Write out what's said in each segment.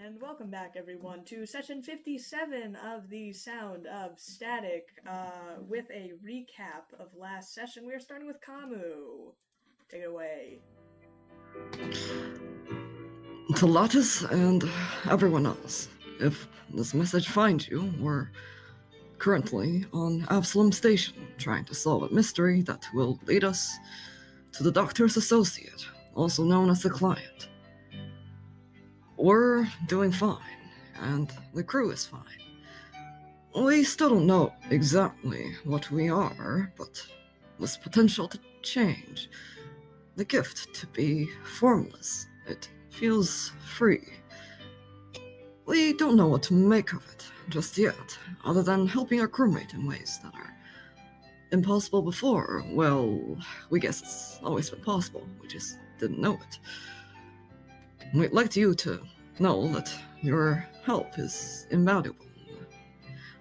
And welcome back, everyone, to session 57 of the Sound of Static, with a recap of last session. We are starting with Kamu. Take it away. To Lattice and everyone else, if this message finds you, we're currently on Absalom Station, trying to solve a mystery that will lead us to the Doctor's Associate, also known as the Client. We're doing fine, and the crew is fine. We still don't know exactly what we are, but there's potential to change. The gift to be formless. It feels free. We don't know what to make of it just yet, other than helping our crewmate in ways that are impossible before. Well, we guess it's always been possible, we just didn't know it. We'd like you to know that your help is invaluable.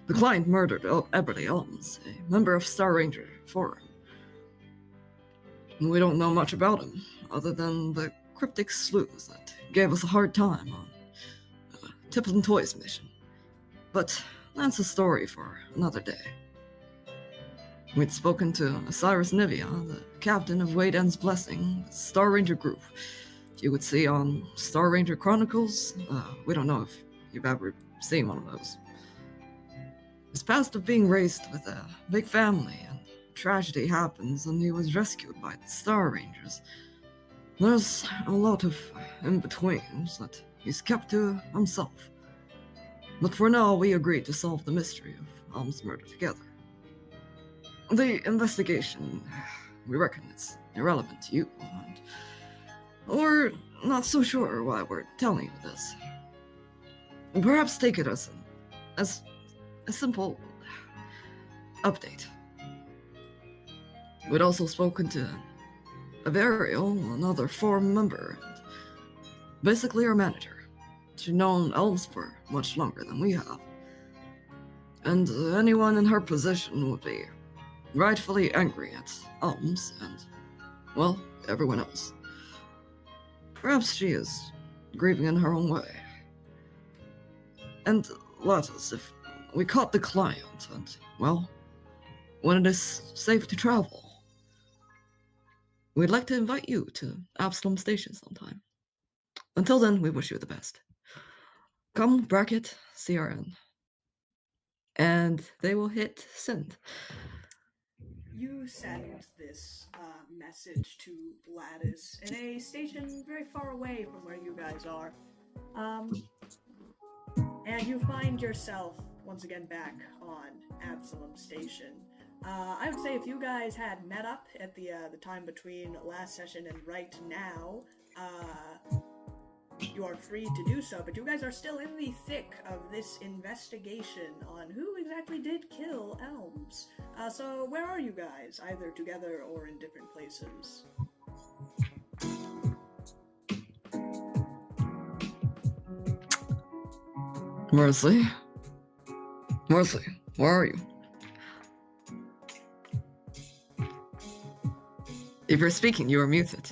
The Client murdered Eberly Elms, a member of Star Ranger Forum. We don't know much about him, other than the cryptic sleuth that gave us a hard time on Tippleton Toys mission. But that's a story for another day. We'd spoken to Cyrus Nivea, the captain of Wade End's Blessing, the Star Ranger group. You would see on Star Ranger Chronicles. We don't know if you've ever seen one of those. His past of being raised with a big family, and tragedy happens and he was rescued by the Star Rangers. There's a lot of in-betweens that he's kept to himself. But for now, we agreed to solve the mystery of Elms' murder together. The investigation, we reckon it's irrelevant to you, and we're not so sure why we're telling you this. Perhaps take it as a simple update. We'd also spoken to Averial, another Forum member, and basically our manager. She's known Elms for much longer than we have. And anyone in her position would be rightfully angry at Elms and, well, everyone else. Perhaps she is grieving in her own way. And let us, if we caught the Client, and, well, when it is safe to travel, we'd like to invite you to Absalom Station sometime. Until then, we wish you the best. Come, bracket, CRN. And they will hit send. You send this message to Lattice in a station very far away from where you guys are. And you find yourself once again back on Absalom Station. I would say if you guys had met up at the time between last session and right now, you are free to do so, but you guys are still in the thick of this investigation on who exactly did kill Elms. So where are you guys, either together or in different places? Mercy, where are you? If you're speaking, you are muted.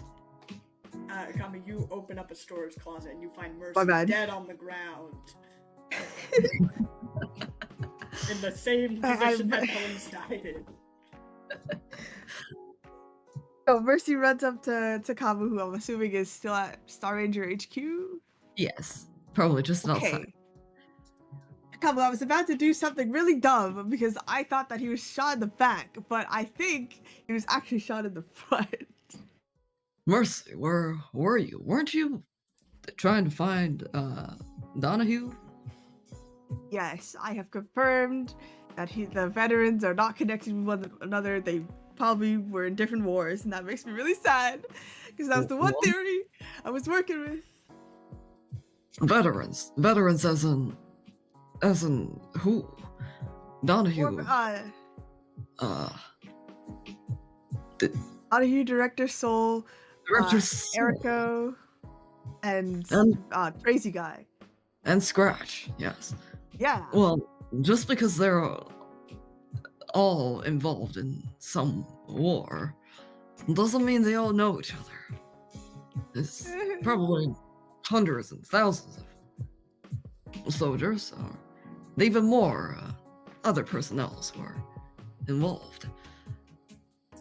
Kami, you open up a storage closet and you find Mercy dead on the ground. In the same position that Elms died in. Oh, Mercy runs up to Kamu, who I'm assuming is still at Star Ranger HQ? Yes, probably just outside. Kamu, I was about to do something really dumb because I thought that he was shot in the back, but I think he was actually shot in the front. Mercy, where were you? Weren't you trying to find Donahue? Yes, I have confirmed that the veterans are not connected with one another. They probably were in different wars, and that makes me really sad because that was the one theory I was working with. Veterans as in who? Donahue. Donahue, Director Soul, Soul. Erico, and Crazy Guy. And Scratch, yes. Yeah. Well, just because they're all involved in some war doesn't mean they all know each other. There's probably hundreds and thousands of soldiers, or even more other personnel who are involved.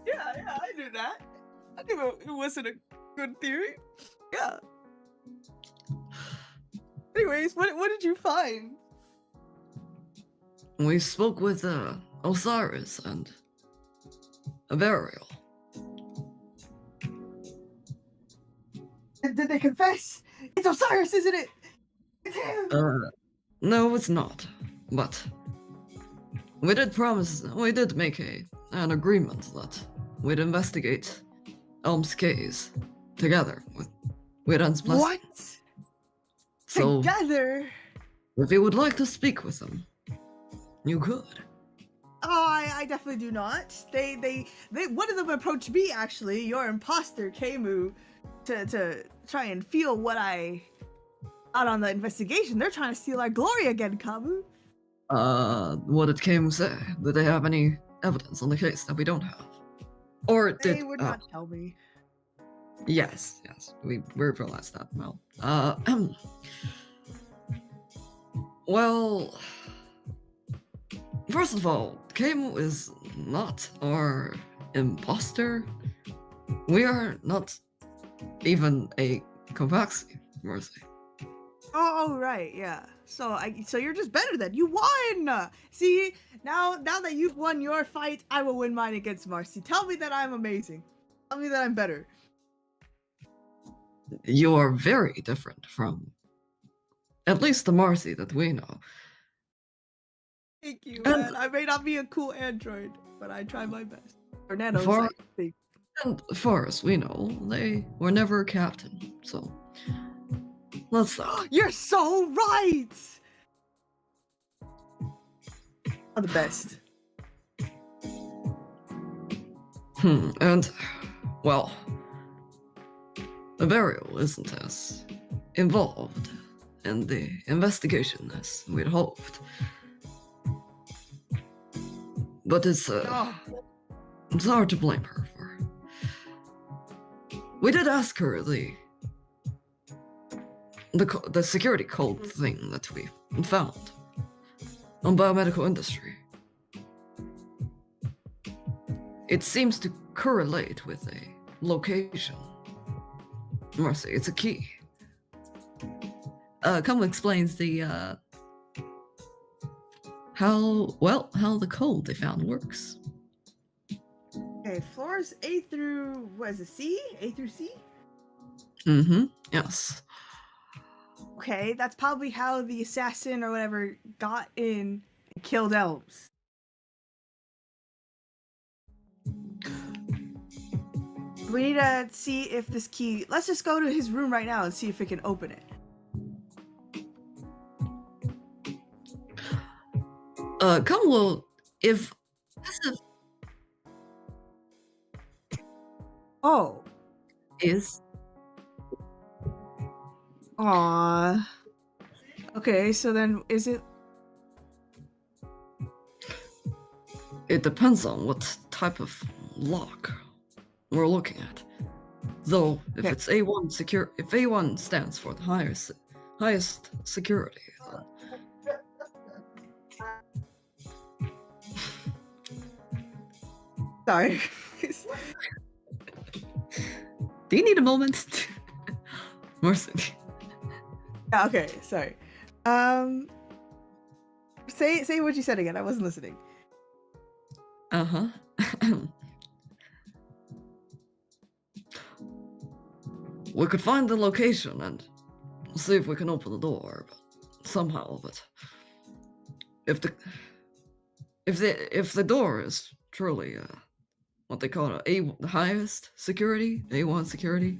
Yeah, I knew that. I knew it wasn't a good theory. Yeah. Anyways, what did you find? We spoke with Osiris and Averial. Did they confess? It's Osiris, isn't it? It's him. No, it's not. But we did make an agreement that we'd investigate Elms' case together with Widen's blessing. What? So, Together? if you would like to speak with them, you could. Oh, I definitely do not. They one of them approached me actually, your imposter, Kemu, to try and feel what I out on the investigation. They're trying to steal our glory again, Kamu. What did Kemu say? Did they have any evidence on the case that we don't have? Or did They would not tell me. Yes, we realized that. Well, well, first of all, Kemu is not our imposter. We are not even a Kovaxi, Mercy. Oh, right, yeah. So you're just better then. You won. See, now that you've won your fight, I will win mine against Marcy. Tell me that I'm amazing. Tell me that I'm better. You are very different from at least the Marcy that we know. Thank you, man. I may not be a cool android, but I try my best. Or nanos, I think. And as far as we know, they were never a captain, so let's stop. You're so right! I'm the best. And, well, Averial isn't as involved in the investigation as we'd hoped. But it's hard to blame her for. We did ask her the security code thing that we found on biomedical industry. It seems to correlate with a location. Mercy, it's a key. Kamu explains the how the code they found works. Okay, floors A through, what is it, C? A through C? Yes. Okay, that's probably how the assassin or whatever got in and killed Elms. We need to see if this key... Let's just go to his room right now and see if we can open it. Kamu, if... Oh. Is... Aww. Okay, so then is it... It depends on what type of lock we're looking at. Though, if it's A1 secure, if A1 stands for the highest security, Sorry. Do you need a moment? Mercy. Yeah, okay, sorry. Say what you said again. I wasn't listening. We could find the location and see if we can open the door somehow. But if the door is truly what they call the highest security, A1 security,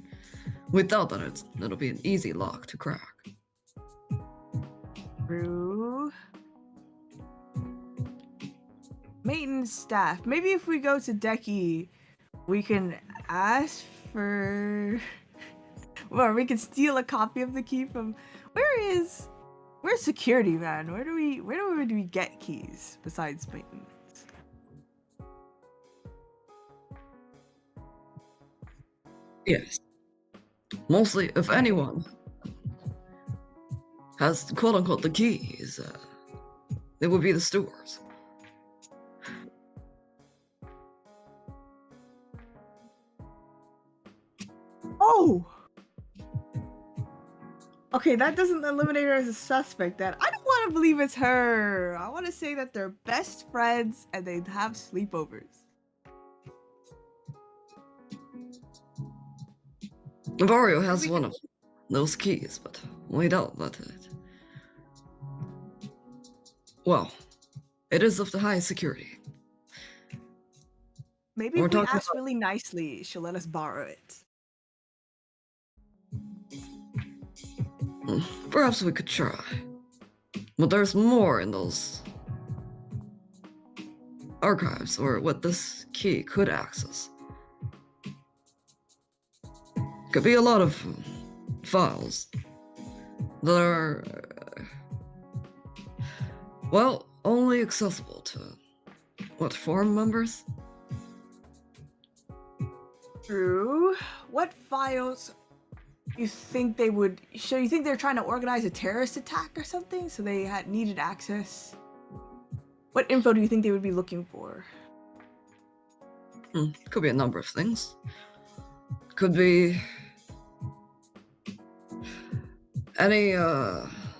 we doubt that it'll be an easy lock to crack. True. Maintenance staff. Maybe if we go to Decky, we can ask for... Or we can steal a copy of the key from... Where's security, man? Where do we get keys besides maintenance? Yes. Mostly, if anyone has quote unquote the keys. It would be the stewards. Oh! Okay, that doesn't eliminate her as a suspect then. I don't want to believe it's her. I want to say that they're best friends and they have sleepovers. Vario has one of those keys, but we don't let it. Well, it is of the highest security. Maybe We're if we talking ask really nicely, she'll let us borrow it. Perhaps we could try. But there's more in those archives, or what this key could access. Could be a lot of files that are, well, only accessible to, what, forum members? True. What files you think they would... So you think they're trying to organize a terrorist attack or something? So they had needed access? What info do you think they would be looking for? Could be a number of things. Could be any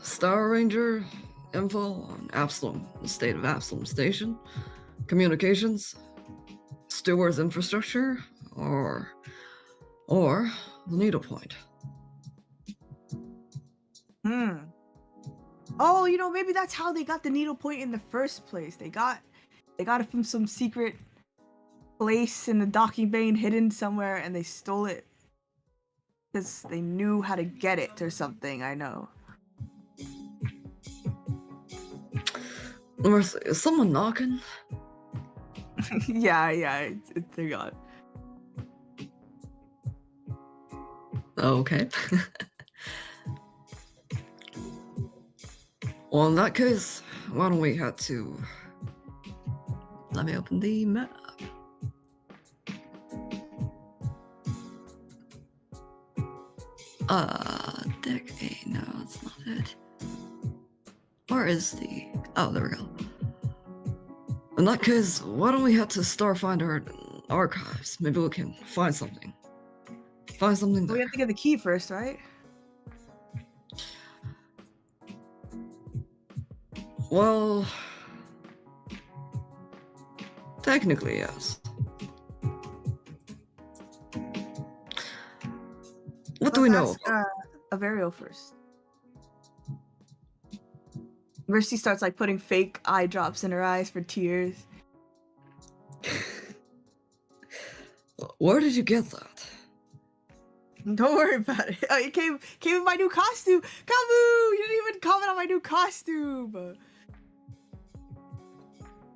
Star Ranger info on Absalom, the state of Absalom Station, communications, Stewart's infrastructure, or the needlepoint. Oh, you know, maybe that's how they got the needlepoint in the first place. They got it from some secret place in the docking bay and hidden somewhere, and they stole it because they knew how to get it or something. I know. Mercy, is someone knocking? yeah, they're gone. Okay. Well, in that case, why don't we head to... Let me open the map. Deck A. No, that's not it. Where is the... Oh, there we go. In that case, why don't we head to Starfinder archives? Maybe we can find something. Find something there. We have to get the key first, right? Well, technically, yes. What do we know? Averio first. Mercy starts like putting fake eye drops in her eyes for tears. Where did you get that? Don't worry about it. Oh, it came in my new costume. Kamu, you didn't even comment on my new costume.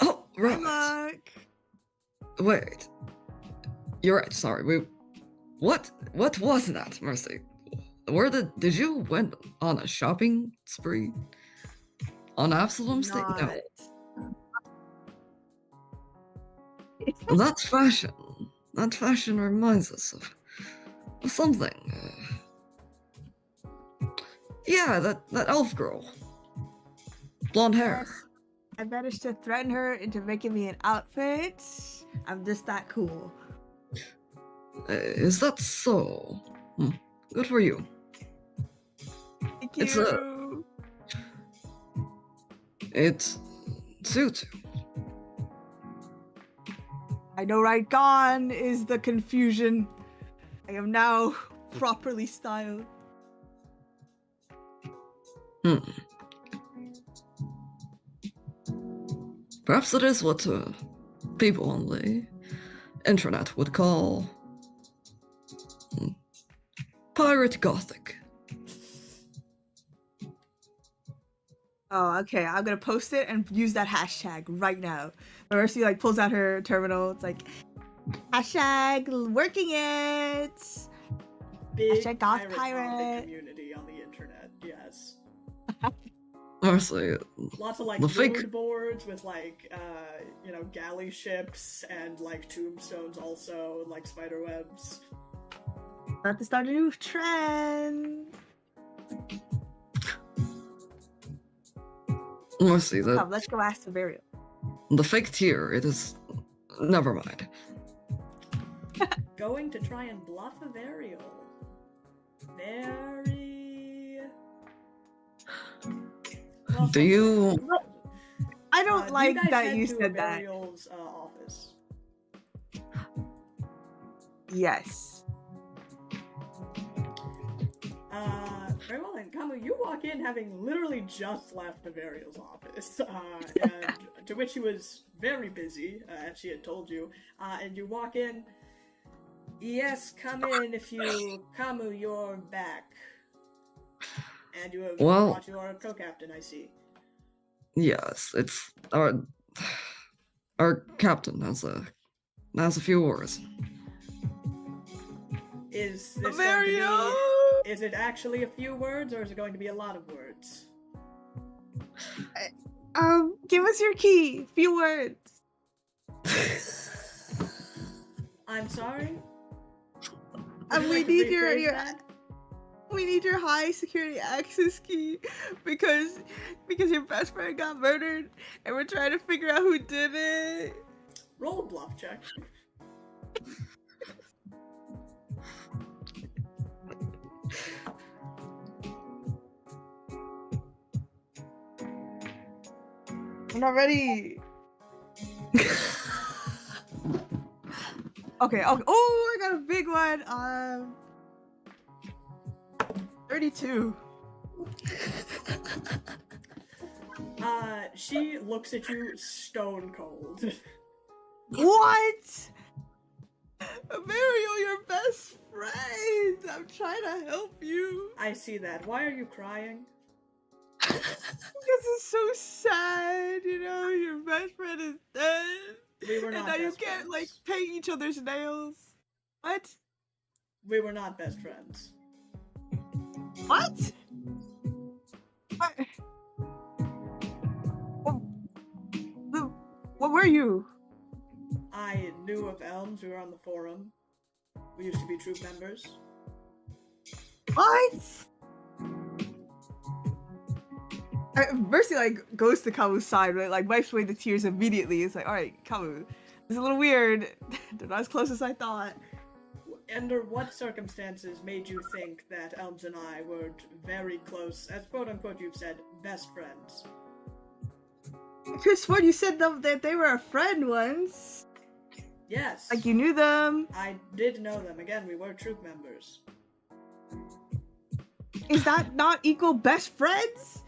Oh, right. Look. Wait. You're right. Sorry. What was that, Mercy? Did you went on a shopping spree on Absalom State? No. That fashion reminds us of something. Yeah, that elf girl. Blonde hair. Yes, I managed to threaten her into making me an outfit. I'm just that cool. Is that so? Good for you. Thank you. It suits you. I know, right? Gone is the confusion. I am now properly styled. Perhaps it is what people on the internet would call pirate gothic. Oh, okay. I'm gonna post it and use that hashtag right now. Mercy like pulls out her terminal. It's like hashtag working it. Big Hashtag goth pirate pirate. community on the internet. Yes. Honestly, Lots of like the mood fake boards with like galley ships and like tombstones also, and, like spider webs. About to start a new trend. Mercy, Come, let's go ask the burial. the fake tear, it is... Never mind. Going to try and bluff a Varial. Very... Well, Do you... I don't like guys that head you to said that. Varial's office. Yes. Very well then, Kamu, you walk in having literally just left the Varial's office, and to which she was very busy, as she had told you, and you walk in. Yes, come in if you... Kamu, you're back. And you have brought your co-captain, I see. Yes, it's... Our captain has a few words. Is this Mario! going to be... Is it actually a few words, or is it going to be a lot of words? Give us your key. Few words. I'm sorry? And we need your high security access key because your best friend got murdered and we're trying to figure out who did it. Roll a bluff check. I'm not ready. Okay. Oh, I got a big one. 32. She looks at you stone cold. What? Mario, your best friend. I'm trying to help you. I see that. Why are you crying? Because it's so sad, you know, your best friend is dead. We were not and now you best can't, friends. like, paint each other's nails. What? We were not best friends. What? What were you? I knew of Elms. We were on the forum. We used to be troop members. What? Mercy, like, goes to Kamu's side, right? Like, wipes away the tears immediately. It's like, alright, Kamu, it's a little weird. They're not as close as I thought. Under what circumstances made you think that Elms and I were very close, as quote-unquote you've said, best friends? I could have sworn you said that they were a friend once. Yes. Like, you knew them. I did know them. Again, we were troop members. Is that not equal best friends?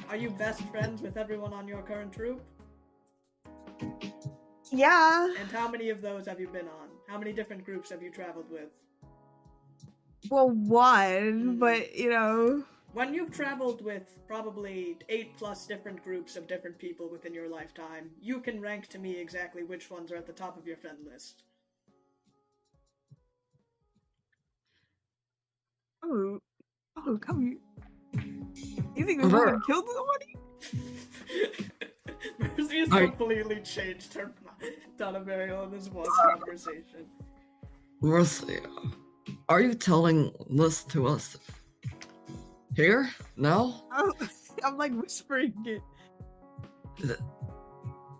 Are you best friends with everyone on your current troop? Yeah. And how many of those have you been on? How many different groups have you traveled with? Well, one, but, you know... When you've traveled with probably 8+ different groups of different people within your lifetime, you can rank to me exactly which ones are at the top of your friend list. Oh, come here. You think the woman killed somebody? Mercy has completely changed her mind on Mariel in this one conversation. Mercy, are you telling this to us? Here? Now? Oh, I'm like whispering it.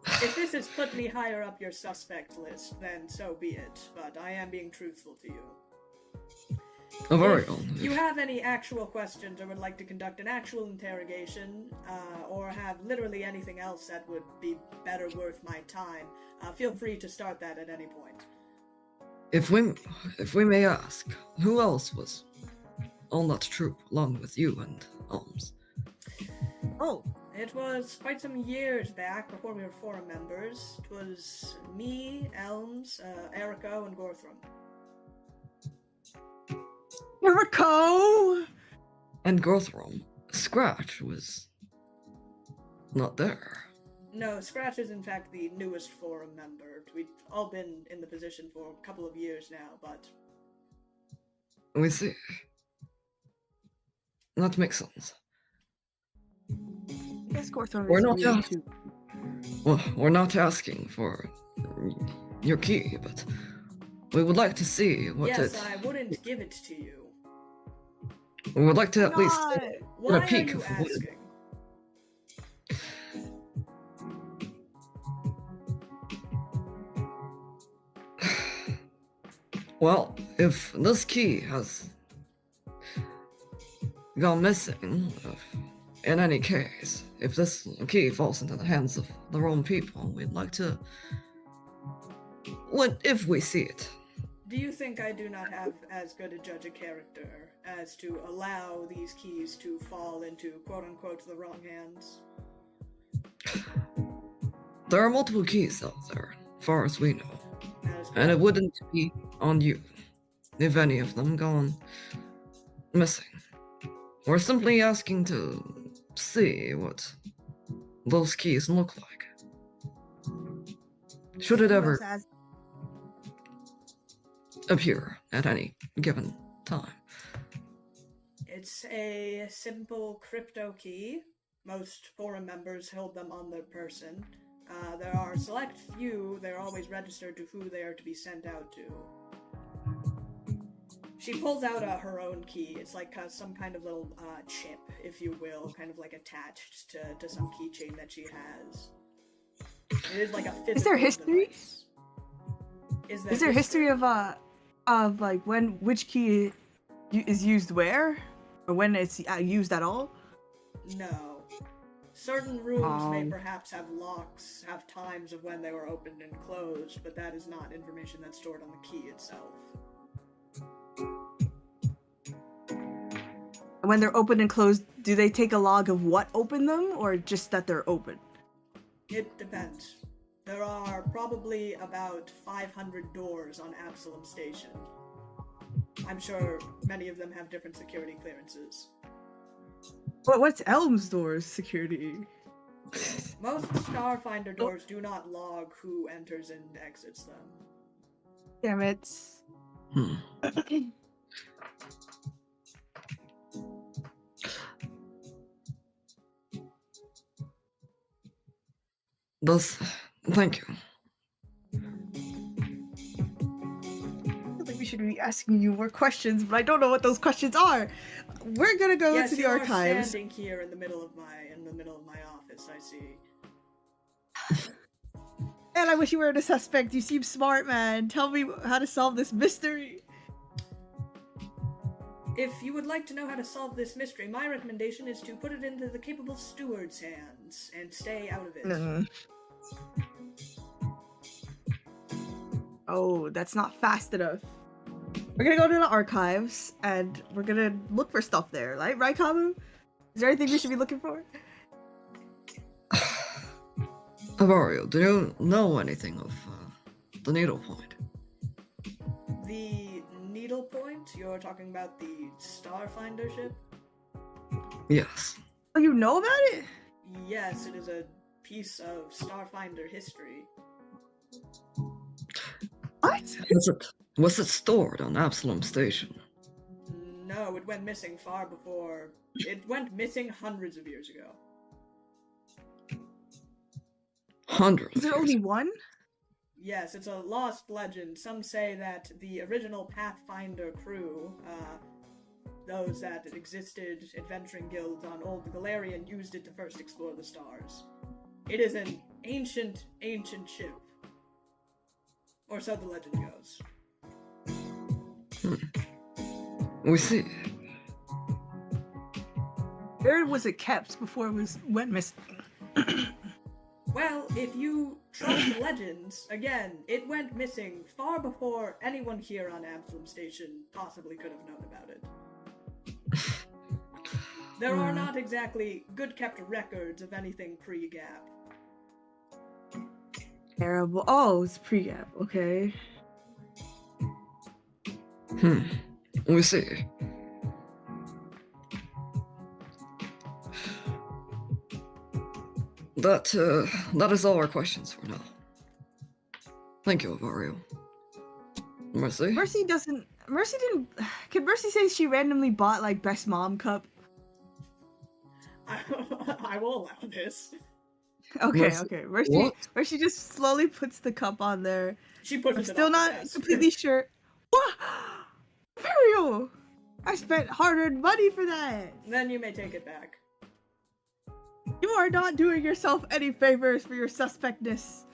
If this has put me higher up your suspect list, then so be it, but I am being truthful to you. If you have any actual questions or would like to conduct an actual interrogation, or have literally anything else that would be better worth my time, feel free to start that at any point. If we may ask, who else was on that troop along with you and Elms? Oh. It was quite some years back, before we were forum members. It was me, Elms, Erico, and Gorthram. Erico! And Gorthram. Scratch was not there. No, Scratch is in fact the newest forum member. We've all been in the position for a couple of years now, but... We see. That makes sense. Yes, Gorthram We're is not weird too. Well, we're not asking for your key, but we would like to see what Yes, I wouldn't give it to you. We would like to at least Why get a peek are you of what asking? Well, if this key has gone missing, in any case, if this key falls into the hands of the wrong people, we'd like to. What if we see it? Do you think I do not have as good a judge of character as to allow these keys to fall into quote-unquote the wrong hands? There are multiple keys out there, far as we know, That is and it correct. wouldn't be on you if any of them gone missing. We're simply asking to see what those keys look like. Should it Who ever else has- appear at any given time. It's a simple crypto key. Most forum members hold them on their person. There are select few, they're always registered to who they are to be sent out to. She pulls out her own key. It's like some kind of little chip, if you will, kind of like attached to some keychain that she has. It is like a physical Is there history? device. Is there history of like which key is used where, or when it's used at all? No. Certain rooms may perhaps have locks, have times of when they were opened and closed, but that is not information that's stored on the key itself. And when they're open and closed, do they take a log of what opened them, or just that they're open? It depends. There are probably about 500 doors on Absalom Station. I'm sure many of them have different security clearances. What's Elms doors security? Most Starfinder doors do not log who enters and exits them. Damn it. Thank you. I feel like we should be asking you more questions, but I don't know what those questions are. We're gonna go Yes, to the you archives. are standing here in the middle of my office. I see. And I wish you weren't a suspect. You seem smart, man. Tell me how to solve this mystery. If you would like to know how to solve this mystery, my recommendation is to put it into the capable steward's hands and stay out of it. Oh, that's not fast enough. We're gonna go to the archives and we're gonna look for stuff there, right? Right, Kamu? Is there anything we should be looking for? Avario, do you know anything of the needle point? The needle point? You're talking about the Starfinder ship? Yes. Oh, you know about it? Yes, it is a piece of Starfinder history. What? Was it stored on Absalom Station? No, it went missing far before. It went missing hundreds of years ago. Hundreds. Is there only one? Yes, it's a lost legend. Some say that the original Pathfinder crew, those that existed adventuring guilds on Old Galarian, used it to first explore the stars. It is an ancient, ancient ship. Or so the legend goes. We see. Where was it kept before it went missing? Well, if you trust legends, again, it went missing far before anyone here on Absalom Station possibly could have known about it. There are not exactly good-kept records of anything pre-Gap. Terrible. Oh, it's pre-gap. Okay. We see. That is all our questions for now. Thank you, Avario. Mercy? Mercy didn't. Can Mercy say she randomly bought like best mom cup? I will allow this. Okay, Mercy- okay. Mercy, what? Mercy just slowly puts the cup on there. She pushes I'm it still off the not desk. completely sure. What? Mario! I spent hard-earned money for that. Then you may take it back. You are not doing yourself any favors for your suspectness.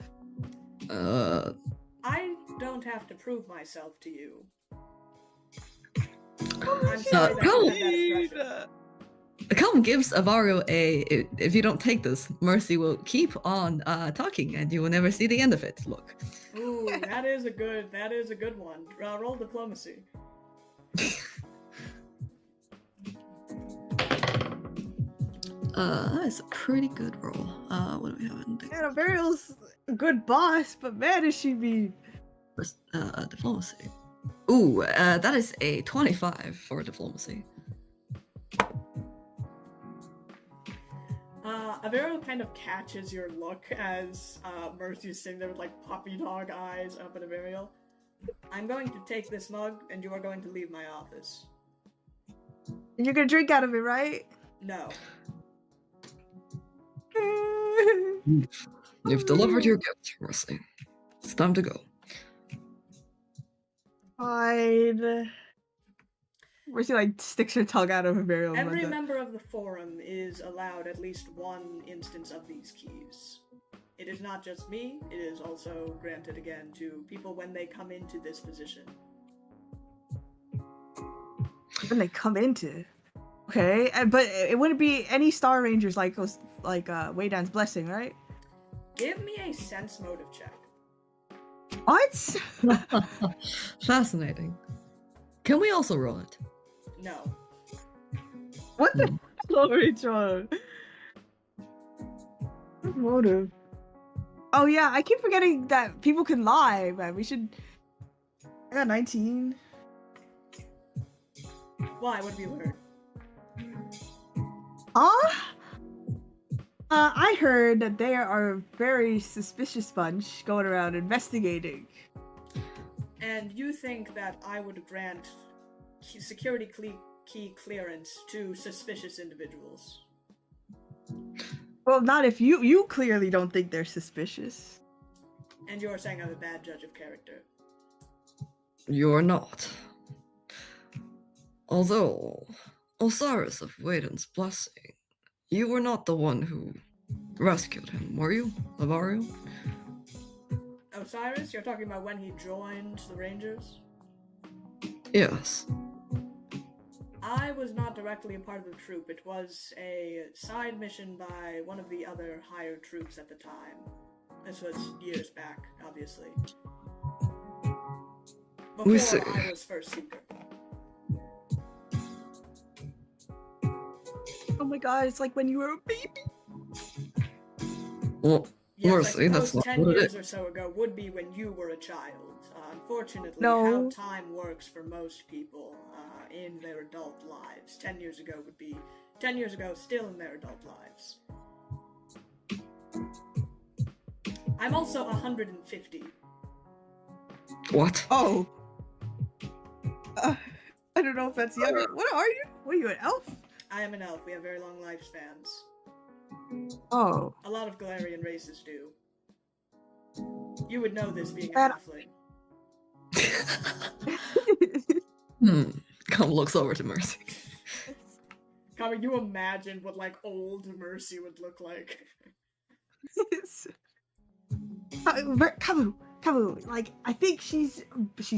I don't have to prove myself to you. Oh, I'm sorry that you had that shit. impression. Calm gives Avario if you don't take this, Mercy will keep on talking and you will never see the end of it. Look. Ooh, that is a good one. Roll diplomacy. That's a pretty good roll. What do we have in Man, Averial's a good boss, but man, is she mean. diplomacy? Ooh, that is a 25 for diplomacy. Avero kind of catches your look as Mercy is sitting there with like puppy dog eyes up at Averial. I'm going to take this mug and you are going to leave my office. And you're gonna drink out of it, right? No. You've delivered your gift, Mercy. It's time to go. Fine. Mercy like sticks her tongue out of Averial. Every member of the forum is allowed at least one instance of these keys. It is not just me, it is also granted again to people when they come into this position. When they come into. Okay, but it wouldn't be any Star Rangers like Waydan's Blessing, right? Give me a sense motive check. What? Fascinating. Can we also roll it? No. What the hell are you trying? What motive? Oh yeah, I keep forgetting that people can lie, man. We should. I got 19. Why? What have you heard? I heard that they are a very suspicious bunch going around investigating. And you think that I would grant security key clearance to suspicious individuals? Well, not if you clearly don't think they're suspicious. And you're saying I'm a bad judge of character. You're not. Although, Osiris of Wayden's Blessing, you were not the one who rescued him, were you, Avario? Osiris? You're talking about when he joined the Rangers? Yes. I was not directly a part of the troop. It was a side mission by one of the other higher troops at the time. This was years back, obviously. We Before see. I was First Seeker. Oh my god, it's like when you were a baby. Well, Yes, Mercy, I that's suppose not 10 what it years is. or so ago would be when you were a child. Unfortunately, No. how time works for most people in their adult lives. 10 years ago would be 10 years ago, still in their adult lives. I'm also 150. What? Oh. I don't know if that's younger. What are you? What are you, an elf? I am an elf. We have very long lifespans. Oh. A lot of Galarian races do. You would know this being a And- halfling. Come looks over to Mercy. Kami, you imagine what, like, old Mercy would look like. Kamu, like, I think she's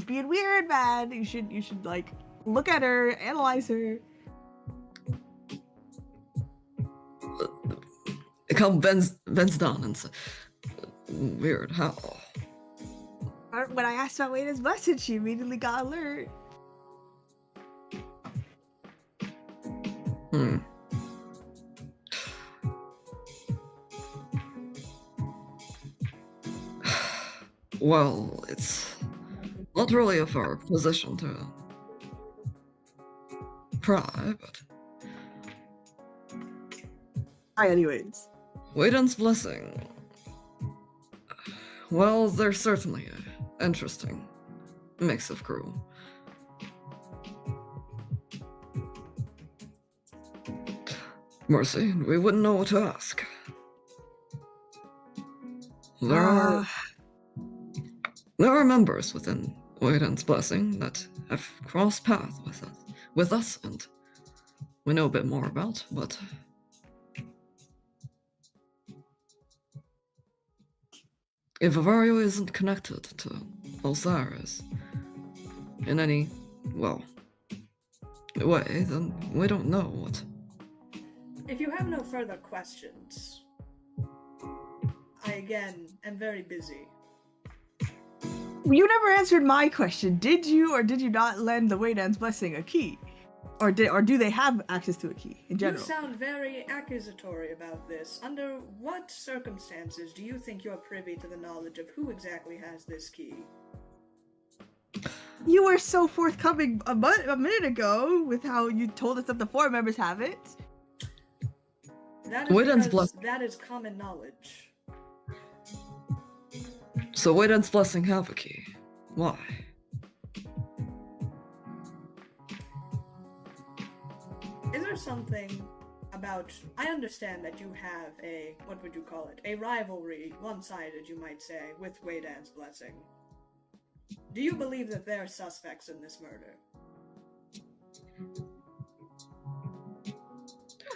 being weird, man. You should like look at her, analyze her. Come bends down and says, "Weird, how?" When I asked about Wayne's message, she immediately got alert. Well, it's not really of our position to pry, but Hi, anyways. Wayden's Blessing. Well, they're certainly an interesting mix of crew. Mercy, we wouldn't know what to ask. There are members within Wayden's Blessing that have crossed paths with us, and we know a bit more about, but If Avario isn't connected to Osiris in any, well, way, then we don't know what. If you have no further questions, I again am very busy. You never answered my question. Did you or did you not lend the Waydan's blessing a key? Or do they have access to a key in general? You sound very accusatory about this. Under what circumstances do you think you're privy to the knowledge of who exactly has this key? You were so forthcoming a minute ago with how you told us that the 4 members have it. That is Waydan's because that is common knowledge. So Waydan's blessing have a key. Why? Is there something about... I understand that you have a, what would you call it, a rivalry, one-sided you might say, with Waydan's blessing. Do you believe that they're suspects in this murder?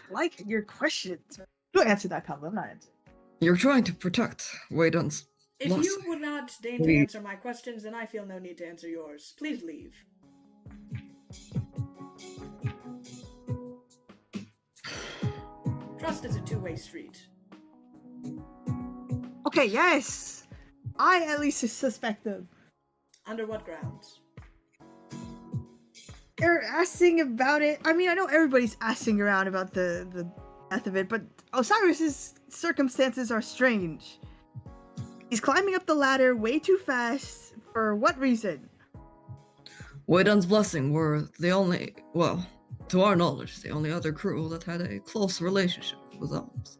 Like your questions. Don't answer that, Pablo. I'm not answering. You're trying to protect Waydan's If blessing. you would not deign to answer my questions, then I feel no need to answer yours. Please leave. Trust is a two-way street. Okay, yes. I at least suspect them. Under what grounds? They're asking about it. I mean, I know everybody's asking around about the death of it, but Osiris's circumstances are strange. He's climbing up the ladder way too fast. For what reason? Waydan's blessing were the only, well, to our knowledge, the only other crew that had a close relationship with Elms.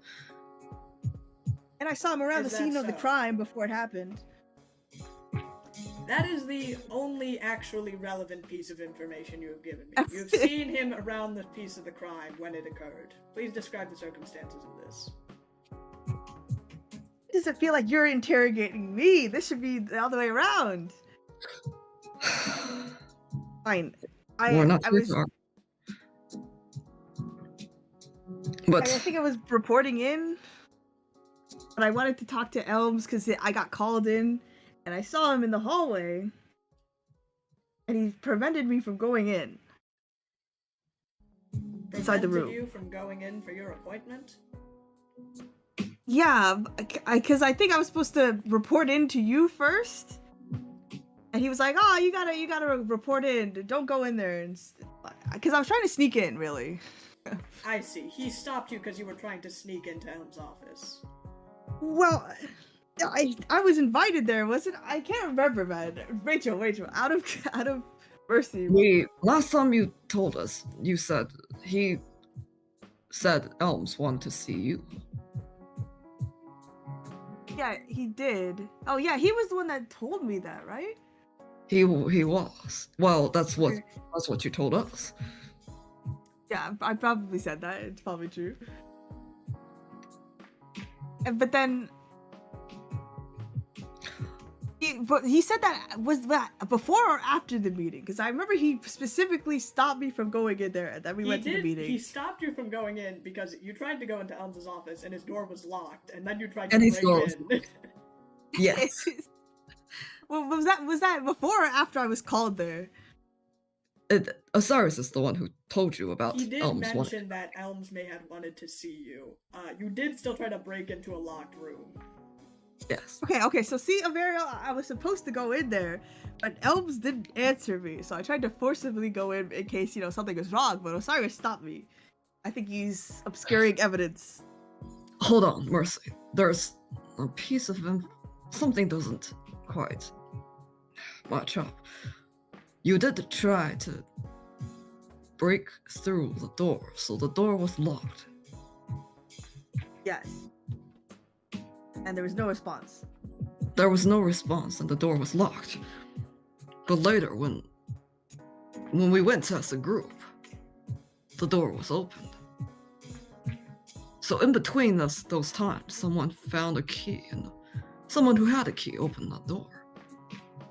And I saw him around Is the that scene of the so? crime before it happened. That is the only actually relevant piece of information you have given me. That's You've it. seen him around the piece of the crime when it occurred. Please describe the circumstances of this. Does it feel like you're interrogating me? This should be the other way around. Fine. We're not I too was. far. I But think I was reporting in, but I wanted to talk to Elms because I got called in, and I saw him in the hallway, and he prevented me from going in. Inside the Prevented room. you from going in for your appointment? Yeah, because I think I was supposed to report in to you first, and he was like, "Oh, you gotta report in. Don't go in there." And because I was trying to sneak in, really. I see. He stopped you because you were trying to sneak into Elm's office. Well, I was invited there, wasn't I? Can't remember, man. Rachel, out of mercy. last time you told us, you said he said Elms wanted to see you. Yeah, he did. Oh yeah, he was the one that told me that, right? He was. Well, that's what you told us. Yeah, I probably said that. It's probably true. But then, he said that was that before or after the meeting? Because I remember he specifically stopped me from going in there, and then we went to the meeting. He stopped you from going in because you tried to go into Elm's office and his door was locked, and then you tried to And his door break in. Yes. Well, was that before or after I was called there? Osiris is the one who told you about He did Elms mention that Elms may have wanted to see you. You did still try to break into a locked room. Yes. Okay, so see, Averio, I was supposed to go in there, but Elms didn't answer me, so I tried to forcibly go in case, something was wrong, but Osiris stopped me. I think he's obscuring evidence. Hold on, Mercy. There's a piece of something doesn't quite match up. You did try to break through the door, so the door was locked. Yes. And there was no response. There was no response and the door was locked. But later, when we went as a group, the door was opened. So in between those times, someone found a key, and someone who had a key opened that door.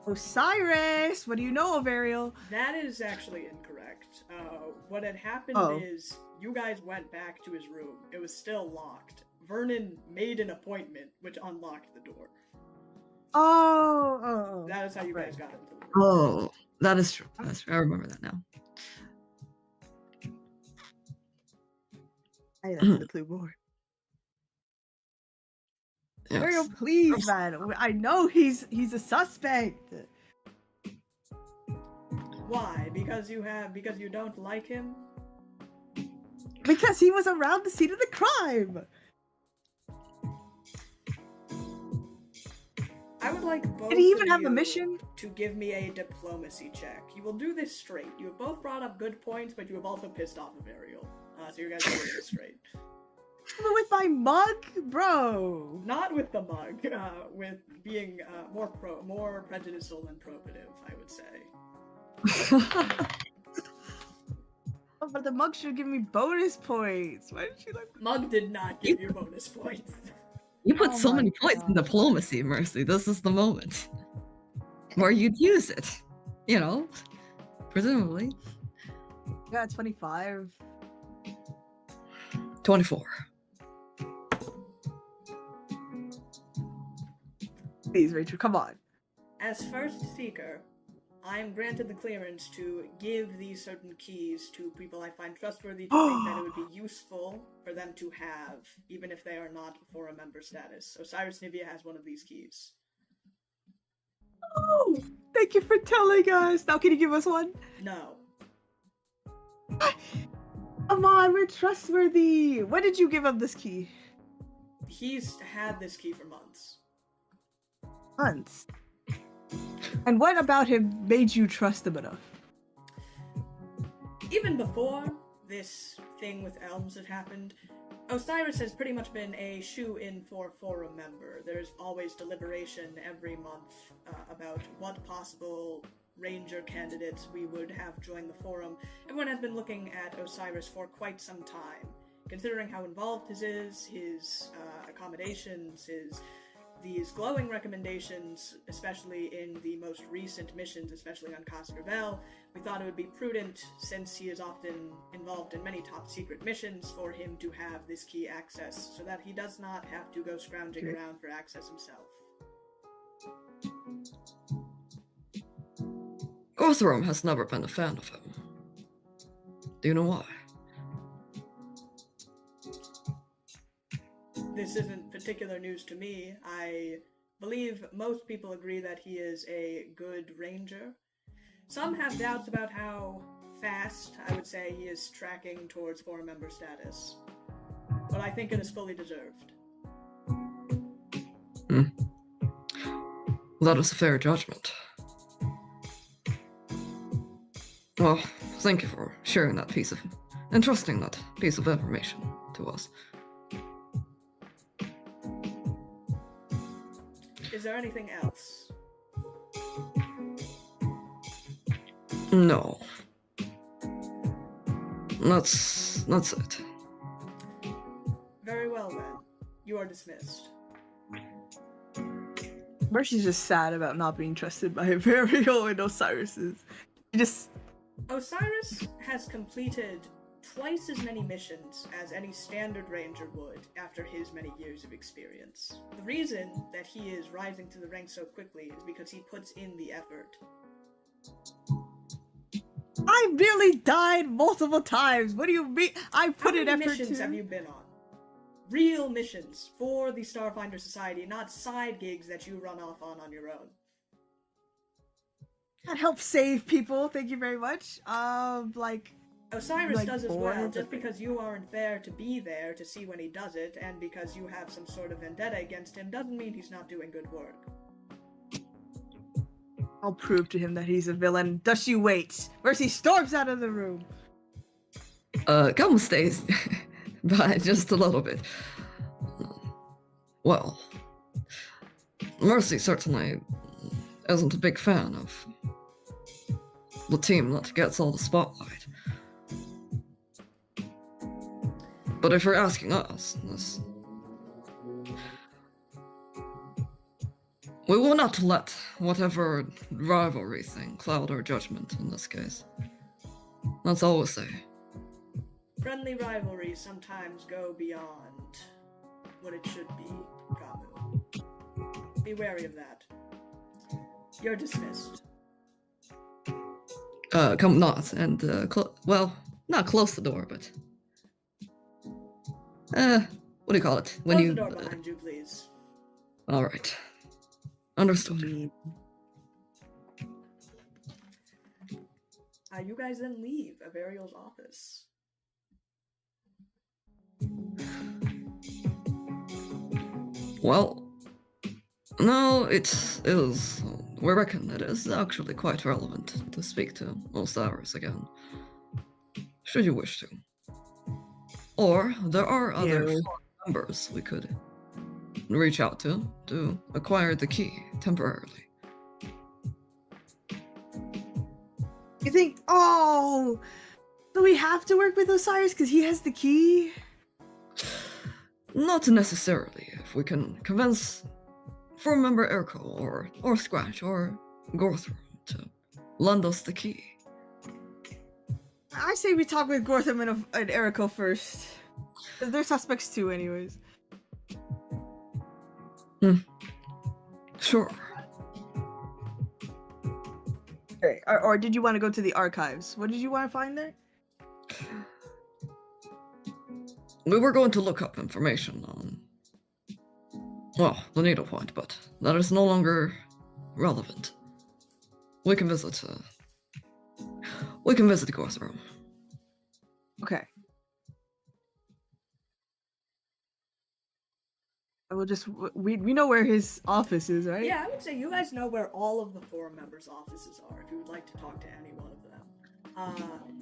Osiris, what do you know, Averio? That is actually incorrect. What had happened is you guys went back to his room. It was still locked. Vernon made an appointment, which unlocked the door. Oh. That is how you right. guys got into the room. Oh, that is true. That's true. I remember that now. Hey, that's the clue board. Ariel, Yes. please, man. I know he's a suspect. Why? Because you don't like him? Because he was around the scene of the crime. I would like both Did he even of have a you mission? to give me a diplomacy check. You will do this straight. You have both brought up good points, but you have also pissed off of Ariel. So you guys will do this straight. But with my mug, bro. Not with the mug, with being more prejudicial than probative, I would say. Oh, but the mug should give me bonus points. Why did she like? Mug did not give you bonus points. You put Oh so my many points in God. diplomacy, Mercy. This is the moment where you'd use it. You know, presumably. Yeah, 25. 24. Please, Rachel, come on. As first seeker, I am granted the clearance to give these certain keys to people I find trustworthy to think that it would be useful for them to have, even if they are not for a member status. Osiris Nivea has one of these keys. Oh, thank you for telling us. Now, can you give us one? No. Come on, we're trustworthy. When did you give him this key? He's had this key for months. Months. And what about him made you trust him enough? Even before this thing with Elms had happened, Osiris has pretty much been a shoe-in for forum member. There's always deliberation every month about what possible ranger candidates we would have join the forum. Everyone has been looking at Osiris for quite some time, considering how involved his accommodations, these glowing recommendations, especially in the most recent missions, especially on Cascavel. We thought it would be prudent, since he is often involved in many top secret missions, for him to have this key access, so that he does not have to go scrounging around for access himself. Gothram has never been a fan of him. Do you know why? This isn't particular news to me. I believe most people agree that he is a good ranger. Some have doubts about how fast, I would say, he is tracking towards forum member status. But I think it is fully deserved. That is a fair judgment. Well, thank you for sharing that piece of, entrusting that piece of information to us. Is there anything else? No. That's it. Very well then. You are dismissed. Mercy's just sad about not being trusted by Ariel and Osiris's. She just... Osiris has completed twice as many missions as any standard ranger would after his many years of experience. The reason that he is rising to the ranks so quickly is because he puts in the effort. I nearly died multiple times. What do you mean? I put in How many effort missions too. have you been on? Real missions for the Starfinder Society, not side gigs that you run off on your own. That helps save people. Thank you very much. Osiris like does as bored well, of just it. because you aren't there to be there to see when he does it, and because you have some sort of vendetta against him, doesn't mean he's not doing good work. I'll prove to him that he's a villain. Does she wait? Mercy storms out of the room. Gum stays by just a little bit. Well, Mercy certainly isn't a big fan of the team that gets all the spotlight. But if you're asking us, we will not let whatever rivalry thing cloud our judgment in this case. That's all we'll say. Friendly rivalries sometimes go beyond what it should be, Kamu. Be wary of that. You're dismissed. Come not and well, not close the door, but what do you call it when Close you? the door behind you, please. All right, understood. You guys then leave Averial's office. Well, no, it is. We reckon it is actually quite relevant to speak to most hours again, should you wish to. Or there are other members we could reach out to acquire the key temporarily. You think? Oh, so we have to work with Osiris because he has the key? Not necessarily. If we can convince four member Erko or Scratch or Gorthram to lend us the key. I say we talk with Gortham and Eriko first. Because they're suspects too, anyways. Sure. Okay. Or did you want to go to the archives? What did you want to find there? We were going to look up information on, well, the needlepoint, but that is no longer relevant. We can visit Gorthram. Okay. I will just we know where his office is, right? Yeah, I would say you guys know where all of the four members' offices are if you would like to talk to any one of them.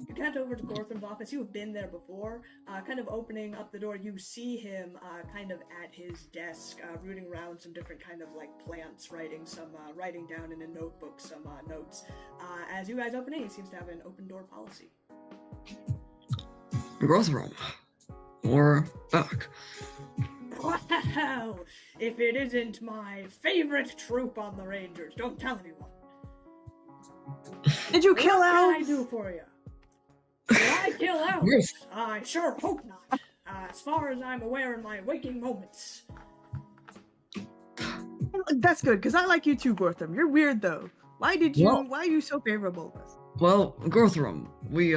You head over to Gortham's office. You have been there before. Kind of opening up the door, you see him kind of at his desk, rooting around some different kind of like plants, writing down in a notebook some notes. As you guys open it, he seems to have an open door policy. Gorthram, we're back. Wow! If it isn't my favorite troop on the Rangers, don't tell anyone. Did you kill What can I Elms? do for you? Did I kill Elms? Yes. I sure hope not. As far as I'm aware in my waking moments. That's good, because I like you too, Gortham. You're weird though. Why are you so favorable? Well, Gorthram, we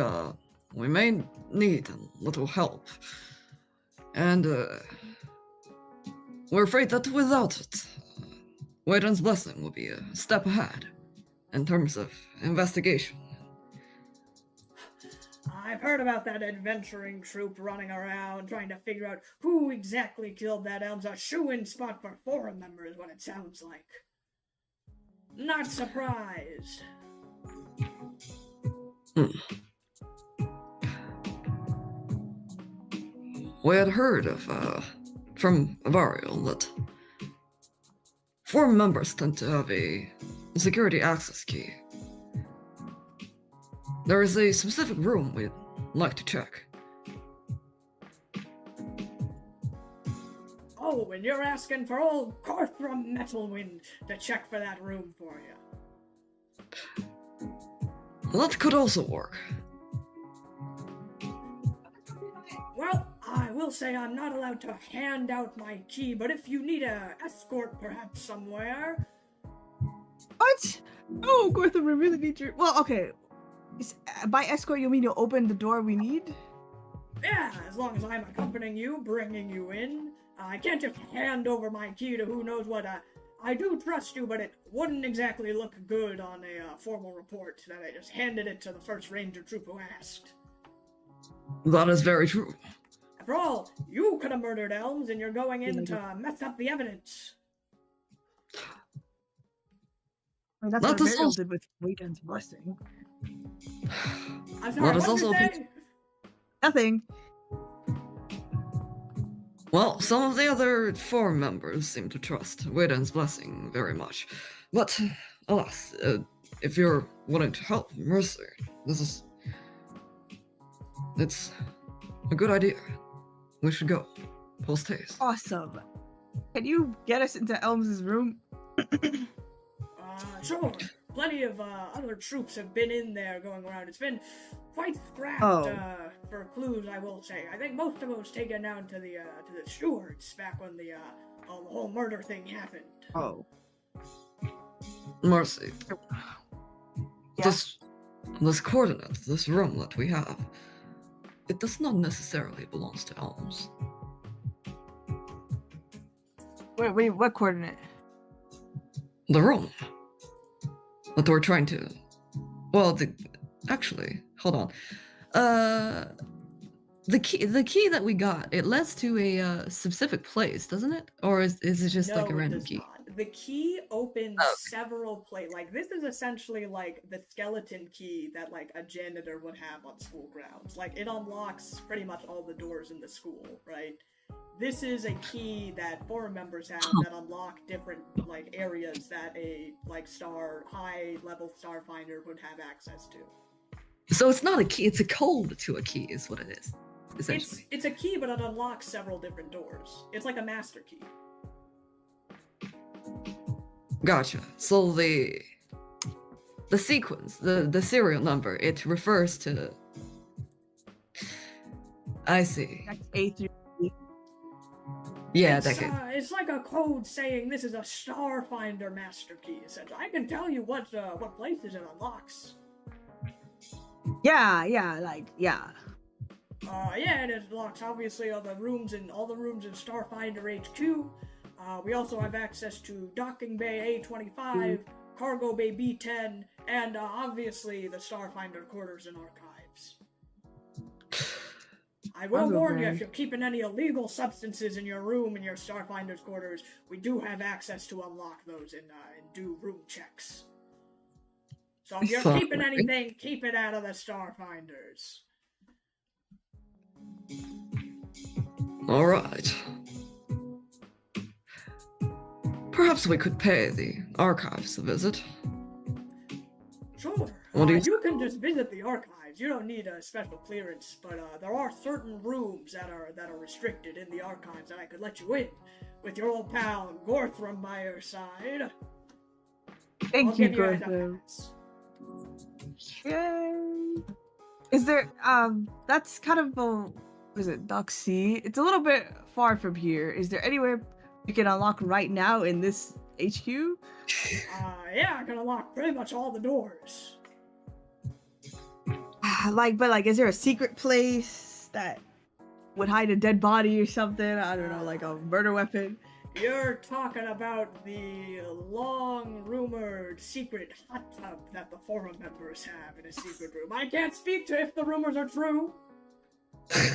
may need a little help. And we're afraid that without it, Waiden's blessing will be a step ahead in terms of investigation. I've heard about that adventuring troop running around trying to figure out who exactly killed that Elms. A shoo-in spot for forum member is what it sounds like. Not surprised. We had heard from Avariel that forum members tend to have a security access key. There is a specific room we'd like to check. Oh, and you're asking for old Gorthram Metalwind to check for that room for you. That could also work. Well, I will say I'm not allowed to hand out my key, but if you need a escort perhaps somewhere... What? Oh, Gortham, we really need your... Well, okay. By escort, you mean you'll open the door we need? Yeah, as long as I'm accompanying you, bringing you in. I can't just hand over my key to who knows what. I do trust you, but it wouldn't exactly look good on a formal report that I just handed it to the first ranger troop who asked. That is very true. After all, you could have murdered Elms, and you're going in to mess up the evidence. I mean, that's That what is Ariel also- did with Waiden's blessing. I'm sorry, That is what also- did you say? Nothing. Well, some of the other forum members seem to trust Waiden's blessing very much. But, alas, if you're willing to help Mercer, it's a good idea. We should go. Post haste. Awesome. Can you get us into Elms' room? Sure. Plenty of other troops have been in there going around. It's been quite scrapped for clues, I will say. I think most of it was taken down to the stewards back when the whole murder thing happened. Oh. Mercy, Yeah. this coordinate, this room that we have, it does not necessarily belong to Elms. Wait, what coordinate? The room that we're trying to. Well, actually, hold on. The key that we got, it leads to a specific place, doesn't it? Or is it just like a No, it random does key? not. The key opens Oh. several places. Like, this is essentially like the skeleton key that like a janitor would have on school grounds. Like, it unlocks pretty much all the doors in the school, right? This is a key that forum members have that unlock different like areas that a like high level Starfinder would have access to. So it's not a key; it's a code to a key, is what it is, essentially. It's a key, but it unlocks several different doors. It's like a master key. Gotcha. So the sequence, the serial number, it refers to. I see. That's A through E. Yeah, It's like a code saying this is a Starfinder master key. Essentially, I can tell you what places it unlocks. Yeah. Yeah, it unlocks obviously all the rooms in Starfinder HQ. We also have access to Docking Bay A25, Cargo Bay B10, and obviously the Starfinder quarters and archives. I will warn you, if you're keeping any illegal substances in your room in your Starfinder's quarters, we do have access to unlock those and do room checks. So if you're keeping anything, keep it out of the Starfinders. All right. Perhaps we could pay the archives a visit. Sure. What do You can just visit the archives. You don't need a special clearance, but there are certain rooms that are restricted in the archives that I could let you in, with your old pal Gorthram by your side. Thank you, give guys a Gorthram. pass. Yay. Is there that's kind of was it Dock C? It's a little bit far from here. Is there anywhere you can unlock right now in this HQ? Yeah, I can unlock pretty much all the doors. But is there a secret place that would hide a dead body or something? I don't know, like a murder weapon. You're talking about the long-rumored secret hot tub that the forum members have in a secret room. I can't speak to if the rumors are true,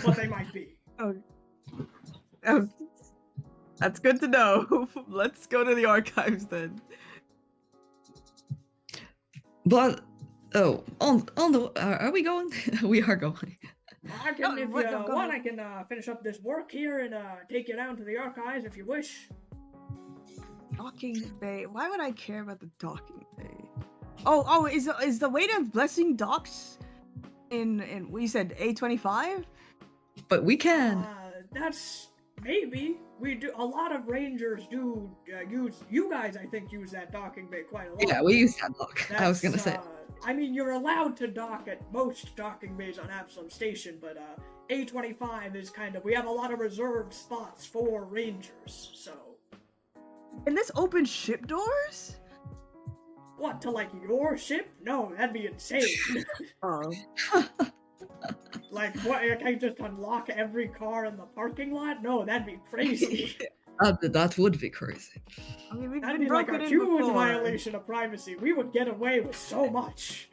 but they might be. Oh, that's good to know. Let's go to the archives then. But on the are we going? We are going. I can, if you want, I can finish up this work here and take you down to the archives if you wish. Docking Bay. Why would I care about the Docking Bay? Oh, is the Weight of Blessing docks in what you said A25? But we can. That's maybe we do. A lot of rangers do use. You guys, I think, use that docking bay quite a lot. Yeah, we use that dock. I was gonna say. I mean, you're allowed to dock at most docking bays on Absalom Station, but A25 is kind of. We have a lot of reserved spots for rangers, so. And this open ship doors? What, to like your ship? No, that'd be insane. Oh. Like, what? I can't just unlock every car in the parking lot? No, that'd be crazy. That would be crazy. I mean, we've That'd been be like broken a in huge before. violation of privacy. We would get away with so much.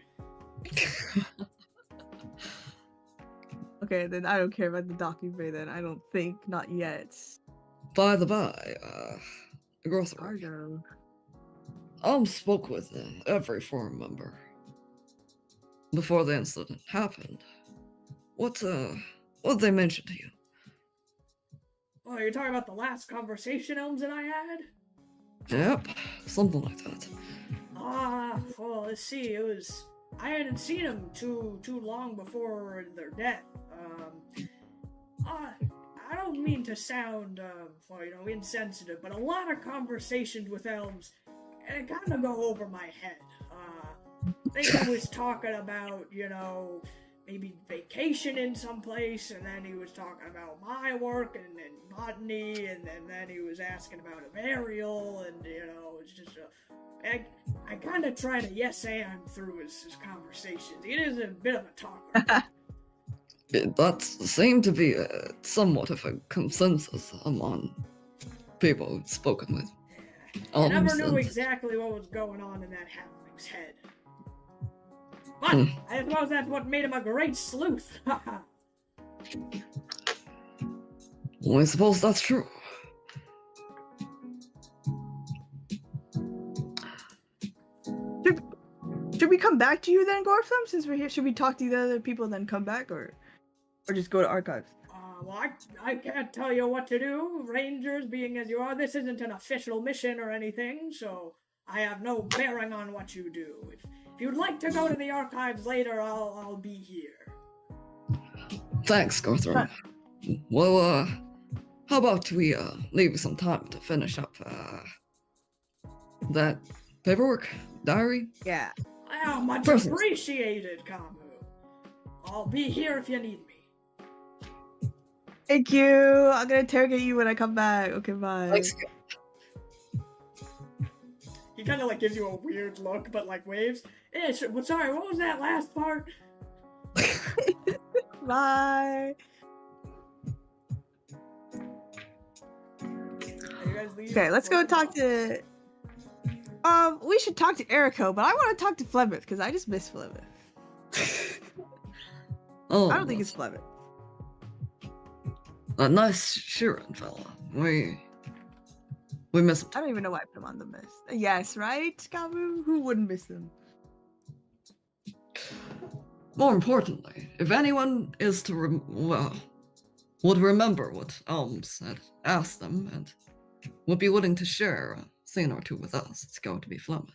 Okay, then I don't care about the docking bay then. I don't think. Not yet. By the by, Grocer, Argo. spoke with every forum member before the incident happened. What did they mention to you? Oh, you're talking about the last conversation Elms and I had? Yep, something like that. Well, let's see, I hadn't seen them too long before their death. I don't mean to sound, insensitive, but a lot of conversations with Elms, kind of go over my head. I think I was talking about, maybe vacationing someplace, and then he was talking about my work and botany, and then he was asking about a burial, and it's just I kind of try to yes and through his conversations. He is a bit of a talker. That seemed to be somewhat of a consensus among people we've spoken with. Yeah. I never knew exactly what was going on in that halfling's head. But I suppose that's what made him a great sleuth. Well, I suppose that's true. Should we come back to you then, Gortham? Since we're here, should we talk to the other people and then come back, or just go to archives? Well, I can't tell you what to do, Rangers, being as you are. This isn't an official mission or anything, so I have no bearing on what you do. If you'd like to go to the archives later, I'll be here. Thanks, Gortham. Well, how about we leave some time to finish up that paperwork, diary? Yeah. Well, much appreciated, Kamu. I'll be here if you need me. Thank you. I'm gonna interrogate you when I come back. Okay, bye. Thanks. He kind of gives you a weird look, but waves. Sorry, what was that last part? Bye. Okay, let's go talk to. We should talk to Erico, but I want to talk to Flemeth because I just miss Flemeth. Oh, I don't think it's Flemeth. A nice Sheeran fella. We miss him. I don't even know why I put him on the list. Yes, right, Kamu? Who wouldn't miss him? More importantly, if anyone is to would remember what Elms had asked them and would be willing to share a scene or two with us, it's going to be Flemeth.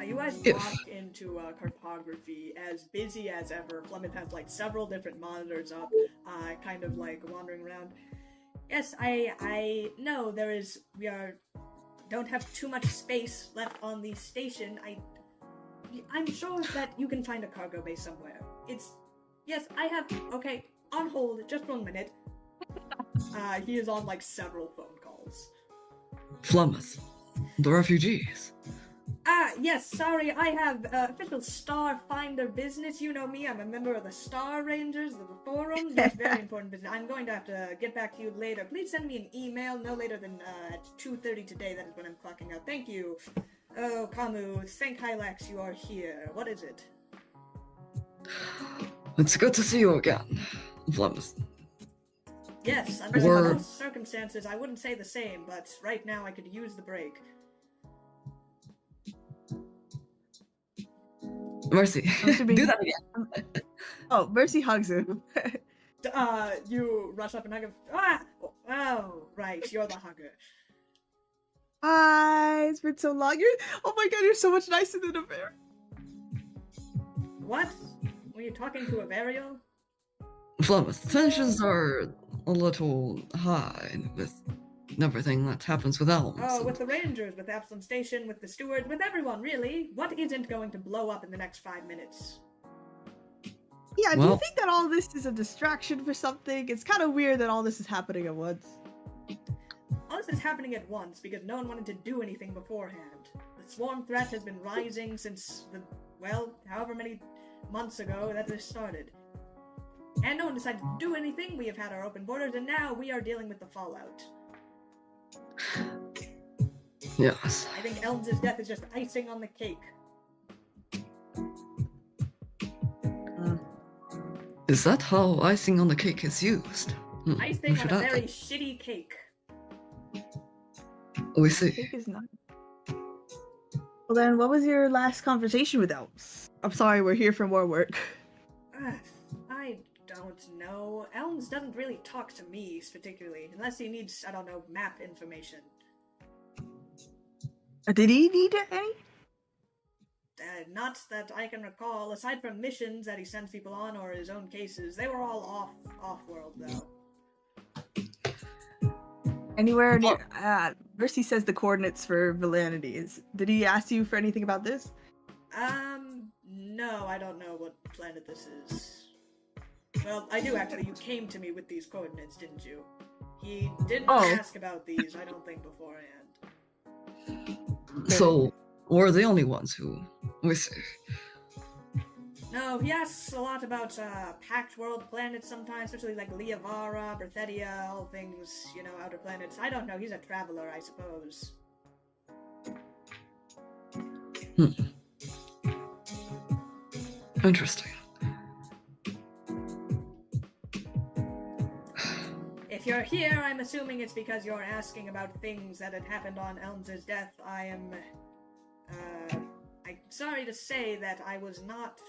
You guys walk into cartography as busy as ever. Flemeth has several different monitors up, kind of wandering around. Yes, I know we don't have too much space left on the station. I'm sure that you can find a cargo base somewhere. Yes, I have, okay, on hold, just 1 minute. He is on several phone calls. Flemeth, the refugees. Yes, sorry, I have official Starfinder business. You know me, I'm a member of the Star Rangers, the forum. That's very important business. I'm going to have to get back to you later. Please send me an email no later than at 2:30 today. That is when I'm clocking out. Thank you. Oh, Kamu, thank Hylax you are here. What is it? It's good to see you again, Flemeth. Yes, under most circumstances, I wouldn't say the same, but right now I could use the break. Mercy, do that again. Oh, Mercy hugs him. You rush up and hug him. Ah! Oh, right, you're the hugger. Hi, it's been so long. Oh my god, you're so much nicer than a bear. What? Were you talking to a Varial? Flemeth, tensions are a little high with everything that happens with Elms. Oh, with the Rangers, with Absalom Station, with the Steward, with everyone, really. What isn't going to blow up in the next 5 minutes? Yeah, do you think that all this is a distraction for something? It's kind of weird that all this is happening at once. All this is happening at once because no one wanted to do anything beforehand. The swarm threat has been rising since however many months ago that this started. And no one decided to do anything. We have had our open borders, and now we are dealing with the fallout. Yes. I think Elms' death is just icing on the cake. Is that how icing on the cake is used? Icing on a very shitty cake. We see. Cake is not. Well then, what was your last conversation with Elms? I'm sorry, we're here for more work. I don't know. Elms doesn't really talk to me, particularly, unless he needs, I don't know, map information. Did he need any? Not that I can recall. Aside from missions that he sends people on or his own cases, they were all off-world, though. Anywhere near... Mercy says the coordinates for Validity. Did he ask you for anything about this? No, I don't know what planet this is. Well, I do actually. You came to me with these coordinates, didn't you? He didn't ask about these, I don't think, beforehand. So, we're the only ones who we see. No, he asks a lot about packed world planets sometimes, especially like Liavara, Berthedia, all things, outer planets. I don't know, he's a traveler, I suppose. Interesting. If you're here, I'm assuming it's because you're asking about things that had happened on Elms' death. I'm sorry to say that I was not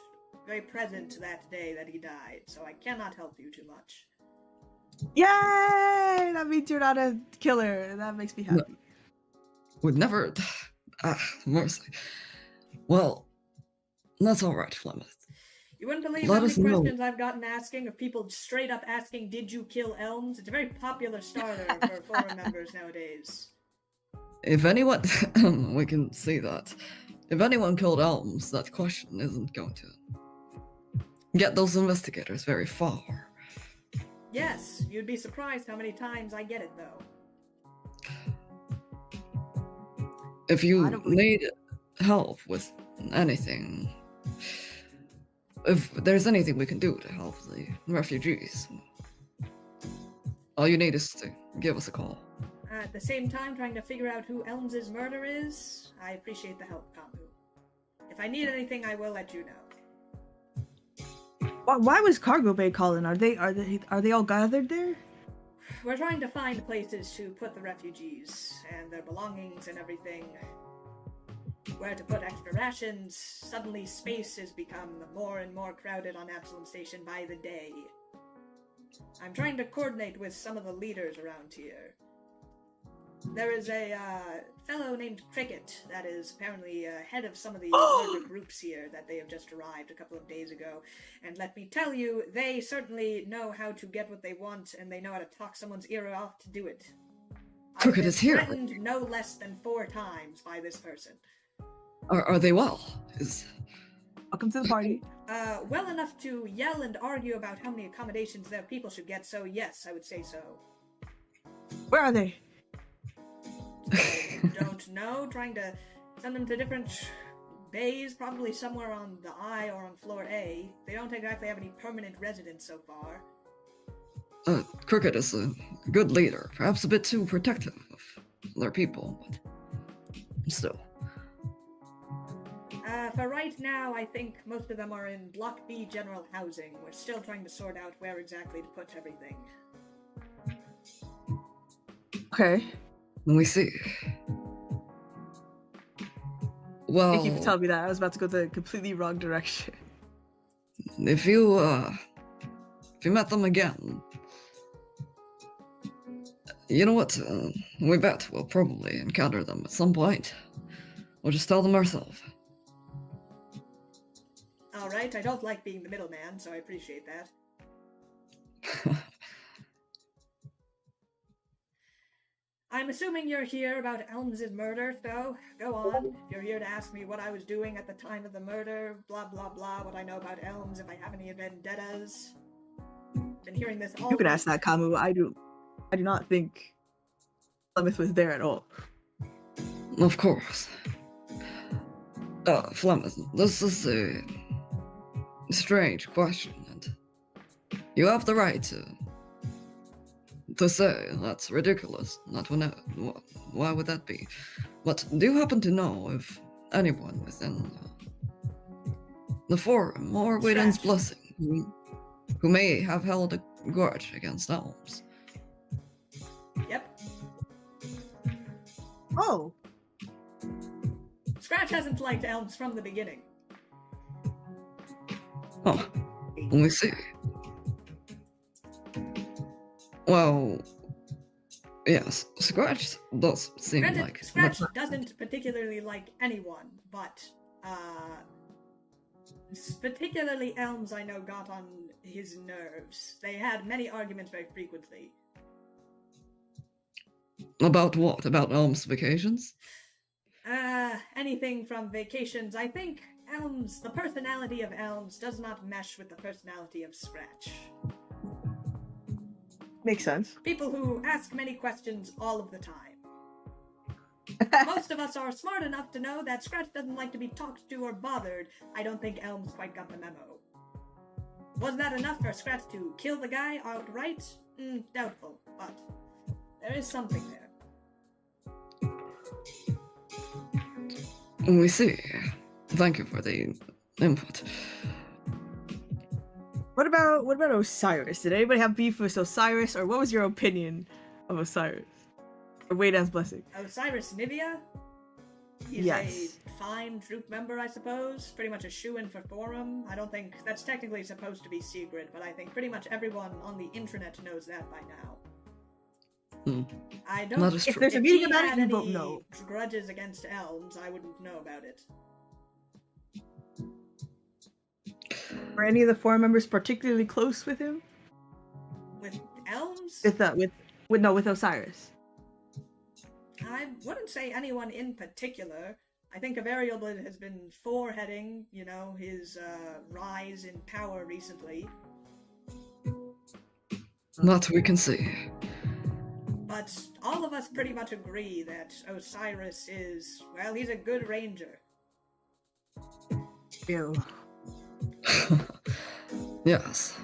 very present that day that he died, so I cannot help you too much. Yay! That means you're not a killer. That makes me happy. Would never. Mercy. Well, that's all right, Flemeth. You wouldn't believe Let how many us know. questions I've gotten asking of people straight up asking, "Did you kill Elms?" It's a very popular starter for forum members nowadays. If anyone, we can see that. If anyone killed Elms, that question isn't going to get those investigators very far. Yes, you'd be surprised how many times I get it, though. If you need help with anything, if there's anything we can do to help the refugees, all you need is to give us a call. At the same time, trying to figure out who Elms' murder is, I appreciate the help, Kamu. If I need anything, I will let you know. Why was Cargo Bay calling? Are they all gathered there? We're trying to find places to put the refugees and their belongings and everything. Where to put extra rations. Suddenly space has become more and more crowded on Absalom Station by the day. I'm trying to coordinate with some of the leaders around here. There is a fellow named Cricket that is apparently head of some of the larger groups here that they have just arrived a couple of days ago. And let me tell you, they certainly know how to get what they want, and they know how to talk someone's ear off to do it. Cricket is here. I've been threatened no less than 4 times by this person. Are they well? Welcome to the party. Well enough to yell and argue about how many accommodations their people should get, so yes, I would say so. Where are they? I don't know, trying to send them to different bays, probably somewhere on the I or on floor A. They don't exactly have any permanent residents so far. Cricket is a good leader, perhaps a bit too protective of their people, but still. For right now, I think most of them are in Block B General Housing. We're still trying to sort out where exactly to put everything. Okay. We see. Well, Thank you for telling me that. I was about to go the completely wrong direction. If you met them again, you know what? We bet we'll probably encounter them at some point. We'll just tell them ourselves. Alright, I don't like being the middleman, so I appreciate that. I'm assuming you're here about Elms' murder, so go on. If you're here to ask me what I was doing at the time of the murder, blah blah blah, what I know about Elms, if I have any vendettas. Been hearing this all. You can ask that, Kamu. I do not think Flemeth was there at all. Of course. Flemeth, this is a strange question, and you have the right to say that's ridiculous. Not to know. Why would that be? But do you happen to know if anyone within the forum or Waiden's Blessing who may have held a grudge against Elms? Yep. Oh. Scratch hasn't liked Elms from the beginning. Oh, let me see. Well, yes, Scratch does seem Granted, like... Scratch doesn't particularly like anyone, but, particularly Elms I know got on his nerves. They had many arguments very frequently. About what? About Elms' vacations? Anything from vacations. I think Elms, the personality of Elms does not mesh with the personality of Scratch. Makes sense. People who ask many questions all of the time. Most of us are smart enough to know that Scratch doesn't like to be talked to or bothered. I don't think Elms quite got the memo. Was that enough for Scratch to kill the guy outright? Doubtful, but there is something there. We see. Thank you for the input. What about Osiris? Did anybody have beef with Osiris, or what was your opinion of Osiris? Or Waydan's blessing? Osiris Nivea? He's Yes. a fine troop member, I suppose. Pretty much a shoo-in for Forum. I don't think that's technically supposed to be secret, but I think pretty much everyone on the internet knows that by now. I don't. That is If true. there's a If meeting he about it, had you any vote no. grudges against Elms, I wouldn't know about it. Were any of the forum members particularly close with him? With Elms? With Osiris. I wouldn't say anyone in particular. I think a variable has been foreheading, his rise in power recently. That we can see. But all of us pretty much agree that Osiris is, well, he's a good ranger. Ew. Yes.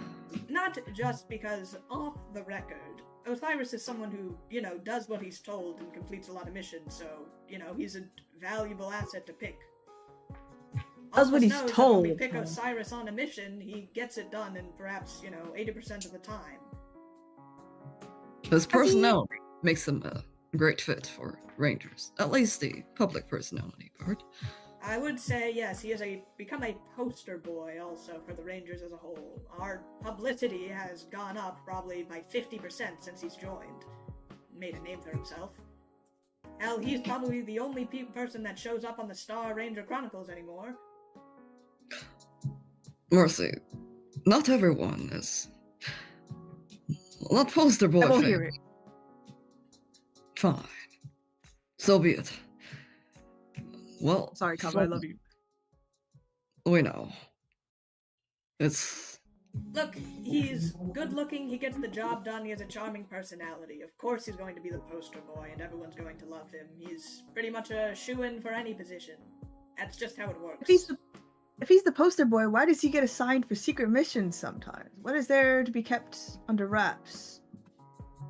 Not just because, off the record, Osiris is someone who, does what he's told and completes a lot of missions, so, he's a valuable asset to pick. Does what he's Knows that told. When we pick Osiris on a mission, he gets it done in perhaps, 80% of the time. His personality makes him a great fit for Rangers. At least the public personality part. I would say, yes, he has become a poster boy also for the Rangers as a whole. Our publicity has gone up probably by 50% since he's joined. Made a name for himself. Hell, he's probably the only person that shows up on the Star Ranger Chronicles anymore. Mercy, not everyone is. Not poster boy I won't fame. hear it. Fine. So be it. Well, Sorry, Kava, I love you. we know. It's... Look, he's good looking, he gets the job done, he has a charming personality. Of course he's going to be the poster boy and everyone's going to love him. He's pretty much a shoo-in for any position. That's just how it works. If he's the poster boy, why does he get assigned for secret missions sometimes? What is there to be kept under wraps?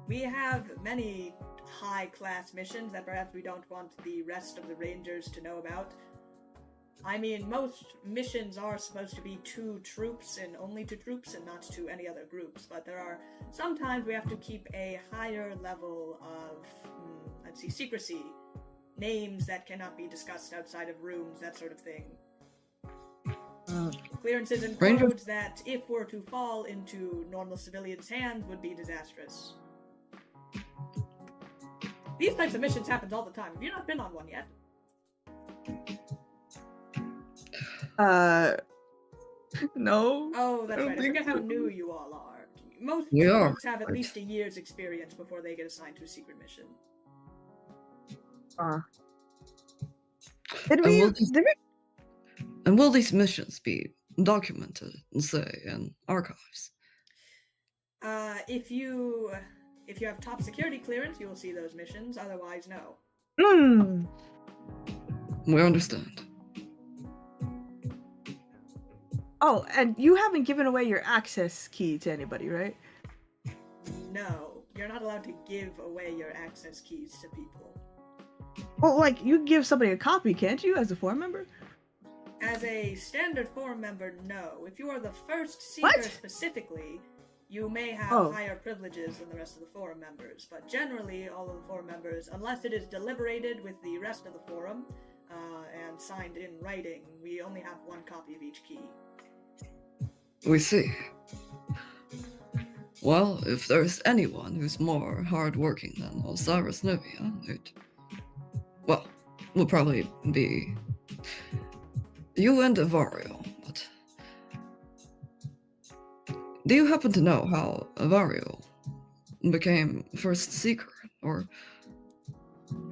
We have many high-class missions that perhaps we don't want the rest of the Rangers to know about. I mean, most missions are supposed to be to troops and only to troops and not to any other groups, but there are sometimes we have to keep a higher level of, secrecy. Names that cannot be discussed outside of rooms, that sort of thing. Clearances and Ranger- codes that, if were to fall into normal civilians' hands, would be disastrous. These types of missions happen all the time. Have you not been on one yet? No. Oh, that's I don't right. I think forget how so. new you all are. Most We are. folks have at least a year's experience before they get assigned to a secret mission. And will these missions be documented, say, in archives? If you have top security clearance, you will see those missions. Otherwise, no. We understand. Oh, and you haven't given away your access key to anybody, right? No, you're not allowed to give away your access keys to people. Well, like, you can give somebody a copy, can't you, as a forum member? As a standard forum member, no. If you are the first seeker What? specifically, you may have Oh. higher privileges than the rest of the forum members. But generally, all of the forum members, unless it is deliberated with the rest of the forum and signed in writing, we only have one copy of each key. We see. Well, if there's anyone who's more hardworking than Osiris Nivea, will probably be you and Avario, but do you happen to know how Avario became First Seeker, or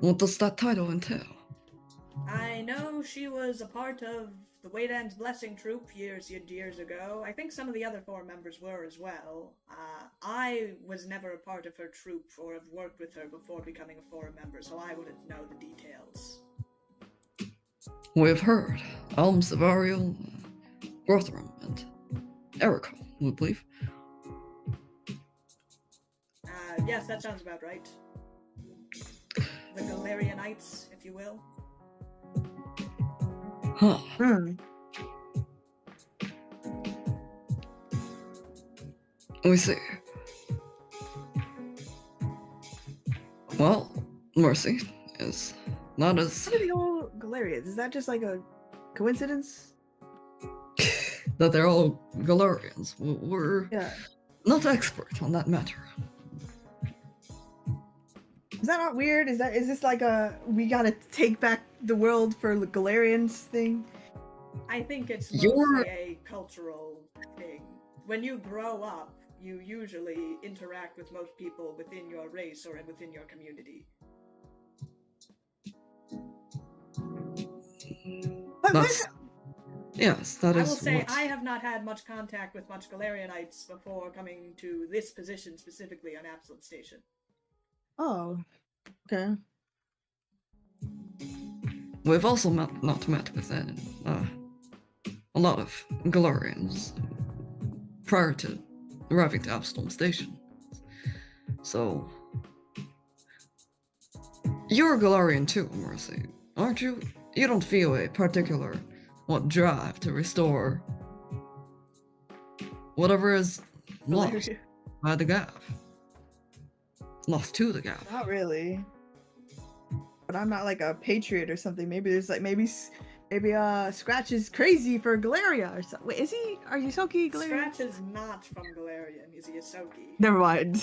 what does that title entail? I know she was a part of the Wayland's Blessing Troop years and years ago. I think some of the other forum members were as well. I was never a part of her troop or have worked with her before becoming a forum member, so I wouldn't know the details. We've heard Elms, Avariel, Grothram, and Erica, we believe. Yes, that sounds about right. The Galarianites, if you will. Huh. We see. Well, Mercy is not as... What are the old Galarians? Is that just like a coincidence? that they're all Galarians. We're not expert on that matter. Is that not weird? Is this like a we gotta take back the world for Galarians thing? I think it's mostly a cultural thing. When you grow up, you usually interact with most people within your race or within your community. Yes, that is. I will say I have not had much contact with much Galarianites before coming to this position specifically on Absolute Station. Oh, okay. We've also not met with a lot of Galarians prior to arriving to Absalom Station. So, you're a Galarian too, Mercy, aren't you? You don't feel a particular drive to restore whatever is lost by the Gav. Lost to the Gav. Not really. But I'm not like a patriot or something. Maybe there's like maybe Scratch is crazy for Galeria or something. Wait, is he? Are Yosoki Galarian? Scratch is not from Galarian. He's a Yosoki. Never mind.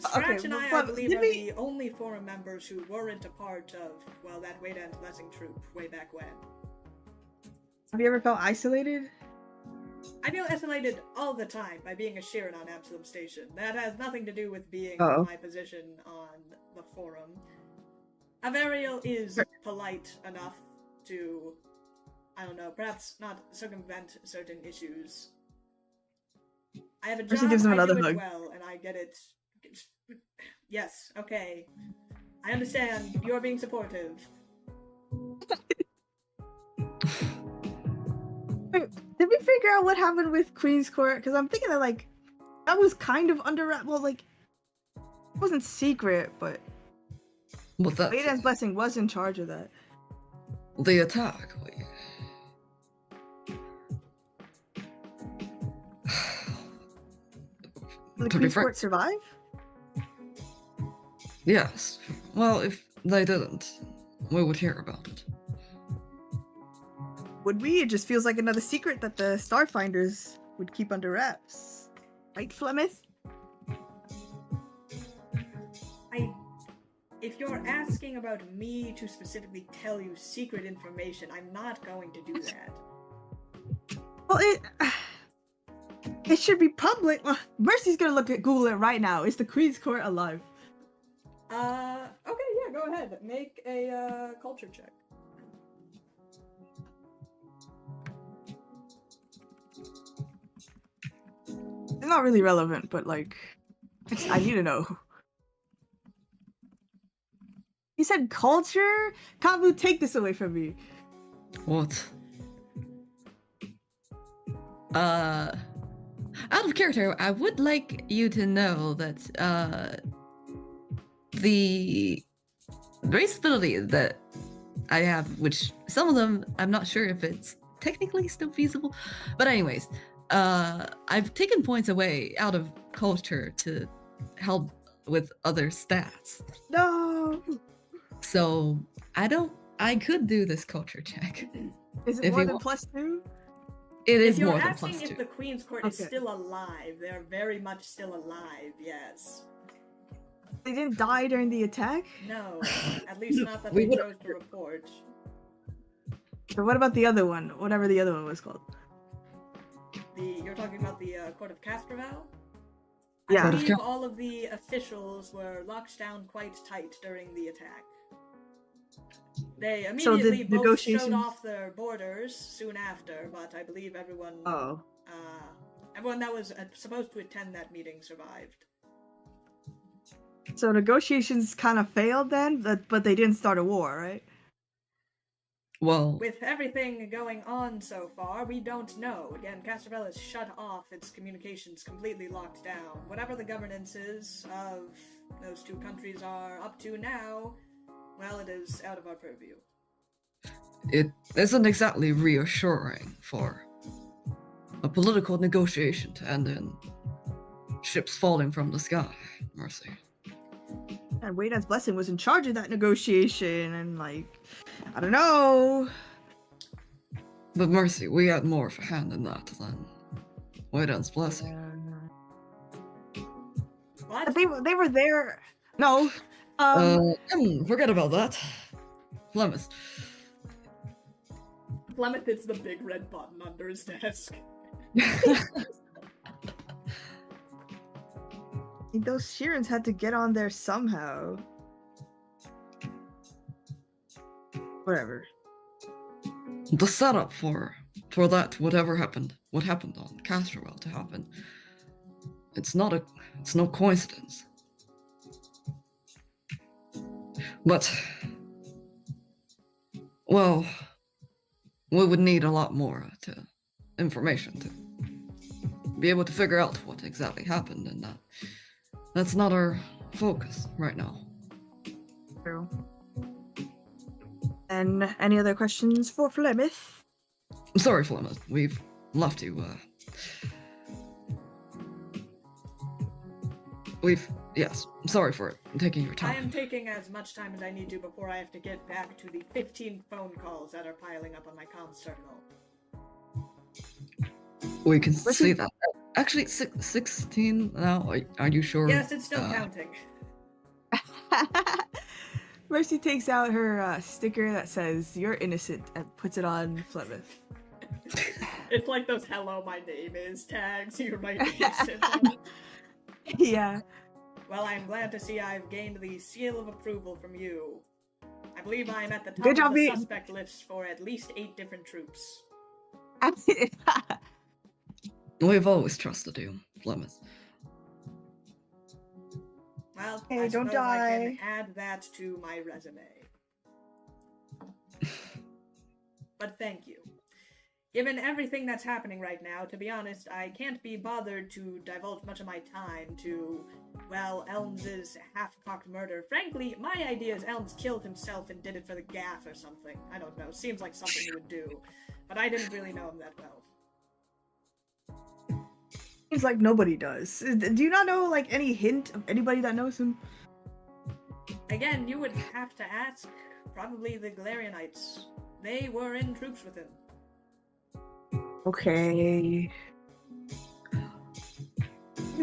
Scratch and I believe, are the only forum members who weren't a part of, well, that Wayland's Blessing troop way back when. Have you ever felt isolated? I feel isolated all the time by being a Sheeran on Absalom Station. That has nothing to do with being in my position on the forum. Avariel is polite enough to, I don't know, perhaps not circumvent certain issues. I have a job, gives him I another do it hug. well, and I get it. Yes, okay. I understand. You're being supportive. Did we figure out what happened with Queen's Court? Because I'm thinking that like that was kind of under wrap. Well, like it wasn't secret, but Wayland's Blessing was in charge of that. The attack. Did Queen's Court survive? Yes. Well, if they didn't, we would hear about it. Would we? It just feels like another secret that the Starfinders would keep under wraps. Right, Flemeth? If you're asking about me to specifically tell you secret information, I'm not going to do that. Well, it should be public. Well, Mercy's gonna Google it right now. Is the Queen's Court alive? Okay, yeah, go ahead. Make a culture check. It's not really relevant, but like, I need to know. You said culture? Kabu, take this away from me. What? Out of character, I would like you to know that, the race ability that I have, which some of them, I'm not sure if it's technically still feasible, but anyways, I've taken points away out of culture to help with other stats. No! So, I could do this culture check. Is it more than +2? It is more than +2. If you're asking if the Queen's Court is still alive, they're very much still alive, yes. They didn't die during the attack? No, at least not that they chose to report. So what about the other one? Whatever the other one was called. You're talking about the Court of Castroval? I Yeah. believe all of the officials were locked down quite tight during the attack. They So the immediately both showed negotiations- off their borders soon after, but I believe everyone Oh. everyone that was supposed to attend that meeting survived. So negotiations kind of failed then, but they didn't start a war, right? Well, With everything going on so far, we don't know. Again, Casterville has shut off its communications, completely locked down. Whatever the governances of those two countries are up to now, well, it is out of our purview. it isn't exactly reassuring for a political negotiation to end in ships falling from the sky. Mercy. And Wayne's Blessing was in charge of that negotiation, and like, I don't know. But Mercy, we had more of a hand in that than Wayden's blessing. What? They were there. No. Forget about that. Plymouth. Clement hits the big red button under his desk. Those Sheerans had to get on there somehow. Whatever. The setup for that, whatever happened, what happened on Casterwell to happen, it's no coincidence. But, well, we would need a lot more information to be able to figure out what exactly happened, and that's not our focus right now. True. And any other questions for Flemeth? I'm sorry, Flemeth, we've left you, yes, I'm sorry for taking your I time. am taking as much time as I need to before I have to get back to the 15 phone calls that are piling up on my comms terminal. We can see that. Actually, 16 now, are you sure? Yes, it's still counting. Mercy takes out her sticker that says "You're innocent" and puts it on Flemeth. It's like those "Hello, my name is" tags. You're my innocent. Yeah. Well, I'm glad to see I've gained the seal of approval from you. I believe I'm at the top Good of job, the B. suspect list for at least 8 different troops. We've always trusted you, Plymouth. Well, Hey, I don't suppose I can die. add that to my resume. But thank you. Given everything that's happening right now, to be honest, I can't be bothered to divulge much of my time to, well, Elms' half-cocked murder. Frankly, my idea is Elms killed himself and did it for the gaff or something. I don't know, seems like something he would do. But I didn't really know him that well. Seems like nobody does. Do you not know like any hint of anybody that knows him? Again, you would have to ask probably the Galarianites. They were in troops with him. Okay.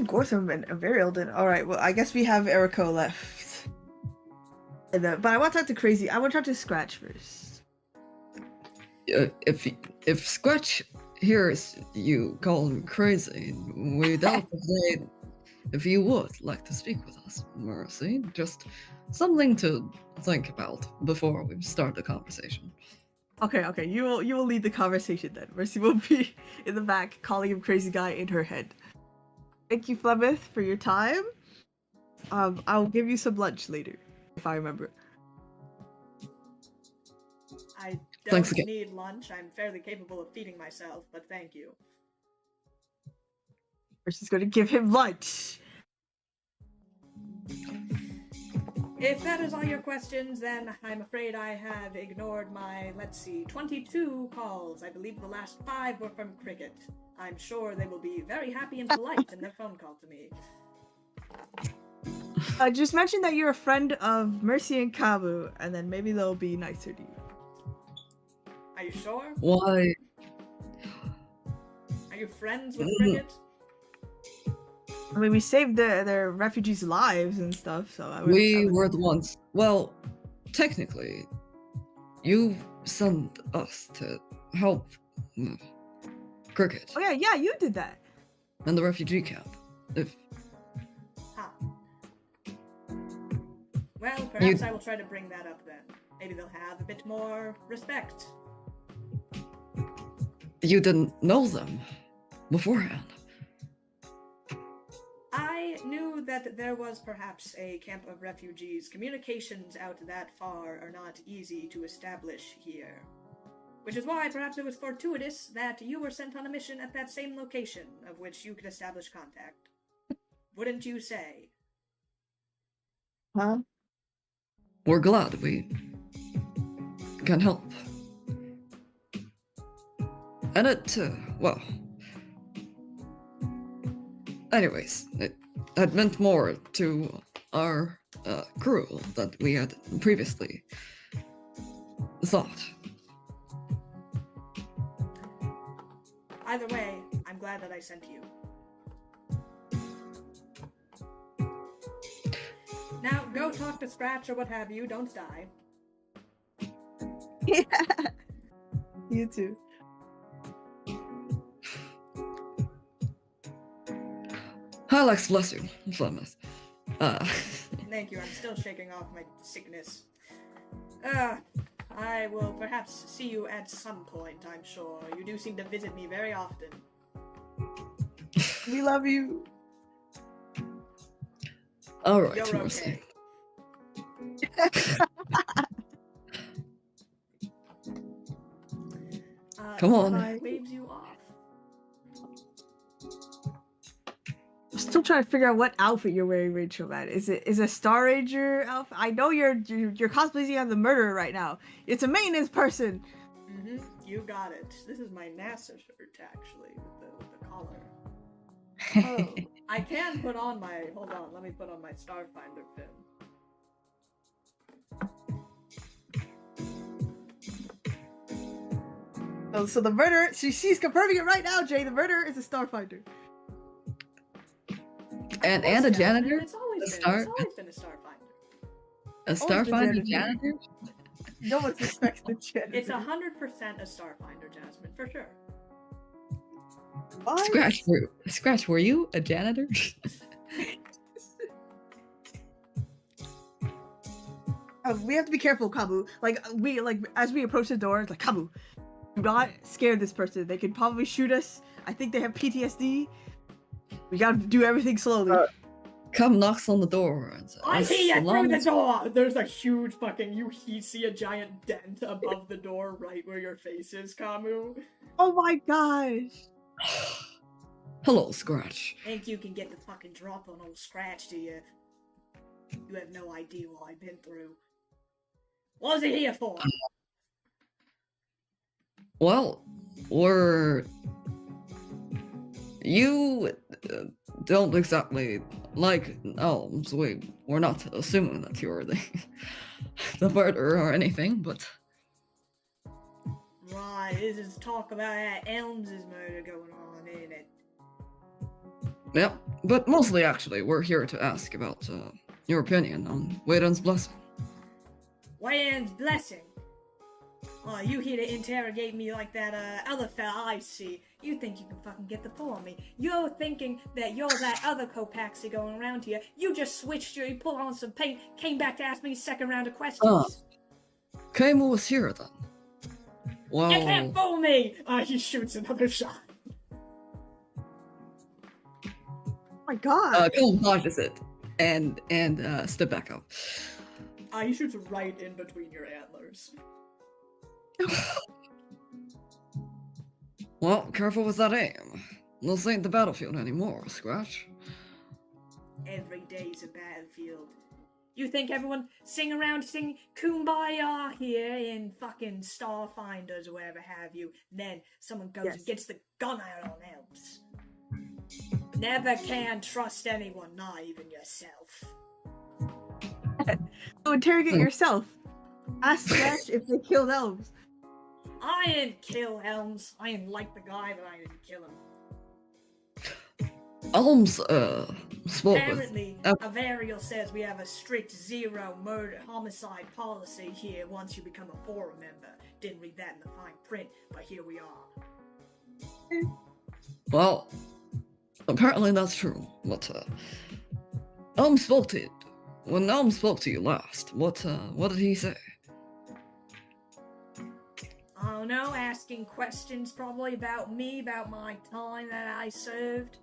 Gortham and Averial did. All right. Well, I guess we have Erico left. And but I want to talk to Crazy. I want to talk to Scratch first. If Scratch hears you call him crazy, we doubt if you would like to speak with us, Mercy. Just something to think about before we start the conversation. Okay. You will lead the conversation then. Mercy will be in the back calling him crazy guy in her head. Thank you, Flemeth, for your time. I'll give you some lunch later if I remember. I Thanks don't again. need lunch. I'm fairly capable of feeding myself, but thank you. Mercy's going to give him lunch. If that is all your questions, then I'm afraid I have ignored my, 22 calls. I believe the last 5 were from Cricket. I'm sure they will be very happy and polite in their phone call to me. Just mention that you're a friend of Mercy and Kabu, and then maybe they'll be nicer to you. Are you sure? Why? Are you friends with Cricket? I mean, we saved their refugees' lives and stuff, so We were the ones. Well, technically, you sent us to help Cricket Oh yeah, you did that. in the refugee camp. If Well, perhaps I will try to bring that up then. Maybe they'll have a bit more respect. You didn't know them beforehand. I knew that there was perhaps a camp of refugees. Communications out that far are not easy to establish here. Which is why perhaps it was fortuitous that you were sent on a mission at that same location of which you could establish contact. Wouldn't you say? Huh? We're glad we can help. And it, well... Anyways, it had meant more to our crew than we had previously thought. Either way, I'm glad that I sent you. Now, go talk to Scratch or what have you, don't die. Yeah. You too. Alex, bless you, Flemeth. Thank you, I'm still shaking off my sickness. I will perhaps see you at some point, I'm sure. You do seem to visit me very often. We love you. Alright, You're Mercy. okay. Come on. He waves you off. I'm still trying to figure out what outfit you're wearing, Rachel, man. Is a Star Ranger outfit? I know you're cosplaying as the murderer right now. It's a maintenance person. Mm-hmm. You got it. This is my NASA shirt, actually, with the collar. Oh. I can put on my... Hold on, let me put on my Starfinder pin. Oh, so the murderer, she's confirming it right now, Jay. The murderer is a Starfinder. And a janitor? It's always A been, star- it's always been a Starfinder. A Starfinder janitor. janitor? No one suspects the janitor. It's 100% a Starfinder, Jasmine, for sure. What? Scratch, were you a janitor? We have to be careful, Kabu. As we approach the door, it's like, Kabu, do not scare this person. They could probably shoot us. I think they have PTSD. We gotta do everything slowly. Come knocks on the door. And says, I see you "As through long the as-" door! There's a huge fucking... You see a giant dent above the door right where your face is, Kamu. Oh my gosh. Hello, Scratch. Think you can get the fucking drop on old Scratch, do you? You have no idea what I've been through. What was he here for? Well, you don't exactly like Elms. We're not assuming that you're the murderer or anything, but... Right, this is talk about that Elms' murder going on, ain't it? Yep, but mostly actually, we're here to ask about your opinion on Wayden's blessing. Wayne's blessing? Oh, you here to interrogate me like that other fella I see. You think you can fucking get the pull on me. You're thinking that you're that other Copaxi going around here. You just switched you put on some paint, came back to ask me a second round of questions. Kamo was here then. Well... You can't fool me! He shoots another shot. Oh my god. Cole dodges it and step back up. He shoots right in between your antlers. Well, careful with that aim. This ain't the battlefield anymore, Scratch. Every day's a battlefield. You think everyone sing Kumbaya here in fucking Starfinders or wherever have you, then someone goes and gets the gun out on Elms. Never can trust anyone, not even yourself. So interrogate yourself. Ask Scratch if they killed Elms. I didn't kill Elms. I didn't like the guy, but I didn't kill him. Elms, spoke Apparently, with... Avariel says we have a strict zero murder homicide policy here once you become a forum member. Didn't read that in the fine print, but here we are. Well, apparently that's true, but Elms voted when Elms spoke to you last, what did he say? I don't know, asking questions probably about me, about my time that I served.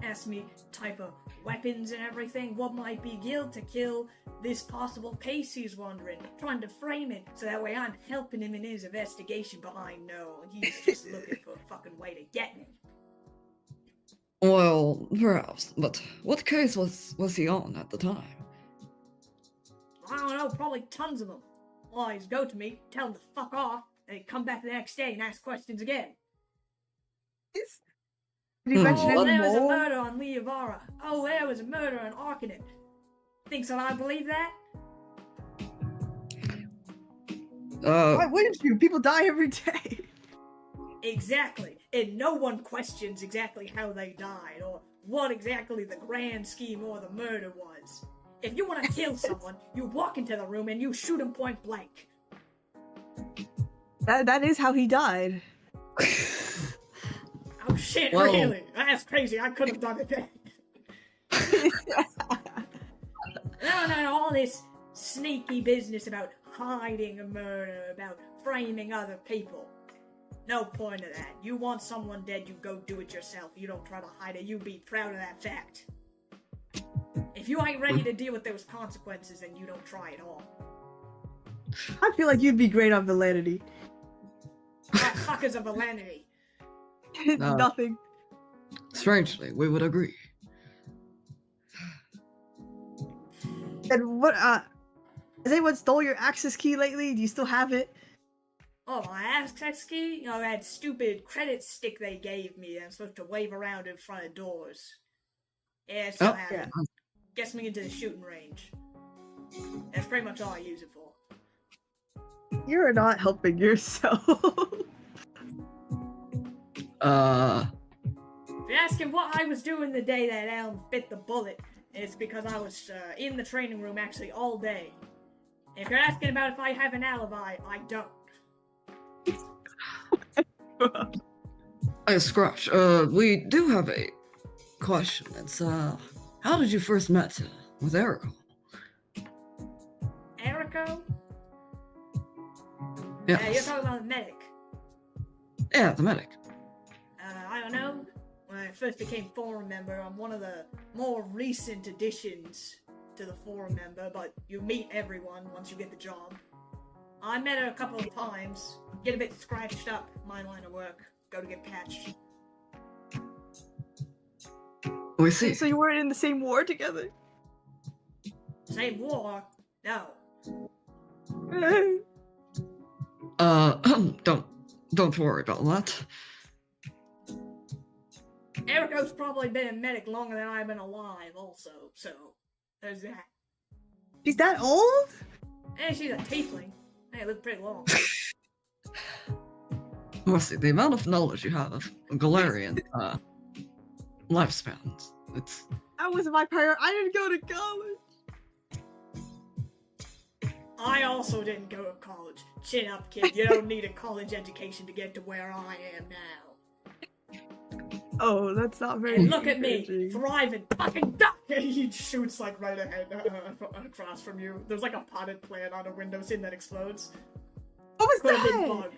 Asked me type of weapons and everything, what might be guilt to kill this possible case he's wondering, trying to frame it so that way I'm helping him in his investigation, but I know he's just looking for a fucking way to get me. Well, perhaps, but what case was he on at the time? I don't know, probably tons of them. Lies go to me, tell him to fuck off, and he'd come back the next day and ask questions again. Did he mention Oh, any there was a more? murder on Leovara. Oh, there was a murder on Arcanine. Thinks that I believe that? Why wouldn't you? People die every day. Exactly. And no one questions exactly how they died, or what exactly the grand scheme or the murder was. If you want to kill someone, you walk into the room and you shoot him point blank. That is how he died. Oh shit, Well- really? That's crazy. I could have done it then. No, all this sneaky business about hiding a murder, about framing other people. No point of that. You want someone dead, you go do it yourself. You don't try to hide it, you be proud of that fact. If you ain't ready to deal with those consequences, then you don't try at all. I feel like you'd be great on Validity. That fuckers of Validity. Nothing. Strangely, we would agree. And what, has anyone stole your access key lately? Do you still have it? Oh, my access key? You know, that stupid credit stick they gave me that I'm supposed to wave around in front of doors. Yeah, I still Oh, have it. Gets me into the shooting range. That's pretty much all I use it for. You're not helping yourself. If you're asking what I was doing the day that Elms bit the bullet, it's because I was in the training room actually all day. If you're asking about if I have an alibi, I don't. Hey, Scratch, we do have a question. It's, how did you first met with Erico? Erico? Yes. You're talking about the medic. Yeah, the medic. I don't know. When I first became forum member, I'm one of the more recent additions to the forum member, but you meet everyone once you get the job. I met her a couple of times, get a bit scratched up, my line of work, go to get patched. We see. So you weren't in the same war together? Same war? No. Don't worry about that. Erico's probably been a medic longer than I've been alive also, so there's that. She's that old? And she's a tiefling. They live pretty long. Mercy, the amount of knowledge you have of Galarian, lifespans, it's... That wasn't my priority. I didn't go to college. I also didn't go to college. Chin up, kid. You don't need a college education to get to where I am now. Oh, that's not very And look at me, encouraging. thriving, fucking duck! He shoots like right ahead, across from you. There's like a potted plant on a windowsill that explodes. What was Could have been that? bug.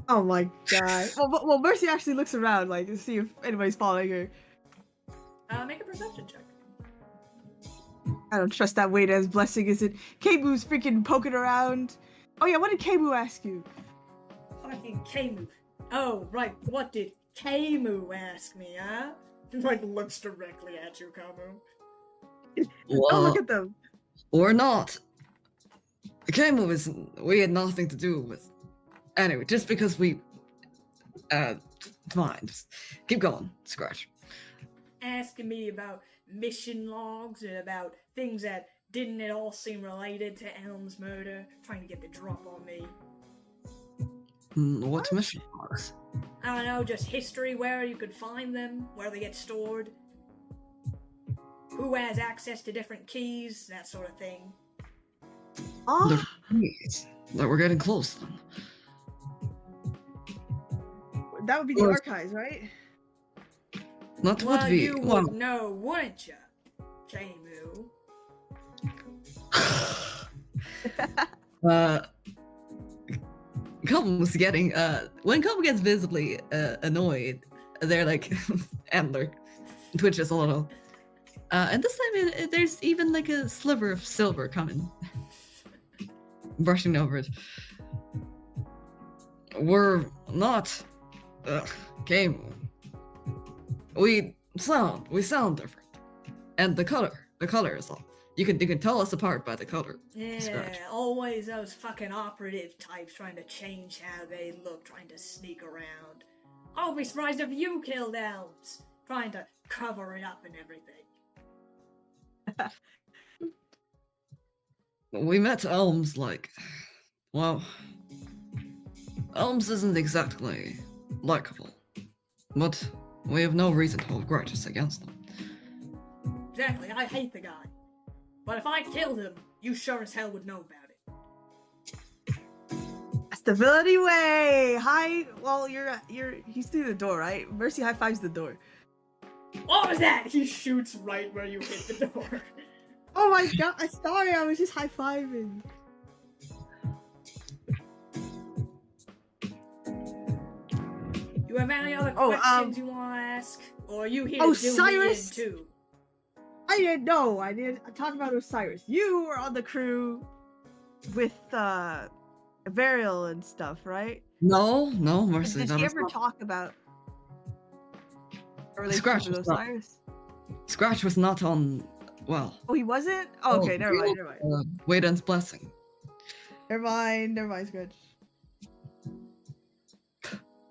Oh my god. Well, Mercy actually looks around, like, to see if anybody's following her. Make a perception check. I don't trust that Wada's blessing, is it? Kabu's freaking poking around. Oh yeah, what did Kabu ask you? Fucking Kamu. Oh, right, what did Kamu ask me, huh? Like, looks directly at you, Kamu. Oh, look at them. Or not. Kamo is... We had nothing to do with... Anyway, just because we... Fine, just keep going, Scratch. Asking me about mission logs and about things that didn't at all seem related to Elms' murder, trying to get the drop on me. What mission logs? I don't know, just history, where you could find them, where they get stored, who has access to different keys, that sort of thing. Oh, Jeez, that we're getting close then. that would be the Or- archives, right? Not Well, what we... you Well, would know, wouldn't you? Jamu. Comb's getting when Comb gets visibly annoyed, they're like antler twitches a little. And this time there's even like a sliver of silver coming, brushing over it. We're not game. We sound different, and the color is all. You can tell us apart by the color. Yeah, Scratch. always those fucking operative types trying to change how they look, trying to sneak around. I'll be surprised if you killed Elms, trying to cover it up and everything. We met Elms well, Elms isn't exactly likable, but we have no reason to hold grudges against them. Exactly, I hate the guy. But if I killed him, you sure as hell would know about it. Stability way. Hi. Well, he's through the door, right? Mercy high fives the door. What was that? He shoots right where you hit the door. Oh my god! I'm sorry. I was just high fiving. You have any other questions you want to ask? Or are you here to do me in too? I didn't know. I talk about Osiris. You were on the crew with Varial and stuff, right? No, Mercy. Did she ever talk about a relationship with Osiris? Scratch was not on. Well. Oh, he wasn't. Oh, okay, never mind. Wayden's blessing. Never mind, Scratch.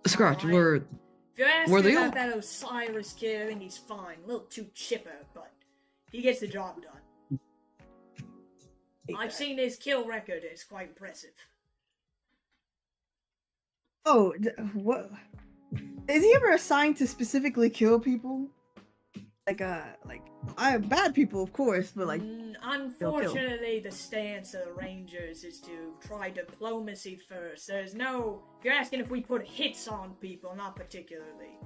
Scratch, Right. we're. If you're asking Were they about all- that Osiris kid, I think he's fine. A little too chipper, but he gets the job done. I've seen his kill record. It's quite impressive. Oh, what? Is he ever assigned to specifically kill people? Bad people, of course, but like. Unfortunately, the stance of the Rangers is to try diplomacy first. There's no. If you're asking if we put hits on people, not particularly.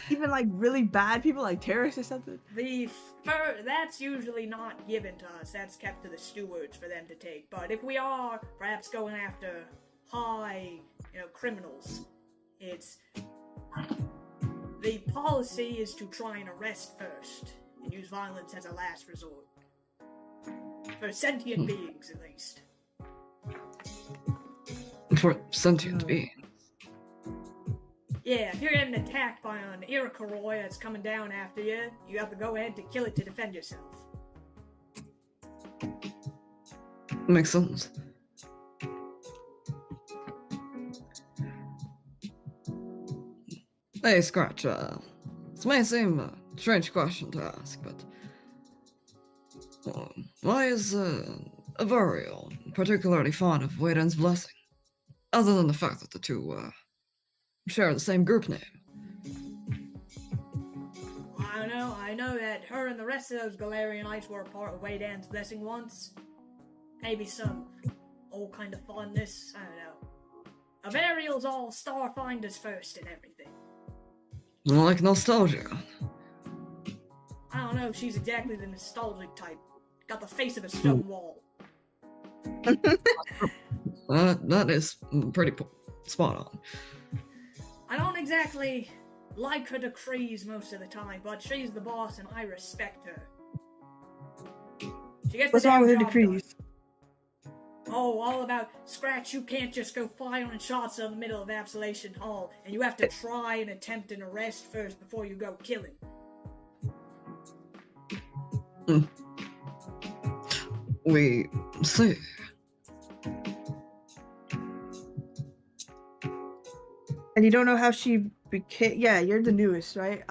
Even like really bad people, like terrorists or something. That's usually not given to us. That's kept to the stewards for them to take. But if we are perhaps going after high, criminals, it's the policy is to try and arrest first and use violence as a last resort. For sentient beings, at least. For sentient beings. Yeah, if you're getting attacked by an Iroquois that's coming down after you, you have to go ahead to kill it to defend yourself. Makes sense. Hey, Scratch, this may seem a strange question to ask, but why is Avariel particularly fond of Wayden's blessing? Other than the fact that the two share the same group name. I don't know. I know that her and the rest of those Galarianites were a part of Waydan's blessing once. Maybe some old kind of fondness. I don't know. Avariel's all Starfinders first and everything. Like nostalgia. I don't know if she's exactly the nostalgic type. Got the face of a stone wall. That is pretty spot on. I don't exactly like her decrees most of the time, but she's the boss and I respect her. She gets What's the wrong with her damn job decrees? done. Oh, all about Scratch, you can't just go firing shots in the middle of Absolation Hall, and you have to try and attempt an arrest first before you go killing. We see. And you don't know how she became. Yeah, you're the newest, right?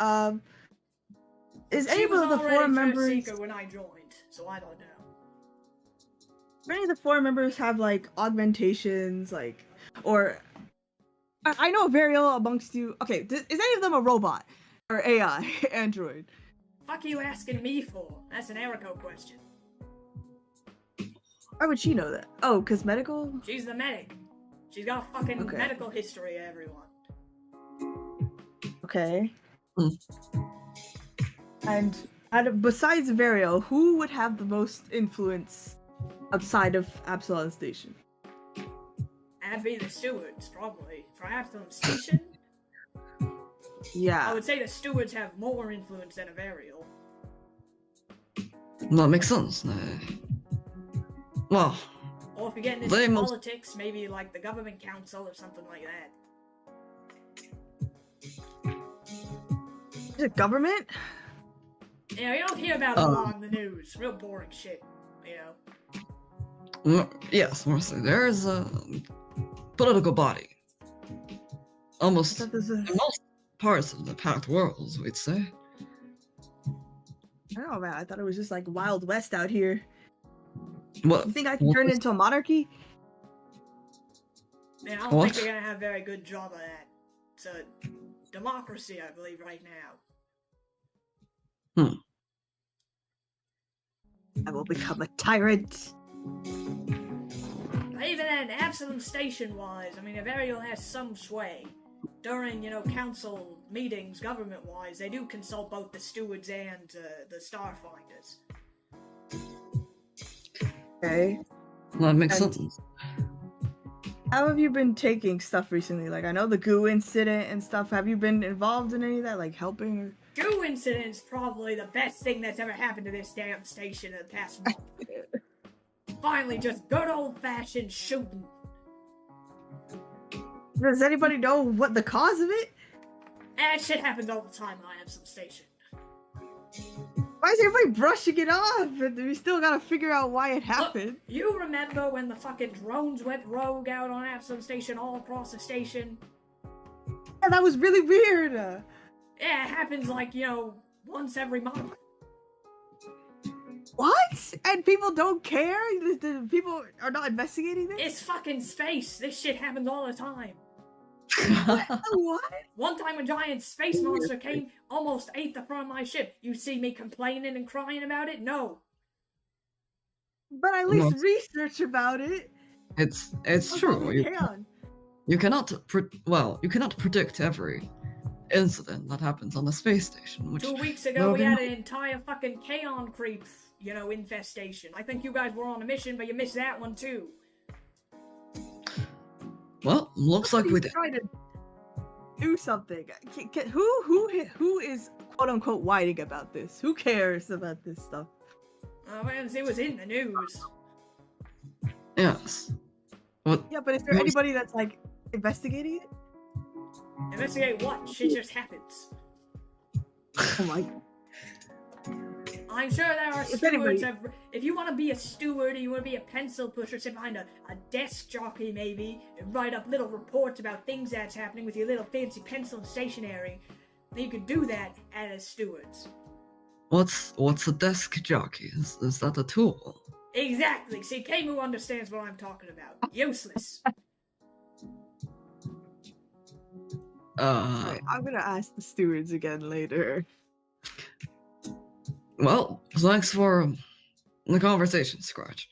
Is She any was of the already four Third members? Seeker when I joined, so I don't know. Do any of the four members have like augmentations, or I know Varial amongst you. Okay, is any of them a robot or AI android? Fuck you asking me for? That's an Erico question. Why would she know that? Oh, cause medical. She's the medic. She's got fucking Okay. medical history, everyone. Okay. Mm. And Besides Vario, who would have the most influence outside of Absalom Station? That'd be the stewards, probably. For Absalom Station, I Yeah. would say the stewards have more influence than Avariel. That makes sense. Well, Or if you get They into most- politics, maybe like the government council or something like that. Is it government? You know, you don't hear about it a lot in the news. Real boring shit, you know. yes, Marcy, there is a political body. Almost I thought this was- in most parts of the packed worlds, we'd say. I don't know, man. I thought it was just like Wild West out here. What? You think I can what turn it was- into a monarchy? And I don't What? think they're gonna have a very good job of that. It's a democracy, I believe, right now. I will become a tyrant. But even then, Absalom Station-wise, I mean, Avariel has some sway. During, you know, council meetings, government-wise, they do consult both the stewards and the Starfinders. Okay. That makes And- sense. How have you been taking stuff recently? Like, I know the goo incident and stuff. Have you been involved in any of that? Like, helping? Or... Goo incident's probably the best thing that's ever happened to this damn station in the past month. Finally, just good old-fashioned shooting. Does anybody know what the cause of it? That shit happens all the time on Absalom Station. Why is everybody brushing it off? And we still gotta figure out why it happened. You remember when the fucking drones went rogue out on Absalom Station all across the station? Yeah, that was really weird. Yeah, it happens like, you know, once every month. What? And people don't care? The people are not investigating this? It's fucking space. This shit happens all the time. What? One time a giant space monster came, almost ate the front of my ship. You see me complaining and crying about it? No. But at least research about it. It's That's all true. we can. You cannot you cannot predict every incident that happens on the space station. Which 2 weeks ago, we had an entire fucking Kaon creep, you know, infestation. I think you guys were on a mission, but you missed that one too. well, looks like we Somebody's did. trying to do something. Who is quote unquote whining about this? Who cares about this stuff? Man, it was in the news. Yes. What? Yeah, but is there Most- anybody that's like investigating it? Investigate what? Shit just happens. Oh my! I'm sure there are If stewards. anybody- If you want to be a steward, or you want to be a pencil pusher, sit behind a desk jockey maybe, and write up little reports about things that's happening with your little fancy pencil and stationery, then you could do that as stewards. What's a desk jockey? Is that a tool? Exactly. See, Kemu understands what I'm talking about. Useless. Alright, I'm gonna ask the stewards again later. Well, thanks for the conversation, Scratch.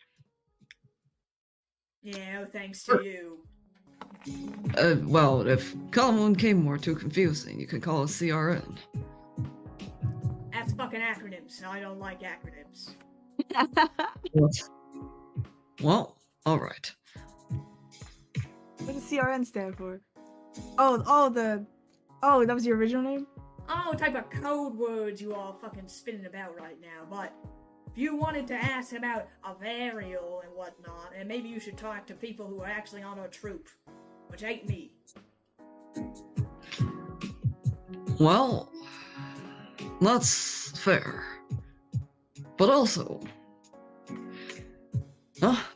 Yeah, no thanks to you. Well, if column 1 came more too confusing, you can call it CRN. That's fucking acronyms, and I don't like acronyms. Well, alright. What does CRN stand for? Oh, that was your original name? Oh, type of code words you all fucking spinning about right now, but if you wanted to ask about Avariel and whatnot, and maybe you should talk to people who are actually on our troop, which ain't me. Well, that's fair. But also,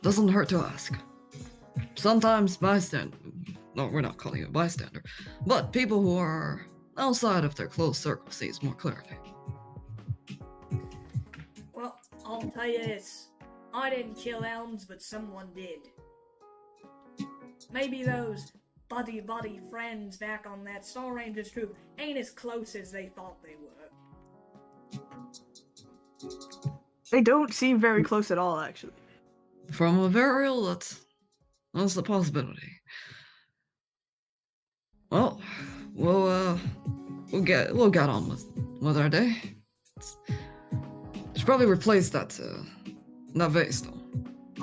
doesn't hurt to ask. Sometimes no, we're not calling you a bystander, but people who are outside of their close circle sees more clearly. Well, I'll tell you this. I didn't kill Elms, but someone did. Maybe those buddy friends back on that Star Rangers troop ain't as close as they thought they were. They don't seem very close at all, actually. From a burial, that's a possibility. Well, we'll get on with our day. Should probably replace that vase though.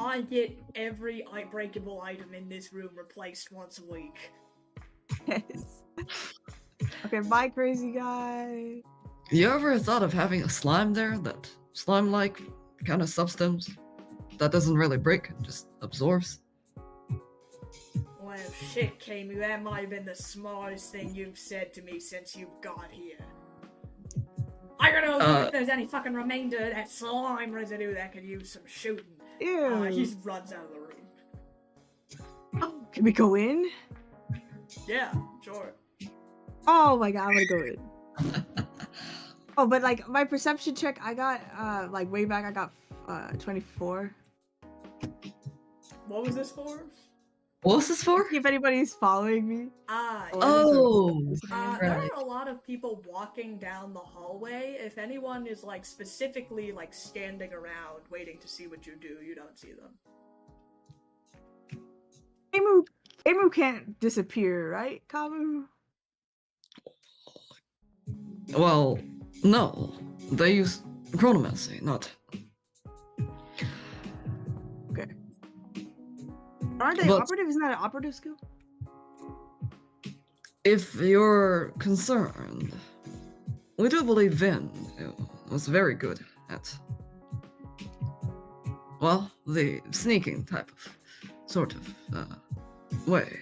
I get every breakable item in this room replaced once a week. Yes. Okay, bye, crazy guy. You ever thought of having a slime there? That slime-like kind of substance that doesn't really break, it just absorbs? Well, shit, Camu, that might have been the smartest thing you've said to me since you got here. I gotta look if there's any fucking remainder of that slime residue that could use some shooting. Ew. He just runs out of the room. Oh, can we go in? Yeah, sure. Oh my god, I wanna go in. Oh, but like my perception check, I got like way back I got 24. What was this for? What was this for? If anybody's following me. Oh! There are a lot of people walking down the hallway. If anyone is like specifically like standing around waiting to see what you do, you don't see them. Emu can't disappear, right, Kamu? Well, no. They use chronomancy, not. Okay. Aren't they But- operative? Isn't that an operative skill? If you're concerned, we do believe Vin was very good at, well, the sneaking type of, sort of, way.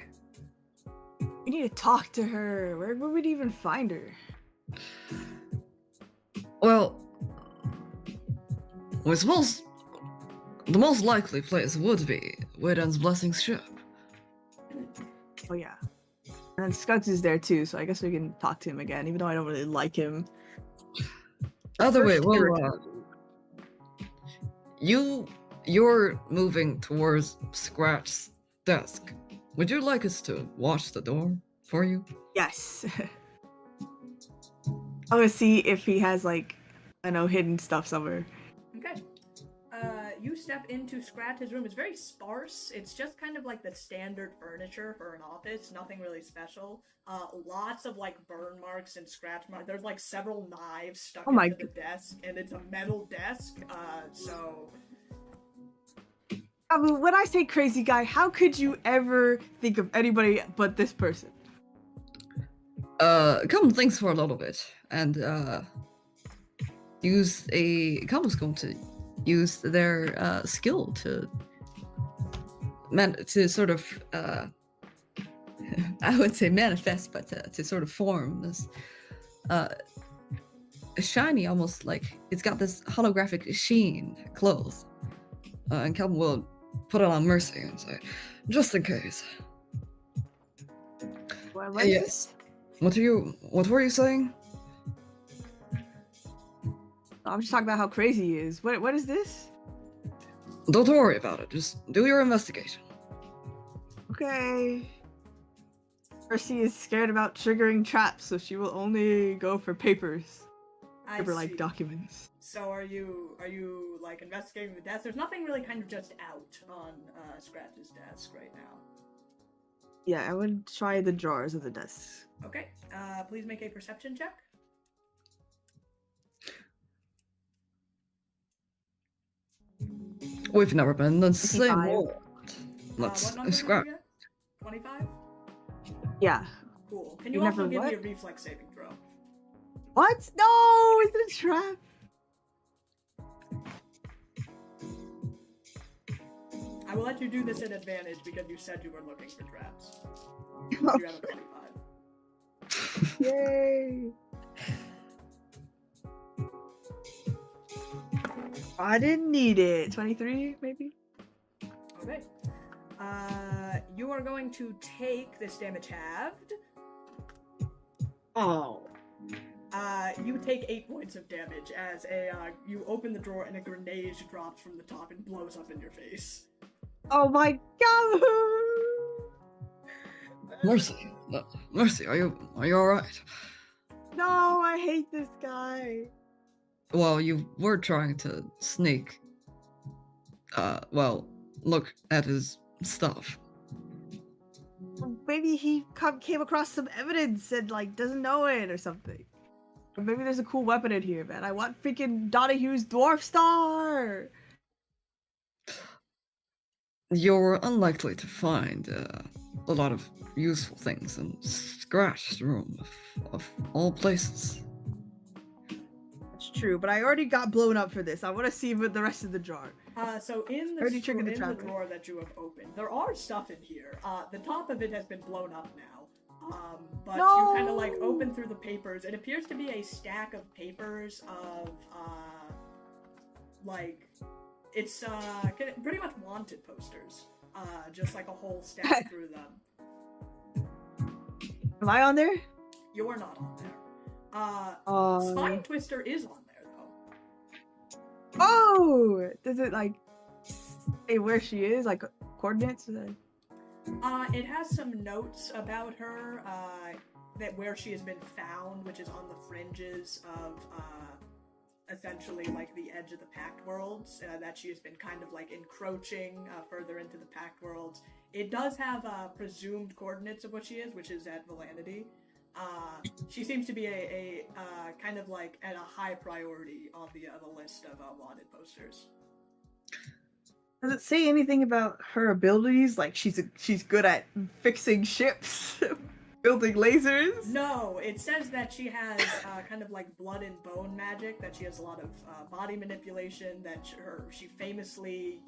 We need to talk to her. Where would we even find her? Well, we suppose the most likely place would be Wayden's Blessing's ship. Oh yeah. And then Scugs is there too, so I guess we can talk to him again, even though I don't really like him. Either way, First well, irritating. you're moving towards Scratch's desk. Would you like us to watch the door for you? Yes. I want to see if he has like, I know, hidden stuff somewhere. Okay. You step into Scratch's room. It's very sparse. It's just kind of like the standard furniture for an office. Nothing really special. Lots of like burn marks and scratch marks. There's like several knives stuck Oh my into the desk, and it's a metal desk. So I mean, when I say crazy guy, how could you ever think of anybody but this person? Come thinks for a little bit and Kamu's going to use their skill to sort of I would say manifest, but to sort of form this shiny, almost like it's got this holographic sheen clothes, and Kamu will put it on Mercy and say, just in case. What is this? What were you saying? I'm just talking about how crazy he is. What is this? Don't worry about it. Just do your investigation. Okay. Mercy is scared about triggering traps, so she will only go for papers. I Paper-like see. documents. So are you like investigating the desk? There's nothing really kind of just out on Scratch's desk right now. Yeah, I would try the drawers of the desks. Okay. Please make a perception check. We've never been in the same 25. world. What Let's number did you scrap. get? 25? Yeah. Cool. Can you You also never give me a what? reflex saving throw? What? No! Is it a trap? I will let you do this at advantage because you said you were looking for traps. You have a 25. Yay! I didn't need it. 23, maybe? Okay. You are going to take this damage halved. Oh. You take 8 points of damage as you open the drawer and a grenade drops from the top and blows up in your face. Oh my god! Mercy, Mercy, are you all right? No, I hate this guy. Well, you were trying to sneak. Look at his stuff. Maybe he came across some evidence and like doesn't know it or something. Maybe there's a cool weapon in here, man. I want freaking Donahue's Dwarf Star! You're unlikely to find a lot of useful things in Scratch's room, of all places. That's true, but I already got blown up for this. I want to see the rest of the jar. So in the, Already triggered the in the trap. drawer that you have opened, there are stuff in here. The top of it has been blown up now. But No! you kind of like open through the papers. It appears to be a stack of papers of, like, it's, pretty much wanted posters. Just like a whole stack through them. Am I on there? You are not on there. Spine Twister is on there, though. Oh! Does it, like, say where she is? Like, coordinates? It has some notes about her, that where she has been found, which is on the fringes of, essentially, like, the edge of the Pact Worlds, that she has been kind of, like, encroaching, further into the Pact Worlds. It does have, presumed coordinates of what she is, which is at Valanity. She seems to be a kind of, like, at a high priority on the list of, wanted posters. Does it say anything about her abilities? Like she's good at fixing ships, building lasers? No, it says that she has kind of like blood and bone magic. That she has a lot of body manipulation. That she famously,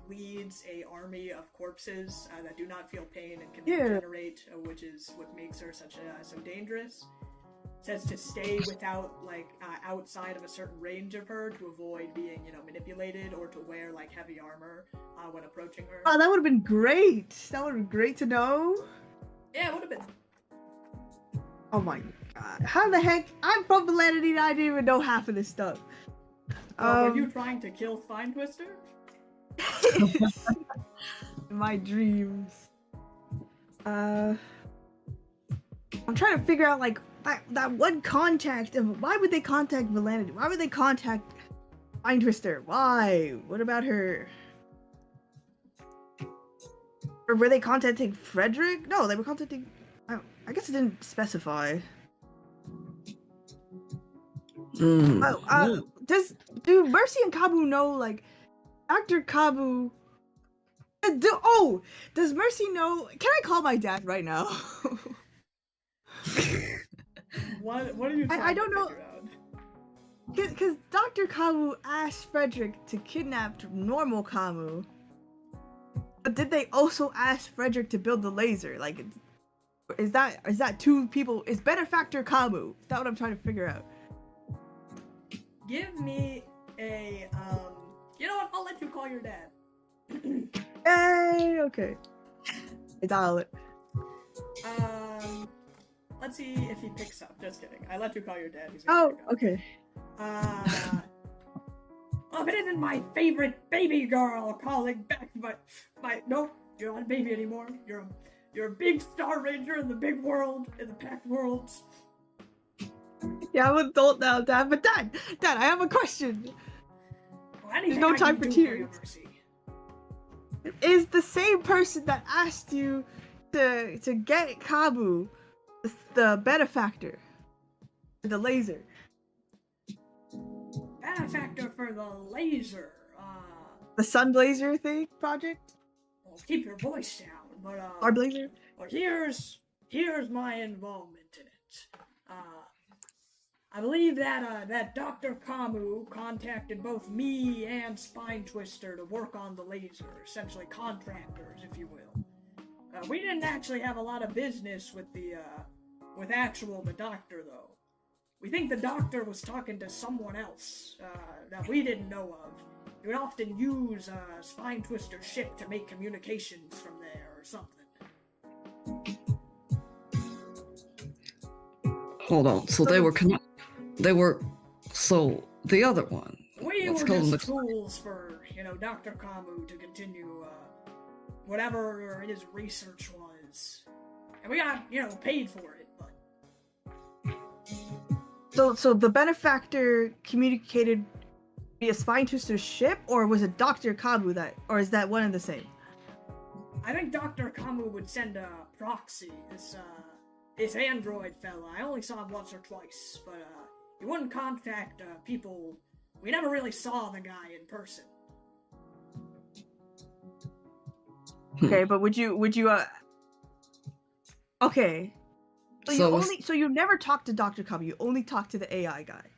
leads a army of corpses that do not feel pain and can regenerate, which is what makes her so dangerous. Says to stay outside of a certain range of her to avoid being, manipulated, or to wear like heavy armor when approaching her. Oh, that would have been great. That would have been great to know. Yeah, it would have been. Oh my god. How the heck? I'm from Valanity and I didn't even know half of this stuff. Were you trying to kill Spine Twister? My dreams. I'm trying to figure out like that one contact of why would they contact Valanity? Why would they contact Spine Twister? Why? What about her? Or were they contacting Frederick? No, they were contacting. I guess it didn't specify. Do Mercy and Kabu know like Dr. Kabu? Does Mercy know? Can I call my dad right now? What are you trying I don't to know. figure out? Because Dr. Kamu asked Frederick to kidnap normal Kamu. But did they also ask Frederick to build the laser? Like, is that two people? Is Benefactor Kamu? Is that what I'm trying to figure out? Give me a, you know what? I'll let you call your dad. Hey, okay. I dial it. Let's see if he picks up. Just kidding. I let you call your dad. He's Oh, pick up. okay. If it isn't my favorite baby girl calling back, nope, you're not a baby anymore. You're a big Star Ranger in the big world, in the Pact Worlds. Yeah, I'm an adult now, Dad. But Dad, I have a question. Well, There's no time for tears. Mercy. Is the same person that asked you to get Kabu the benefactor, the laser? Benefactor for the laser. The sun blazer thing project? Well, keep your voice down. But Our blazer? Well, here's my involvement in it. I believe that Dr. Kamu contacted both me and Spine Twister to work on the laser, essentially contractors, if you will. We didn't actually have a lot of business with the doctor, though. We think the doctor was talking to someone else that we didn't know of. He would often use Spine Twister's ship to make communications from there or something. Hold on. So they were so the other one. We let's were call just them tools for, Dr. Kamu to continue whatever his research was. And we got, paid for it, but... So the benefactor communicated via Spine Twister's ship, or was it Dr. Kabu or is that one and the same? I think Dr. Kamu would send a proxy, this this android fella, I only saw him once or twice, but he wouldn't contact people. We never really saw the guy in person. Okay, but would you okay. So you never talked to Dr. Kamu, you only talked to the AI guy.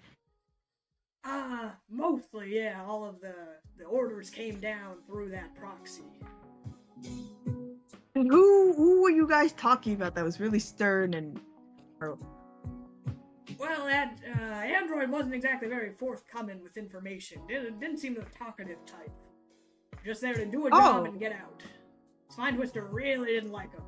Mostly, yeah. All of the orders came down through that proxy. And who were you guys talking about that was really stern and... Well, that android wasn't exactly very forthcoming with information. Didn't seem the talkative type. Just there to do a job and get out. Spine Twister really didn't like him.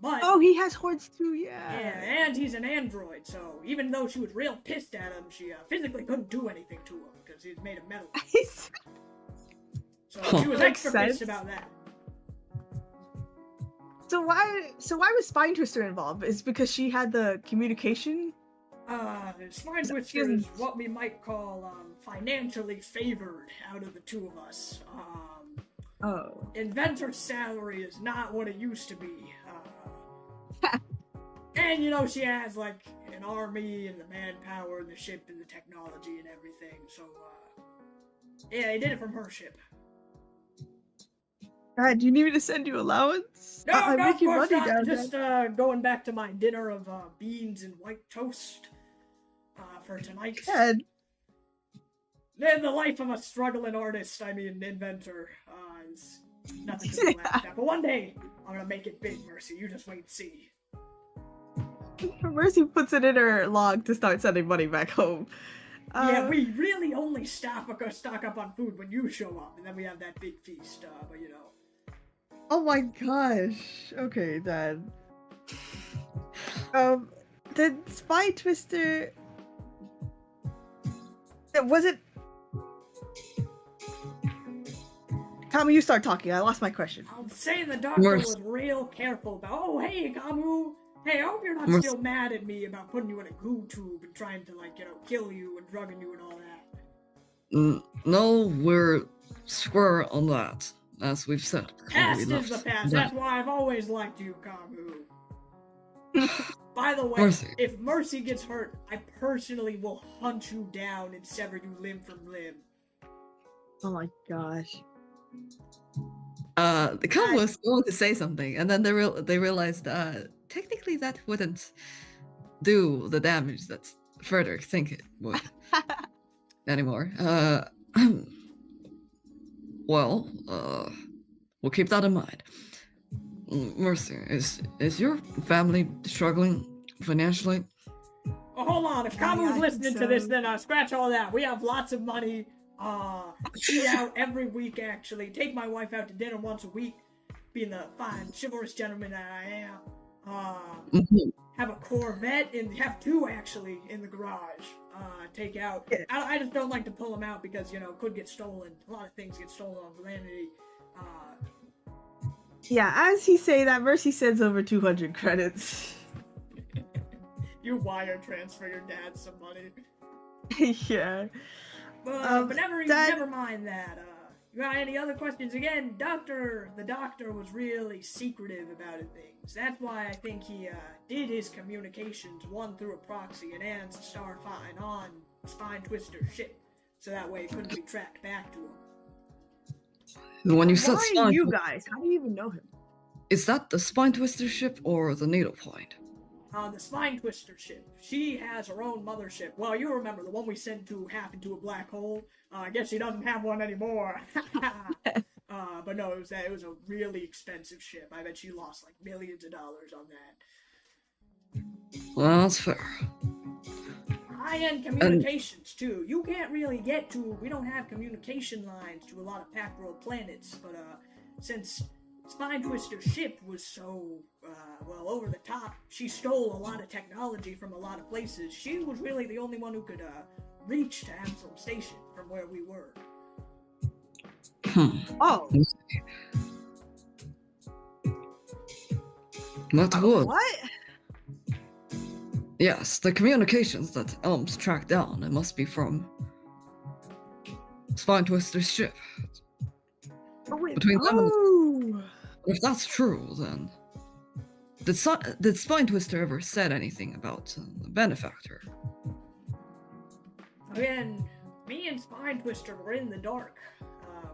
But he has hordes too, yeah. Yeah, and he's an android, so even though she was real pissed at him, she physically couldn't do anything to him because he's made of metal. So she was extra pissed about that. So why was Spine Twister involved? Is because she had the communication? Spine Twister is what we might call financially favored out of the two of us. Inventor's salary is not what it used to be. And she has like an army and the manpower and the ship and the technology and everything. So yeah, they did it from her ship. Do you need me to send you allowance? No, of course not. Just going back to my dinner of beans and white toast for tonight. Dad. Then the life of a struggling artist, inventor, is nothing to be laughed at. But one day, I'm gonna make it big, Mercy. You just wait and see. Mercy puts it in her log to start sending money back home. Yeah, we really only stock up on food when you show up, and then we have that big feast, but Oh my gosh. Okay, Dad. Did Spine Twister... Was it... Kamu, you start talking. I lost my question. I'm saying the doctor was real careful about, oh, hey, Kamu. Hey, I hope you're not still mad at me about putting you in a goo tube and trying to, kill you and drugging you and all that. No, we're square on that, as we've said. Past is the past. That's why I've always liked you, Kamu. By the way, if Mercy gets hurt, I personally will hunt you down and sever you limb from limb. Oh my gosh. The Kamu was going to say something, and then they realized technically that wouldn't do the damage that Frederick think it would anymore. Well, we'll keep that in mind. Mercy, is your family struggling financially? Oh, hold on. If Kamu's listening to this, then scratch all that. We have lots of money. Eat out every week, actually. Take my wife out to dinner once a week. Being the fine, chivalrous gentleman that I am. Have a Corvette, and have two, actually, in the garage. Take out. I just don't like to pull them out because, could get stolen. A lot of things get stolen on Validity. Yeah, as he say that, Mercy sends over 200 credits. You wire transfer your dad some money. Yeah. But never mind that. You got any other questions? Again, the doctor was really secretive about things. That's why I think he did his communications, one through a proxy and Starfinder on Spine Twister's ship, so that way it couldn't be tracked back to him. When you said Why are you guys? How do you even know him? Is that the Spine Twister ship or the Needlepoint? The Spine Twister ship. She has her own mothership. Well, you remember the one we sent to half into a black hole. I guess she doesn't have one anymore. But no, it was a really expensive ship. I bet she lost like millions of dollars on that. Well, that's fair. High-end communications too. You can't really get to. We don't have communication lines to a lot of Packworld planets. But since Spine Twister's ship was so over the top, she stole a lot of technology from a lot of places. She was really the only one who could reach to Amsterdam Station from where we were. Oh. That would. What? Yes, the communications that Elms tracked down, it must be from Spine Twister's ship. Oh, wait. Between them, Oh. if that's true, then Did Spine Twister ever said anything about the benefactor? Again, me and Spine Twister were in the dark.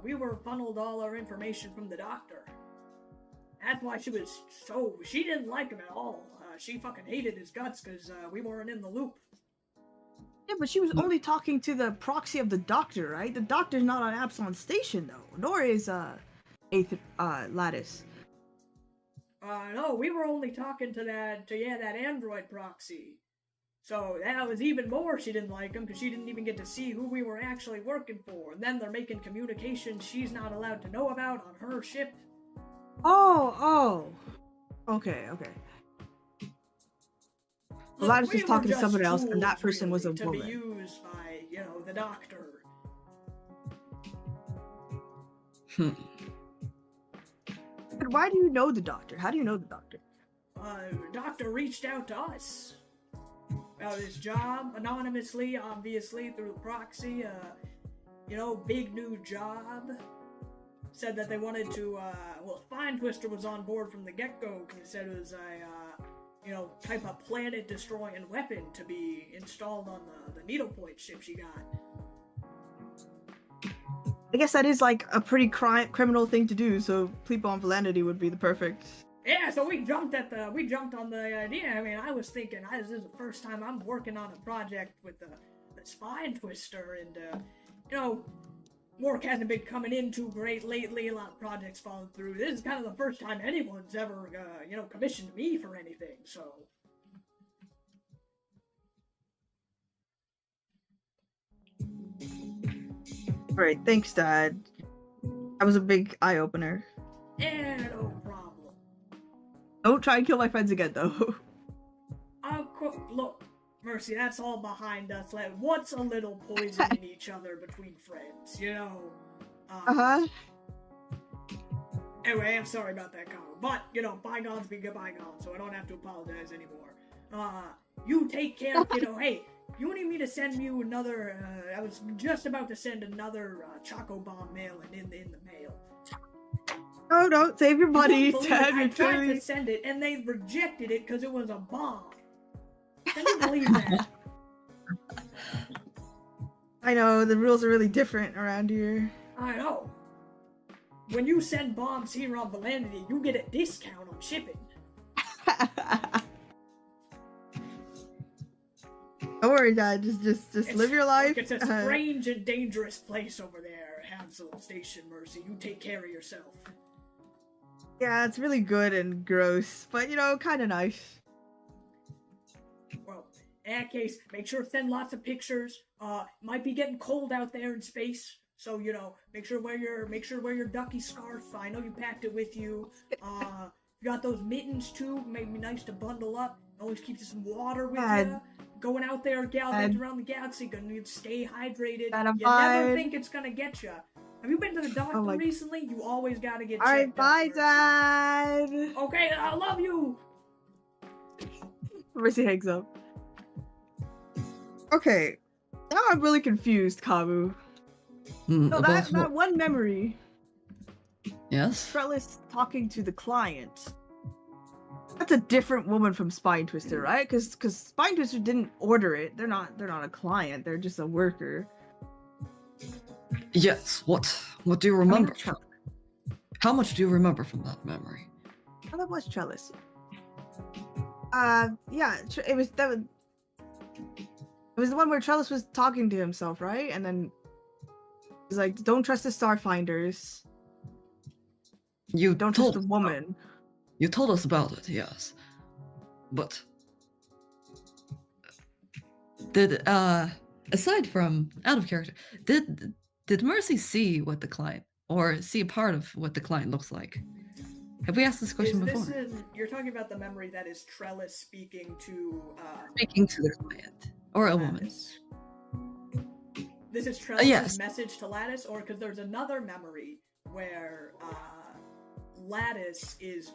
We were funneled all our information from the doctor. That's why she didn't like him at all. She fucking hated his guts because we weren't in the loop. Yeah, but she was only talking to the proxy of the doctor, right? The doctor's not on Absalon Station, though. Nor is, Lattice. No, we were only talking to that android proxy. So that was even more she didn't like him, because she didn't even get to see who we were actually working for. And then they're making communications she's not allowed to know about on her ship. Oh. Okay. Well, I was just talking to someone else, and that person was a woman. To be used by, the doctor. But why do you know the doctor? How do you know the doctor? Doctor reached out to us about his job, anonymously, obviously, through the proxy. Big new job. Said that they wanted to, Spine Twister was on board from the get-go, because he said it was a, type of planet-destroying weapon to be installed on the needlepoint ship she got. I guess that is like a pretty criminal thing to do, so Pleepo on Validity would be the perfect. Yeah, so we jumped on the idea. I mean, I was thinking, this is the first time I'm working on a project with the Spine Twister, and, work hasn't been coming in too great lately. A lot of projects falling through. This is kind of the first time anyone's ever, commissioned me for anything, so. Alright, thanks, Dad. That was a big eye-opener. Yeah, no problem. Don't try and kill my friends again, though. Look, Mercy, that's all behind us. Like, what's a little poison in each other between friends, Anyway, I'm sorry about that comment. But, bygones be good bygones, so I don't have to apologize anymore. You take care, kiddo. Hey, you need me to send you another, I was just about to send another Choco Bomb mail in the mail. Oh, don't save your money, Dad. I tried to send it, and they rejected it because it was a bomb. Can you believe that? I know, the rules are really different around here. I know. When you send bombs here on Validity, you get a discount on shipping. Don't worry, Dad. Just live your life. Look, it's a strange and dangerous place over there, Absalon Station, Mercy. You take care of yourself. Yeah, it's really good and gross, but kind of nice. Well, in that case, make sure to send lots of pictures. Might be getting cold out there in space, so make sure wear your ducky scarf. I know you packed it with you. You got those mittens too. Maybe nice to bundle up. Always keep some water with you. Going out there, gallivanting around the galaxy, gonna need to stay hydrated. You never think it's gonna get you. Have you been to the doctor recently? You always gotta get checked. Alright, bye, Dad. Okay, I love you. Mercy hangs up. Okay, now I'm really confused, Kabu. No, that one memory. Yes? Trellis talking to the client. That's a different woman from Spine Twister, right? Because Spine Twister didn't order it. They're not a client. They're just a worker. Yes. What do you remember? How much do you remember from that memory? Oh, that was Trellis. Yeah, it was the one where Trellis was talking to himself, right? And then he's like, "Don't trust the Starfinders. You don't trust the woman." You told us about it, yes. But did aside from out of character, did Mercy see what the client, or see a part of what the client looks like? Have we asked this question before? You're talking about the memory that is Trellis speaking to the client or a woman. This is Trellis' message to Lattice, or because there's another memory where Lattice is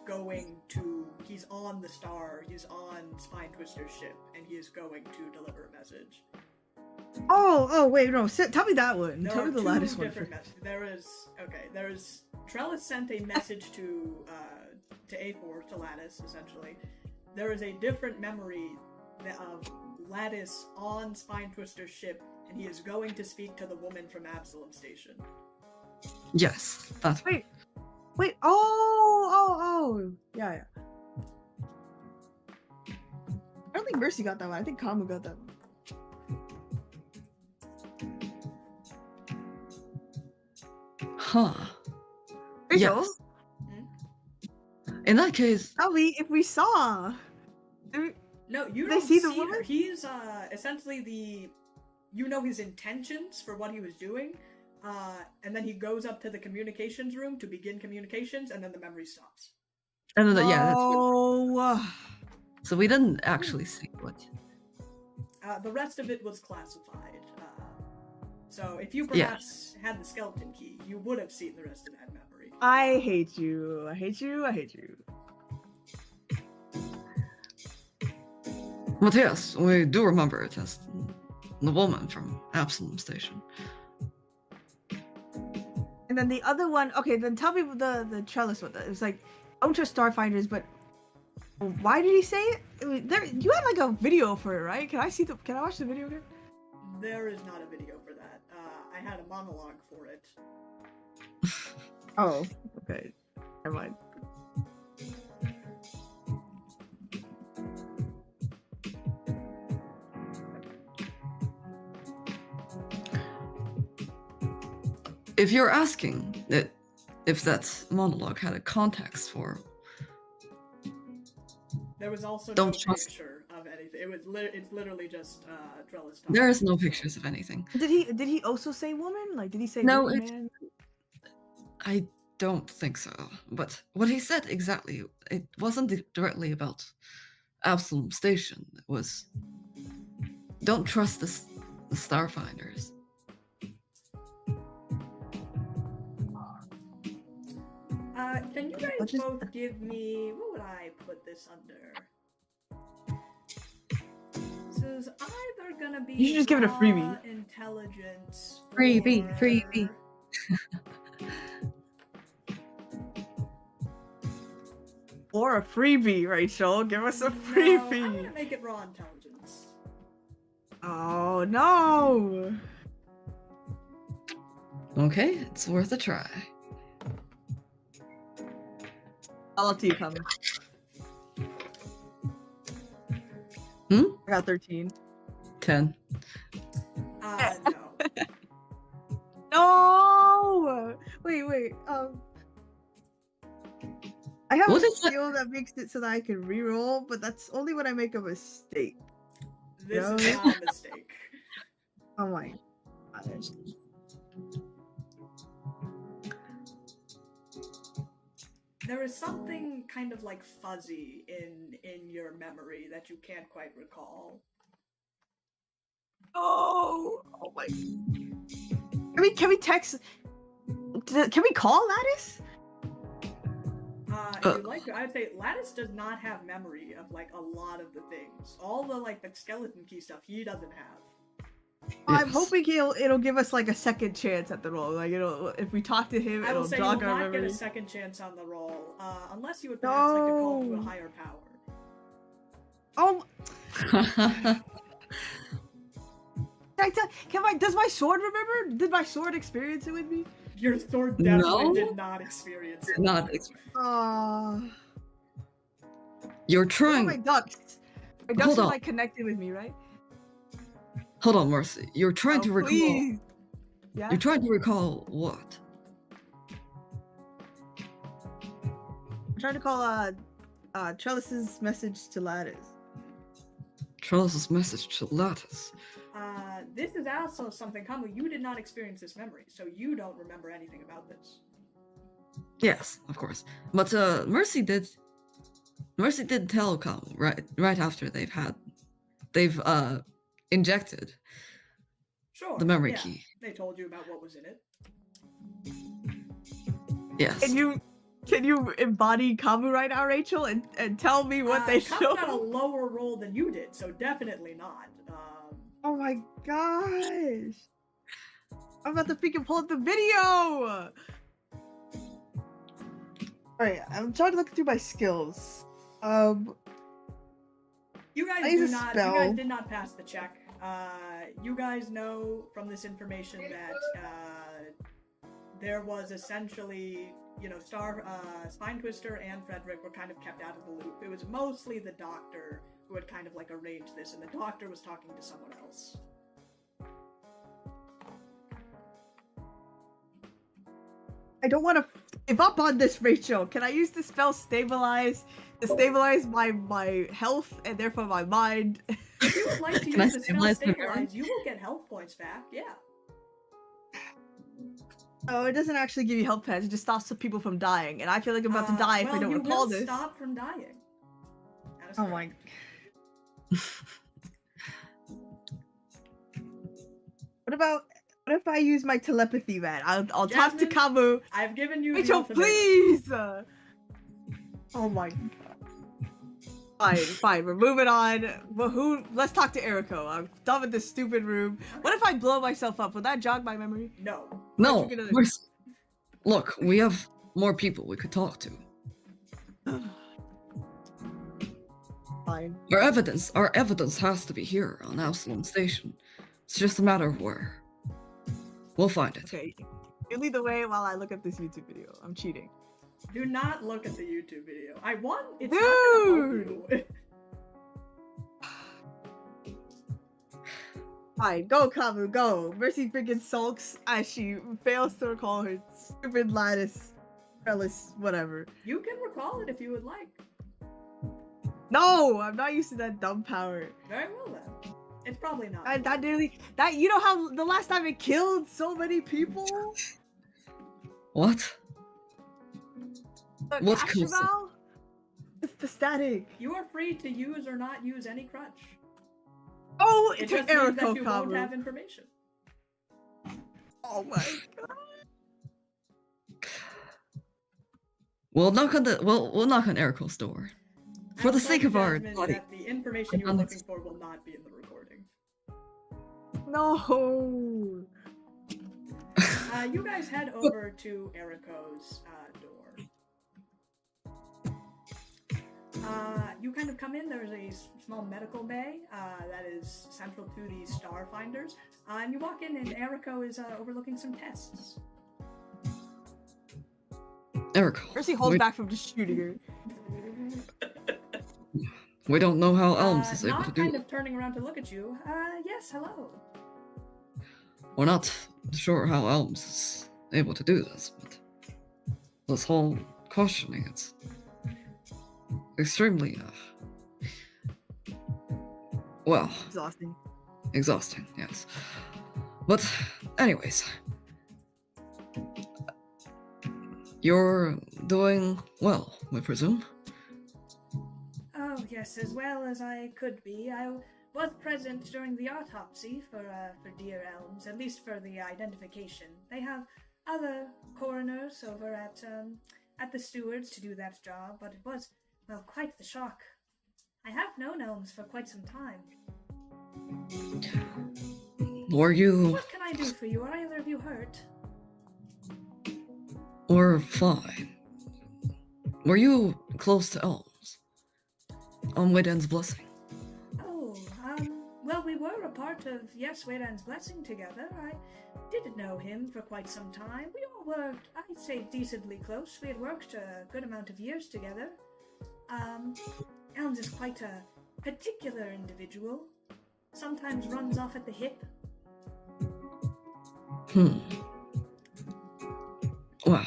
he's on the star, he's on Spine Twister's ship, and he is going to deliver a message. Oh, wait, no, tell me that one. Tell me the Lattice one. There is Trellis sent a message to A4, to Lattice, essentially. There is a different memory of Lattice on Spine Twister's ship, and he is going to speak to the woman from Absalom Station. Yes, that's Wait. Oh. Yeah. I don't think Mercy got that one. I think Kamu got that one. Huh. Rachel, Yes. In that case, tell me if we saw. No, you They don't see the her. woman? He's essentially you know his intentions for what he was doing, and then he goes up to the communications room to begin communications, and then the memory stops. and then, yeah, that's good. Oh. So we didn't actually see what. The rest of it was classified. So if you perhaps had the skeleton key, you would have seen the rest of that memory. I hate you. I hate you. I hate you. But yes, we do remember it as the woman from Absalom Station. And then the other one. Okay, then tell me the trellis one. It was like, I don't trust Starfinders, but why did he say it? There, you had like a video for it, right? Can I watch the video again? There is not a video for that. I had a monologue for it. Oh, okay. Never mind. If you're asking that if that monologue had a context for, There was also Don't no trust- picture of anything. It's literally just Trellis talking. there is no pictures of anything. Did he also say woman? Like, did he say No, woman, it's- man? I don't think so. But what he said exactly, it wasn't directly about Absalom Station. It was, don't trust the Starfinders. Can you guys Let's just- both give me, what would I put this under? This is either gonna be You should just give it a freebie. raw intelligence. Freebie. Or a freebie, Rachel. Give us a No, I'm freebie. gonna make it raw intelligence. Oh no. Okay, it's worth a try. I'll up to you, Kamu. Hmm? I got 13. 10. No. No! Wait. I have What a is that? skill that makes it so that I can reroll, but that's only when I make a mistake. This No. is not a mistake. Oh my gosh. There is something kind of like fuzzy in your memory that you can't quite recall. Oh my. Can we text? Can we call Lattice? If you'd like to, I'd say Lattice does not have memory of like a lot of the things. All the like the skeleton key stuff he doesn't have. I'm Yes. hoping it'll give us like a second chance at the roll. Like if we talk to him, I will it'll say you will jog our not get memory. a second chance on the roll, unless you would perhaps like to call to a No. higher power. Oh, does my sword remember? Did my sword experience it with me? Your sword definitely No. did not experience it. Not. You're Oh, trying. my ducks. My ducks Hold are on. like connected with me, right? Hold on, Mercy. You're trying to recall. Please. Yeah. You're trying to recall what? I'm trying to call Trellis's message to Lattice. Trellis's message to Lattice. This is also something, Kamu, you did not experience this memory, so you don't remember anything about this. Yes, of course. But Mercy did. Mercy did tell Kamu right after they've injected Sure. the memory yeah. key. They told you about what was in it. Yes. Can you embody Kamu right now, Rachel, and tell me what they Kamu showed? got a lower roll than you did, so definitely not. Oh my gosh! I'm about to freaking pull up the video. Alright, I'm trying to look through my skills. You guys I use do a not. spell. You guys did not pass the check. You guys know from this information that there was essentially, Spine Twister and Frederick were kind of kept out of the loop. It was mostly the doctor who had kind of like arranged this, and the doctor was talking to someone else. I don't want to give up on this, Rachel. Can I use the spell stabilize to stabilize my health and therefore my mind? If you would like to Can I use the spell stabilize my stabilize, you will get health points back. Yeah. Oh, it doesn't actually give you health pads. It just stops the people from dying, and I feel like I'm about to die if I don't recall this. You will stop from dying. That is Oh correct. my. What if I use my telepathy, man? I'll talk to Jasmine, Kamu. I've given you the Rachel, ultimatum. please. Oh my god. Fine. We're moving on. Well, let's talk to Eriko. I'm done with this stupid room. What if I blow myself up? Will that jog my memory? No. No, you gonna- look, we have more people we could talk to. Fine. Our evidence has to be here on Absalom Station. It's just a matter of where. We'll find it. Okay. You lead the way while I look at this YouTube video. I'm cheating. Do not look at the YouTube video. It's not gonna help you. Fine, go Kamu, go. Mercy freaking sulks as she fails to recall her stupid lattice, trellis, whatever. You can recall it if you would like. No, I'm not used to that dumb power. Very well then. It's probably not. You know how the last time it killed so many people? What? The What cash kills them? valve? It's the static. You are free to use or not use any crutch. Oh, It it's just means that Eriko you won't have Kamu. information. Oh my god. We'll knock on Eriko's door. For the sake of our Jasmine, body. that the information you're looking for will not be in the recording. No. You guys head over to Eriko's door. You kind of come in, there's a small medical bay that is central to the Starfinders. And you walk in and Eriko is overlooking some tests. Eriko. Mercy holds back from just shooting her. We don't know how Elms is able to Not do kind it. of turning around to look at you. Yes, hello. We're not sure how Elms is able to do this, but this whole questioning, it's extremely, exhausting, yes. But, anyways, you're doing well, we presume? Oh, yes, as well as I could be. I was present during the autopsy for dear Elms, at least for the identification. They have other coroners over at the stewards to do that job, but it was, well, quite the shock. I have known Elms for quite some time. Were you... What can I do for you? Are either of you hurt? We're fine. Were you close to Elms? On Wayden's blessing? Oh, well, we were a part of, yes, Wayland's blessing together. I didn't know him for quite some time. We all worked, I'd say, decently close. We had worked a good amount of years together. Elms is quite a particular individual. Sometimes runs off at the hip. Well,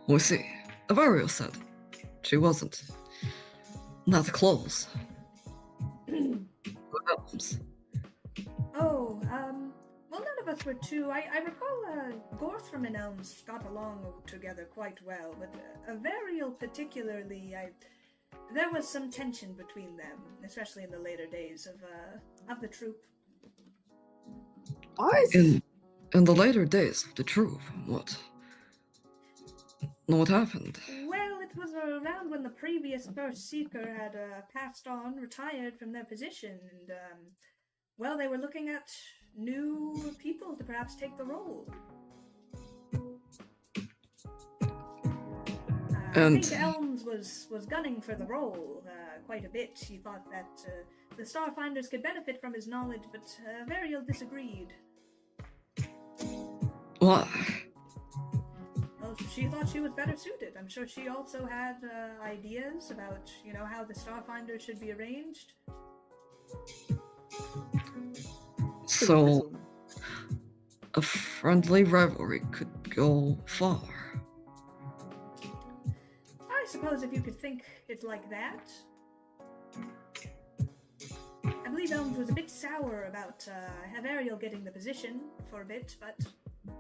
we'll see. Avario said she wasn't that close. With Elms. Oh, well, none of us were too. I recall Gorthram and Elms got along together quite well, but Avariel particularly, there was some tension between them, especially in the later days of the troop. What? In the later days of the troop, what happened? Well, it was around when the previous first seeker had passed on, retired from their position, and well, they were looking at new people to perhaps take the role. And think Elms was gunning for the role quite a bit. He thought that the Starfinders could benefit from his knowledge, but Variel disagreed. why? Well, she thought she was better suited. I'm sure she also had ideas about, how the Starfinder should be arranged. So, a friendly rivalry could go far. I suppose if you could think it like that. I believe Elms was a bit sour about Havariel getting the position for a bit, but,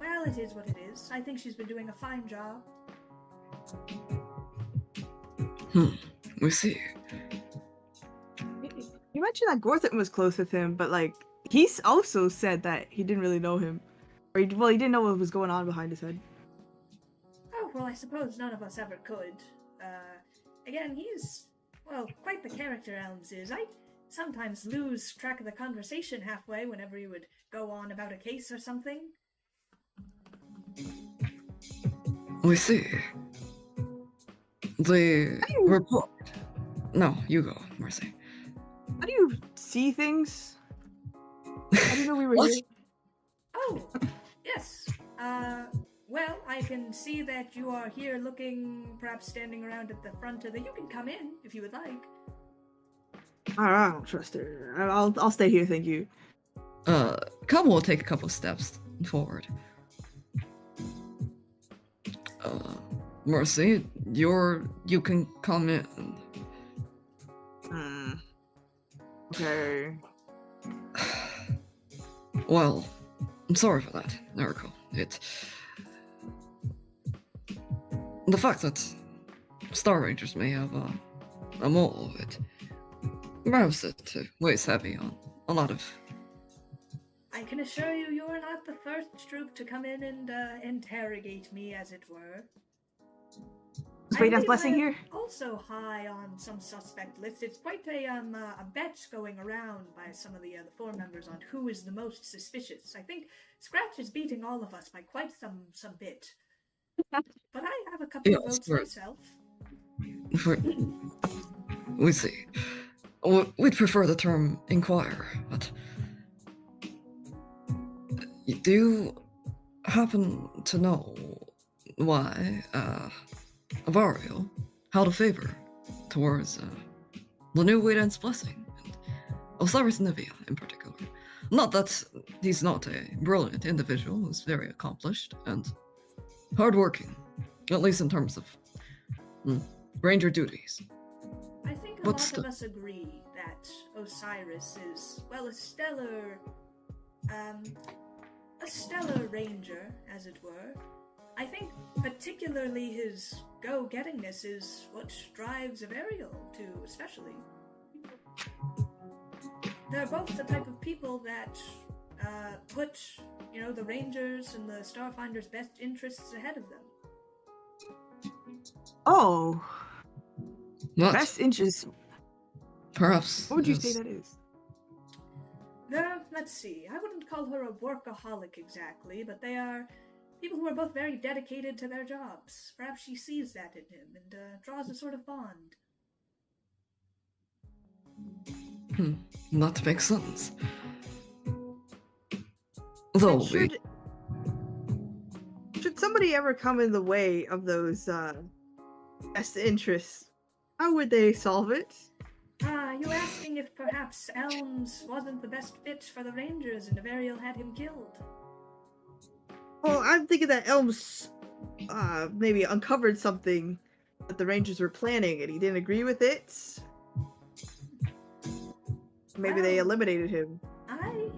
well, it is what it is. I think she's been doing a fine job. We see. You mentioned that Gorthon was close with him, but like he's also said that he didn't really know him, or he didn't know what was going on behind his head. Oh, well, I suppose none of us ever could. Again, he's, well, quite the character Elms is. I sometimes lose track of the conversation halfway whenever he would go on about a case or something. We see. The report. No, you go, Mercy. How do you see things? I didn't know we were What? here. Oh, yes. Well, I can see that you are here looking, perhaps standing around at the front of the... You can come in, if you would like. I don't trust her. I'll stay here, thank you. Come, we'll take a couple steps forward. Mercy, you can come in. Okay. Well, I'm sorry for that, Miracle. The fact that Star Rangers may have a mole, perhaps it weighs heavy on a lot of... I can assure you, you are not the first troop to come in and interrogate me, as it were. Is Wayne's believe blessing I am here? Also high on some suspect lists. It's quite a bet going around by some of the 4 members on who is the most suspicious. I think Scratch is beating all of us by quite some bit. But I have a couple of votes myself. We see. We'd prefer the term inquire, but... Do you happen to know why Avario held a favor towards the new Wayland's blessing, and Osiris Nivea in particular? Not that he's not a brilliant individual, who's very accomplished and hardworking, at least in terms of ranger duties. I think a lot of us agree that Osiris is, well, a stellar ranger, as it were. I think particularly his go-gettingness is what drives Avariel too, especially. They're both the type of people that put, the Rangers and the Starfinder's best interests ahead of them. Oh. What? Best interests. Perhaps. What would you say that is? Let's see. I wouldn't call her a workaholic exactly, but they are people who are both very dedicated to their jobs. Perhaps she sees that in him and draws a sort of bond. That makes sense. Though should somebody ever come in the way of those best interests, how would they solve it? You asking if perhaps Elms wasn't the best fit for the Rangers and Avariel had him killed? Well, I'm thinking that Elms maybe uncovered something that the Rangers were planning and he didn't agree with it. Maybe they eliminated him. I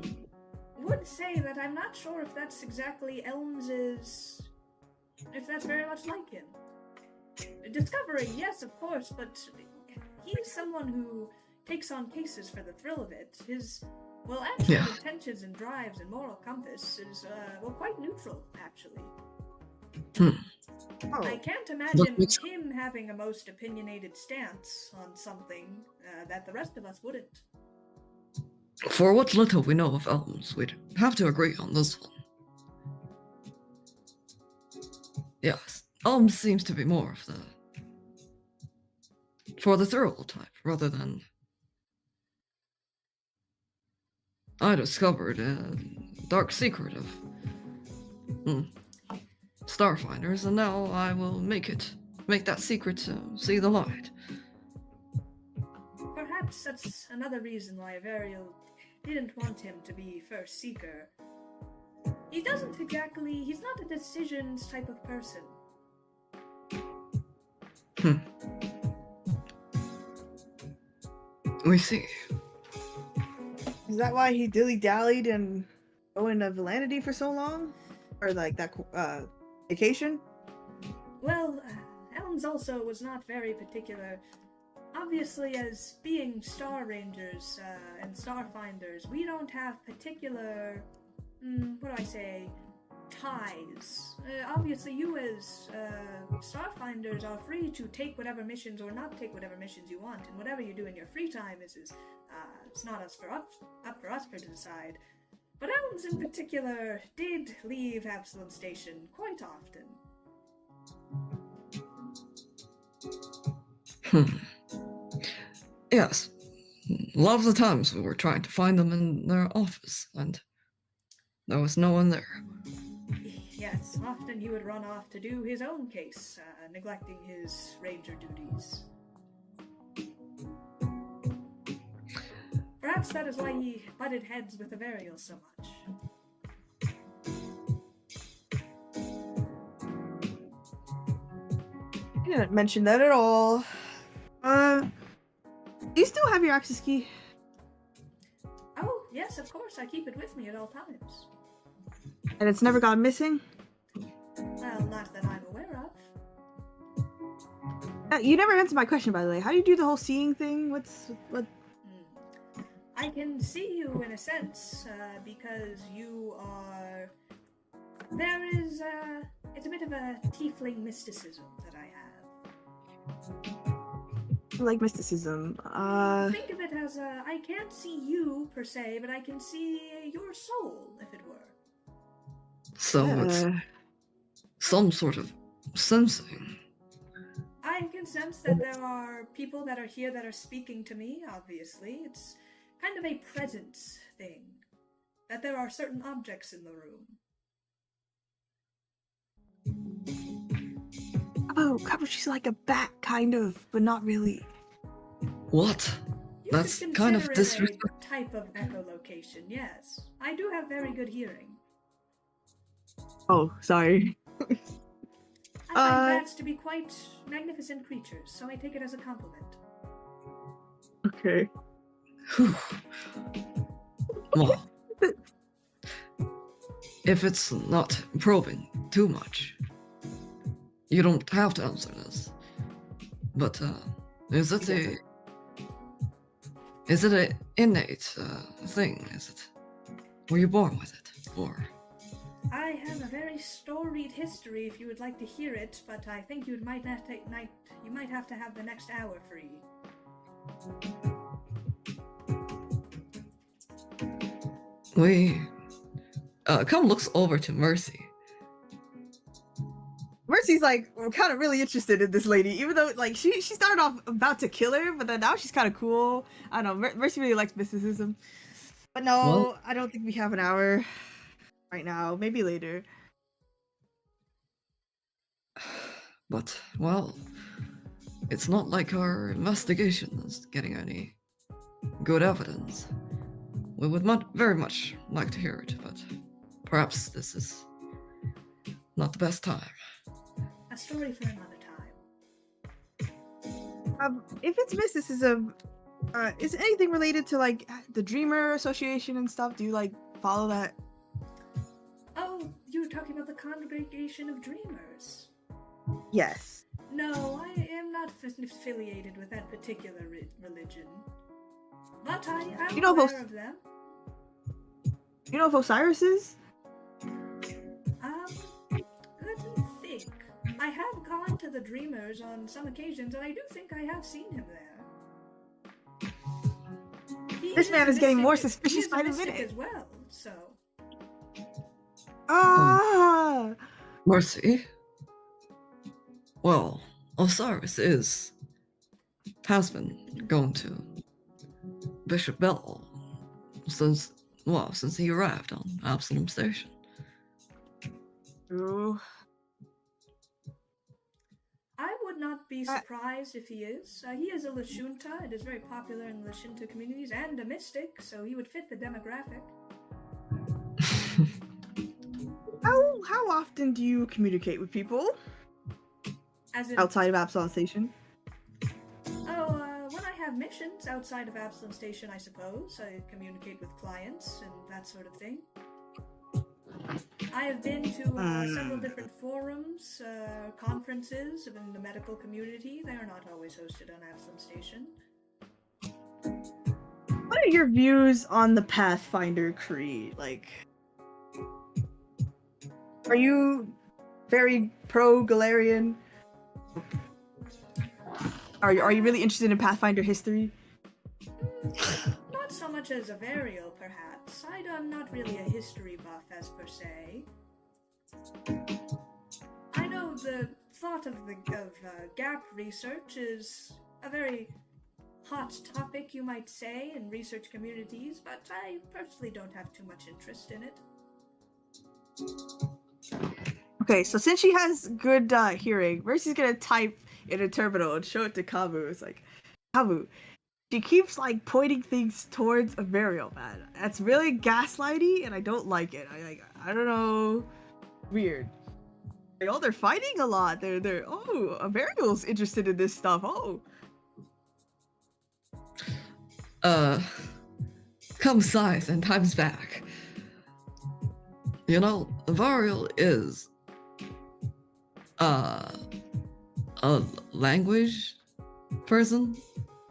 would say that I'm not sure if that's exactly Elms's... if that's very much like him. Discovery, yes, of course, but he's someone who takes on cases for the thrill of it. His, well, actually, intentions and drives and moral compass is, quite neutral, actually. Oh. I can't imagine him having a most opinionated stance on something that the rest of us wouldn't. For what little we know of Elms, we'd have to agree on this one. Yes, Elms seems to be more of the for the thrill type, rather than... I discovered a dark secret of Starfinders, and now I will make that secret see the light. Perhaps that's another reason why Varial didn't want him to be first seeker. He's not a decisions type of person. We see. Is that why he dilly-dallied and going to Valanity for so long? Or like that vacation? Well, Elms also was not very particular. Obviously, as being Star Rangers and Starfinders, we don't have particular, ties. Obviously, you as Starfinders are free to take whatever missions or not take whatever missions you want, and whatever you do in your free time is it's not up for us to decide. But Elms in particular did leave Absalom Station quite often. Yes. A lot of the times we were trying to find them in their office, and there was no one there. Yes, often he would run off to do his own case, neglecting his ranger duties. Perhaps that is why he butted heads with Avariel so much. You didn't mention that at all. Do you still have your access key? Oh, yes, of course. I keep it with me at all times. And it's never gone missing? Well, not that I'm aware of. You never answered my question, by the way. How do you do the whole seeing thing? What? I can see you in a sense, because you are... it's a bit of a tiefling mysticism that I have. Like mysticism. Think of it as I can't see you per se, but I can see your soul, if it were. So it's some sort of sensing. I can sense that there are people that are here that are speaking to me, obviously. It's kind of a presence thing. That there are certain objects in the room. Oh, she's like a bat, kind of, but not really. What? You That's could kind of consider it disrespectful. a type of echolocation, yes. I do have very good hearing. Oh, sorry. I find bats to be quite magnificent creatures, so I take it as a compliment. Okay. Well, if it's not probing too much, you don't have to answer this. But is it an innate thing? Were you born with it, or? I have a very storied history if you would like to hear it, but I think you might have to have the next hour free. Come looks over to Mercy. Mercy's like kind of really interested in this lady, even though like she started off about to kill her, but then now she's kind of cool. I don't know. Mercy really likes mysticism, but no, Well, I don't think we have an hour right now. Maybe later. But well, it's not like our investigation is getting any good evidence. We would very much like to hear it, but perhaps this is not the best time. A story for another time. If it's mysticism, is it anything related to like the Dreamer Association and stuff? Do you like follow that? Oh, you were talking about the Congregation of Dreamers. Yes. No, I am not affiliated with that particular religion. But I'm aware of them. You know if Osiris is? Let me think. I have gone to the Dreamers on some occasions, and I do think I have seen him there. This man is getting more suspicious by the minute. As well, so. Ah! Mercy? Well, Osiris has been going to Bishop Bell since he arrived on Absalom Station. Ooh. I would not be surprised if he is. He is a Lashunta. It is very popular in the Lashunta communities, and a mystic, so he would fit the demographic. How often do you communicate with people? As in, outside of Absalom Station? When I have missions outside of Absalom Station, I suppose. I communicate with clients and that sort of thing. I have been to several different forums, conferences in the medical community. They are not always hosted on Absalom Station. What are your views on the Pathfinder Creed? Like, are you very pro-Galarian? Are you really interested in Pathfinder history? Not so much as a Varial, perhaps. I'm not really a history buff as per se. I know the thought of gap research is a very hot topic, you might say, in research communities, but I personally don't have too much interest in it. Okay, so since she has good hearing, Mercy's gonna type in a terminal and show it to Kavu. It's like, Kavu, she keeps like pointing things towards a Varial, man. That's really gaslighty, and I don't like it. I don't know, weird. Like, oh, they're fighting a lot. They're a Varial's interested in this stuff. Oh. Come size and times back. You know, Varial is a language person.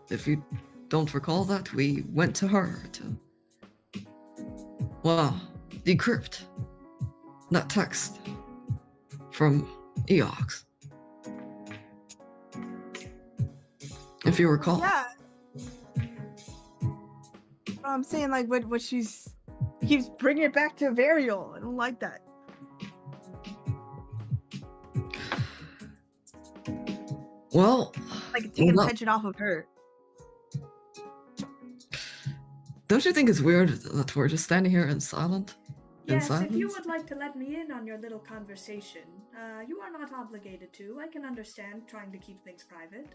If you don't recall that, we went to her to, decrypt that text from Eox. If you recall. Yeah. I'm saying, like, what she keeps bringing it back to Varial. I don't like that. Well, like taking attention off of her. Don't you think it's weird that we're just standing here in silence? Yes, if you would like to let me in on your little conversation, you are not obligated to. I can understand trying to keep things private.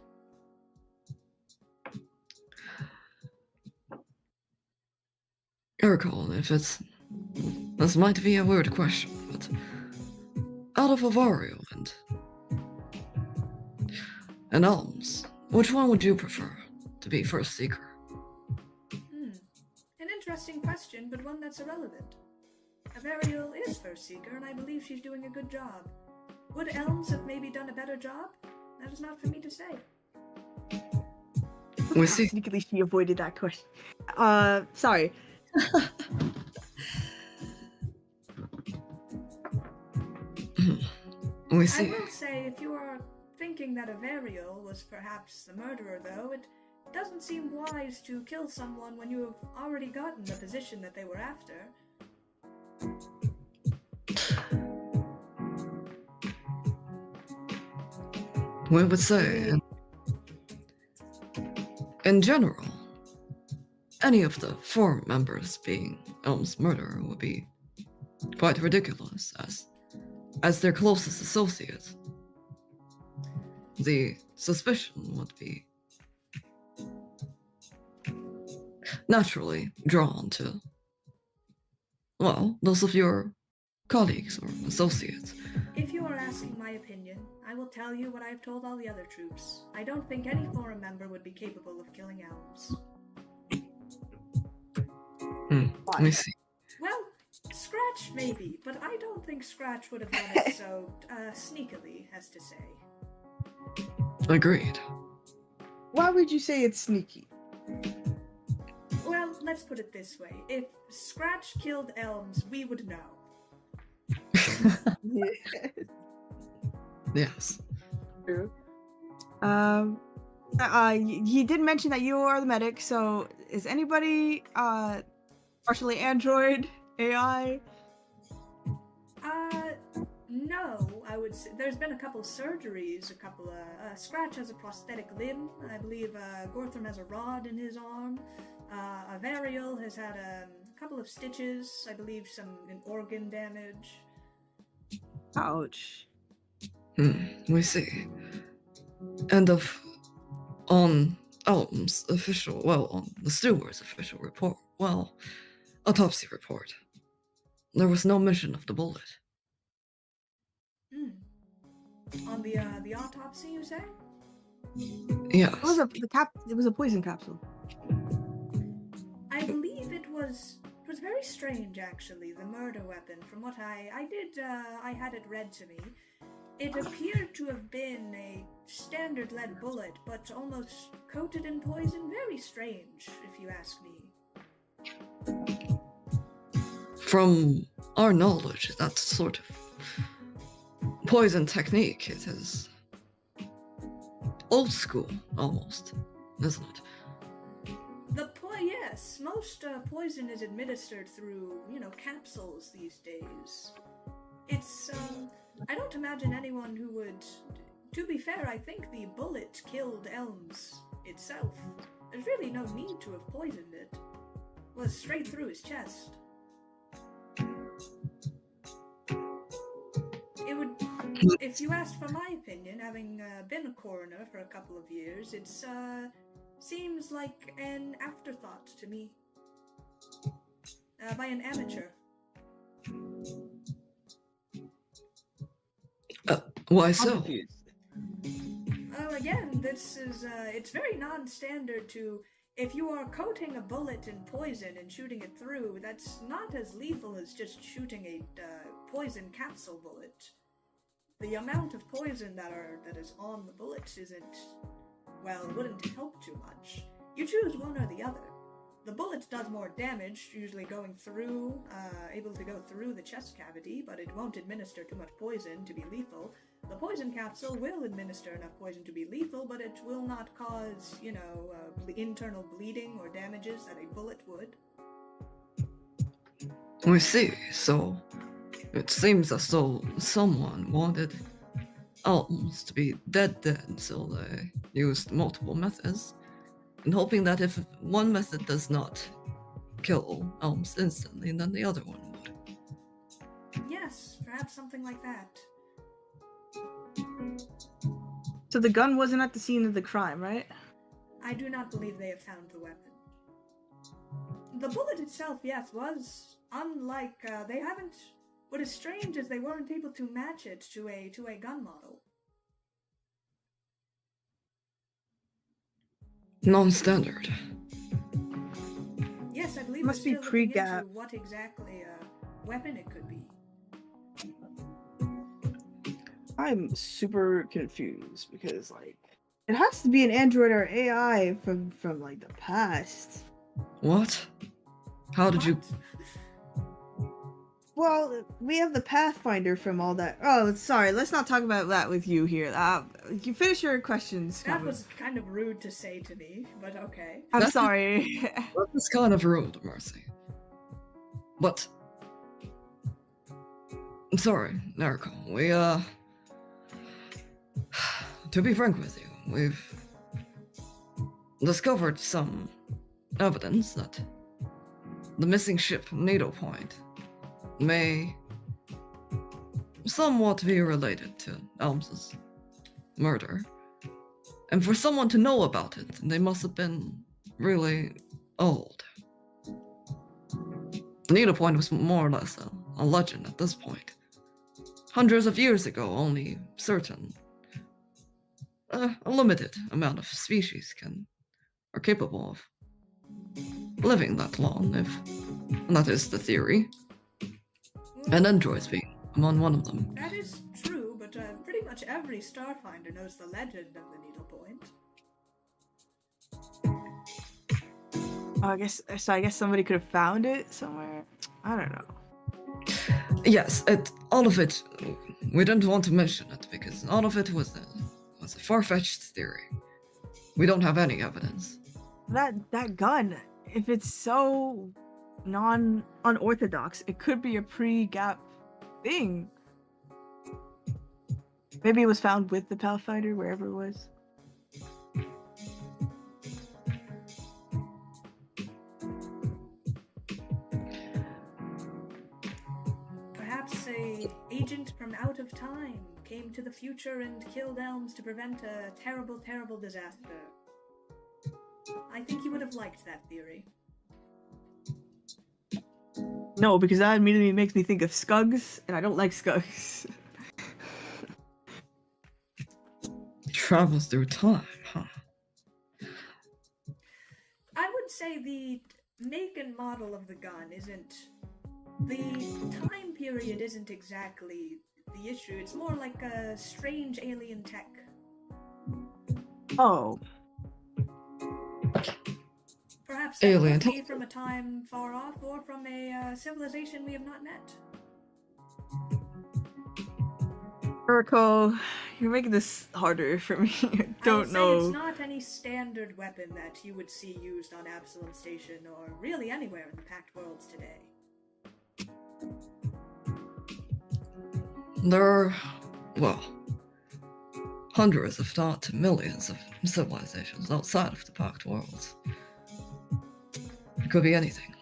I recall if this might be a weird question, but out of Avario and Elms, which one would you prefer to be first seeker? An interesting question, but one that's irrelevant. Avariel is first seeker, and I believe she's doing a good job. Would Elms have maybe done a better job? That is not for me to say. We see. Sneakily, she avoided that question. Sorry. We see. I will say, if you are thinking that Avariel was perhaps the murderer, though, it doesn't seem wise to kill someone when you have already gotten the position that they were after. We would say, in general, any of the 4 members being Elm's murderer would be quite ridiculous, as their closest associates. The suspicion would be naturally drawn to, those of your colleagues or associates. If you are asking my opinion, I will tell you what I have told all the other troops. I don't think any forum member would be capable of killing Elms. Let me see. Well, Scratch maybe, but I don't think Scratch would have done it so sneakily, as to say. Agreed. Why would you say it's sneaky? Well, let's put it this way. If Scratch killed Elms, we would know. Yes. True. He did mention that you are the medic, so is anybody partially android AI? No, I would there's been a couple surgeries, a couple of, Scratch has a prosthetic limb, I believe Gorthram has a rod in his arm, Avariel has had a couple of stitches, I believe some organ damage. Ouch. We see. And on Elms' official, on the steward's official report, autopsy report, there was no mention of the bullet. On the autopsy, you say? Yes. It was a poison capsule. I believe it was very strange, actually, the murder weapon. From what I had it read to me. It appeared to have been a standard lead bullet, but almost coated in poison. Very strange, if you ask me. From our knowledge, that sort of poison technique, it is old school, almost, isn't it? Yes, most poison is administered through, capsules these days. It's, I don't imagine anyone who would... To be fair, I think the bullet killed Elms itself. There's really no need to have poisoned it. It was straight through his chest. It would... If you asked for my opinion, having been a coroner for a couple of years, it's, seems like an afterthought to me. By an amateur. Why so? Well, again, this is, it's very non-standard to, if you are coating a bullet in poison and shooting it through, that's not as lethal as just shooting a poison capsule bullet. The amount of poison that is on the bullets isn't, well, it wouldn't help too much. You choose one or the other. The bullet does more damage, usually going through, able to go through the chest cavity, but it won't administer too much poison to be lethal. The poison capsule will administer enough poison to be lethal, but it will not cause, internal bleeding or damages that a bullet would. We see, so it seems as though someone wanted Elms to be dead, so they used multiple methods, and hoping that if one method does not kill Elms instantly, then the other one would. Yes, perhaps something like that. So the gun wasn't at the scene of the crime, right? I do not believe they have found the weapon. The bullet itself, yes, was unlike, they haven't... What is strange is they weren't able to match it to a gun model. Non-standard. Yes, I believe Must be we're still looking pre-gap. into what exactly weapon it could be. I'm super confused because it has to be an android or AI from the past. What? How did you... Well, we have the Pathfinder from all that. Oh, sorry. Let's not talk about that with you here. You finish your questions. That was kind of rude to say to me, but okay. I'm sorry. That was kind of rude, Mercy. But... I'm sorry, Nariko. We, to be frank with you, we've discovered some evidence that the missing ship, Needlepoint, may somewhat be related to Elms's murder. And for someone to know about it, they must have been really old. The Needlepoint was more or less a legend at this point. Hundreds of years ago, only a limited amount of species are capable of living that long, and that is the theory. And androids being among one of them. That is true, but pretty much every Starfinder knows the legend of the Needlepoint. I guess somebody could have found it somewhere. I don't know. Yes, all of it. We didn't want to mention it because all of it was a far-fetched theory. We don't have any evidence. That gun, if it's so unorthodox, it could be a pre-gap thing. Maybe it was found with the Pathfinder, wherever it was. Perhaps a agent from out of time came to the future and killed Elms to prevent a terrible, terrible disaster. I think you would have liked that theory. No, because that immediately makes me think of Skugs, and I don't like Skugs. Travels through time, huh? I would say the make and model of the gun isn't... The time period isn't exactly the issue. It's more like a strange alien tech. Oh. Perhaps that Alien could be tech. from a time far off, or from a civilization we have not met. Urkel, you're making this harder for me. I I will don't say know. it's not any standard weapon that you would see used on Absalom Station, or really anywhere in the Pact Worlds today. There are, well, hundreds, if not millions, of civilizations outside of the Pact Worlds. It could be anything.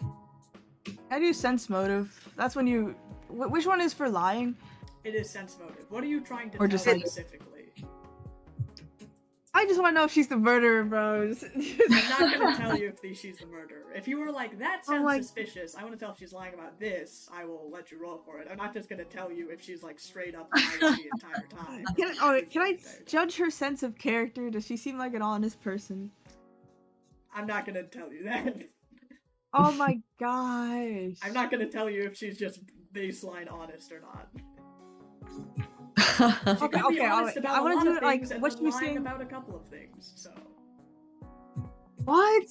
I do sense motive. That's when you. Which one is for lying? It is sense motive. What are you trying to Or tell just me like- specifically? I just want to know if she's the murderer, bro. I'm not gonna tell you if she's the murderer. If you were like, that sounds like- suspicious, I want to tell if she's lying about this, I will let you roll for it. I'm not just gonna tell you if she's like straight up lying the entire time. Can I judge her sense of character? Does she seem like an honest person? I'm not gonna tell you that. Oh my gosh. I'm not gonna tell you if she's just baseline honest or not. She Okay, could be okay, honest I about a wanna lot do of it, like, things and what then she was lying saying- about a couple of things, so... What?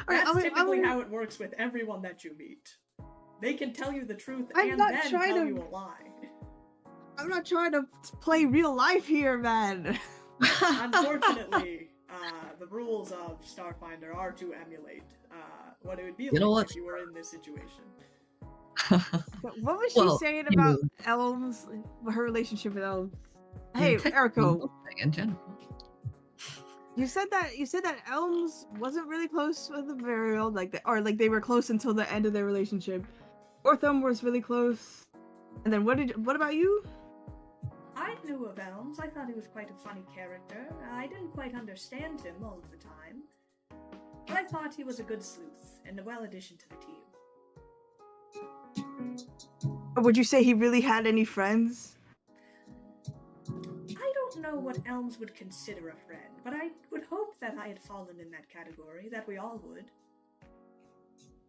That's typically how it works with everyone that you meet. They can tell you the truth I'm and not then trying tell to- you a lie. I'm not trying to play real life here, man. Unfortunately, the rules of Starfinder are to emulate what it would be You like know what? if you were in this situation. What was she Well, saying you about mean- Elms? Her relationship with Elms? Hey, Technically Erico, nothing in general. you said that Elms wasn't really close with the Burial, or they were close until the end of their relationship. Ortham was really close. And then what about you? I knew of Elms. I thought he was quite a funny character. I didn't quite understand him all of the time. But I thought he was a good sleuth and a well addition to the team. Would you say he really had any friends? I don't know what Elms would consider a friend, but I would hope that I had fallen in that category, that we all would.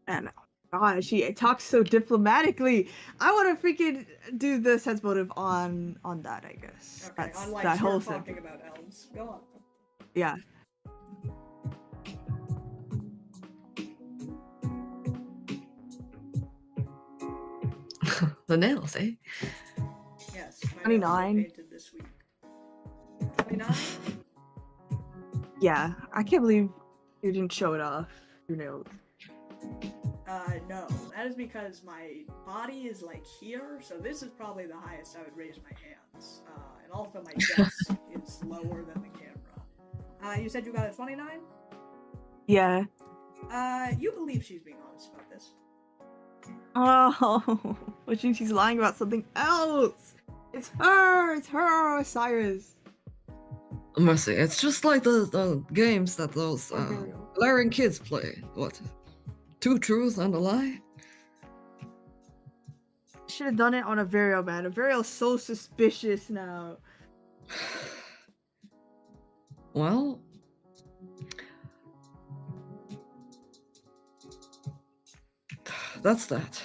And God, she talks so diplomatically. I want to freaking do the sense motive on that, I guess. Okay, That's unlike that whole talking thing. about Elms. Go on. Yeah. The nails, eh? Yes, my 29. nails were painted this week. 29? Yeah. I can't believe you didn't show it off. Your nails. No. That is because my body is like here, so this is probably the highest I would raise my hands. And also my desk is lower than the camera. You said you got a 29? Yeah. You believe she's being honest about this. Oh, which means she's lying about something else. It's her, Cyrus. Mercy, it's just like the games that those Burial. Valerian kids play. What? Two truths and a lie? Should have done it on a Varial, man. A Varial's so suspicious now. Well, that's that.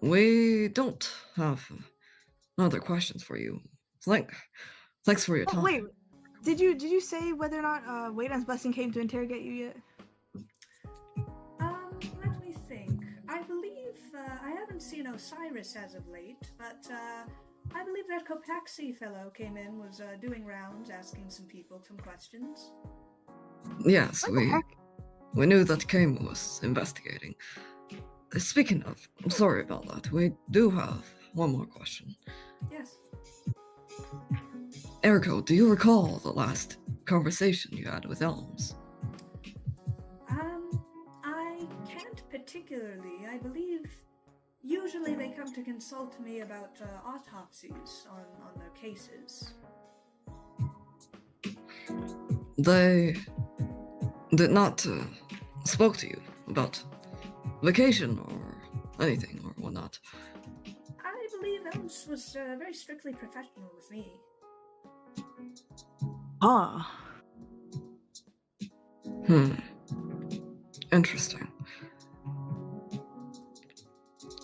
We don't have other questions for you. Thanks for your Oh, time. wait. Did you say whether or not Wayland's blessing came to interrogate you yet? Let me think. I believe, I haven't seen Osiris as of late, but, I believe that Kopaxi fellow came in, was, doing rounds, asking some people some questions. Yes, What the heck? we knew that Kame was investigating. Speaking of, I'm sorry about that. We do have one more question. Yes. Eriko, do you recall the last conversation you had with Elms? I can't particularly. I believe usually they come to consult me about autopsies on their cases. They did not spoke to you about vacation or anything or whatnot. I believe Elms was very strictly professional with me. Huh. Interesting.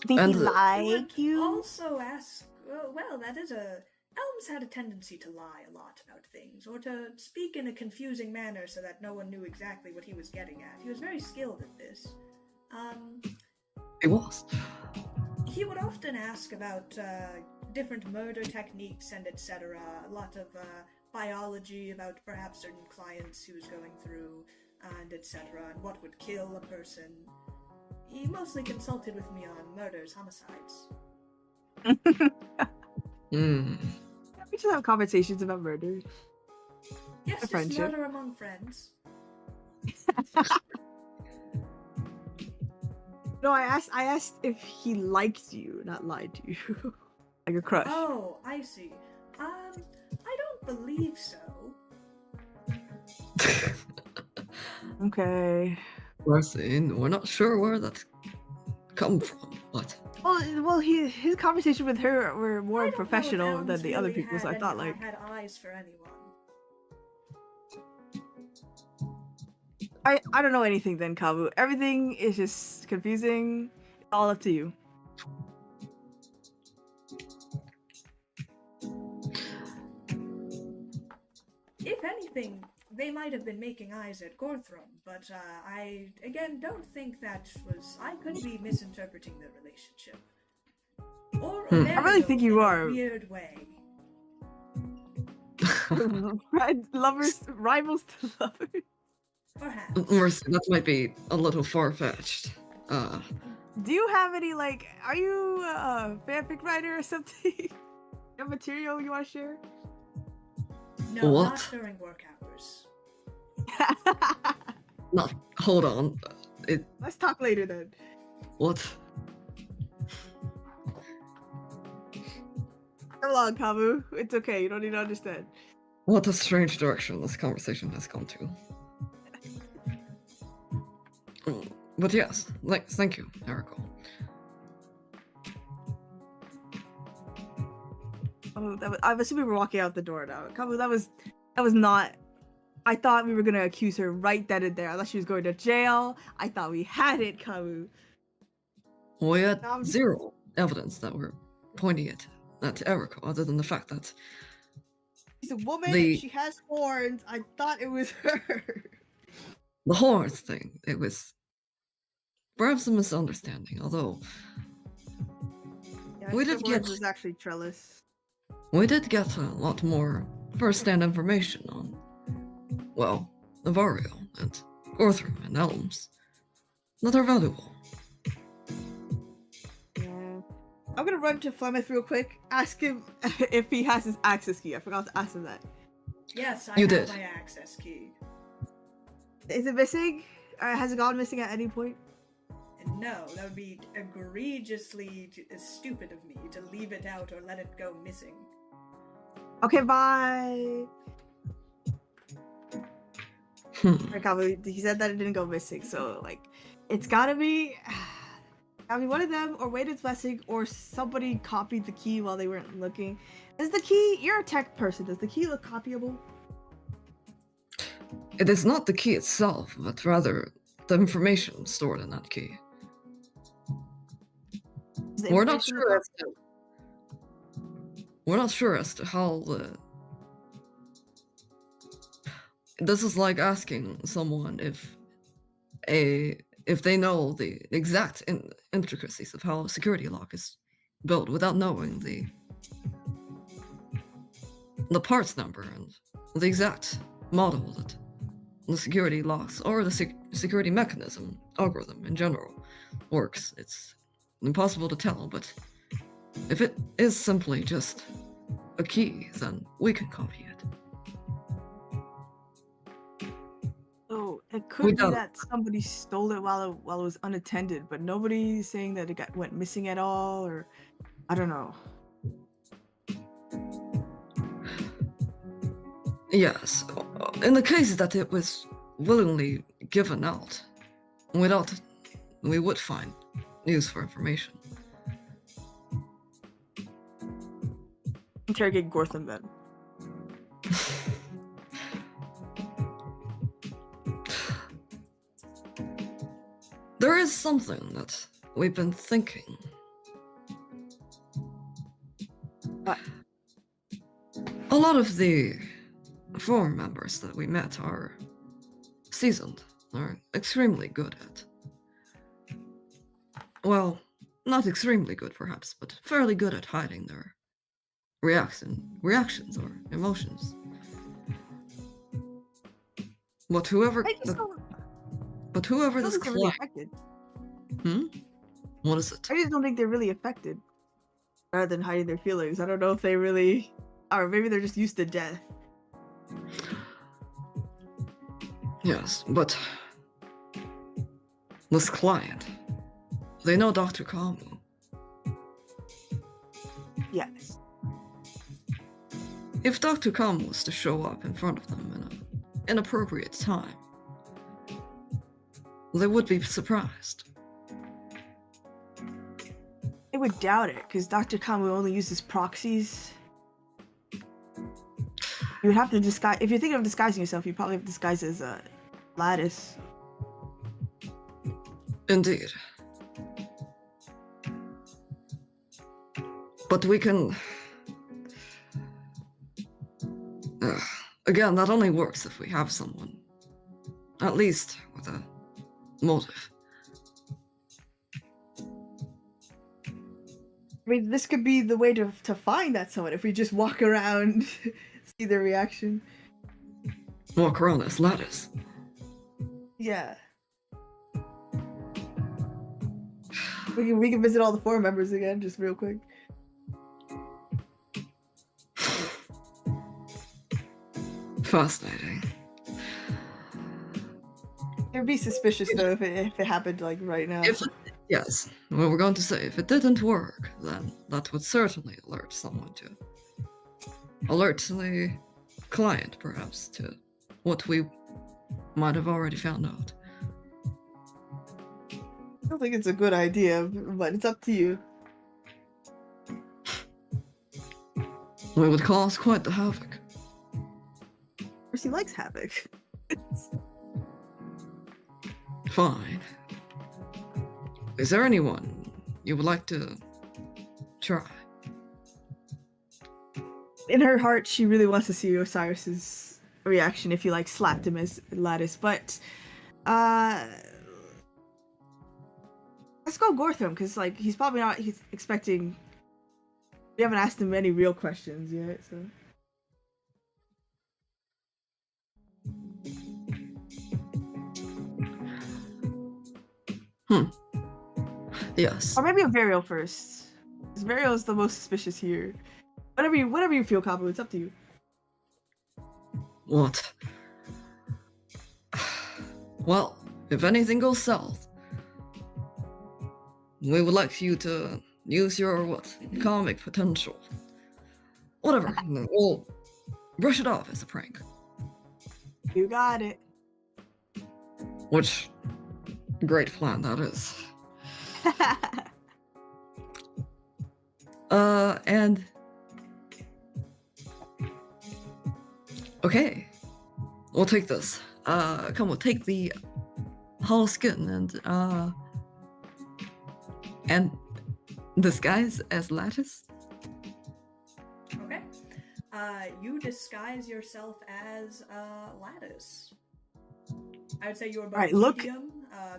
Think And he the- I would like you? also ask, well, that is Elms had a tendency to lie a lot about things, or to speak in a confusing manner so that no one knew exactly what he was getting at. He was very skilled at this. It was. He would often ask about different murder techniques and etc. A lot of biology about perhaps certain clients he was going through and etc. and what would kill a person. He mostly consulted with me on murders, homicides. We just have conversations about murder. Yes, just friendship. murder among friends. No, I asked if he liked you, not lied to you. Like a crush. Oh, I see. I don't believe so. Okay. We're not sure where that come from, but Well, his conversation with her were I more don't know if professional Elms than the other really people, so I had thought any- like had eyes for anyone. I don't know anything then, Kabu. Everything is just confusing. It's all up to you. If anything, they might have been making eyes at Gorthram, but I again don't think that was. I could be misinterpreting the relationship. Or I really think you in a are. weird way. Lovers, rivals to lovers. Perhaps. Mercy, that might be a little far-fetched. Do you have any like? Are you a fanfic writer or something? You have material you want to share? No, What? not during work hours. Not. Hold on. Let's talk later then. What? Come along, Kabu. It's okay. You don't need to understand. What a strange direction this conversation has come to. But yes, thank you, Eriko. Oh, I'm assuming we're walking out the door now. Kabu, that was not. I thought we were gonna accuse her right then and there. I thought she was going to jail. I thought we had it, Kabu. We had Um, zero evidence that we're pointing it at Eriko, other than the fact that She's a woman. The- She has horns. I thought it was her. the horns thing, it was perhaps a misunderstanding, although Yeah, We her did horns get- was actually trellis. we did get a lot more first-hand information on, well, Navario and Gorthram and Elms that are valuable. Yeah. I'm gonna run to Flemeth real quick. Ask him if he has his access key. I forgot to ask him that. Yes, I You have did. my access key. Is it missing? Has it gone missing at any point? And no, that would be egregiously stupid of me to leave it out or let it go missing. Okay, bye. Alright, Kabu, he said that it didn't go missing, so like, it's gotta be one of them, or Wade's blessing, or somebody copied the key while they weren't looking. Is the key? You're a tech person. Does the key look copyable? It is not the key itself, but rather the information stored in that key. Is the We're not information sure look as to. We're not sure as to how the. This is like asking someone if they know the exact intricacies of how a security lock is built without knowing the parts number and the exact model that the security locks or the security mechanism algorithm in general works. It's impossible to tell, but if it is simply just a key, then we can copy it. So it We could be don't. that somebody stole it while it was unattended, but nobody's saying that it went missing at all, or I don't know. Yes, in the case that it was willingly given out, without, we would find useful information. Interrogate Gortham then. There is something that we've been thinking. What? A lot of the former members that we met are seasoned, are extremely good at. Well, not extremely good perhaps, but fairly good at hiding their reactions or emotions. But whoever I just don't, I don't this think they're really client, affected. what is it? I just don't think they're really affected. Rather than hiding their feelings, I don't know if they really, or maybe they're just used to death. Yes, but this client, they know Dr. Kamu. Yes. If Dr. Kamu was to show up in front of them in an inappropriate time, they would be surprised. I would doubt it, because Dr. Kamu only uses proxies. You would have to disguise. If you're thinking of disguising yourself, you probably have to disguise as a Lattice. Indeed. But we can... again, that only works if we have someone, at least with a motive. I mean, this could be the way to find that someone if we just walk around, see their reaction. Walk around as Lattice. Yeah. We can visit all the forum members again, just real quick. Fascinating. It'd be suspicious though if it happened like right now. Yes, well, we're going to say if it didn't work, then that would certainly alert someone to. Alert the client, perhaps, to what we might have already found out. I don't think it's a good idea, but it's up to you. We would cause quite the havoc. Of course, he likes havoc. Fine. Is there anyone you would like to try? In her heart, she really wants to see Osiris's reaction if you like slapped him as Lattice, but let's go Gortham, because like he's probably not expecting. We haven't asked him any real questions yet, so. Yes. Or maybe a Varial first. Because Varial is the most suspicious here. Whatever you feel, Kabu, it's up to you. What? Well, if anything goes south, we would like you to use your, comic potential. Whatever, we'll brush it off as a prank. You got it. Which, great plan that is. And... Okay. We'll take this. Come, we'll take the hollow skin and disguise as Lattice. Okay. You disguise yourself as Lattice. I would say you're both medium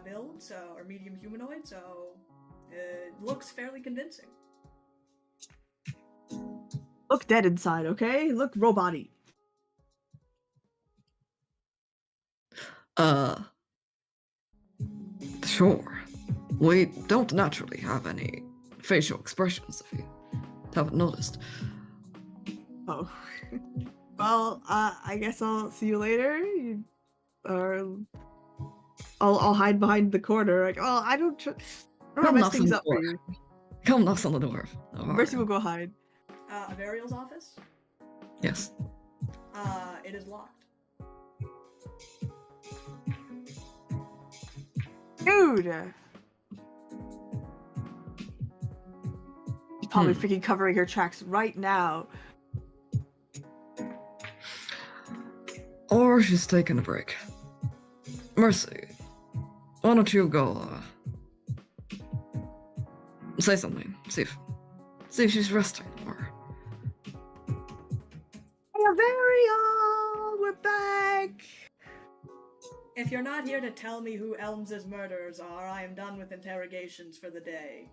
build, or medium humanoid, so it looks fairly convincing. Look dead inside, okay? Look robot-y. Sure. We don't naturally have any facial expressions, if you haven't noticed. Oh. Well, I guess I'll see you later. or I'll hide behind the corner. Like, oh, I don't Come mess knocks on things the up for door. you. Come knocks on the door. of Mercy Avario. will go hide. Avariel's office? Yes. It is locked. Dude! She's probably Hmm. freaking covering her tracks right now. Or she's taking a break. Mercy, why don't you go, say something. See if she's resting, or... Hey, Avario! We're back! If you're not here to tell me who Elms' murderers are, I am done with interrogations for the day.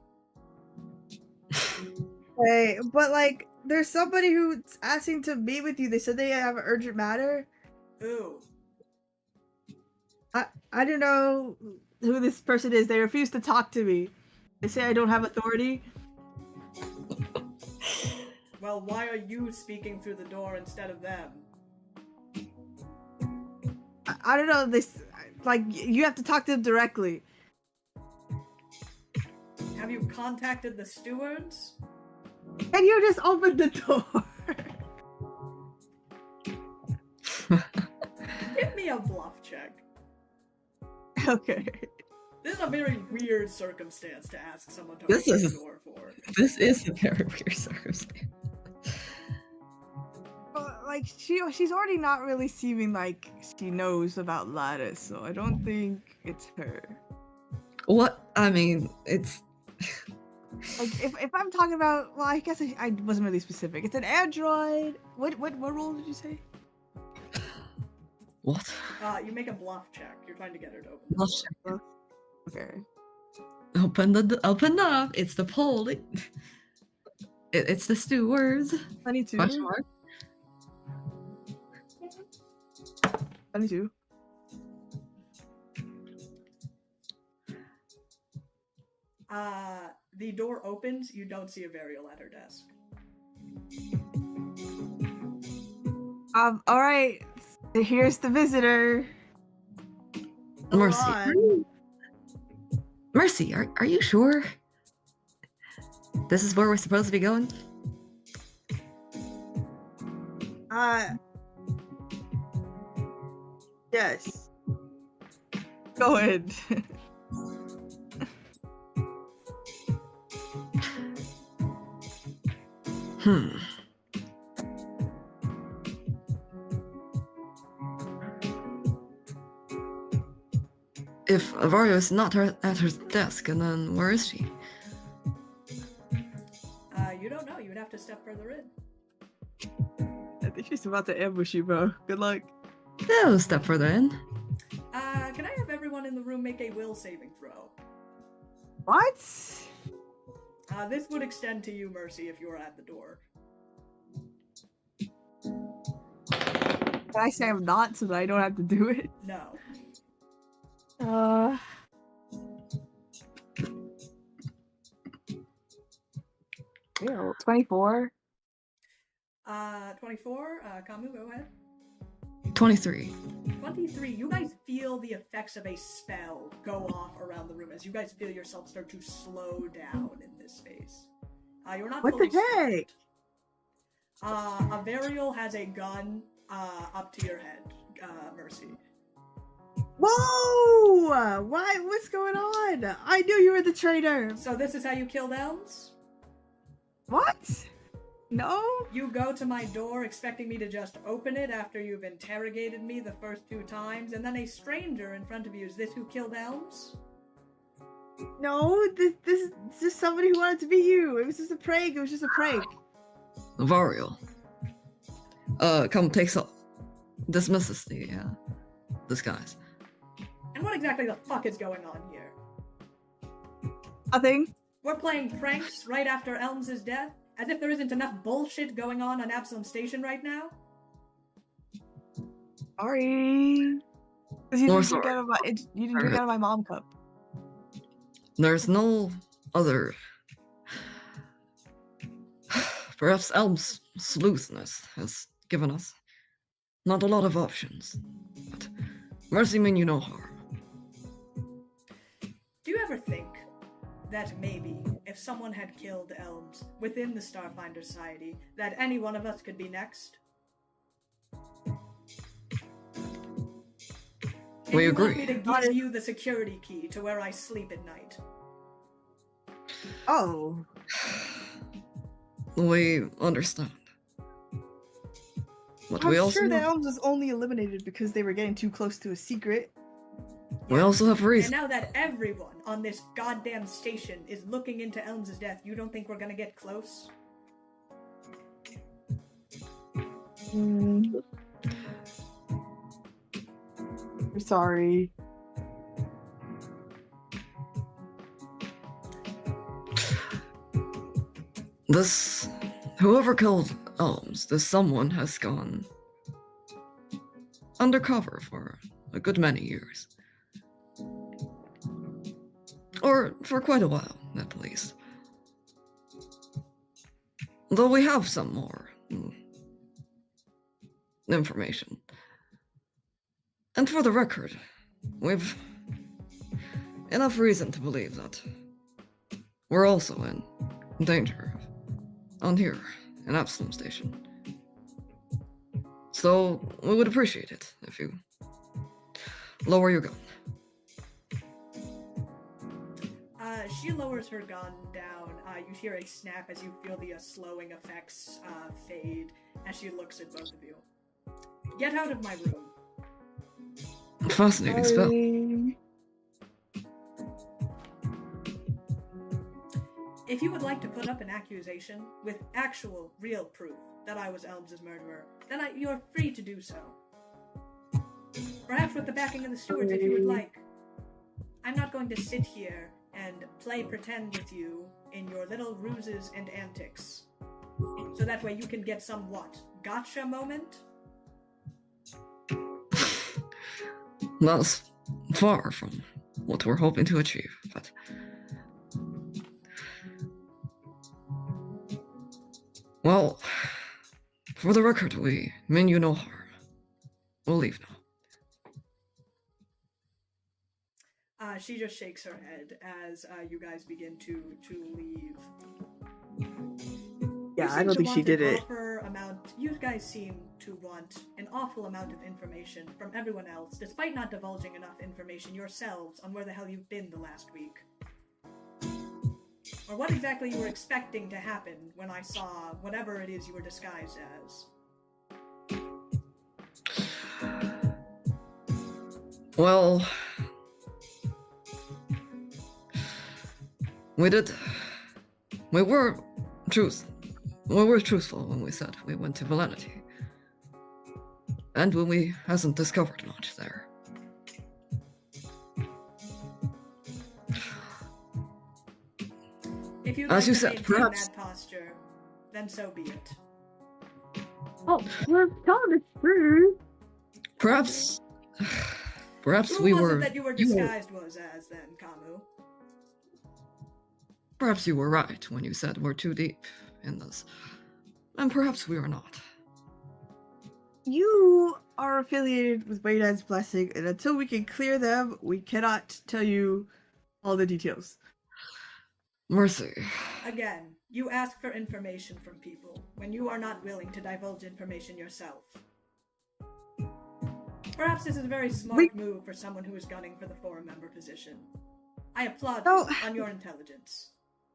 Hey, but like, there's somebody who's asking to meet with you. They said they have an urgent matter. Who? I don't know who this person is. They refuse to talk to me. They say I don't have authority. Well, why are you speaking through the door instead of them? I don't know. This, like, you have to talk to them directly. Have you contacted the stewards? Can you just open the door? Give me a bluff check. Okay. This is a very weird circumstance to ask someone to This open the is- door for. This is a very weird circumstance. But like, she's already not really seeming like she knows about Lattice, so I don't think it's her. What? I mean, it's... Like, if I'm talking about, well, I guess I wasn't really specific. It's an android. What role did you say? What? You make a bluff check. You're trying to get her to open the Bluff door. Okay. Open up. It's the poll. It's the stewards. 22. Question mark. 22. The door opens. You don't see Avariel at her desk. All right. Here's the visitor. Mercy. on. Mercy, are you sure? This is where we're supposed to be going? Yes. Go ahead. Hmm. If Avario is not at her desk, and then where is she? You don't know. You would have to step further in. I think she's about to ambush you, bro. Good luck. No, step further in. Can I have everyone in the room make a will saving throw? What? This would extend to you, Mercy, if you were at the door. Can I say I'm not so that I don't have to do it? No. Ew, 24. 24. Kamu, go ahead. 23. 23. You guys feel the effects of a spell go off around the room as you guys feel yourself start to slow down in this space. You're not What fully the stunned. heck? Avariel has a gun up to your head, Mercy. Whoa! Why? What's going on? I knew you were the traitor. So this is how you killed Elms? What? No? You go to my door expecting me to just open it after you've interrogated me the first 2 times, and then a stranger in front of you. Is this who killed Elms? No, this is just somebody who wanted to be you. It was just a prank. It was just a prank. Avario. Come takes up. Dismisses the disguise. And what exactly the fuck is going on here? Nothing. We're playing pranks right after Elms' death? As if there isn't enough bullshit going on Absalom Station right now? Sorry. Because you More didn't drink sorry. out of my you didn't drink out of my mom cup. There's no other. Perhaps Elms' sleuthness has given us not a lot of options, but Mercy mean you no harm. Do you ever think that maybe if someone had killed Elms within the Starfinder Society, that any one of us could be next? And We you agree. want me to give you the security key to where I sleep at night? Oh. We understand. But I'm we also sure the Elms was only eliminated because they were getting too close to a secret. we also have And reason. now that everyone on this goddamn station is looking into Elms' death, you don't think we're gonna get close? I'm sorry. This whoever killed Elms, this someone has gone undercover for a good many years. Or for quite a while, at least. Though we have some more information. And for the record, we've enough reason to believe that we're also in danger on here in Absalom Station. So we would appreciate it if you lower your gun. She lowers her gun down. You hear a snap as you feel the slowing effects fade as she looks at both of you. Get out of my room. Fascinating spell. Sorry. If you would like to put up an accusation with actual, real proof that I was Elms' murderer, then you're free to do so. Perhaps with the backing of the stewards, if you would like. I'm not going to sit here and play pretend with you in your little ruses and antics. So that way you can get some, gotcha moment? That's far from what we're hoping to achieve, but... Well, for the record, we mean you no harm. We'll leave now. She just shakes her head as you guys begin to leave. Yeah, I don't think she did it. You guys seem to want an awful amount of information from everyone else, despite not divulging enough information yourselves on where the hell you've been the last week. Or what exactly you were expecting to happen when I saw whatever it is you were disguised as. Well... We were truthful when we said we went to Valenity. And when we hasn't discovered much there. If you'd As like you to said, maintain perhaps... that posture, then so be it. Oh, we're telling the truth. Perhaps Who we was were... it that you were disguised was as, then, Kamu? Perhaps you were right when you said we're too deep in this. And perhaps we are not. You are affiliated with Waydad's Blessing, and until we can clear them, we cannot tell you all the details. Mercy. Again, you ask for information from people when you are not willing to divulge information yourself. Perhaps this is a very smart move for someone who is gunning for the forum member position. I applaud you on your intelligence.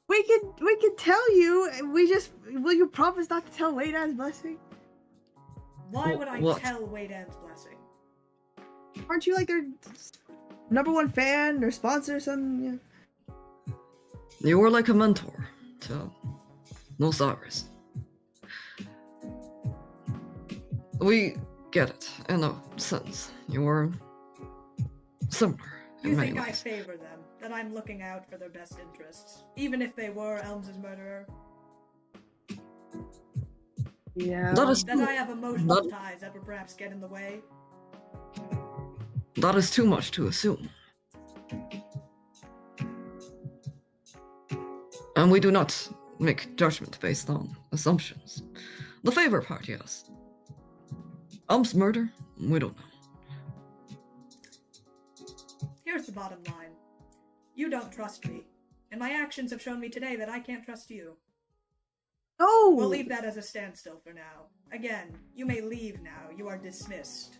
We can tell you. Will you promise not to tell Waydad's Blessing? Why would I What? tell Waydad's Blessing? Aren't you like their #1 fan or sponsor or something? Yeah. You were like a mentor to Osiris. We get it, in a sense. You were similar in You many think I ways. favor them, that I'm looking out for their best interests, even if they were Elms' murderer? Yeah. That is That I have emotional ties that would perhaps get in the way? That is too much to assume. And we do not make judgment based on assumptions. The favor part, yes. Elms' murder? We don't know. Here's the bottom line. You don't trust me, and my actions have shown me today that I can't trust you. No! We'll leave that as a standstill for now. Again, you may leave now. You are dismissed.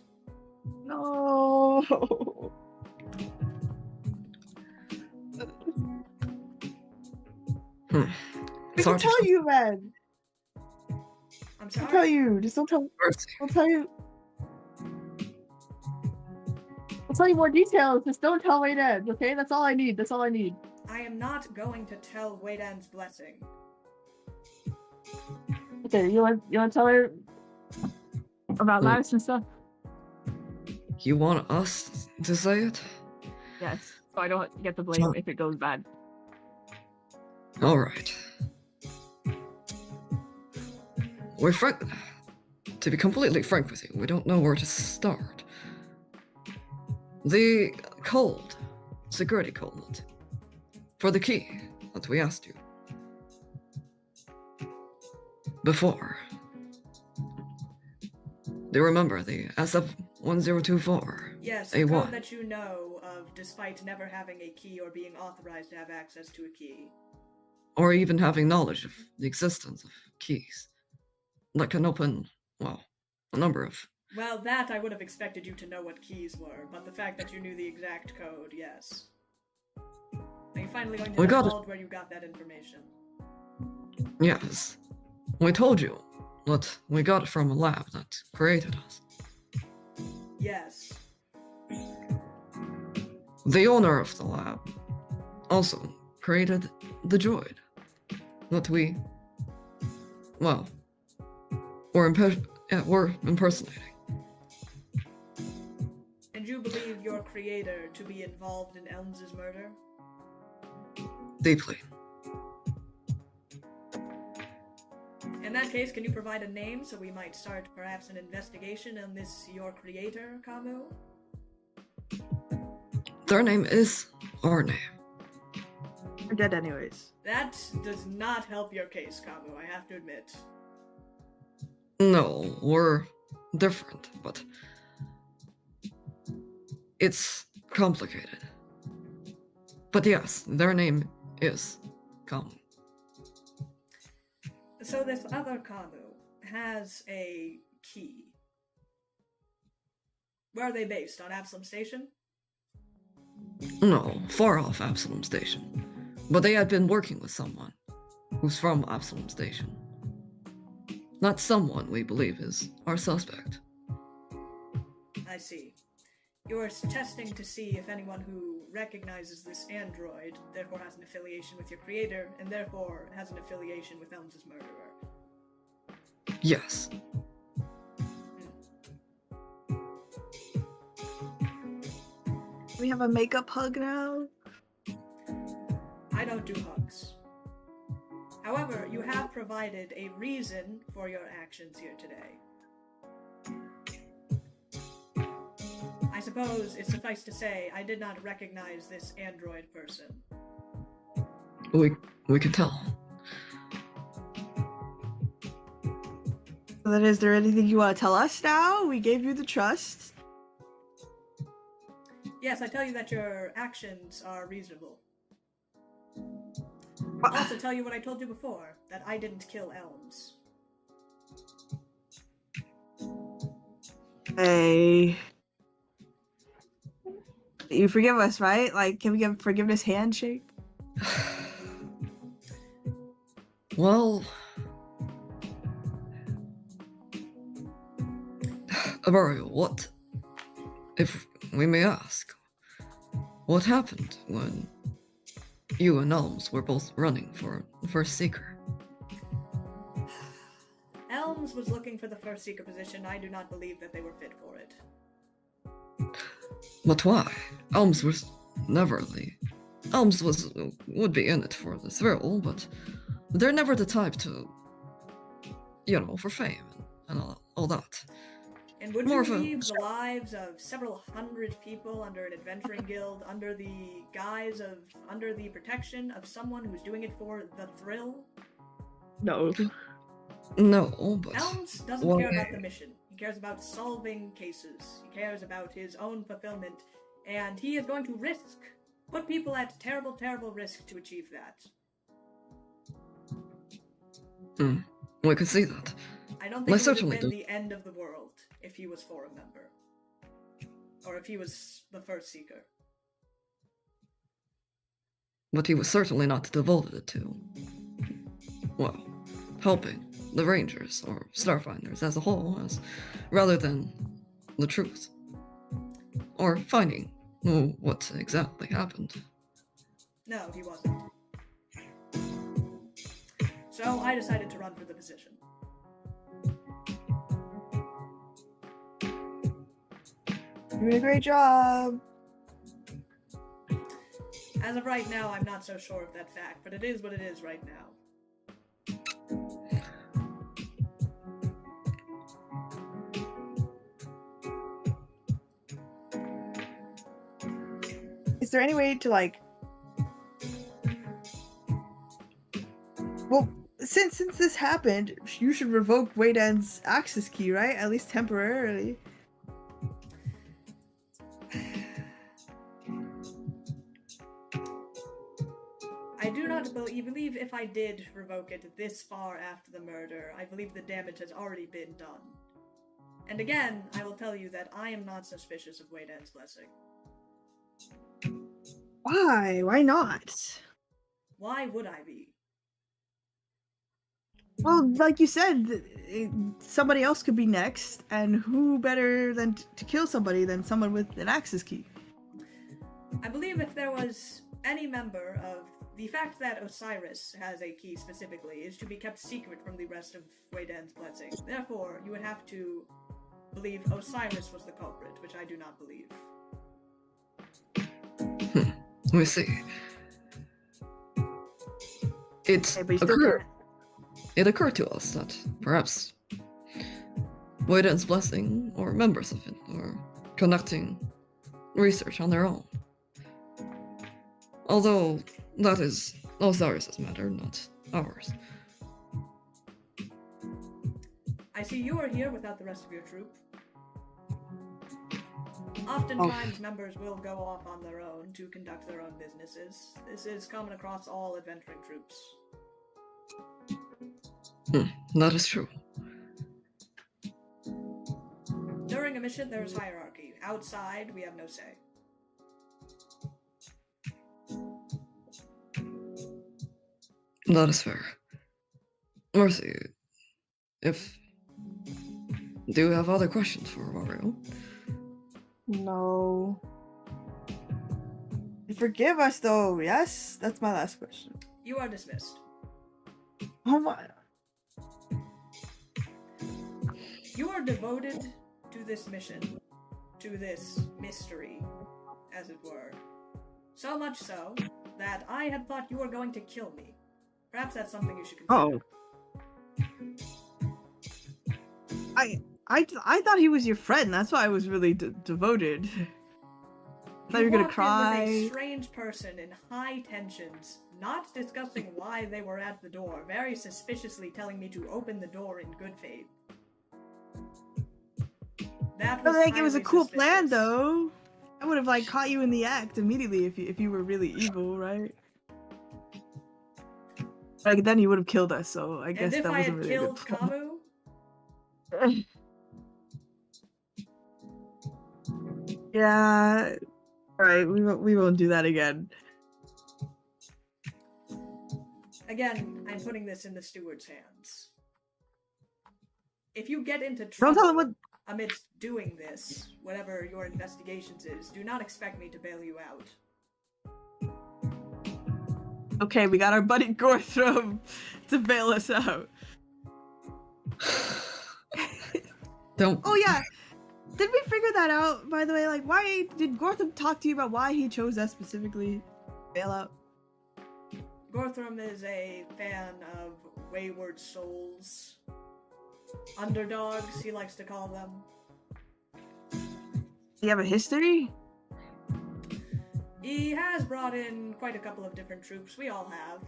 No! Hmm. We can tell you, man! I'm I'll sorry? tell you. Just don't tell. Mercy. I'll tell you. I'll tell you more details. Just don't tell Wade Ends, okay? That's all I need. That's all I need. I am not going to tell Waydan's blessing. Okay, you want to tell her about lives and stuff? You want us to say it? Yes. So I don't get the blame if it goes bad. Alright. We're frank. To be completely frank with you, we don't know where to start. The code, security code, for the key that we asked you before. Do you remember the SF1024? Yes, the A1. code that you know of despite never having a key or being authorized to have access to a key. Or even having knowledge of the existence of keys that can open, well, a number of. Well, that I would have expected you to know what keys were, but the fact that you knew the exact code, yes. Are you finally going to divulge where you got that information? Yes. We told you that we got it from a lab that created us. Yes. The owner of the lab also created the droid that we, well, were impersonating. And you believe your creator to be involved in Elms' murder? Deeply. In that case, can you provide a name so we might start perhaps an investigation on this your creator, Kamu? Their name is our name. We're dead anyways. That does not help your case, Kamu, I have to admit. No, we're different, but it's complicated. But yes, their name is Kamu. So this other Kamu has a key. Where are they based? On Absalom Station? No, far off Absalom Station. But they had been working with someone who's from Absalom Station. That someone, we believe, is our suspect. I see. You're testing to see if anyone who recognizes this android therefore has an affiliation with your creator, and therefore has an affiliation with Elms' murderer. Yes. We have a makeup hug now. I don't do hugs. However, you have provided a reason for your actions here today. I suppose it's suffice to say I did not recognize this android person. We can tell. So then, is there anything you want to tell us now? We gave you the trust. Yes, I tell you that your actions are reasonable. I'll also tell you what I told you before, that I didn't kill Elms. Hey. You forgive us, right? Like, can we get a forgiveness handshake? Well, Amario, what, if we may ask, what happened when you and Elms were both running for the first seeker? Elms was looking for the first seeker position. I do not believe that they were fit for it. But why? Elms was never the... Elms would be in it for the thrill, but they're never the type to, for fame and all that. And would More you of a- leave the lives of several hundred people under an adventuring guild under the under the protection of someone who's doing it for the thrill? No. No, but... Elms doesn't care about the mission. He cares about solving cases. He cares about his own fulfillment And he is going to put people at terrible, terrible risk to achieve that. We could see that. I don't I think it would have certainly been do. the end of the world if he was for a member. Or if he was the first seeker. But he was certainly not devoted to, well, helping the Rangers or Starfinders as a whole, rather than the truth. Or finding what exactly happened. No, he wasn't. So I decided to run for the position. You're doing a great job. As of right now, I'm not so sure of that fact, but it is what it is right now. Is there any way to well, since this happened, you should revoke Wayden's access key, right? At least temporarily. I do not believe if I did revoke it this far after the murder, I believe the damage has already been done. And again, I will tell you that I am not suspicious of Wayden's blessing. Why? Why not? Why would I be? Well, like you said, somebody else could be next, and who better than to kill somebody than someone with an access key? I believe if there was any member of the fact that Osiris has a key specifically is to be kept secret from the rest of Wayden's blessing. Therefore, you would have to believe Osiris was the culprit, which I do not believe. We see. It Okay, but you still It occurred to us that perhaps Wayden's blessing, or members of it, are conducting research on their own. Although that is Osiris's matter, not ours. I see you are here without the rest of your troop. Oftentimes, members will go off on their own to conduct their own businesses. This is common across all adventuring troops. That is true. During a mission, there is hierarchy. Outside, we have no say. That is fair. Mercy, do you have other questions for Mario? No. Forgive us, though. Yes, that's my last question. You are dismissed. Oh my. You are devoted to this mission, to this mystery, as it were. So much so that I had thought you were going to kill me. Perhaps that's something you should consider. I thought he was your friend. That's why I was really devoted. I thought you were gonna cry. With a strange person in high tensions, not discussing why they were at the door, very suspiciously telling me to open the door in good faith. That was It was a cool suspicious. plan, though. I would have caught you in the act immediately if you were really evil, right? Then you would have killed us. So I guess that wasn't really a good plan. And if I had killed Kamu, yeah. All right, we won't do that again. again, I'm putting this in the steward's hands. If you get into Don't trouble tell him what. amidst doing this, whatever your investigations is, do not expect me to bail you out. Okay, we got our buddy Gorthram to bail us out. Don't. Oh yeah, did we figure that out? By the way, why did Gorthram talk to you about why he chose us specifically? Bail out. Gorthram is a fan of wayward souls. Underdogs, he likes to call them. You have a history? He has brought in quite a couple of different troops. We all have.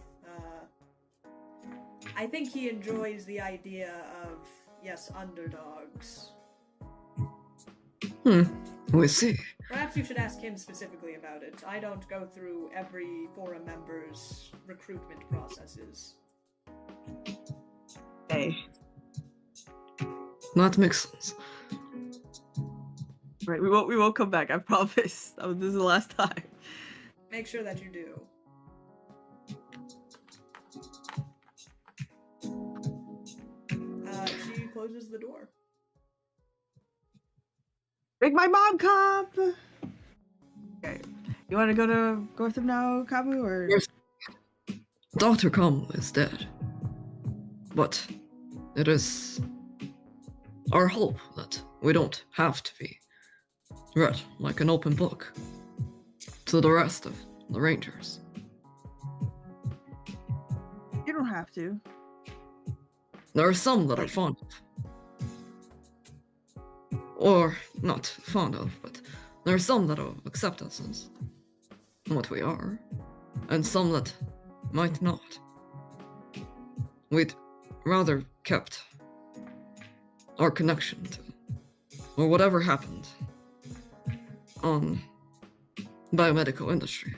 I think he enjoys the idea of, yes, underdogs. We see. Perhaps Perhaps you should ask him specifically about it. I don't go through every forum member's recruitment processes. Hey. That makes sense. Right, we won't come back, I promise. This is the last time. Make sure that you do. She closes the door. Make my mom come! Okay. You want to go to Gotham now, Kabu, or? Yes. Dr. Kamu is dead. But it is our hope that we don't have to be read like an open book to the rest of the Rangers. You don't have to. There are some that are fond of. Or not fond of, but there are some that will accept us as what we are, and some that might not. We'd rather kept our connection to, or whatever happened on biomedical industry,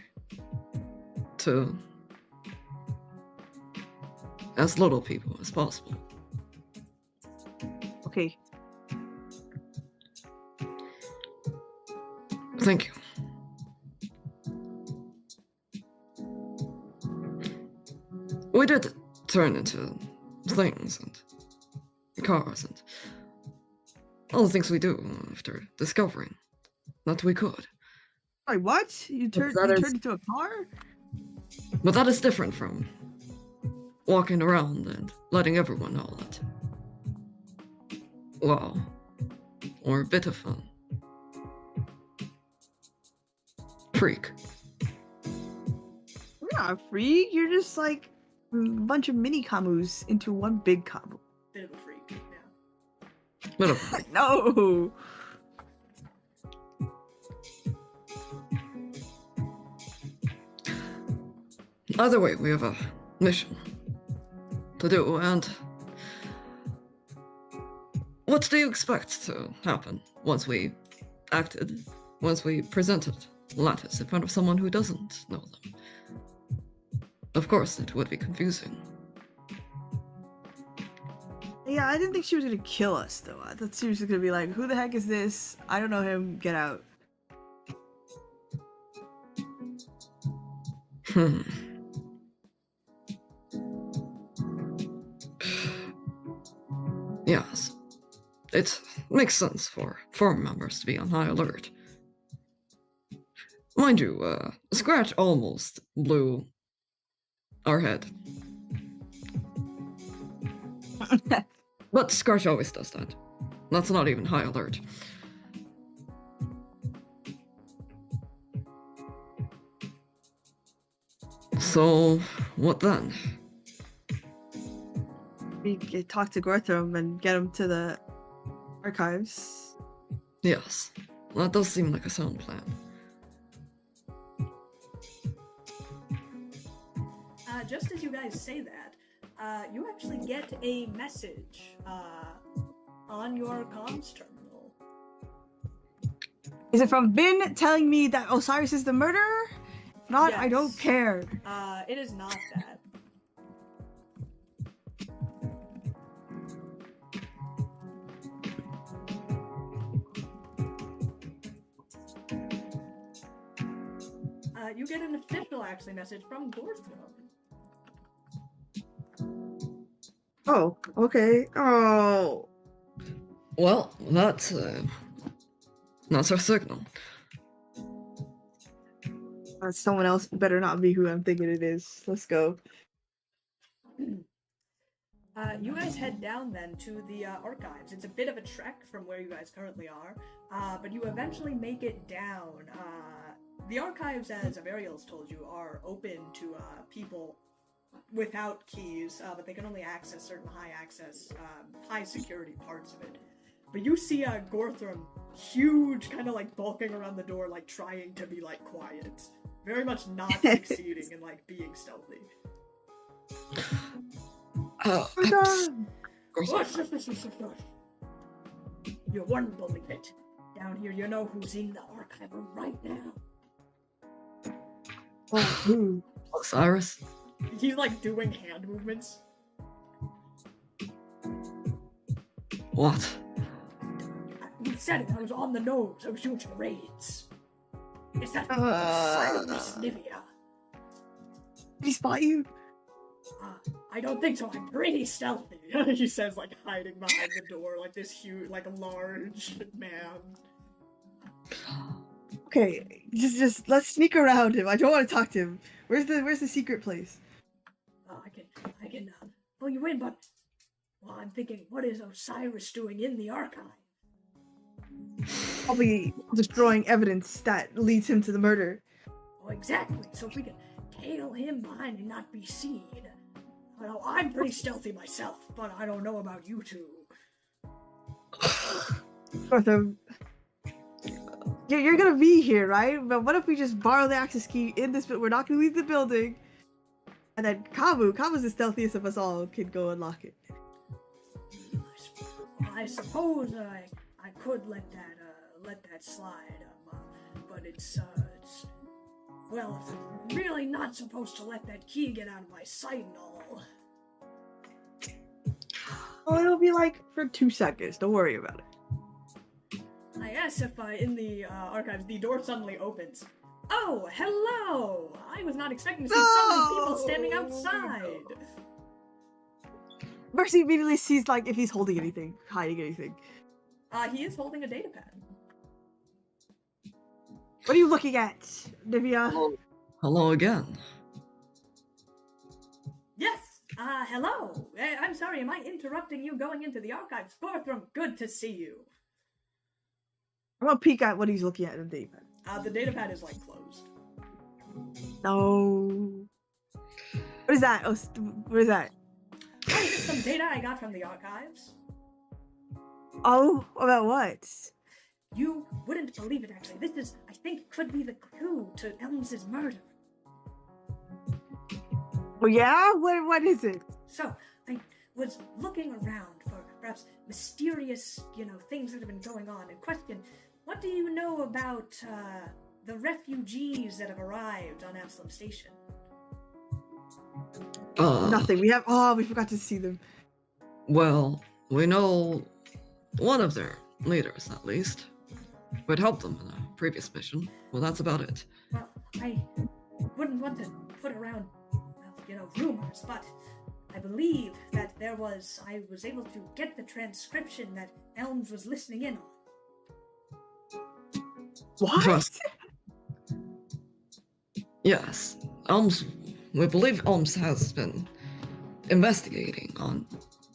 to as little people as possible. Okay. Thank you. We did turn into things and cars and all the things we do after discovering that we could. Wait, what? You turned into a car? But that is different from walking around and letting everyone know that, well, we're a bit of a freak. You're not a freak. You're just like a bunch of mini Kamus into one big Kamu. Bit of a freak, yeah. Bit of a freak. No. Either way, we have a mission to do, and what do you expect to happen once we presented Lattice in front of someone who doesn't know them? Of course, it would be confusing. Yeah, I didn't think she was gonna kill us, though. I thought she was gonna be like, who the heck is this? I don't know him. Get out. Yes, it makes sense for forum members to be on high alert. Mind you, Scratch almost blew our head. But Scratch always does that. That's not even high alert. So, what then? We could talk to Gorthram and get him to the archives. Yes, that does seem like a sound plan. Just as you guys say that, you actually get a message on your comms terminal. Is it from Bin telling me that Osiris is the murderer? If not, I don't Yes. care. It is not that. You get an official actually message from Gorthram. Oh, okay. Oh. Well, that's our signal. Someone else better not be who I'm thinking it is. Let's go. You guys head down then to the archives. It's a bit of a trek from where you guys currently are, but you eventually make it down. The archives, as Averial's told you, are open to people without keys, but they can only access certain high security parts of it. But you see Gorthram, huge, kind of like bulking around the door, like trying to be like quiet. Very much not succeeding in like being stealthy. Gorthram. You won't believe it. down here. You know who's in the archive room right now. Oh, Osiris? He's like doing hand movements. What? You said it. I was on the nose. I was doing charades. Is that Osiris Nivea? did he spot you? I don't think so. I'm pretty stealthy. He says, like, hiding behind the door, like this huge, like a large man. Okay, just let's sneak around him. I don't want to talk to him. Where's the secret place? I can pull you in, but well, I'm thinking, what is Osiris doing in the archive? Probably destroying evidence that leads him to the murder. Oh, exactly. So if we can tail him behind and not be seen. Well, I'm pretty stealthy myself, but I don't know about you two. Arthur, you're gonna be here, right? But what if we just borrow the access key in this? We're not gonna leave the building, and then Kabu's the stealthiest of us all, can go unlock it. I suppose I could let that slide, but it's well, I'm really not supposed to let that key get out of my sight and all. Oh, it'll be like for 2 seconds. Don't worry about it. I asked if in the archives the door suddenly opens. Oh, hello! I was not expecting to see so many people standing outside. Mercy immediately sees like if he's holding anything, hiding anything. He is holding a data pad. What are you looking at, Nivea? Hello again. Yes. Hello. I'm sorry. Am I interrupting you going into the archives? Fourth room. Good to see you. I'm gonna peek at what he's looking at in the datapad. The data pad is like closed. No. What is that? Oh, what is that? Oh, is this some data I got from the archives? Oh, about what? You wouldn't believe it, actually. This is, I think, could be the clue to Elms' murder. Oh yeah? What is it? So, I was looking around for perhaps mysterious, things that have been going on and question, what do you know about the refugees that have arrived on Absalom Station? Nothing. We forgot to see them. Well, we know one of their leaders, at least. We'd helped them in a previous mission. Well, that's about it. Well, I wouldn't want to put around, rumors, but I believe that I was able to get the transcription that Elms was listening in on. What? Trust. Yes. We believe Elms has been investigating on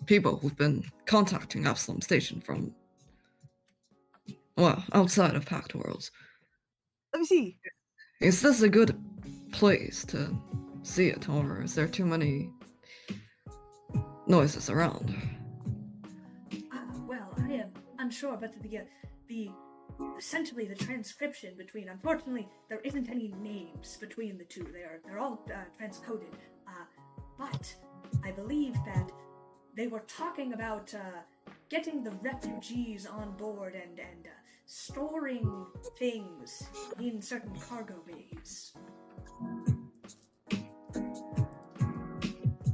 people who've been contacting Absalom Station from, outside of Pact Worlds. Let me see. Is this a good place to see it, or is there too many noises around? Well, I am unsure, but essentially the transcription between, unfortunately, there isn't any names between the two. They're all transcoded. But I believe that they were talking about getting the refugees on board and storing things in certain cargo bays.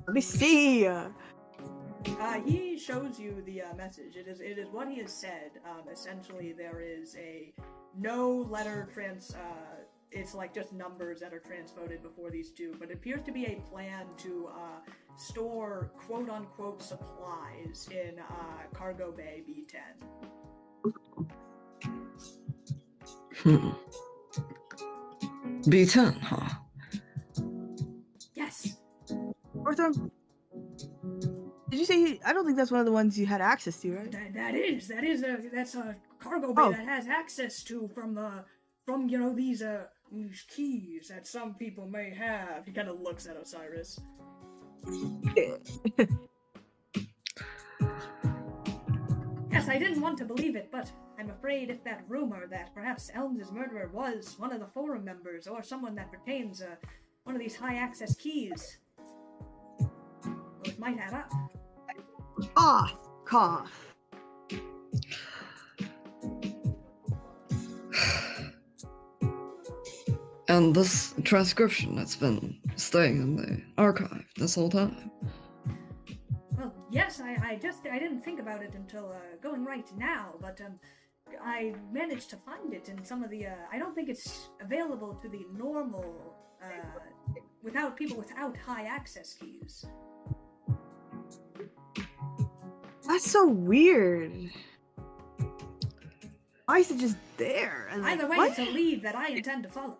Let me see. He shows you the message. It is what he has said. Essentially, there is no letter it's like just numbers that are transcoded before these two, but it appears to be a plan to store quote-unquote supplies in Cargo Bay B10. B10, huh? Yes. Ortham, did you say? I don't think that's one of the ones you had access to, right? That's a cargo bay that has access to from these keys that some people may have. He kind of looks at Osiris. Yes, I didn't want to believe it, but I'm afraid if that rumor that perhaps Elms' murderer was one of the forum members or someone that retains one of these high access keys, it might add up. Cough. And this transcription that's been staying in the archive this whole time. Well, yes, I didn't think about it until going right now, but I managed to find it in some of the. I don't think it's available to the normal, people without high access keys. That's so weird. Why is it just there? And Either way, what? it's a lead that I intend to follow.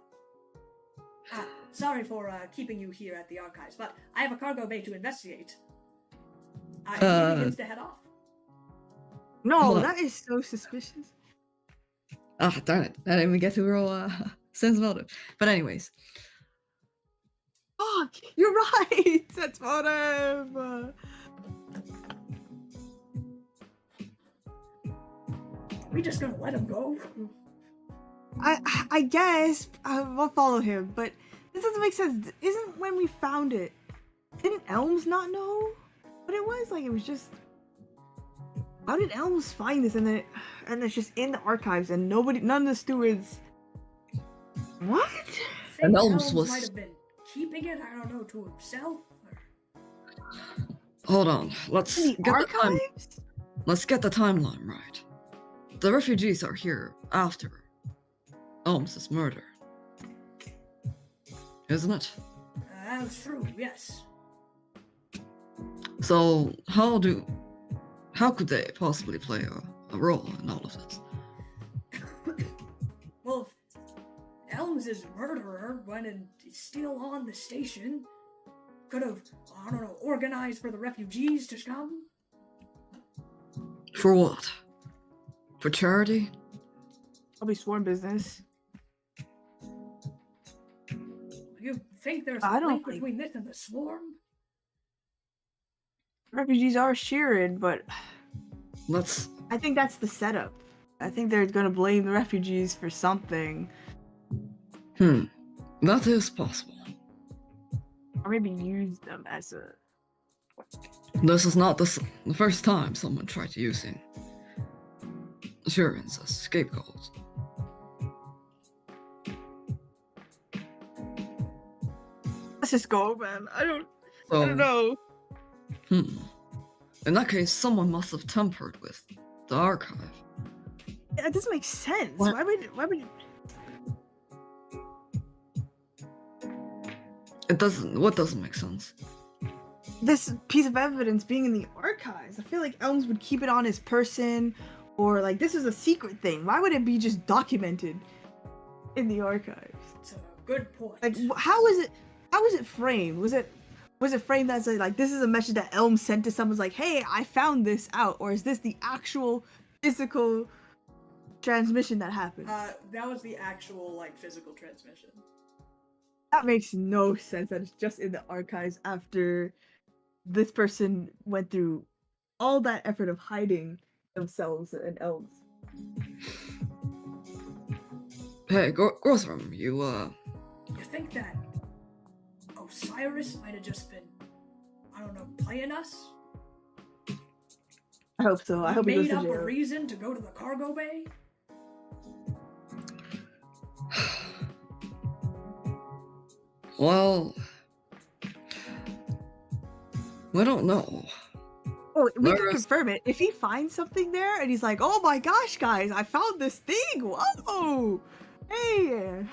Sorry for keeping you here at the archives, but I have a cargo bay to investigate. He begins to head off. No, Hold on. that is so suspicious. Ah, darn it. I didn't even get to roll sense motive. But anyways. Fuck, you're right. That's motive. We just gonna let him go? I guess we'll follow him, but this doesn't make sense. Isn't when we found it, didn't Elms not know what it was? Like it was just. How did Elms find this and it's just in the archives and none of the stewards. What? And Elms was might have been keeping it. I don't know, to himself. Hold on. Let's In the get archives? let's get the timeline right. The refugees are here after Elms' murder. Isn't it? That's true, yes. So how could they possibly play a role in all of this? Well, if Elms' murderer went and is still on the station, could have, I don't know, organized for the refugees to come? For what? For charity? Probably sworn business. You think there's I a don't link think- between this and the swarm? Refugees are Sheeran, but I think that's the setup. I think they're gonna blame the refugees for something. That is possible. Or maybe use them as a. This is not the first time someone tried to use him. Assurance as scapegoats. Let's just go, man. I don't So, know. In that case, someone must have tampered with the archive. It doesn't make sense. What? Why would It doesn't. What doesn't make sense? this piece of evidence being in the archives? I feel like Elms would keep it on his person, or like this is a secret thing. Why would it be just documented in the archives? It's a good point. Like, how was it framed? Was it framed as like this is a message that Elm sent to someone's like, hey, I found this out, or is this the actual physical transmission that happened? That was the actual, physical transmission. That makes no sense that it's just in the archives after this person went through all that effort of hiding themselves and Elms. Hey, Grothram, you You think that Osiris might have just been, I don't know, playing us? I hope so. I hope he goes made to up a jail. reason to go to the cargo bay? Well, we don't know. Oh, we can Whereas- confirm it. If he finds something there and he's like, oh my gosh, guys, I found this thing. Whoa. Hey.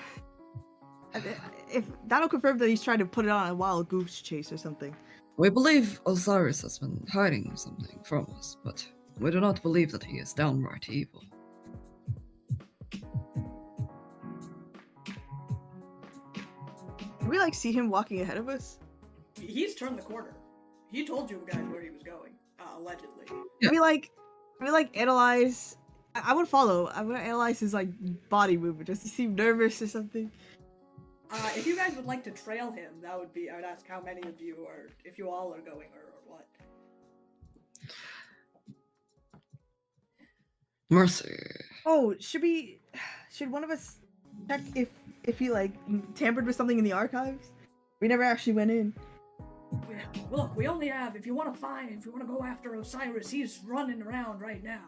If that'll confirm that he's trying to put it on a wild goose chase or something. We believe Osiris has been hiding something from us, but we do not believe that he is downright evil. Can we see him walking ahead of us? He's turned the corner. He told you guys where he was going, allegedly. Yeah. Can we analyze? I want to follow. I want to analyze his body movement. Does he seem nervous or something? If you guys would like to trail him, that would be. I would ask how many of you are, if you all are going, or what. Mercy. Oh, should one of us check if he tampered with something in the archives? We never actually went in. Look, we only have. If you want to go after Osiris, he's running around right now.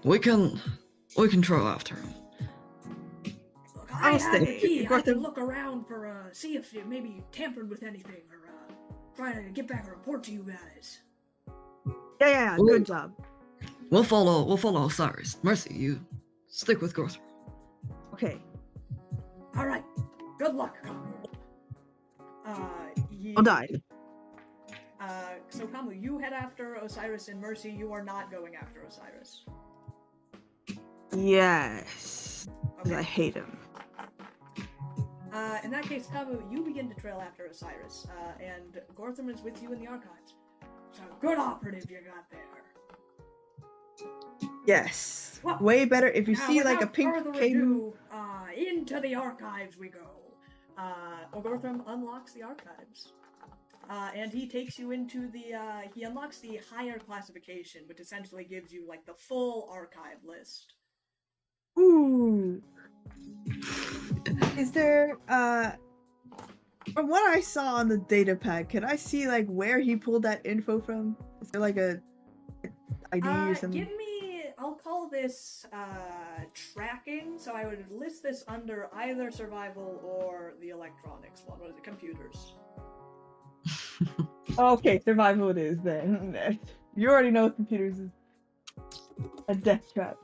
We can trail after him. I'll have the stay. key. I can Gortham, look around for see if you maybe tampered with anything or try to get back a report to you guys. yeah, Ooh. good job. We'll follow Osiris. Mercy, you stick with Gortham. Okay, All right. Good luck, Kamu. I'll die. So Kamu, you head after Osiris, and Mercy, you are not going after Osiris. Yes, 'cause Okay. I hate him. In that case, Kamu, you begin to trail after Osiris, and Gortham is with you in the archives. So good operative you got there. Yes, Well, way better if you Now, see like a without pink further cable. ado, into the archives we go. Gortham unlocks the archives. And he takes you into he unlocks the higher classification, which essentially gives you, like, the full archive list. Ooh. Is there, from what I saw on the data pad, can I see, like, where he pulled that info from? Is there, like, a ID or something? I'll call this, tracking, so I would list this under either survival or the electronics one. What is it? Computers. Okay, survival it is then. You already know computers is a death trap.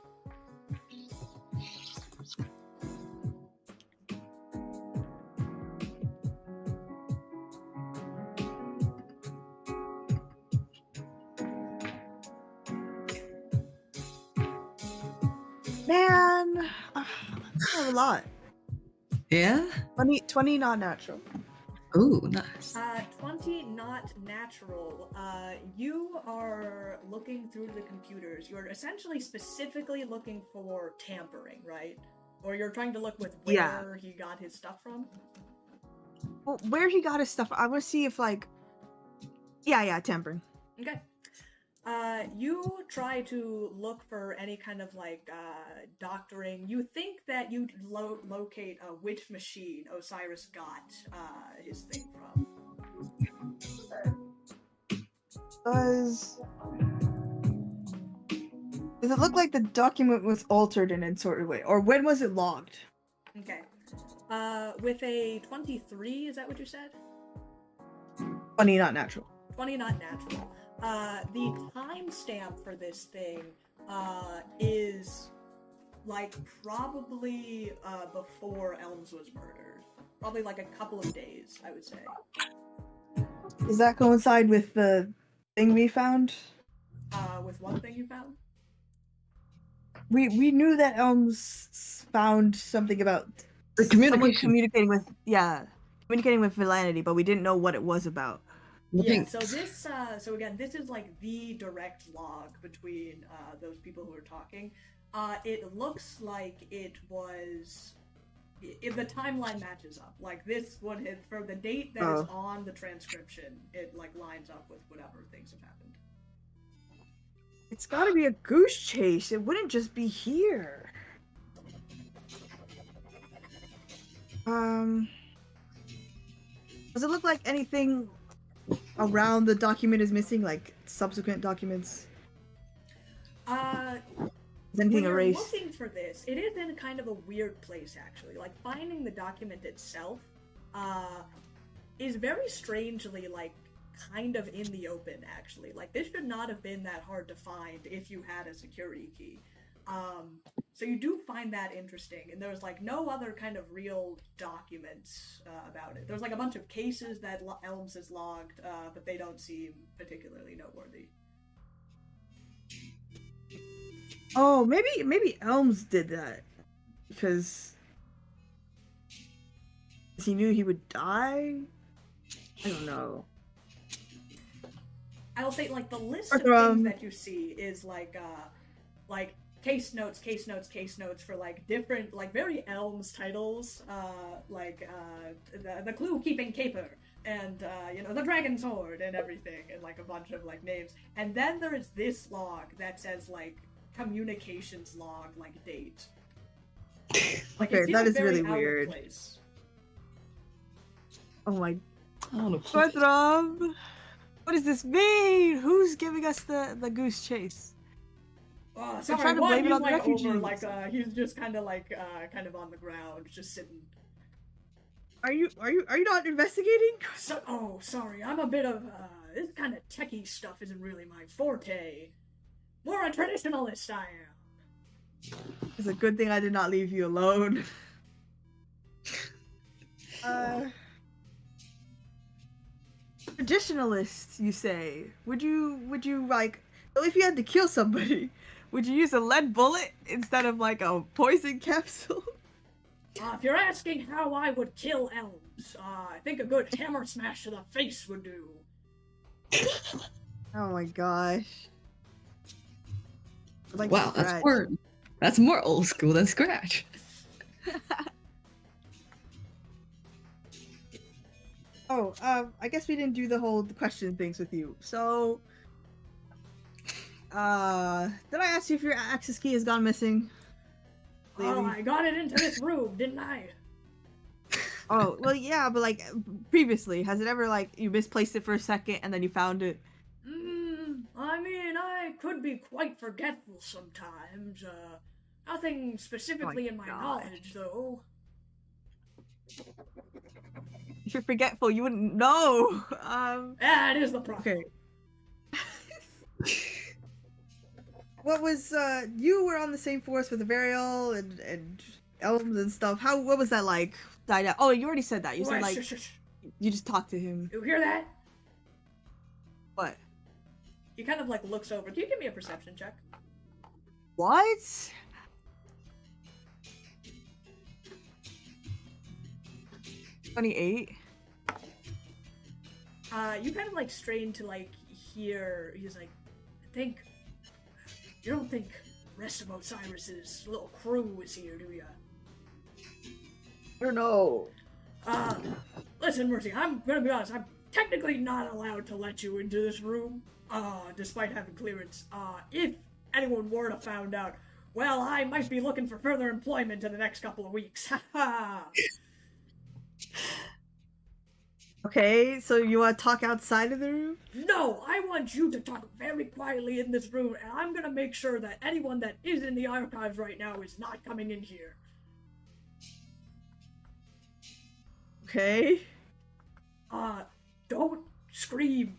Man, I have a lot. Yeah? 20 not natural. Ooh, nice. 20 not natural. You are looking through the computers. You're essentially specifically looking for tampering, right? Or you're trying to look with where he got his stuff from? Well, where he got his stuff, I want to see if, like... Yeah, tampering. Okay. You try to look for any kind of, like, doctoring. You think that you'd locate which machine Osiris got his thing from. Does it look like the document was altered in any sort of way? Or when was it logged? Okay. With a 23, is that what you said? 20 not natural. 20 not natural. The timestamp for this thing is, like, probably before Elms was murdered. Probably like a couple of days, I would say. Does that coincide with the thing we found? With one thing you found? We knew that Elms found something about The someone communication. communicating with Villanity, but we didn't know what it was about. Yeah, so this, so again, this is like the direct log between those people who are talking. It looks like it was, if the timeline matches up, like this one, for the date that is on the transcription, it like lines up with whatever things have happened. It's gotta be a goose chase. It wouldn't just be here. Does it look like anything around the document is missing, like subsequent documents? Is anything when erased? you're looking for this, it is in kind of a weird place, actually. Like, finding the document itself is very strangely, like, kind of in the open, actually. Like, this should not have been that hard to find if you had a security key. So you do find that interesting, and there's, like, no other kind of real documents about it. There's, like, a bunch of cases that Elms has logged, but they don't seem particularly noteworthy. Oh, maybe Elms did that because he knew he would die. I don't know. I'll say, like, the list of things that you see is like case notes for like different, like, very Elms titles, the clue keeping caper, and you know, the dragon sword and everything, and like a bunch of like names. And then there is this log that says like communications log, like date. Like, Okay, that is really out of weird. place. Oh my. Oh, Gorthram! What does this mean? Who's giving us the goose chase? Sorry, trying to what? blame it He's on the like over, refugees. like, he's just kind of like, kind of on the ground, just sitting. Are you not investigating? Sorry, I'm a bit of, this kind of techie stuff isn't really my forte. More a traditionalist, I am. It's a good thing I did not leave you alone. Traditionalist, you say? Would you like, if you had to kill somebody, would you use a lead bullet instead of like a poison capsule? If you're asking how I would kill Elms, I think a good hammer smash to the face would do. Oh my gosh. Like Wow, that's more old school than Scratch. Oh, I guess we didn't do the question things with you. So, did I ask you if your access key has gone missing? Oh, Lady? I got it into this room, didn't I? Oh, well, yeah, but like previously, has it ever like you misplaced it for a second and then you found it? I mean, I could be quite forgetful sometimes. Nothing specifically in my God. knowledge, though. If you're forgetful, you wouldn't know. Yeah, it is the problem. Okay. What was you were on the same force with the Varial and Elms and stuff. What was that like? Died out. Oh, you already said that. You said like Shush. you just talked to him. You hear that? What? He kind of like looks over. Can you give me a perception check? What? $28. You kind of like strain to like hear. He's like, you don't think rest of Osiris's little crew is here, do ya? I don't know. Listen, Mercy, I'm gonna be honest, I'm technically not allowed to let you into this room, despite having clearance. If anyone were to find out, well, I might be looking for further employment in the next couple of weeks. Haha. Okay, so you want to talk outside of the room? No, I want you to talk very quietly in this room, and I'm gonna make sure that anyone that is in the archives right now is not coming in here. Okay. Don't scream.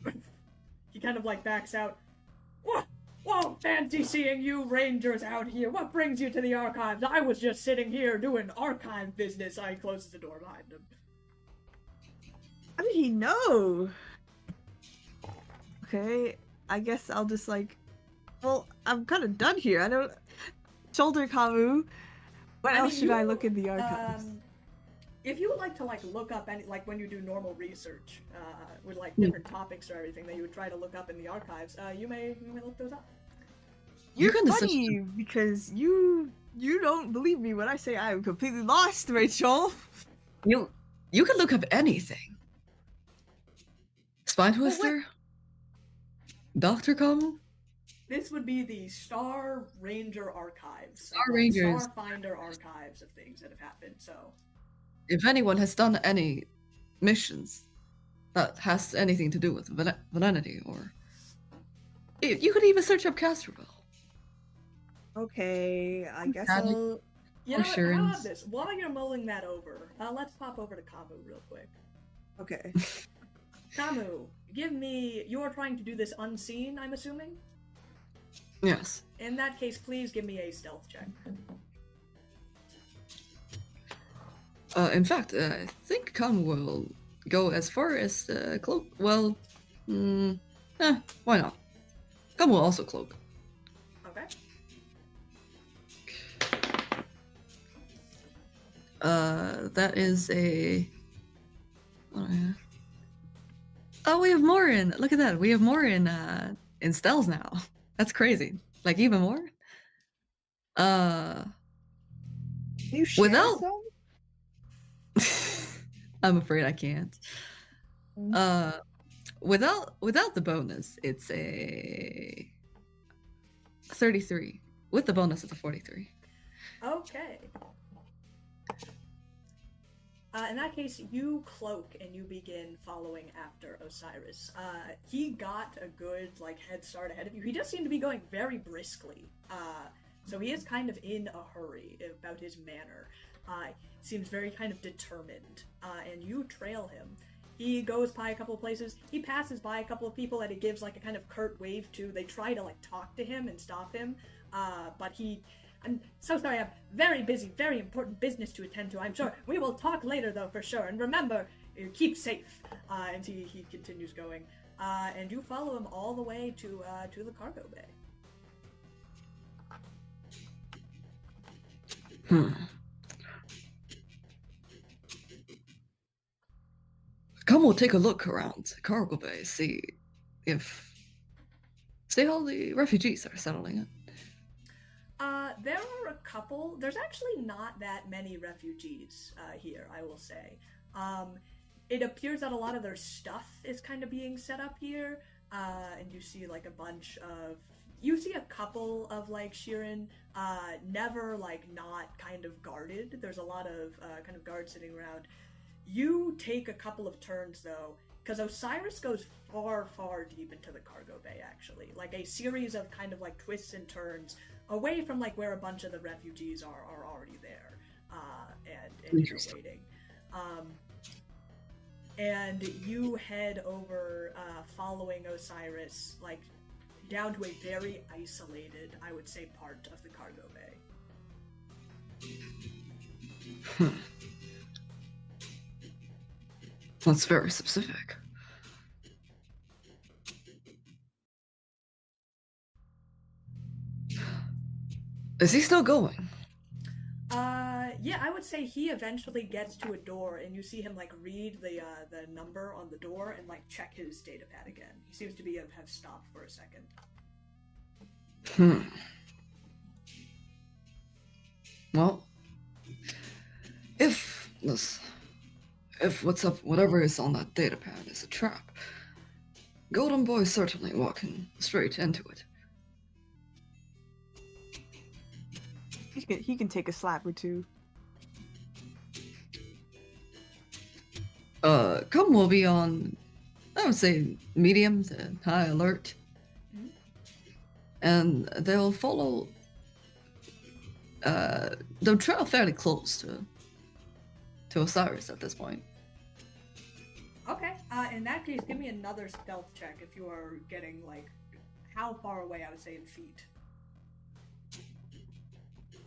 He kind of like backs out. Whoa, fancy seeing you Rangers out here. What brings you to the archives? I was just sitting here doing archive business. I closes the door behind him. How did he know? Okay, I guess I'll just like, well, I'm kind of done here. I don't. Shoulder Kamu. What else should I look in the archives? If you would like to like look up any like when you do normal research with like different topics or everything that you would try to look up in the archives, you may look those up. You're funny because you don't believe me when I say I'm completely lost, Rachel. You can look up anything. Spine Twister? Dr. Kamu? This would be the Star Ranger archives. Starfinder archives of things that have happened, so. If anyone has done any missions that has anything to do with Validity, or you could even search up Casterville. Okay, I guess Magic. I'll... You know what, how about this? While you're mulling that over, let's pop over to Kamu real quick. Okay. Kamu, give me... You're trying to do this unseen, I'm assuming? Yes. In that case, please give me a stealth check. In fact, I think Kamu will go as far as cloak. Well, why not? Kamu will also cloak. Okay. That is a... Oh, we have more in... Look at that. We have more in stealth now. That's crazy. Like, even more? Can you share without... some? I'm afraid I can't. Without the bonus, it's a 33. With the bonus, it's a 43. Okay. In that case, you cloak and you begin following after Osiris. He got a good head start ahead of you. He does seem to be going very briskly. So he is kind of in a hurry about his manner. Seems very kind of determined. And you trail him. He goes by a couple of places. He passes by a couple of people that he gives a kind of curt wave to. They try to talk to him and stop him. But I'm so sorry, I have very busy, very important business to attend to. I'm sure we will talk later, though, for sure. And remember, keep safe. And he continues going. And you follow him all the way to the cargo bay. Come, we'll take a look around the cargo bay, see how the refugees are settling in. There are a couple. There's actually not that many refugees here, I will say. It appears that a lot of their stuff is kind of being set up here, and you see a bunch of. You see a couple of Sheeran, never not kind of guarded. There's a lot of kind of guards sitting around. You take a couple of turns though, because Osiris goes far, far deep into the cargo bay. Actually, a series of kind of twists and turns away from where a bunch of the refugees are already there, and you're waiting. And you head over, following Osiris, down to a very isolated, I would say, part of the cargo bay. That's very specific. Is he still going? Yeah, I would say he eventually gets to a door, and you see him read the number on the door and check his data pad again. He seems to have stopped for a second. Well, if whatever is on that data pad is a trap, Golden Boy is certainly walking straight into it. He can take a slap or two. Come will be on, I would say, medium to high alert. Mm-hmm. And they'll follow, they'll trail fairly close to Osiris at this point. Okay, in that case, give me another stealth check if you are getting, how far away, I would say, in feet.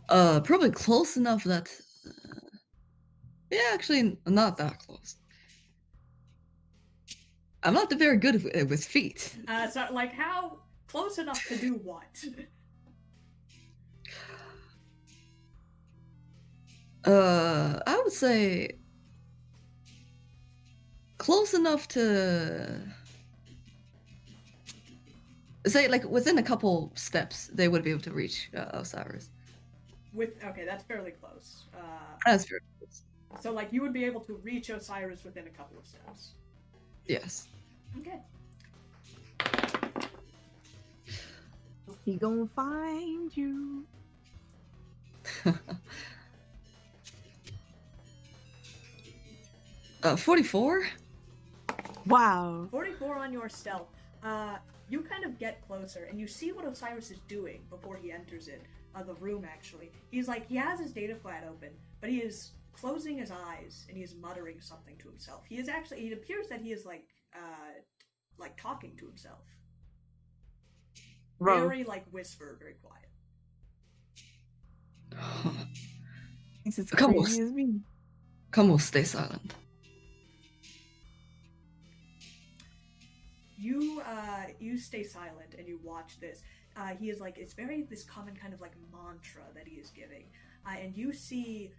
Probably close enough that, yeah, actually, not that close. I'm not very good with feet. So, how close enough to do what? I would say close enough to say, within a couple steps, they would be able to reach Osiris. Okay, that's fairly close. That's fairly close. So, you would be able to reach Osiris within a couple of steps. Yes. Okay. He gonna find you. 44? Wow. 44 on your stealth. You kind of get closer, and you see what Osiris is doing before he enters it. The room, actually. He's he has his data pad open, but he is closing his eyes, and he is muttering something to himself. He is actually, it appears that he is talking to himself. Very whisper, very quiet. He's as Come crazy as me. Come, we'll stay silent. You stay silent and you watch this. He is it's very this common kind of mantra that he is giving, and you see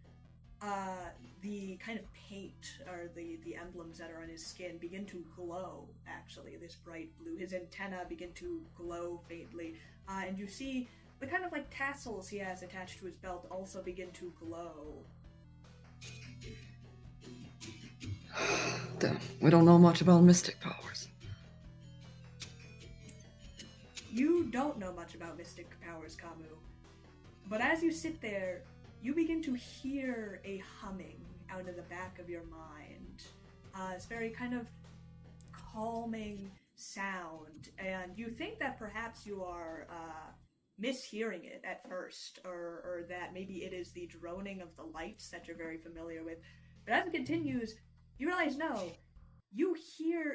the kind of paint or the emblems that are on his skin begin to glow. Actually, this bright blue. His antennae begin to glow faintly, and you see the kind of tassels he has attached to his belt also begin to glow. Damn, we don't know much about mystic powers. You don't know much about mystic powers, Kamu. But as you sit there, you begin to hear a humming out of the back of your mind. It's very kind of calming sound, and you think that perhaps you are mishearing it at first, or that maybe it is the droning of the lights that you're very familiar with. But as it continues, you realize, no, you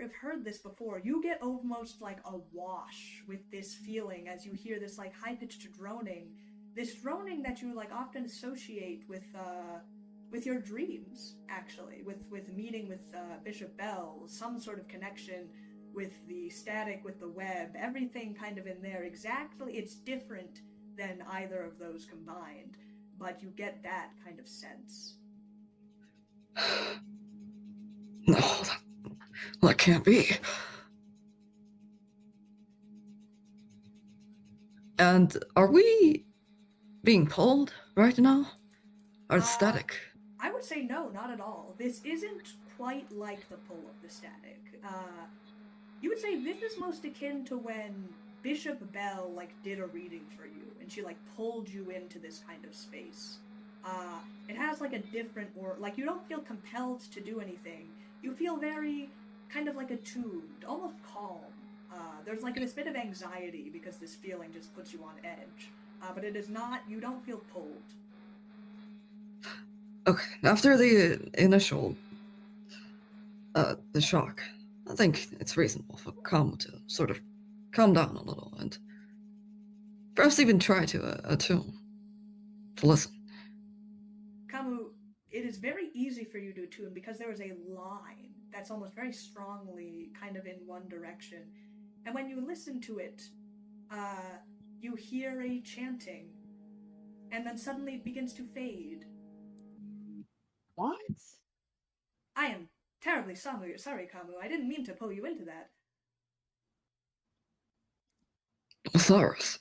have heard this before. You get almost like a wash with this feeling as you hear this like high-pitched droning. This droning that you like often associate with your dreams, actually, with meeting with Bishop Bell, some sort of connection with the static, with the web, everything kind of in there. Exactly, it's different than either of those combined, but you get that kind of sense. No, that can't be. And are we being pulled right now? Or static? I would say no, not at all. This isn't quite like the pull of the static. You would say this is most akin to when Bishop Bell like did a reading for you, and she like pulled you into this kind of space. It has like a different, or like you don't feel compelled to do anything. You feel very kind of like attuned, almost calm. There's like this bit of anxiety because this feeling just puts you on edge. But it is not, you don't feel pulled. Okay, after the initial, the shock, I think it's reasonable for Kamu to sort of calm down a little and perhaps even try to attune, to listen. Kamu, it is very easy for you to attune because there is a line that's almost very strongly kind of in one direction. And when you listen to it, you hear a chanting, and then suddenly it begins to fade. What? I am terribly sorry, Kamu. I didn't mean to pull you into that. Cyrus.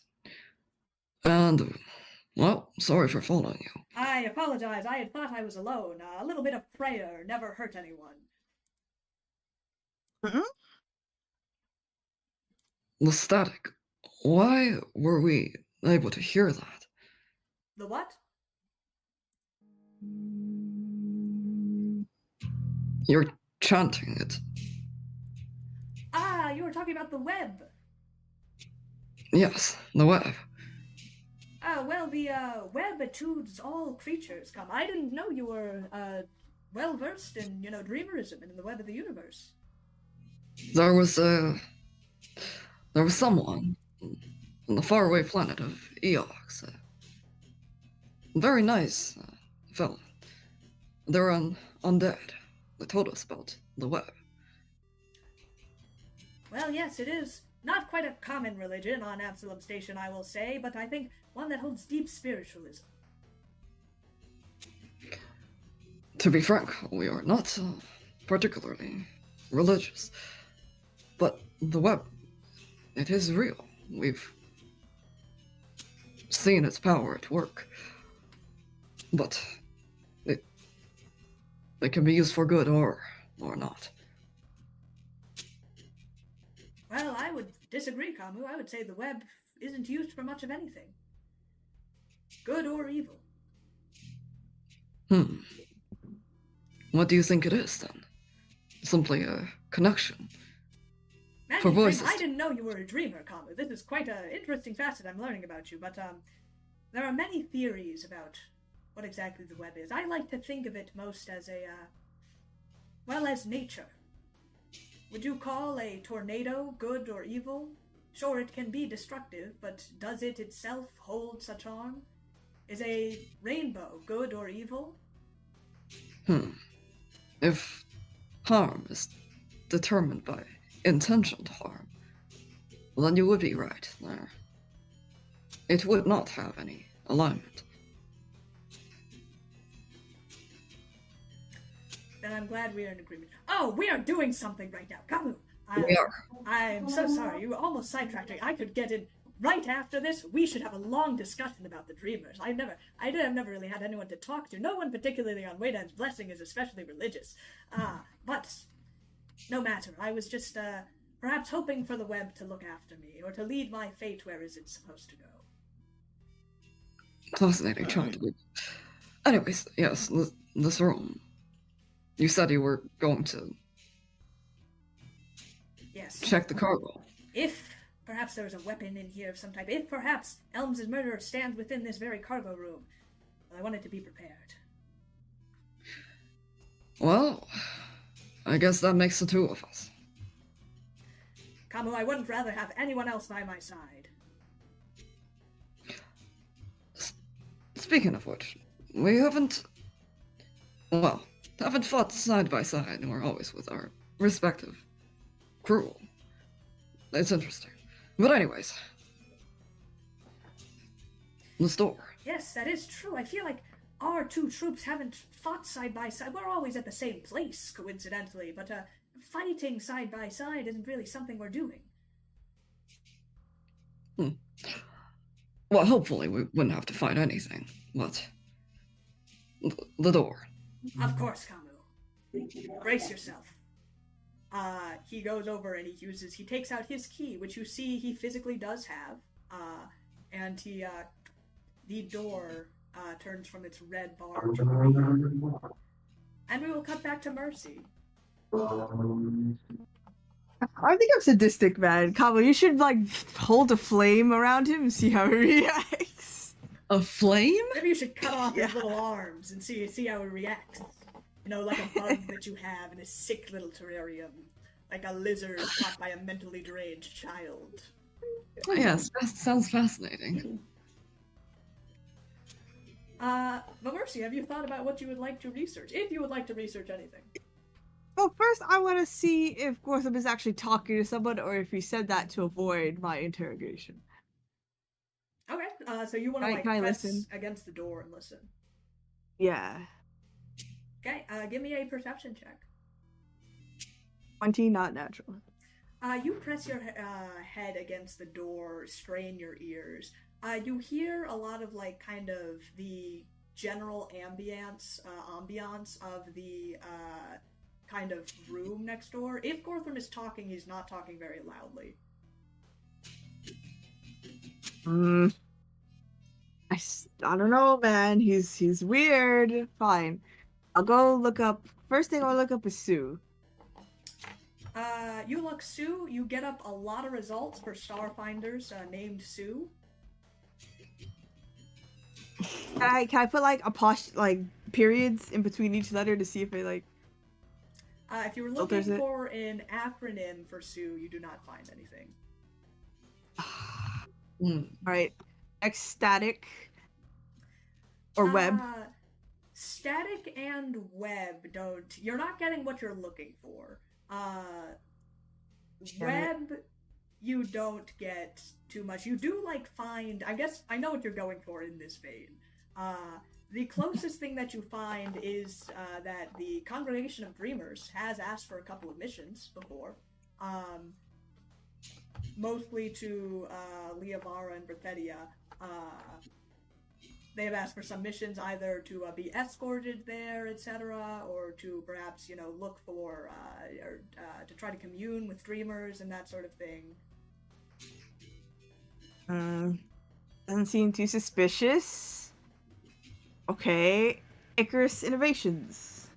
And, well, sorry for following you. I apologize. I had thought I was alone. A little bit of prayer never hurt anyone. Mm-hmm. The static. Why were we able to hear that? The what? You're chanting it. Ah, you were talking about the web. Yes, the web. Well, the web attunes all creatures. Come, I didn't know you were well versed in, dreamerism and in the web of the universe. There was someone on the faraway planet of Eox. Very nice fella. They're undead. They told us about the web. Well, yes, it is not quite a common religion on Absalom Station, I will say, but I think one that holds deep spiritualism. To be frank, we are not particularly religious. But the web, it is real. We've seen its power at work. But it can be used for good or not. Well, I would disagree, Kamu. I would say the web isn't used for much of anything. Good or evil. What do you think it is, then? Simply a connection? Man, For voices. I didn't know you were a dreamer, Kamu. This is quite an interesting facet I'm learning about you, but there are many theories about what exactly the web is. I like to think of it most as as nature. Would you call a tornado good or evil? Sure, it can be destructive, but does it itself hold such harm? Is a rainbow good or evil? If harm is determined by intention to harm, then you would be right there. It would not have any alignment. Then I'm glad we are in agreement. Oh, we are doing something right now. Kamu! We are. I'm so sorry. You almost sidetracked me. I could get in right after this. We should have a long discussion about the dreamers. I've never really had anyone to talk to. No one particularly on Waydan's Blessing is especially religious. But no matter. I was just perhaps hoping for the web to look after me, or to lead my fate where is it supposed to go. Fascinating child. Anyways, yes, this room. You said you were going to Yes. check the cargo. If perhaps there is a weapon in here of some type, if perhaps Elms' murderer stands within this very cargo room, I wanted to be prepared. Well, I guess that makes the two of us. Kamu, I wouldn't rather have anyone else by my side. Speaking of which, we haven't fought side by side, and we're always with our respective crew. It's interesting. But anyways, the store. Yes, that is true. I feel like our two troops haven't fought side by side. We're always at the same place, coincidentally, but fighting side by side isn't really something we're doing. Well, hopefully we wouldn't have to fight anything, but the door. Of course, Kamu. Brace yourself. He goes over and he takes out his key, which you see he physically does have, and the door turns from its red bar to green. And we will cut back to Mercy. I think I'm sadistic, man. Kabo, you should like hold a flame around him and see how he reacts. A flame? Maybe you should cut off his little arms and see how he reacts. You know, like a bug that you have in a sick little terrarium. Like a lizard caught by a mentally deranged child. Yes, that sounds fascinating. But Mercy, have you thought about what you would like to research? If you would like to research anything. Well, first I want to see if Gortham is actually talking to someone or if he said that to avoid my interrogation. Okay, so you want to like press against the door and listen. Yeah. Okay, give me a perception check. 20, not natural. You press your head against the door, strain your ears. You hear a lot of like kind of the general ambience of the kind of room next door. If Gortham is talking, he's not talking very loudly. I don't know, man. He's weird. Fine. I'll go look up. First thing I'll look up is Sue. You look Sue. You get up a lot of results for Starfinders named Sue. Can I put like periods in between each letter to see if it like? If you were looking for an acronym for Sue, you do not find anything. Alright. Static or web? Static and web don't... You're not getting what you're looking for. Web, you don't get too much. You do, like, find... I guess I know what you're going for in this vein. The closest thing that you find is that the Congregation of Dreamers has asked for a couple of missions before. Mostly to Liavara and Berthedia. They have asked for some missions either to be escorted there, etc., or to perhaps, you know, look for, or to try to commune with dreamers and that sort of thing. Doesn't seem too suspicious. Okay. Icarus Innovations.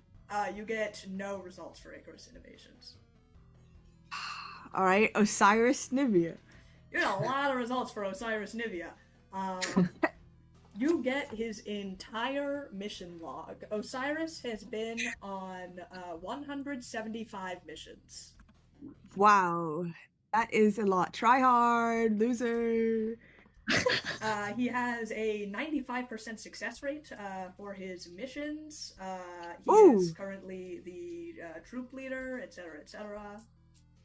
You get no results for Icarus Innovations. Alright, Osiris Nivea. You get a lot of results for Osiris Nivea. You get his entire mission log. Osiris has been on 175 missions. Wow. That is a lot. Try hard, loser. He has a 95% success rate for his missions. He is currently the troop leader, etc., etc.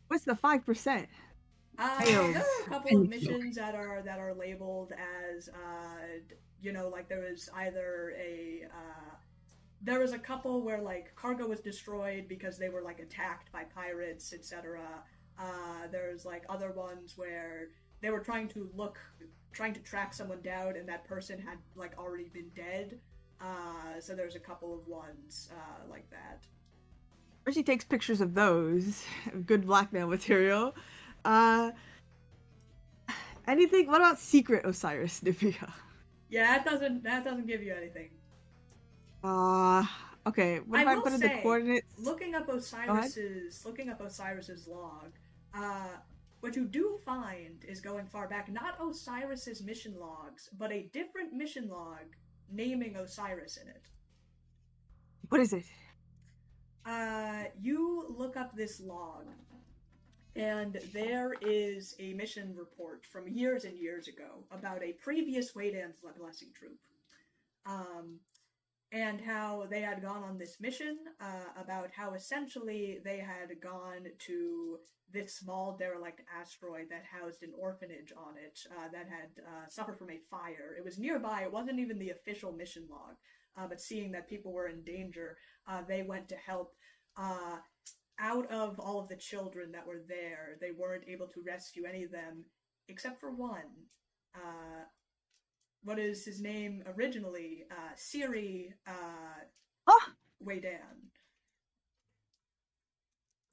What's the 5%? There are a couple of missions that are labeled as, you know, like there was either there was a couple where like cargo was destroyed because they were like attacked by pirates, etc. There's like other ones where they were trying to track someone down and that person had like already been dead. So there's a couple of ones like that. She takes pictures of those. Good blackmail material. Anything? What about Secret Osiris Nivea? Yeah, that doesn't give you anything. Okay, what I if I will put in say, the coordinates? looking up Osiris's log, what you do find is going far back, not Osiris's mission logs, but a different mission log naming Osiris in it. What is it? You look up this log, and there is a mission report from years and years ago about a previous Waydan's blessing troop. And how they had gone on this mission, about how essentially they had gone to this small derelict asteroid that housed an orphanage on it, that had suffered from a fire. It was nearby, it wasn't even the official mission log, but seeing that people were in danger, they went to help. Out of all of the children that were there, they weren't able to rescue any of them, except for one. What is his name originally? Siri Waydan.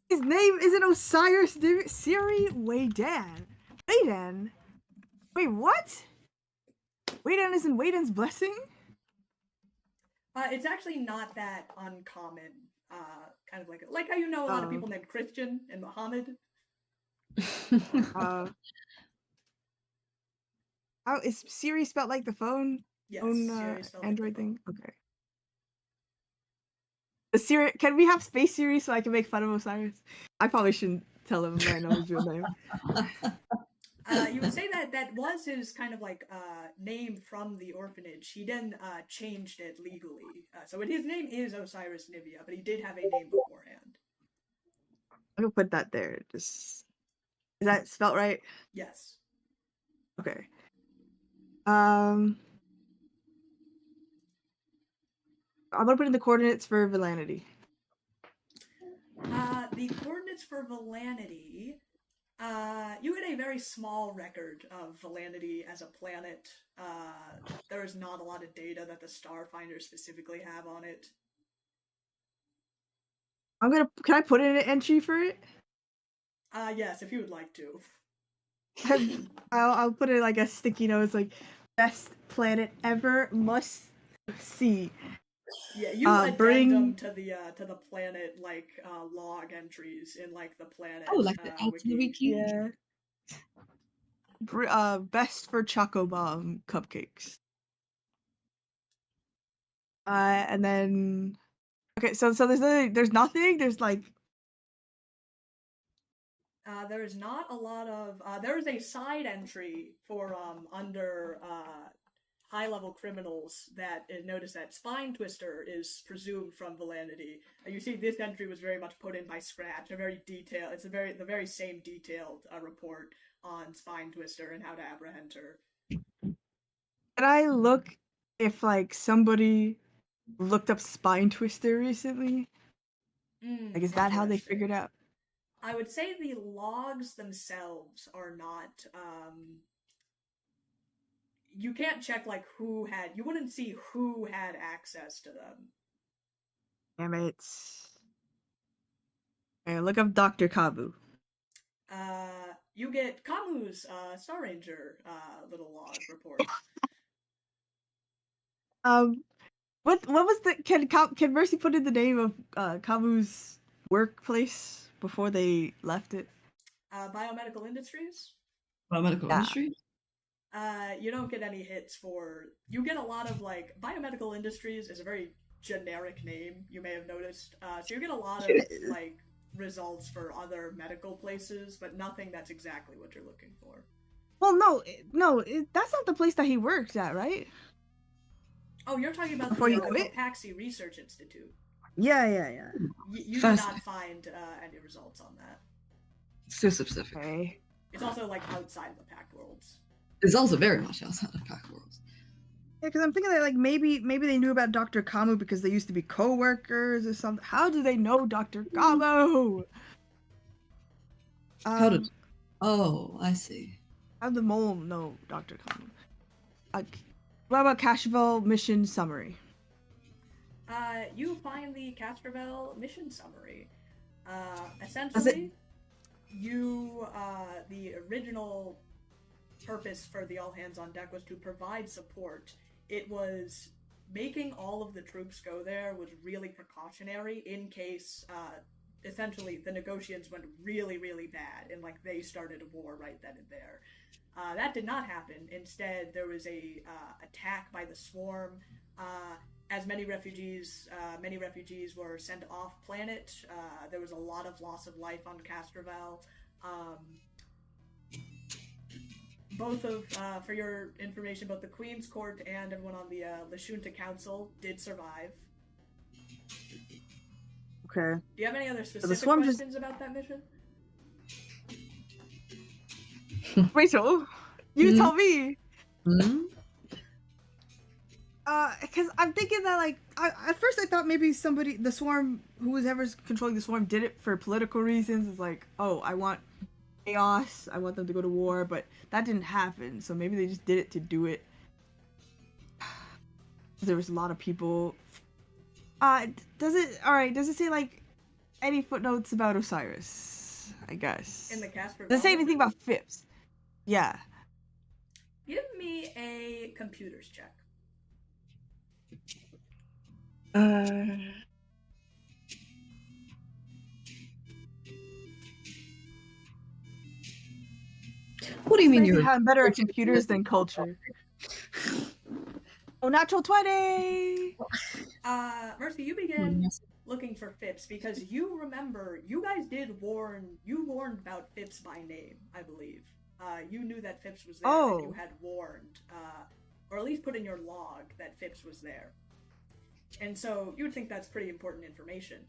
His name isn't Osiris. Siri Waydan. Waydan? Wait, what? Waydan isn't Waydan's blessing? It's actually not that uncommon. Kind of like how you know a lot of people named Christian and Muhammad. How is Siri spelled like the phone? Yes, Phone, Android like thing? Okay. The Siri, can we have Space Siri so I can make fun of Osiris? I probably shouldn't tell him I know his real name. You would say that was his kind of like name from the orphanage. He then changed it legally. So his name is Osiris Nivea, but he did have a name beforehand. I'm gonna put that there. Is that spelled right? Yes. Okay. I'm gonna put in the coordinates for Valanity. The coordinates for Valanity. You had a very small record of Valanity as a planet. There is not a lot of data that the Starfinder specifically have on it. Can I put in an entry for it? Yes, if you would like to. I'll put it like a sticky note. It's like best planet ever, must see. Yeah, you addendum to the planet like log entries in like the planet. Oh, like the wiki. Yeah. Best for Choco Bomb cupcakes. And then okay, so there's nothing. There's like there is not a lot of there is a side entry for under high-level criminals that notice that Spine Twister is presumed from Valanity. You see, this entry was very much put in by scratch. A very detailed. It's the very same detailed report on Spine Twister and how to apprehend her. Can I look if like somebody looked up Spine Twister recently? Like, is that how they figured out? I would say the logs themselves are not. You can't check like you wouldn't see who had access to them. Damn it. Okay, look up Dr. Kabu. You get Kamu's Star Ranger little log report. What was the can Mercy put in the name of Kabu's workplace before they left it? Biomedical Industries. Biomedical Industries? You don't get any hits for. You get a lot of like Biomedical Industries is a very generic name. You may have noticed. So you get a lot of like results for other medical places, but nothing that's exactly what you're looking for. Well, no, that's not the place that he works at, right? Oh, you're talking about the Paxi Research Institute. Yeah. You do not find any results on that. It's too specific. Okay. It's also like outside of the Pact Worlds. It's also very much outside of Pact Worlds. Yeah, because I'm thinking that like maybe they knew about Dr. Kamu because they used to be co-workers or something. How do they know Dr. Kamu? Oh, I see. How did the mole know Dr. Kamu? What about Cashville mission summary? You find the Castrovel mission summary. Essentially, the original purpose for the all hands on deck was to provide support. It was making all of the troops go there was really precautionary in case, essentially, the negotiations went really, really bad and like they started a war right then and there. That did not happen. Instead, there was a attack by the swarm. As many refugees were sent off planet. There was a lot of loss of life on Castrovel. Both of, for your information, both the Queen's Court and everyone on the Lashunta Council did survive. Okay. Do you have any other specific swarm questions about that mission? Rachel, you tell me. Hmm? Because I'm thinking that, like, at first I thought maybe the swarm, who was ever controlling the swarm, did it for political reasons. It's like, oh, I want chaos, I want them to go to war, but that didn't happen, so maybe they just did it to do it. There was a lot of people. Does it say, like, any footnotes about Osiris, I guess? In the Casper. Does it say anything about Phipps? Yeah. Give me a computers check. What do you mean You you're have better at searching computers for than culture. Oh, natural 20! Mercy, you begin looking for Phipps because you remember you guys warned about Phipps by name, I believe. You knew that Phipps was there and you had warned, or at least put in your log that Phipps was there. And so you would think that's pretty important information.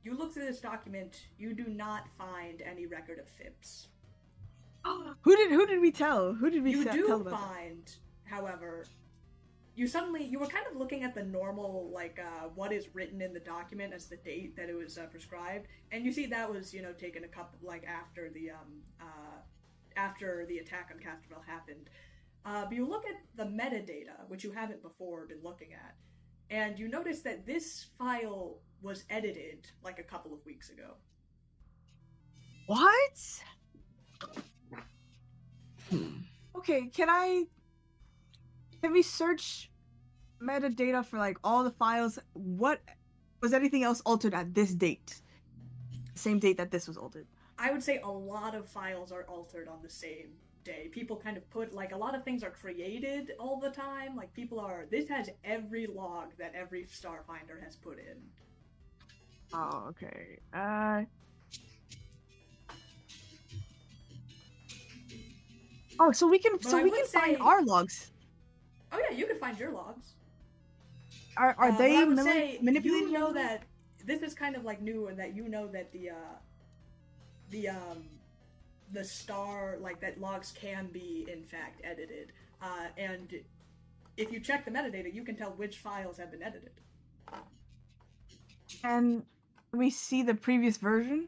You look through this document, you do not find any record of Phipps. Who did we tell? Who did we You tell do about find, however, you were kind of looking at the normal, like, what is written in the document as the date that it was prescribed, and you see that was, taken a couple, like, after the attack on Castrovel happened. But you look at the metadata, which you haven't before been looking at, and you notice that this file was edited, like, a couple of weeks ago. What? Okay, can we search metadata for, like, all the files? What was anything else altered at this date? Same date that this was altered. I would say a lot of files are altered on the same day. People kind of put, like, a lot of things are created all the time. Like, this has every log that every Starfinder has put in. Oh, okay. Oh, so we can find our logs. Oh yeah, you can find your logs. Are they I would say manipulated? You know that this is kind of like new, and that you know that the star, like, that logs can be in fact edited. And if you check the metadata, you can tell which files have been edited. And we see the previous version?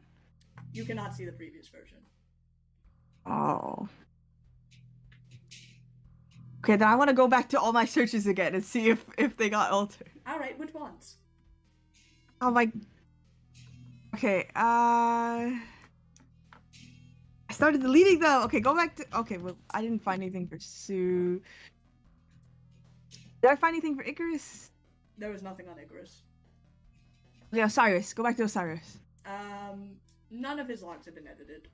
You cannot see the previous version. Oh. Okay, then I want to go back to all my searches again and see if they got altered. Alright, which ones? Oh my... Okay, I started deleting them! Okay, go back to... Okay, well, I didn't find anything for Sue. Did I find anything for Icarus? There was nothing on Icarus. Yeah, Osiris. Go back to Osiris. None of his logs have been edited.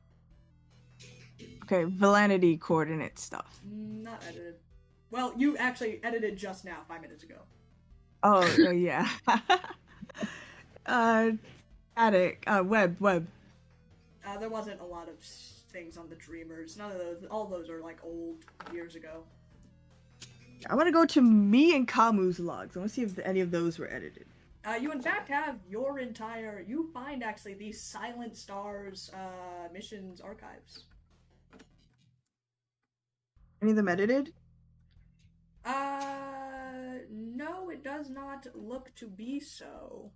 Okay, Valanity coordinate stuff. Not edited. Well, you actually edited just now, 5 minutes ago. Oh, yeah. Attic, web. There wasn't a lot of things on the Dreamers. None of those. All those are, like, old years ago. I want to go to me and Kamu's logs. I want to see if any of those were edited. You in fact have your entire... You find, actually, these Silent Stars missions archives. Any of them edited? No, it does not look to be so.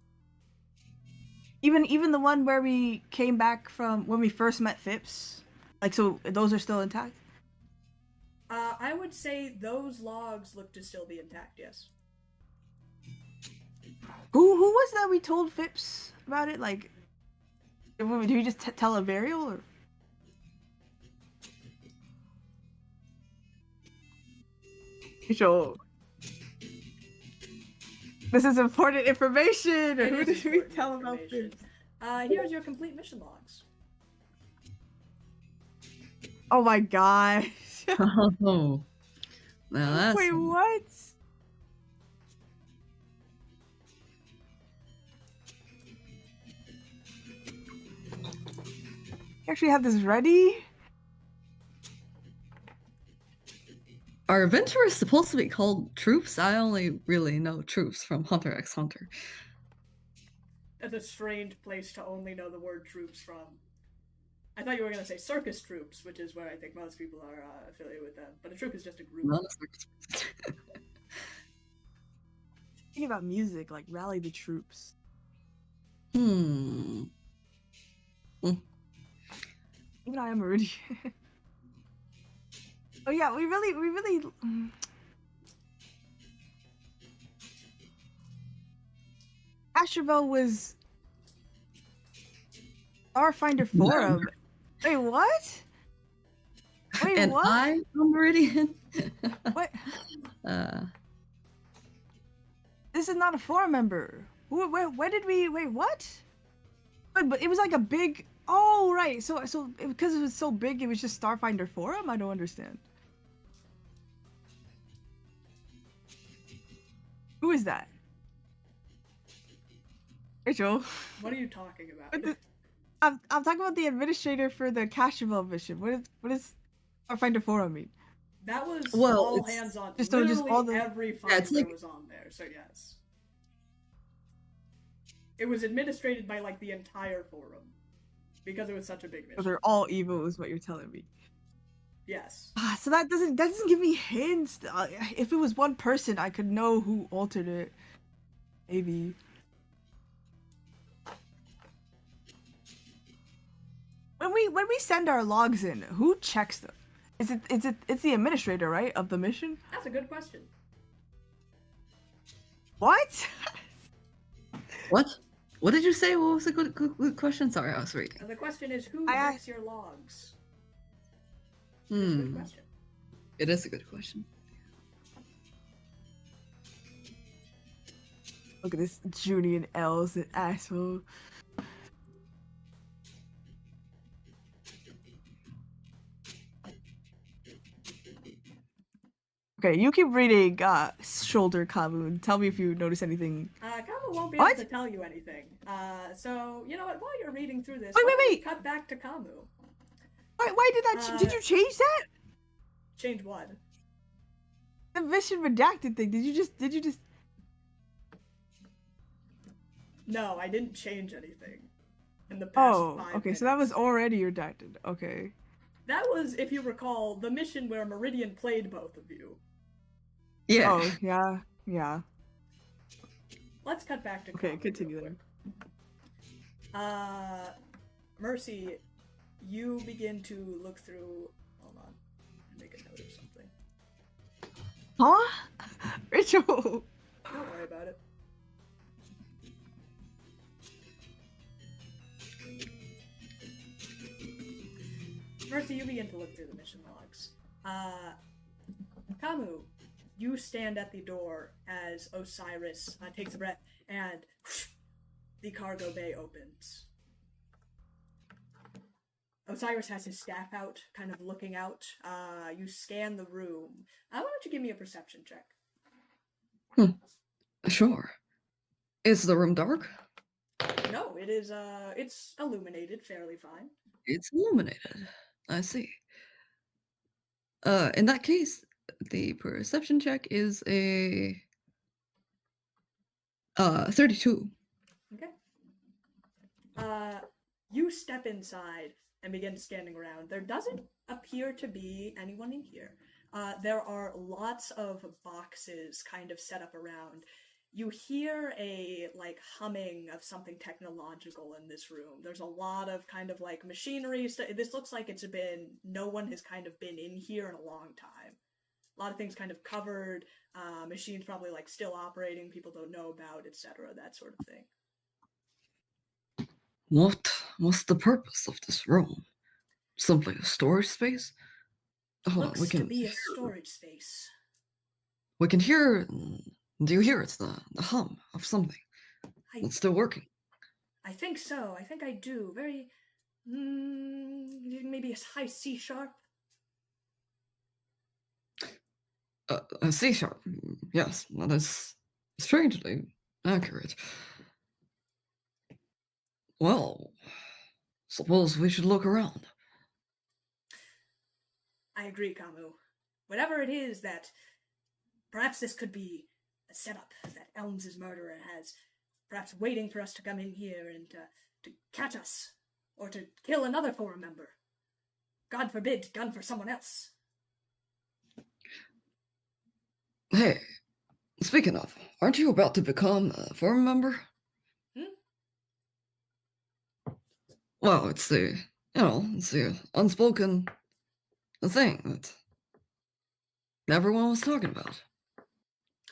Even the one where we came back from when we first met Phipps? Like, so those are still intact? I would say those logs look to still be intact, yes. Who was that we told Phipps about it? Like, did we just tell a Varial, or? Sure. This is important information. It Who is did we important tell about this? information. Here's your complete mission logs. Oh my gosh. Oh, now that's Wait, what? You actually have this ready? Are adventurers supposed to be called troops? I only really know troops from Hunter x Hunter. That's a strange place to only know the word troops from. I thought you were going to say circus troops, which is where I think most people are affiliated with them. But a troop is just a group. Not a circus. Thinking about music, like rally the troops. Hmm. Even I am Meridian. Oh yeah, we really. Asherville was Starfinder forum. Wait, what? Wait, And what? I'm Meridian. What? Uh, This is not a forum member. Where did we? Wait, what? But it was like a big. Oh right. So because it was so big, it was just Starfinder forum. I don't understand. Who is that? Rachel. What are you talking about? I'm talking about the administrator for the Cashville mission. What is Starfinder forum mean? That was Well, all it's hands on. just Literally all the- every Yeah, it's finder like- was on there, so yes. It was administrated by like the entire forum. Because it was such a big So mission. they're all evil, is what you're telling me. Yes. So that doesn't give me hints. If it was one person, I could know who altered it. Maybe. When we send our logs in, who checks them? It's the administrator, right, of the mission? That's a good question. What? what? What did you say? What was the good question? Sorry, I was reading. And the question is, who I checks your logs? That's a good question. It is a good question. Look at this Julian Elms, an asshole. Okay, you keep reading Shoulder Kamu. Tell me if you notice anything. Kamu won't be What? able to tell you anything. So, you know what, while you're reading through this, Wait, why don't we wait. cut back to Kamu. Why did that? Did you change that? Change what? The mission redacted thing. Did you just? No, I didn't change anything. In the past Oh, 5 okay. minutes. So that was already redacted. Okay. That was, if you recall, the mission where Meridian played both of you. Yeah. Oh yeah. Let's cut back to Okay, Kamu continue real then. quick. Mercy, you begin to look through. Hold on, make a note of something. Huh? Rachel. Don't worry about it. Mercy, you begin to look through the mission logs. Kamu, you stand at the door as Osiris takes a breath and the cargo bay opens. Osiris has his staff out, kind of looking out. You scan the room. Why don't you give me a perception check? Sure. Is the room dark? No, it is, it's illuminated fairly fine. It's illuminated. I see. In that case, the perception check is a 32. Okay. You step inside and begin scanning around. There doesn't appear to be anyone in here. There are lots of boxes kind of set up around. You hear a humming of something technological in this room. There's a lot of kind of machinery. This looks like no one has kind of been in here in a long time. A lot of things kind of covered, machines probably still operating, people don't know about, etc., that sort of thing. What's the purpose of this room? Simply a storage space? Hold on, Looks to be a storage space. we can hear Do you hear it? The hum of something. It's still working. I think so. I think I do. Very, maybe a high C sharp. A C sharp. Yes, that is strangely accurate. Well, suppose we should look around. I agree, Kamu. Whatever it is that, perhaps this could be a setup that Elms' murderer has, perhaps waiting for us to come in here and to catch us, or to kill another forum member. God forbid, done for someone else. Hey, speaking of, aren't you about to become a forum member? Well, it's the unspoken thing that everyone was talking about.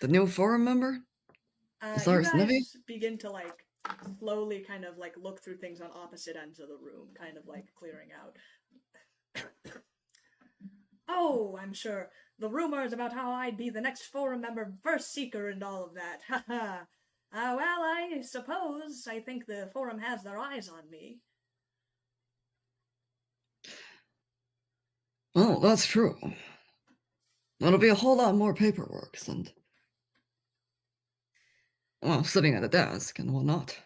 The new forum member? You Cyrus guys Nivy? begin to, like, slowly kind of, like, look through things on opposite ends of the room, kind of, like, clearing out. Oh, I'm sure. The rumors about how I'd be the next forum member first seeker and all of that. Haha. Well, I suppose I think the forum has their eyes on me. Oh, that's true. That'll be a whole lot more paperwork and, well, sitting at a desk and whatnot.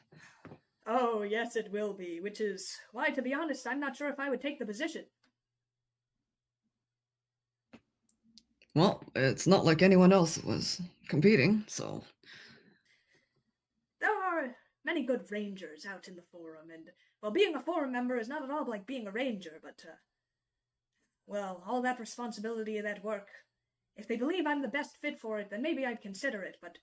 Oh, yes, it will be, which is why, to be honest, I'm not sure if I would take the position. Well, it's not like anyone else was competing, so... There are many good rangers out in the forum, and, well, being a forum member is not at all like being a ranger, but, well, all that responsibility of that work. If they believe I'm the best fit for it, then maybe I'd consider it, but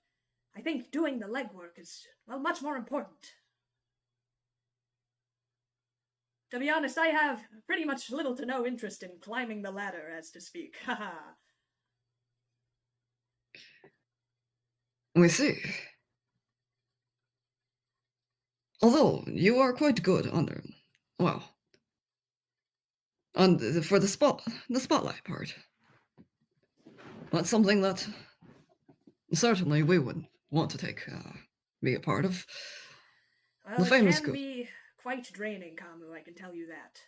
I think doing the legwork is, well, much more important. To be honest, I have pretty much little to no interest in climbing the ladder, as to speak. Haha. We see. Although, you are quite good under... well... for the spotlight part. That's something that certainly we would want to be a part of. Well, The famous it can good. be quite draining, Kamu, I can tell you that.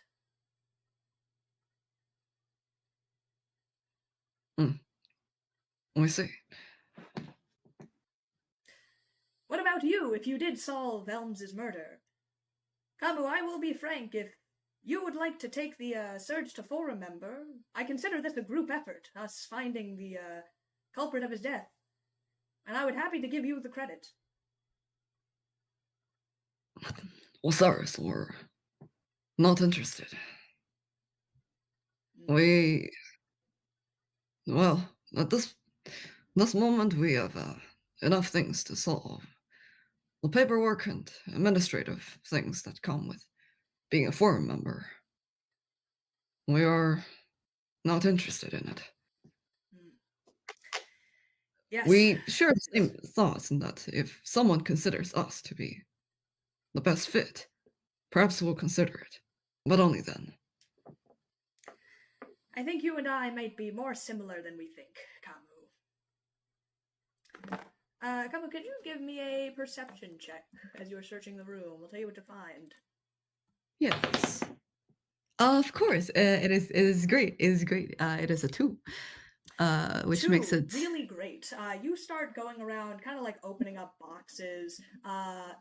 We see. What about you, if you did solve Elms' murder? Kamu, I will be frank, if you would like to take the search to forum member, I consider this a group effort, us finding the culprit of his death. And I would happy to give you the credit. Well, Cyrus, we're not interested. We... well, at this moment we have enough things to solve. The paperwork and administrative things that come with being a forum member. We are not interested in it. Yes. We share the same thoughts in that if someone considers us to be the best fit, perhaps we'll consider it, but only then. I think you and I might be more similar than we think, Kamu. Kamu, could you give me a perception check as you're searching the room? I'll tell you what to find. Yes. Of course. It is great. It is great. It is a 2. Which 2, makes it really great. You start going around, kind of like opening up boxes.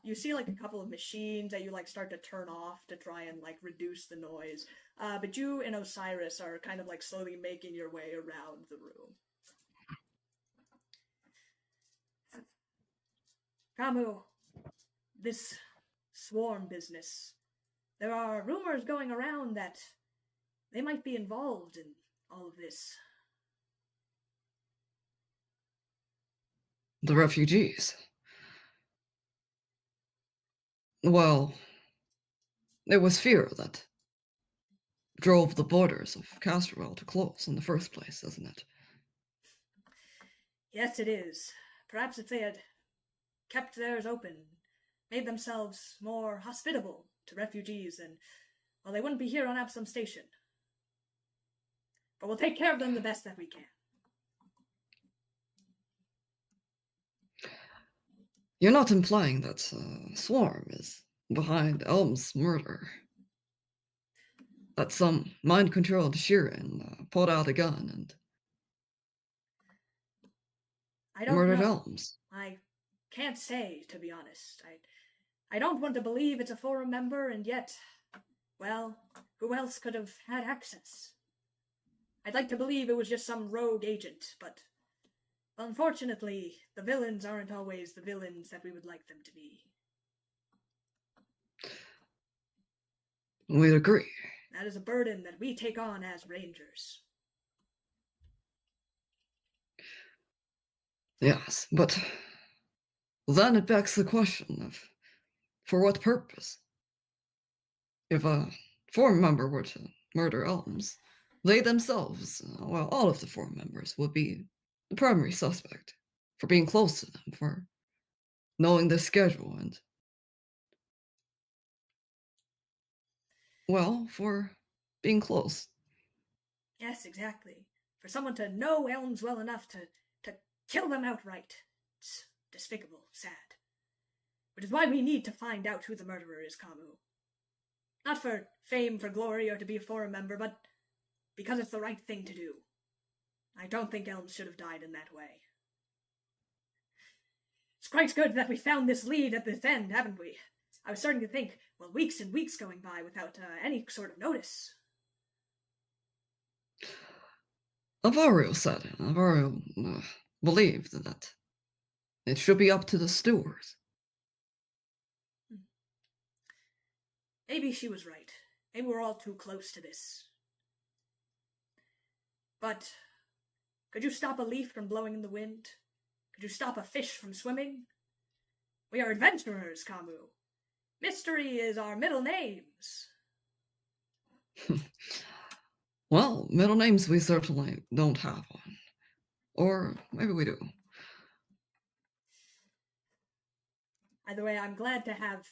You see like a couple of machines that you like start to turn off to try and like reduce the noise. But you and Osiris are kind of like slowly making your way around the room. Kamu, this swarm business. There are rumors going around that they might be involved in all of this. The refugees. Well, it was fear that drove the borders of Castrovel to close in the first place, isn't it? Yes, it is. Perhaps if they had kept theirs open, made themselves more hospitable to refugees, then, well, they wouldn't be here on Absalom Station. But we'll take care of them the best that we can. You're not implying that Swarm is behind Elms' murder? That some mind-controlled Sheeran pulled out a gun and I don't murdered know. Elms? I can't say, to be honest. I don't want to believe it's a forum member, and yet, well, who else could have had access? I'd like to believe it was just some rogue agent, but unfortunately, the villains aren't always the villains that we would like them to be. We'd agree. That is a burden that we take on as Rangers. Yes, but then it begs the question of, for what purpose? If a forum member were to murder Elms, they themselves, well, all of the forum members would be the primary suspect for being close to them, for knowing their schedule, and, well, for being close. Yes, exactly. For someone to know Elms well enough to kill them outright. It's despicable, sad. Which is why we need to find out who the murderer is, Kamu. Not for fame, for glory, or to be a forum member, but because it's the right thing to do. I don't think Elms should have died in that way. It's quite good that we found this lead at this end, haven't we? I was starting to think, well, weeks and weeks going by without any sort of notice. Avario believed that it should be up to the stewards. Maybe she was right. Maybe we're all too close to this. But could you stop a leaf from blowing in the wind? Could you stop a fish from swimming? We are adventurers, Kamu. Mystery is our middle names. Well, middle names we certainly don't have one. Or maybe we do. Either way, I'm glad to have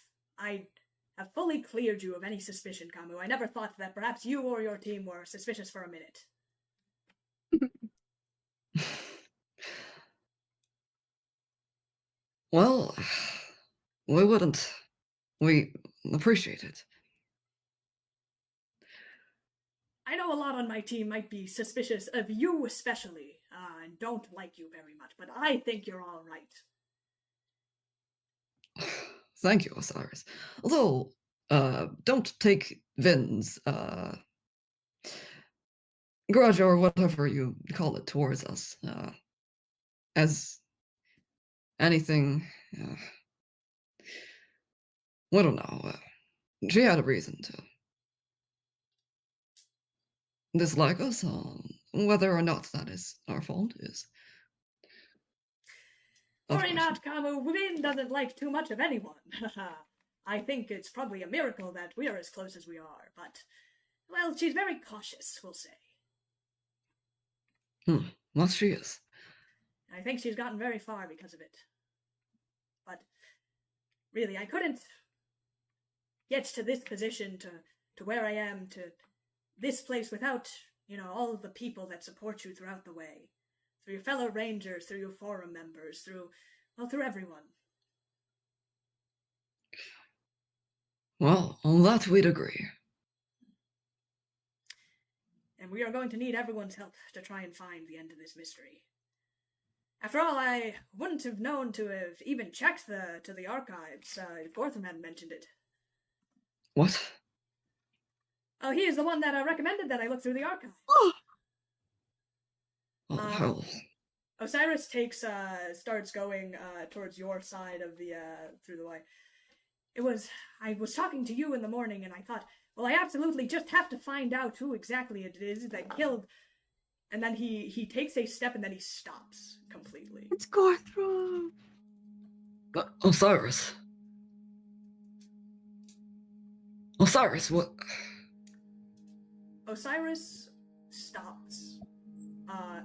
fully cleared you of any suspicion, Kamu. I never thought that perhaps you or your team were suspicious for a minute. Well, we wouldn't. We appreciate it. I know a lot on my team might be suspicious of you especially, and don't like you very much, but I think you're all right. Thank you, Osiris. Although, don't take Vin's grudge or whatever you call it towards us as anything. I don't know. She had a reason to dislike us. Whether or not that is our fault is. Worry not, Kamu. Vin doesn't like too much of anyone. I think it's probably a miracle that we're as close as we are, but, well, she's very cautious, we'll say. Well, she is. I think she's gotten very far because of it. But, really, I couldn't get to this position, to where I am, to this place without, all of the people that support you throughout the way. Through your fellow rangers, through your forum members, through everyone. Well, on that we'd agree. And we are going to need everyone's help to try and find the end of this mystery. After all, I wouldn't have known to have even checked to the archives if Gortham hadn't mentioned it. What? Oh, he is the one that recommended that I look through the archives. Oh, hell. Osiris starts going towards your side of the through the way. I was talking to you in the morning, and I thought, well, I absolutely just have to find out who exactly it is that killed. And then he takes a step, and then he stops completely. It's Gorthram. Osiris. Osiris, what? Osiris stops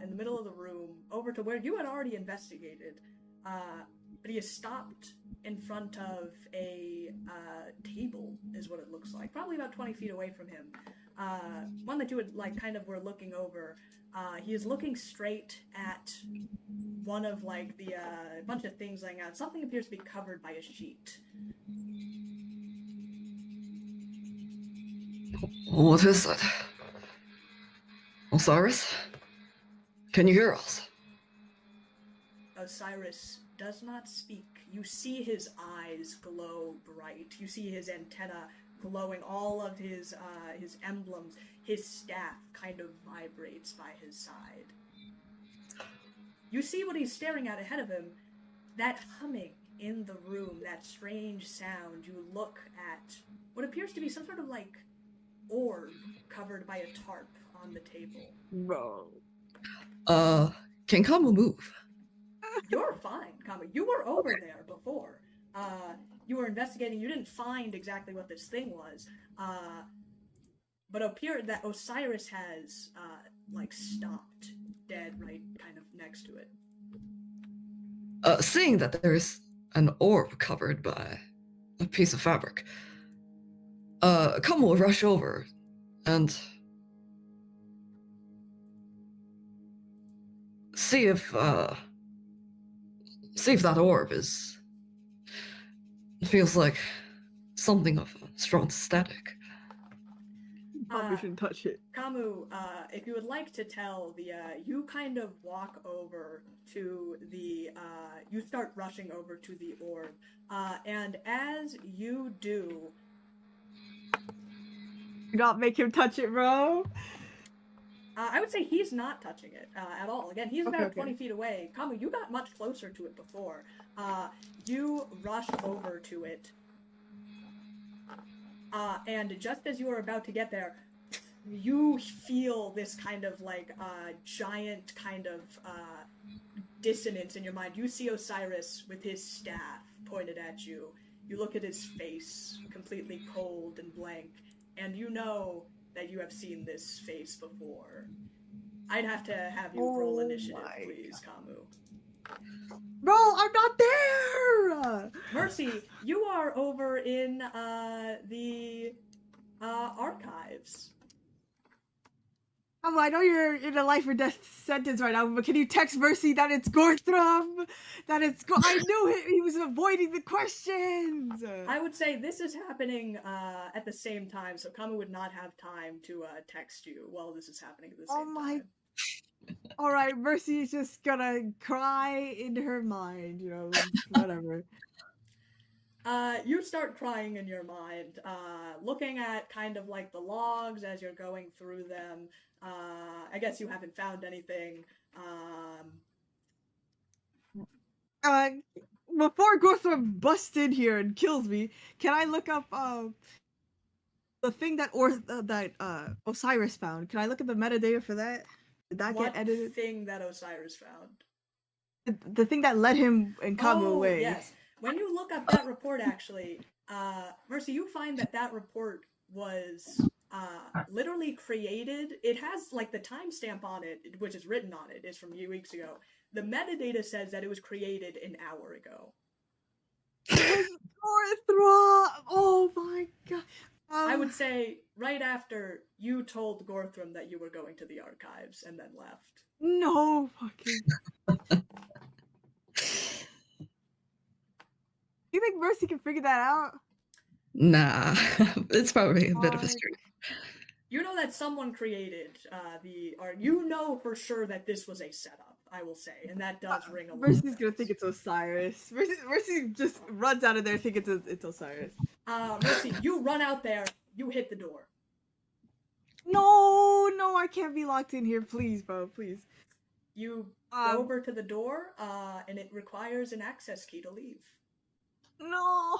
in the middle of the room, over to where you had already investigated, but he has stopped in front of a table, is what it looks like, probably about 20 feet away from him. one that you would like kind of were looking over. He is looking straight at one of like the bunch of things laying out. Something appears to be covered by a sheet. What is it? Osiris? Can you hear us? Osiris does not speak. You see his eyes glow bright. You see his antenna glowing. All of his emblems. His staff kind of vibrates by his side. You see what he's staring at ahead of him. That humming in the room, that strange sound. You look at what appears to be some sort of like orb covered by a tarp on the table. Bro. Can Kamu move? You're fine, Kama. You were over there before. You were investigating. You didn't find exactly what this thing was. But it appeared that Osiris has, like, stopped dead right kind of next to it. Seeing that there is an orb covered by a piece of fabric, Kamu will rush over and see if that orb feels like something of a strong static. Probably shouldn't touch it. Kamu, if you would like to tell, you kind of walk over to the, you start rushing over to the orb, and as you do... Do not make him touch it, bro. I would say he's not touching it at all. Again, he's about 20 feet away. Kamu, you got much closer to it before. You rush over to it. And just as you are about to get there, you feel this kind of like giant kind of dissonance in your mind. You see Osiris with his staff pointed at you. You look at his face, completely cold and blank, and you know that you have seen this face before. I'd have to have you roll initiative, please, Kamu. Bro, I'm not there! Mercy, you are over in the archives. I know you're in a life or death sentence right now, but can you text Mercy that it's Gorthrum? That it's I knew he was avoiding the questions! I would say this is happening at the same time, so Kamu would not have time to text you while this is happening at the same time. Alright, Mercy is just gonna cry in her mind, you know, whatever. You start crying in your mind, looking at kind of like the logs as you're going through them. I guess you haven't found anything. Before Gorthrum busts in here and kills me, can I look up the thing that Osiris found? Can I look at the metadata for that? Did that get edited? What thing that Osiris found? The thing that led him and Kamu away. Yes. When you look up that report, actually, Mercy, you find that report was literally created. It has like the timestamp on it, which is written on it, is from a few weeks ago. The metadata says that it was created an hour ago. Oh my god. I would say right after you told Gorthrum that you were going to the archives and then left. No fucking. You think Mercy can figure that out? Nah, it's probably a bit of a stretch. You know that someone created you know for sure that this was a setup, I will say, and that does ring a little Mercy's gonna think it's Osiris. Mercy just runs out of there thinking it's Osiris. Mercy, you run out there, you hit the door. No, I can't be locked in here, please, bro, please. You go over to the door, and it requires an access key to leave. No.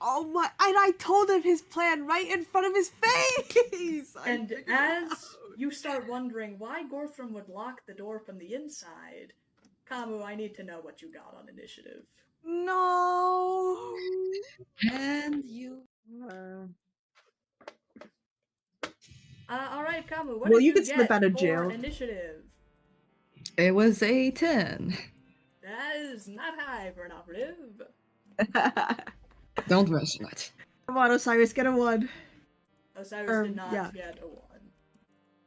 Oh my, and I told him his plan right in front of his face! And as you start wondering why Gorthrum would lock the door from the inside, Kamu, I need to know what you got on initiative. No. And you... Alright, Kamu, what Well, did you you can get slip out of for jail. initiative? It was a 10. That is not high for an operative. Don't mention it. Come on, Osiris, get a 1. Osiris did not yeah. get a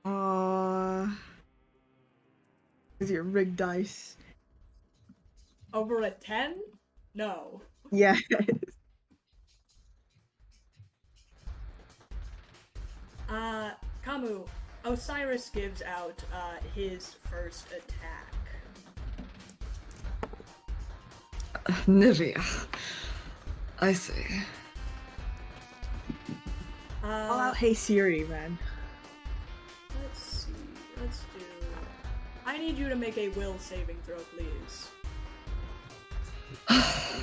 1. Is your rigged dice? Over a 10? No. Yeah. Kamu, Osiris gives out his first attack. Nivea. I see. Call out Hey Siri, man. Let's see. Let's do. I need you to make a will saving throw, please.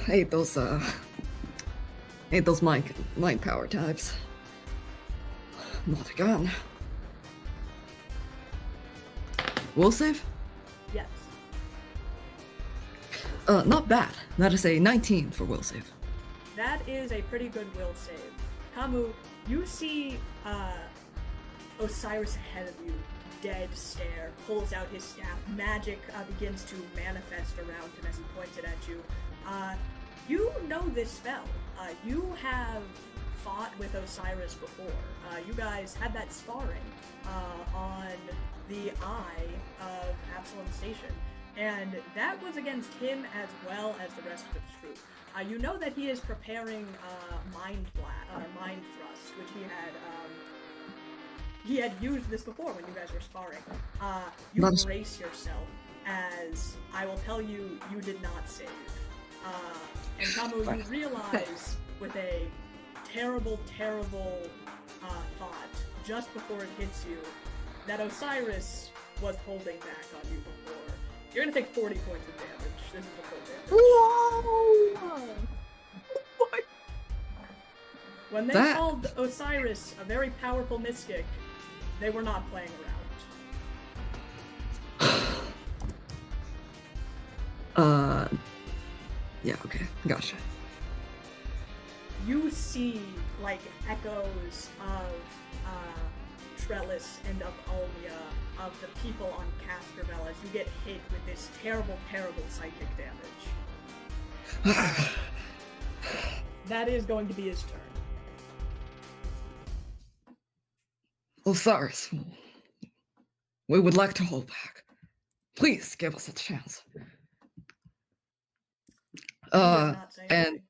Hate those mind power types. Not again. Will save? Yes. Not bad. That is a 19 for will save. That is a pretty good will save. Kamu, you see Osiris ahead of you, dead stare, pulls out his staff. Magic begins to manifest around him as he points it at you. You know this spell. You have fought with Osiris before. You guys had that sparring on the Eye of Absalom Station. And that was against him as well as the rest of his troop. You know that he is preparing Mind Thrust, which he had used this before when you guys were sparring. You brace yourself, as I will tell you, you did not save. And Kamu, you realize with a terrible, terrible thought just before it hits you that Osiris was holding back on you before. You're gonna take 40 points of damage. This is a full damage. Whoa! What? When they called Osiris a very powerful mystic, they were not playing around. Yeah, okay, gotcha. You see, like, echoes of Trellis and of Almia, of the people on Castorville as you get hit with this terrible, terrible psychic damage. That is going to be his turn. Osiris, we would like to hold back. Please give us a chance. And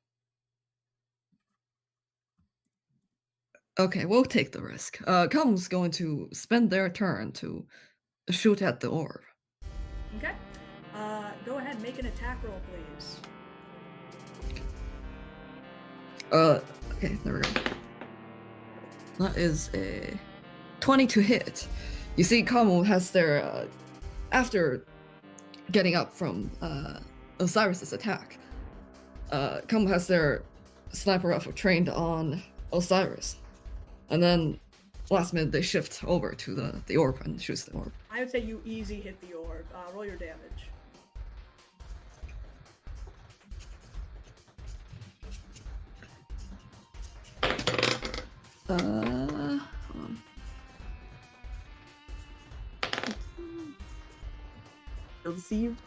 okay, we'll take the risk. Kum's going to spend their turn to shoot at the orb. Okay. Go ahead, make an attack roll, please. Okay, there we go. That is a 20 to hit. You see, Kamu has their after getting up from Osiris's attack. Kamu has their sniper rifle trained on Osiris, and then last minute they shift over to the orb and shoots the orb. I would say you easy hit the orb. Roll your damage. Hold on. Deceived?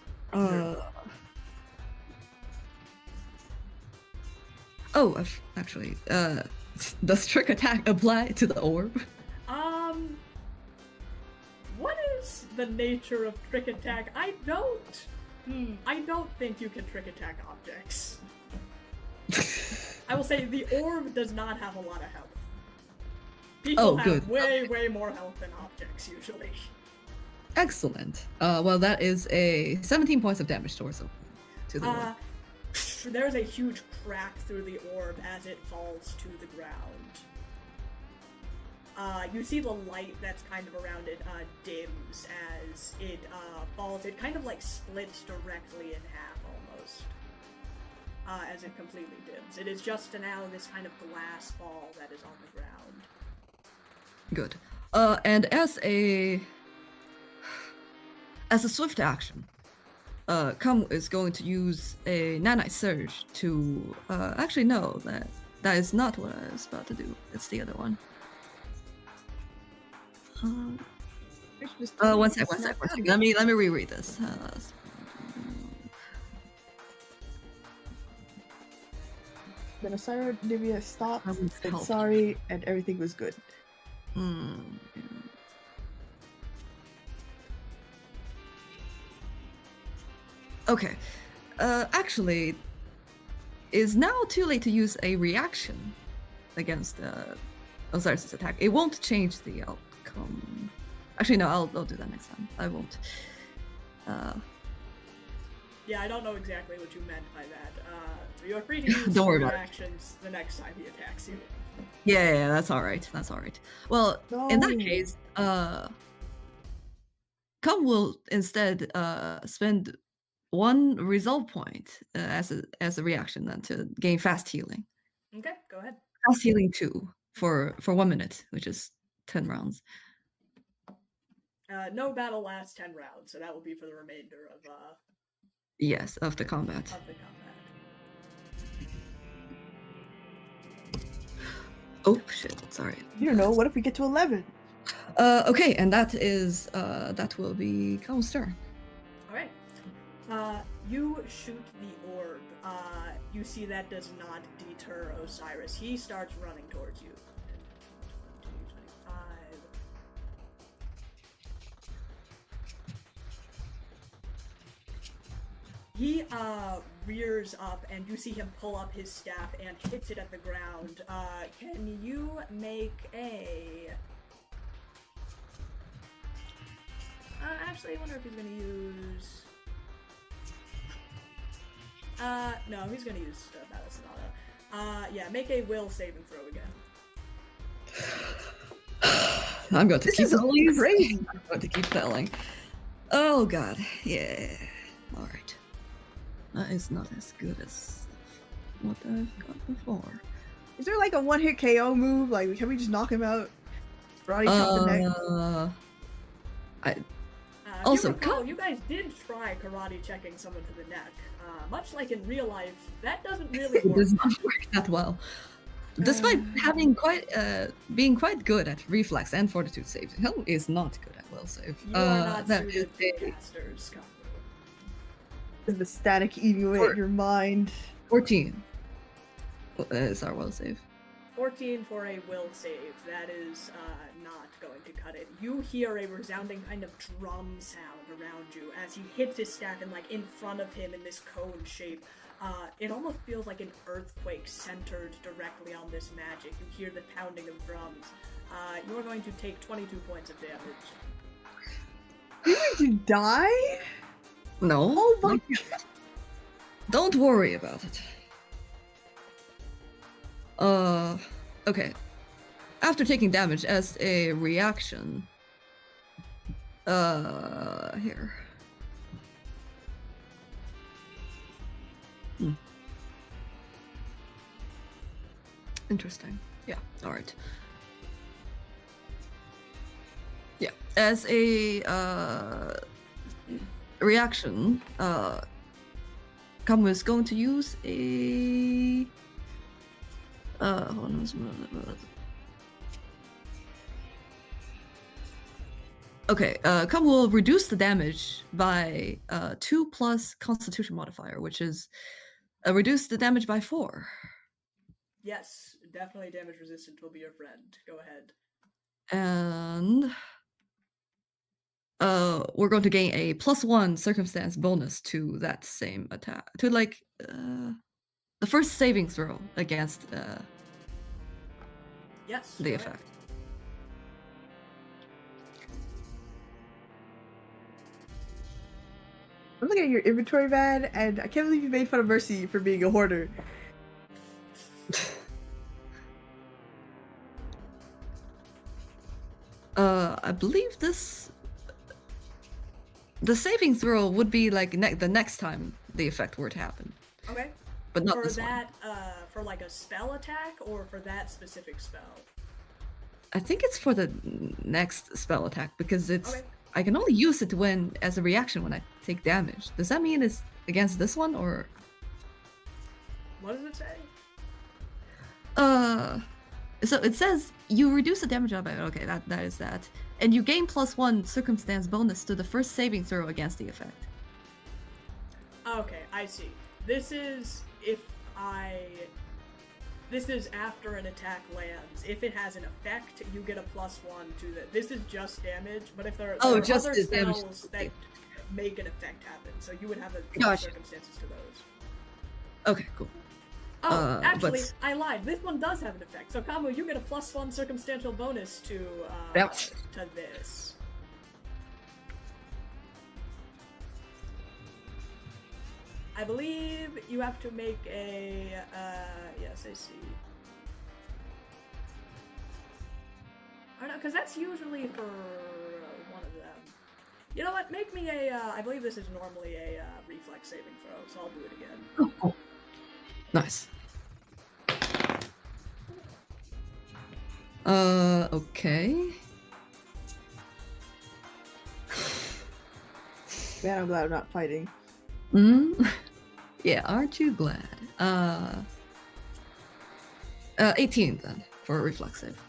Actually, does trick attack apply to the orb? What is the nature of trick attack? I don't think you can trick attack objects. I will say the orb does not have a lot of health. People have way more health than objects usually. Excellent. Well, that is a 17 points of damage to the orb. There's a huge crack through the orb as it falls to the ground. You see the light that's kind of around it dims as it falls. It kind of like splits directly in half almost as it completely dims. It is just now this kind of glass ball that is on the ground. Good. And as a swift action, Kum is going to use a nanite surge to actually no, that is not what I was about to do. It's the other one. One sec. Let me reread this. Then Osira Nivea stopped, I would said help. sorry, and everything was good. Hmm. Okay. Actually, is now too late to use a reaction against Osiris' attack. It won't change the outcome. Actually, no, I'll do that next time. I won't. Yeah, I don't know exactly what you meant by that. So you're free to use Don't worry your about it. actions the next time he attacks you. Yeah, that's all right. That's all right. Well, in that No. case, Cum will instead spend one resolve point as a reaction then to gain fast healing. Okay, go ahead. Fast healing 2 for 1 minute, which is 10 rounds. No battle lasts 10 rounds, so that will be for the remainder of Yes, of the combat. the combat. Oh shit! Sorry. You don't know. What if we get to 11? Okay, and that will be Cum's turn. Alright. You shoot the orb. You see that does not deter Osiris. He starts running towards you. 20, 25. He rears up, and you see him pull up his staff and hits it at the ground. Can you make a... actually, I wonder if he's gonna use... no, he's gonna use Battle Sonata. Yeah, make a will saving throw again. I'm going to keep all crazy. I'm going to keep failing. Oh god, yeah. All right. That is not as good as what I've got before. Is there like a one-hit KO move? Like, can we just knock him out? Karate chop the neck. Also, if you recall, you guys did try karate checking someone to the neck. Much like in real life, that doesn't really It work. does not work that well. Despite having being quite good at reflex and fortitude saves, Helm is not good at will save. You are not that suited is to a casters combo. Is the static eating away at your mind? 14. Is our will save. 14 for a will save. That is not going to cut it. You hear a resounding kind of drum sound around you as he hits his staff and like in front of him in this cone shape. It almost feels like an earthquake centered directly on this magic. You hear the pounding of drums. You're going to take 22 points of damage. You're going to die? No. Oh my not yet. Don't worry about it. Okay. After taking damage as a reaction, here. Interesting. Yeah, alright. Yeah, as a, reaction, Kamu is going to use a... hold on. Okay, Kamu will reduce the damage by 2 plus Constitution modifier, which is reduce the damage by 4. Yes, definitely damage resistant will be your friend. Go ahead. And we're going to gain a +1 circumstance bonus to that same attack. To like the first saving throw against Yes. the go ahead. effect. I'm looking at your inventory, man, and I can't believe you made fun of Mercy for being a hoarder. I believe the saving throw would be like the next time the effect were to happen, Okay. but not For this that, one. for like a spell attack or for that specific spell? I think it's for the next spell attack because it's Okay. I can only use it as a reaction when I take damage. Does that mean it's against this one or? What does it say? So it says you reduce the damage by okay, that is that, and you gain +1 circumstance bonus to the first saving throw against the effect. Okay, I see. This is if I This is after an attack lands. If it has an effect, you get a +1 to that. This is just damage, but if there are just other the damage. spells that make an effect happen, so you would have a Gotcha. circumstances to those. Okay, cool. Oh, actually, but- I lied. This one does have an effect. So, Kamu, you get a +1 circumstantial bonus to Yep. to this. I believe you have to make a yes, I see. Oh no, because that's usually for one of them. You know what? Make me a. I believe this is normally a reflex saving throw, so I'll do it again. Oh, cool. Nice. Okay. Man, I'm glad I'm not fighting. Hmm. Yeah, aren't you glad? 18 then for a reflex save.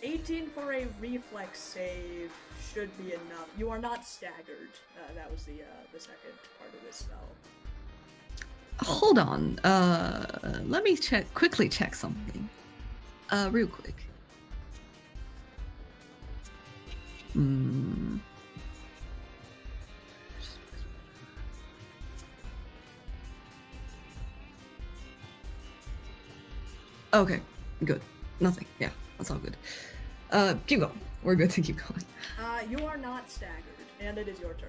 18 for a reflex save should be enough. You are not staggered. That was the second part of this spell. Hold on. Let me quickly check something. Real quick. Hmm. Okay, good. Nothing. Yeah, that's all good. Keep going. We're good to keep going. You are not staggered, and it is your turn.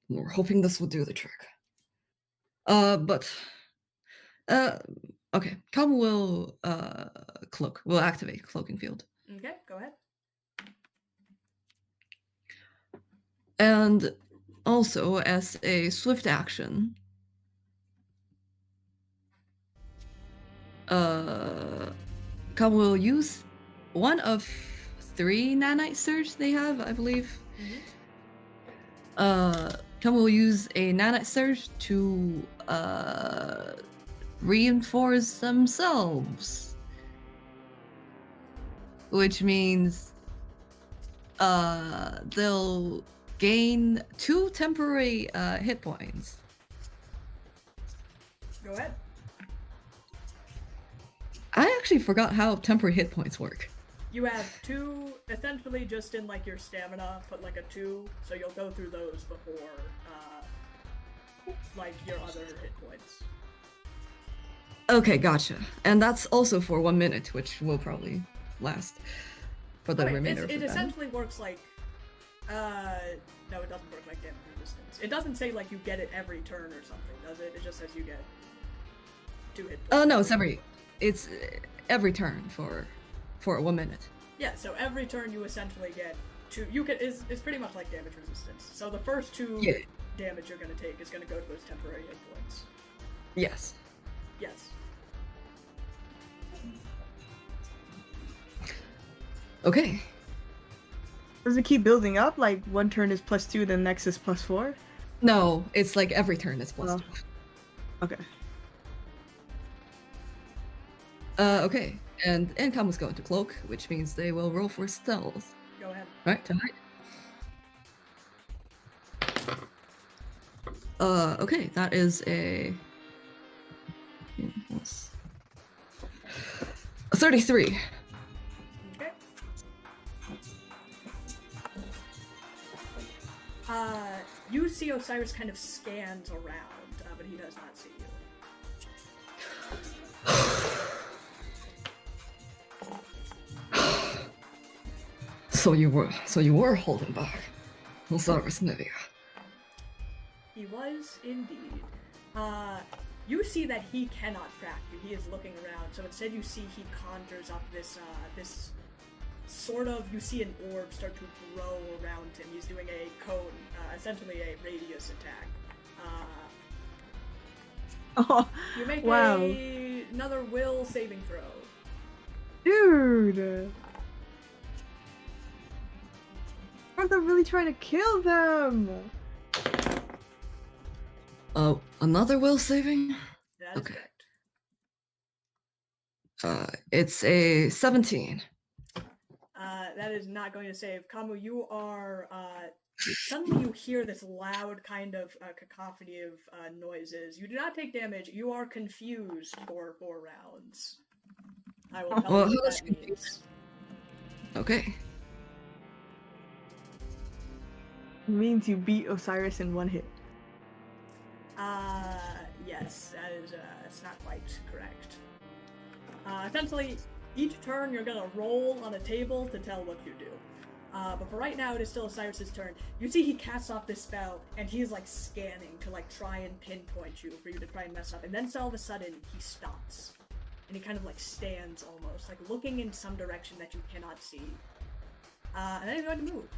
We're hoping this will do the trick. Okay. Calm will cloak. Will activate cloaking field. Okay, go ahead. And also as a swift action, Calm will use one of 3 nanite surge they have, I believe. Calm will use a nanite surge to reinforce themselves, which means they'll gain 2 temporary hit points. Go ahead. I actually forgot how temporary hit points work. You have 2, essentially just in like your stamina, put like a 2, so you'll go through those before like your other hit points. Okay, gotcha. And that's also for 1 minute, which will probably last for the remainder of the It battle. essentially works like no, it doesn't work like damage resistance. It doesn't say like you get it every turn or something, does it? It just says you get 2 hit points. Oh no, it's every turn for 1 minute. Yeah, so every turn you essentially get 2. It's pretty much like damage resistance. So the first 2 damage you're gonna take is gonna go to those temporary hit points. Yes. Yes. Okay. Does it keep building up? Like one turn is +2, then next is +4? No, it's like every turn is plus Oh. 2. Okay. Okay. And income is going to cloak, which means they will roll for stealth. Go ahead. Right, tonight. Okay, that is a 33. Okay. You see Osiris kind of scans around, but he does not see you. So you were holding back, Osiris Nivea. He was indeed. You see that he cannot track you. He is looking around. So instead, you see he conjures up this sort of. You see an orb start to grow around him. He's doing a cone, essentially a radius attack. Oh, You make wow. another will saving throw. Dude! Are they really trying to kill them? Another will saving? That is Okay. correct. It's a 17. That is not going to save. Kamu, you are Suddenly you hear this loud kind of cacophony of noises. You do not take damage. You are confused for 4 rounds. I will tell Well, you what who's that means. Okay. It means you beat Osiris in 1 hit. Yes, that is, that's not quite correct. Essentially, each turn you're gonna roll on a table to tell what you do. But for right now, it is still Osiris's turn. You see he casts off this spell, and he is, like, scanning to, like, try and pinpoint you, for you to try and mess up. And then all of a sudden, he stops. And he kind of, like, stands almost, like, looking in some direction that you cannot see. And then he's going to move.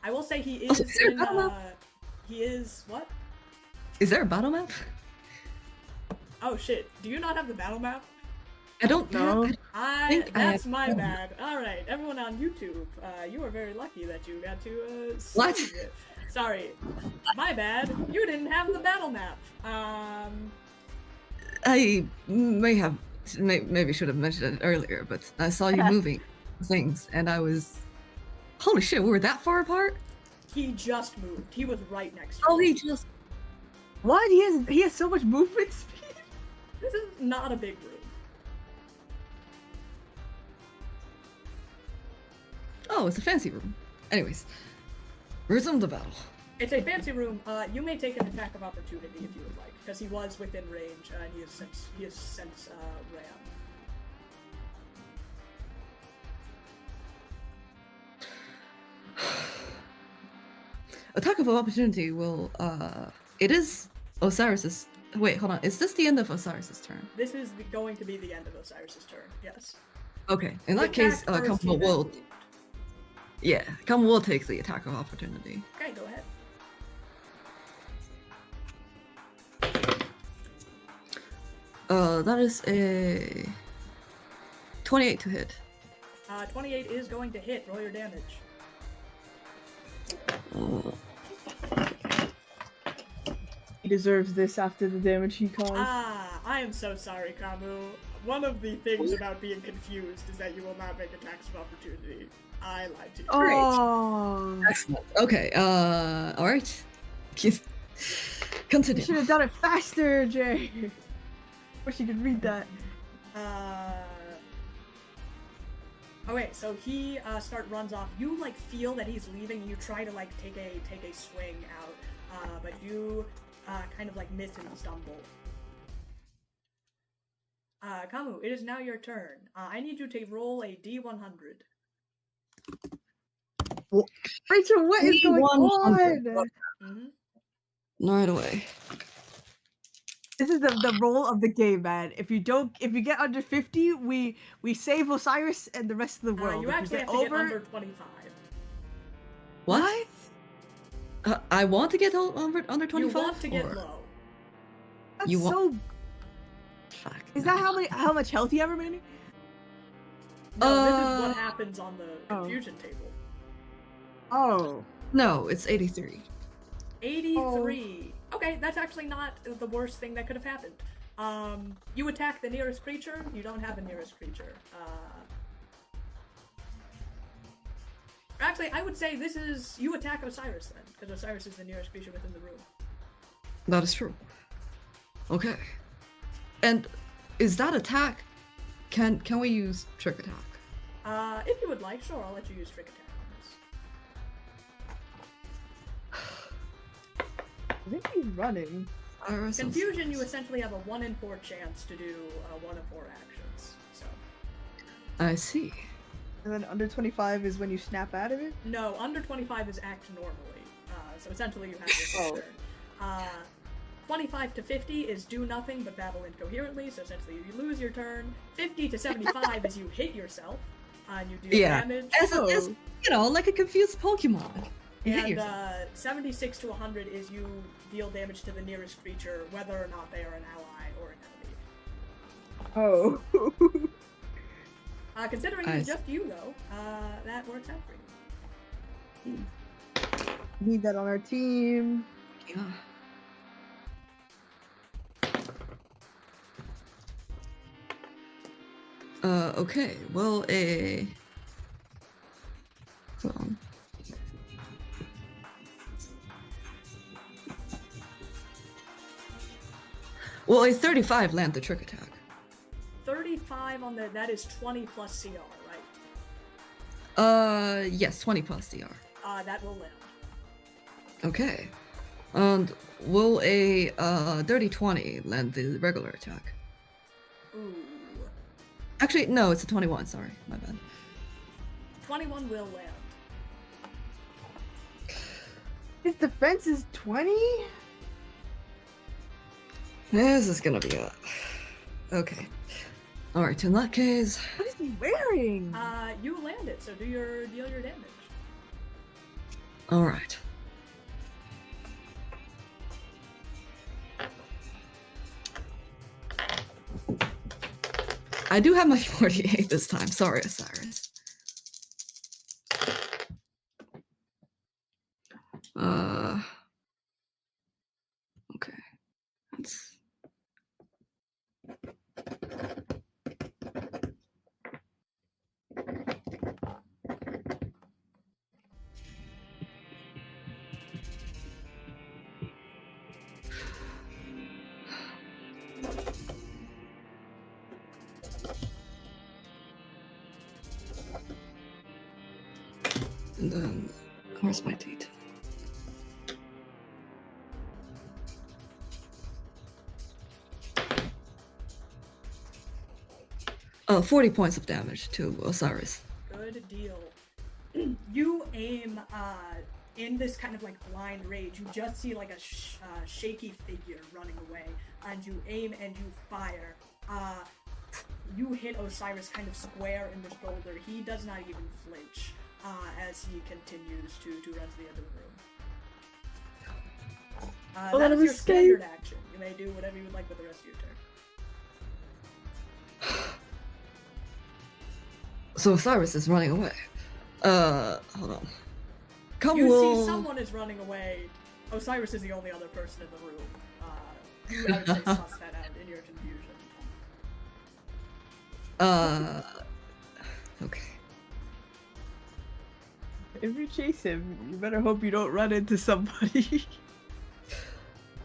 I will say he is in, he is, what? Is there a battle map? Oh shit, do you not have the battle map? I don't No. think I That's have my battle bad. Alright, everyone on YouTube, you are very lucky that you got to, What? see it. Sorry. My bad. You didn't have the battle map. I maybe should have mentioned it earlier, but I saw you moving things, and I was, holy shit, we were that far apart. He just moved. He was right next to Oh, you. he just. What? He has so much movement speed. This is not a big room. Oh, it's a fancy room. Anyways, resume the battle. It's a fancy room. You may take an attack of opportunity if you would like, because he was within range, and he has since ran. Attack of opportunity will. It is Osiris's. Wait, hold on. Is this the end of Osiris's turn? This is going to be the end of Osiris's turn. Yes. Okay. In The that case, attack first, he Kamal then will. moved. Yeah, Kamal will take the attack of opportunity. Okay, go ahead. That is a 28 to hit. 28 is going to hit. Roll your damage. He deserves this after the damage he caused. I am so sorry, Kamu. One of the things about being confused is that you will not make attacks of opportunity. I lied to you. Oh, Excellent. Okay. All right. you Continue. should have done it faster, Jay. Wish you could read that. Okay, so he runs off. You like feel that he's leaving, and you try to like take a swing out, but you kind of like miss and stumble. Kamu, it is now your turn. I need you to roll a D100. Rachel, what is going on? Mm-hmm. Right away. This is the role of the game, man. If you get under 50, we save Osiris and the rest of the world. You If actually get have to get under 25. What? I want to get under 25. You want to get or- low. That's You want- so. Fuck. Is that how much health you have remaining? No, this is what happens on the confusion table. Oh. No, it's 83. 83. Okay, that's actually not the worst thing that could have happened. You attack the nearest creature. You don't have a nearest creature. Actually, I would say this is you attack Osiris then, because Osiris is the nearest creature within the room. That is true. Okay. And is that attack? Can we use trick attack? If you would like, sure, I'll let you use trick attack on this. I think he's running. Iris is- Confusion, you essentially have a 1 in 4 chance to do 1 in 4 actions. So I see. And then under 25 is when you snap out of it? no, under 25 is act normally. So essentially you have your turn. 25 to 50 is do nothing but babble incoherently, so essentially you lose your turn. 50 to 75 is you hit yourself, and you do Yeah. damage. As like a confused Pokemon. You hit And yourself. 76 to 100 is you deal damage to the nearest creature, whether or not they are an ally or an enemy. Oh. Considering it's just you, though, that works out for you. Need that on our team. Yeah. Okay, well, hold on. Well, a 35 land the trick attack. 35 on that is 20 plus CR, right? Yes, 20 plus DR. That will land. Okay. And will a dirty 20 land the regular attack? Ooh. Actually, no, it's a 21, sorry, my bad. 21 will land. His defense is 20? This is gonna be a... Okay. Alright, in that case... What is he wearing? You land it, so deal your damage. Alright. I do have my 48 this time, sorry, Osiris. Okay. That's... And then, where's my date? 40 points of damage to Osiris. Good deal. You aim in this kind of like blind rage. You just see like a shaky figure running away, and you aim and you fire. You hit Osiris kind of square in the shoulder. He does not even flinch as he continues to run to the end of the room. That is your standard action. You may do whatever you would like with the rest of your turn. So Osiris is running away. Hold on. You see someone is running away. Osiris is the only other person in the room. You I would say suss that out in your confusion. Okay. If you chase him, you better hope you don't run into somebody.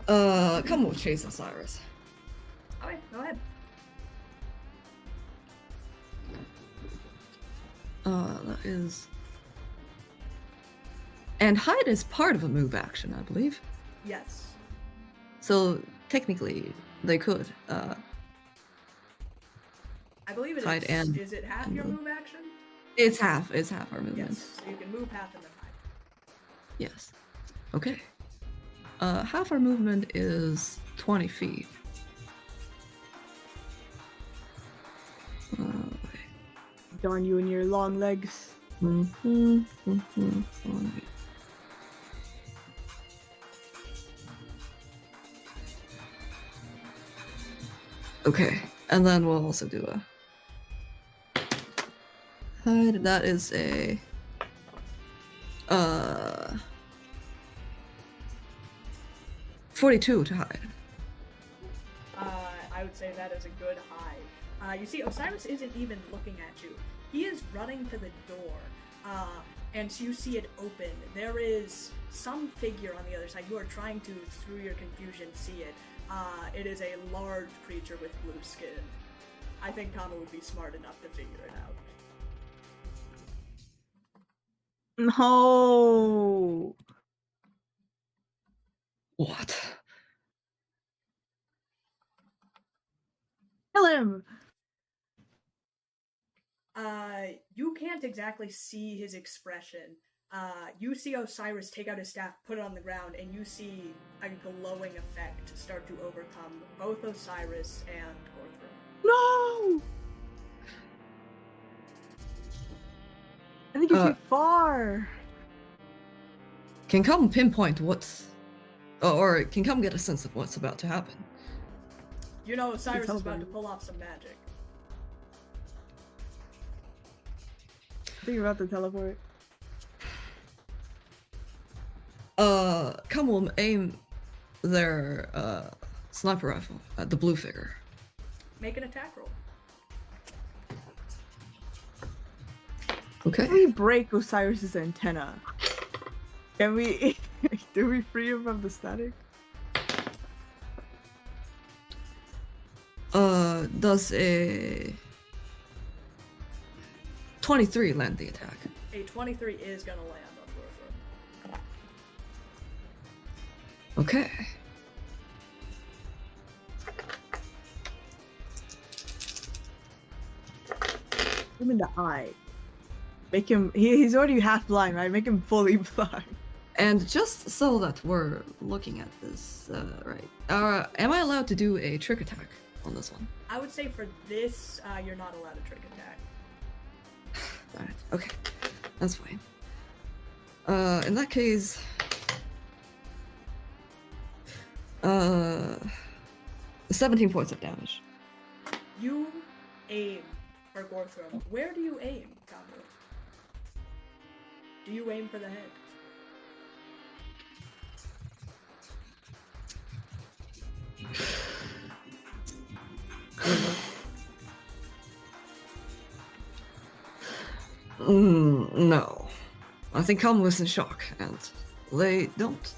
Come on, chase Osiris. Okay, go ahead. That is... And hide is part of a move action, I believe. Yes. So, technically, they could, I believe it hide is. and- Is it half your move action? It's half our movement. Yes. So you can move half and then hide. Yes. Okay. Half our movement is 20 feet. Darn you and your long legs. Okay, and then we'll also do a hide. That is a 42 to hide. I would say that is a good hide. You see, Osiris isn't even looking at you. He is running to the door, and so you see it open. There is some figure on the other side. You are trying to, through your confusion, see it. It is a large creature with blue skin. I think Kama would be smart enough to figure it out. No. What? Kill him. You can't exactly see his expression. You see Osiris take out his staff, put it on the ground, and you see a glowing effect start to overcome both Osiris and Gorthram. No. I think you're too far. Can come pinpoint what's... Or can come get a sense of what's about to happen. You know Osiris is about to pull off some magic. I think you're about to teleport. Come will aim their sniper rifle at the blue figure. Make an attack roll. Okay. Can we break Osiris's antenna? Can we... Do we free him from the static? does a 23 land the attack? A 23 is gonna land on Gorthram. Okay. Him in the eye. Make him. He's already half blind, right? Make him fully blind. And just so that we're looking at this, right? Am I allowed to do a trick attack on this one? I would say for this, you're not allowed a trick attack. Alright, okay. That's fine. In that case... 17 points of damage. You aim for Gorthram. Where do you aim, Kamu? Do you aim for the head? No. I think Kamu is in shock, and they don't.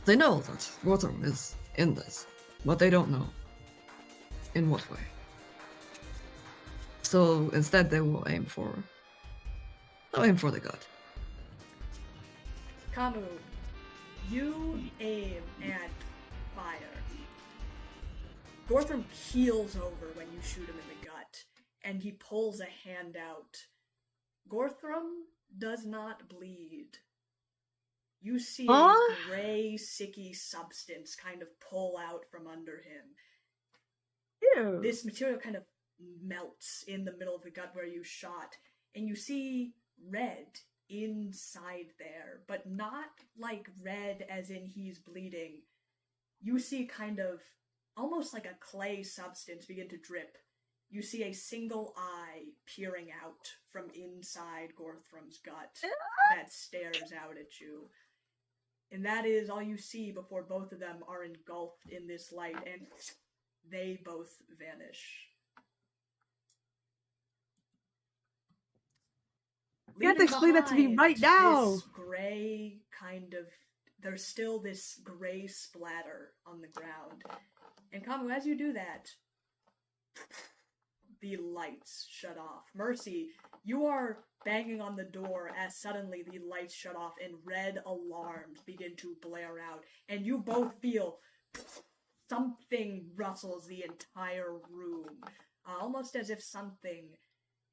They know that Gorthram is in this, but they don't know in what way. So instead, they will aim for. They'll aim for the gut. Kamu, you aim and fire. Gorthram keels over when you shoot him in the gut, and he pulls a hand out. Gorthram does not bleed. You see a gray, sicky substance kind of pull out from under him. Ew. This material kind of melts in the middle of the gut where you shot, and you see red inside there, but not like red as in he's bleeding. You see kind of almost like a clay substance begin to drip. You see a single eye peering out from inside Gorthram's gut that stares out at you. And that is all you see before both of them are engulfed in this light, and they both vanish. You have to explain that to me right now. This gray kind of... There's still this gray splatter on the ground. And Kamu, as you do that, the lights shut off. Mercy, you are banging on the door as suddenly the lights shut off and red alarms begin to blare out. And you both feel something rustles the entire room. Almost as if something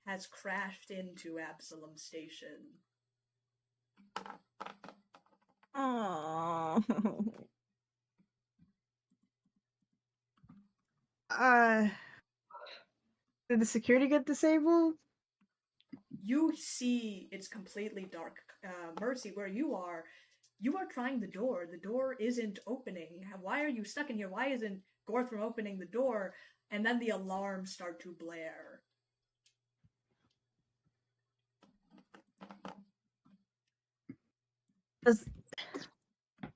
has crashed into Absalom Station. Oh. Did the security get disabled? You see it's completely dark. Mercy, where you are trying the door. The door isn't opening. Why are you stuck in here? Why isn't Gorthram opening the door? And then the alarms start to blare.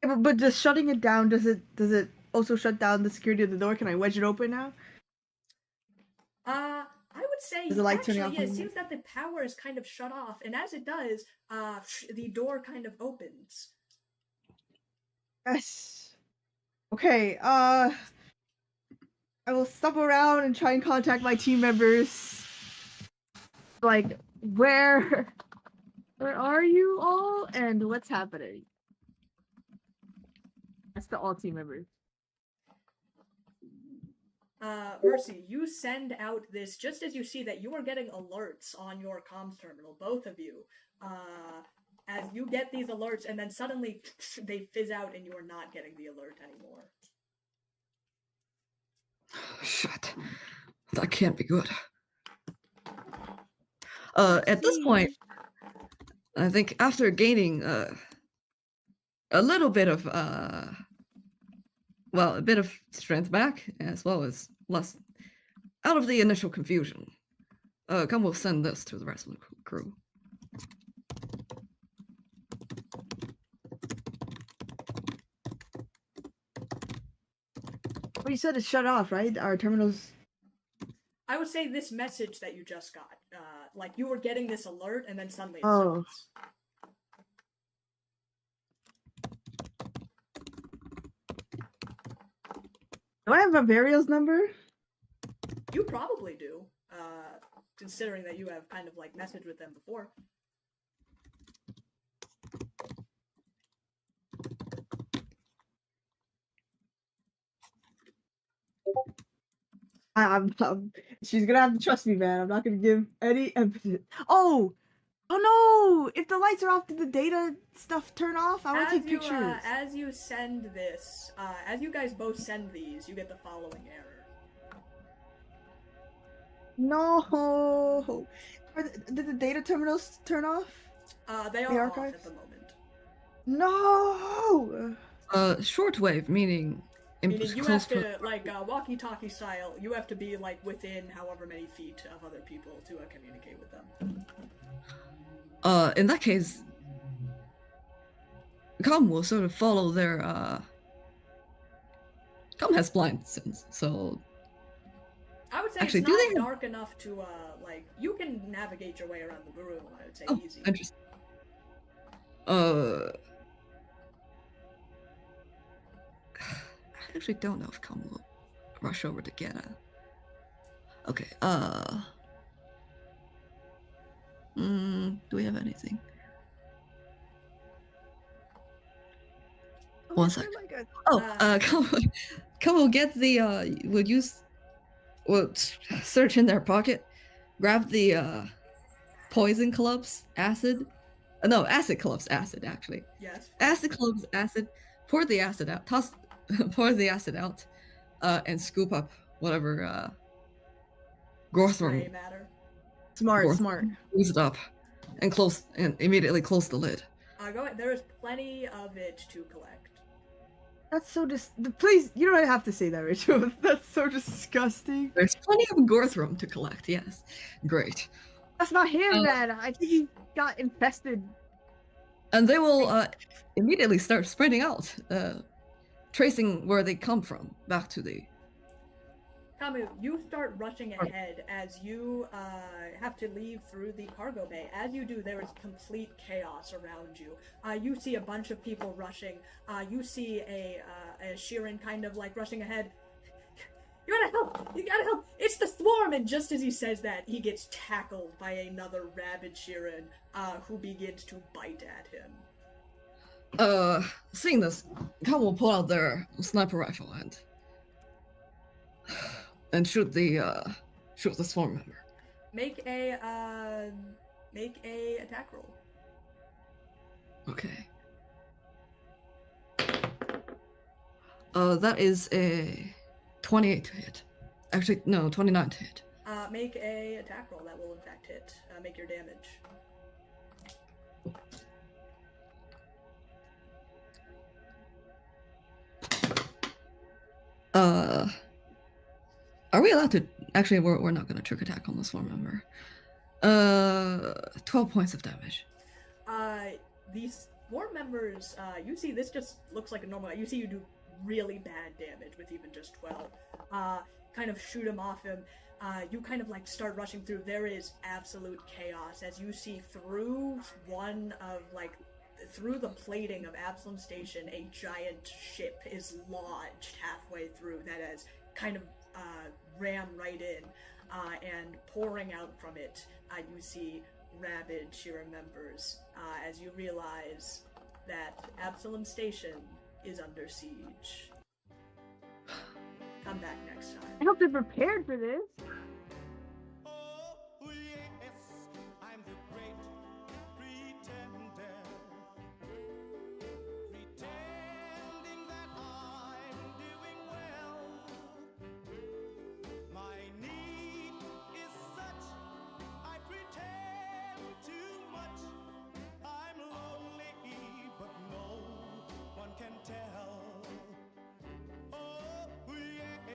But just shutting it down, does it also shut down the security of the door? Can I wedge it open now? I would say Is the light actually, turning off yeah, it anymore? seems that the power is kind of shut off, and as it does, the door kind of opens. Yes. Okay, I will stop around and try and contact my team members. Like, where are you all, and what's happening? That's the all team members. Mercy, you send out this just as you see that you are getting alerts on your comms terminal, both of you. As you get these alerts, and then suddenly they fizz out and you are not getting the alert anymore. Shit. That can't be good. At this point, I think after gaining a little bit of a bit of strength back, as well as less out of the initial confusion, Come will send this to the rest of the crew. Well, you said it's shut off, right? Our terminals. I would say this message that you just got, like you were getting this alert and then suddenly it Oh. stops. Do I have a burial's number? You probably do, considering that you have kind of like messaged with them before. She's gonna have to trust me, man. I'm not gonna give any evidence. Oh no! If the lights are off, did the data stuff turn off? I want to take pictures. As you send this, as you guys both send these, you get the following error. No. Did the data terminals turn off? They The are off archives? at the moment. No. Shortwave, meaning Meaning you close have to, like, walkie-talkie style, you have to be, like, within however many feet of other people to communicate with them. In that case, Com will sort of follow their, Com has blind sense, so... I would say Actually, it's do not they have- dark enough to, like, you can navigate your way around the room, I would say Oh, easy. interesting. I actually don't know if Com will rush over to get her. Okay, do we have anything? One sec. Com will get the, will search in their pocket, grab the, poison clubs, acid. No, acid clubs, acid, actually. Yes. Acid clubs, acid, pour the acid out, pour the acid out, and scoop up whatever, Gray Gorthrum, matter. Smart. use it up, and immediately close the lid. Go ahead. There is plenty of it to collect. That's so please, you don't have to say that, Rachel. That's so disgusting. There's plenty of Gorthrum to collect, yes. Great. That's not him, man. I think he got infested. And they will immediately start spreading out, tracing where they come from, back to the... Kamu, you start rushing ahead as you have to leave through the cargo bay. As you do, there is complete chaos around you. You see a bunch of people rushing. You see a Sheeran kind of like rushing ahead. You gotta help! You gotta help! It's the swarm! And just as he says that, he gets tackled by another rabid Sheeran, who begins to bite at him. Seeing this, Khan will pull out their sniper rifle and shoot the swarm member. Make a attack roll. Okay. That is a 28 to hit. Actually, no, 29 to hit. Make a attack roll. That will in fact hit. Make your damage. Are we allowed to? Actually, we're not gonna trick attack on the swarm member. 12 points of damage. These swarm members, you see this just looks like a normal. You see you do really bad damage with even just 12. Kind of shoot him off him. You kind of like start rushing through. There is absolute chaos as you see through through the plating of Absalom Station, a giant ship is lodged halfway through that has kind of ram right in, and pouring out from it, you see rabid Sheeran members as you realize that Absalom Station is under siege. Come back next time. I hope they're prepared for this.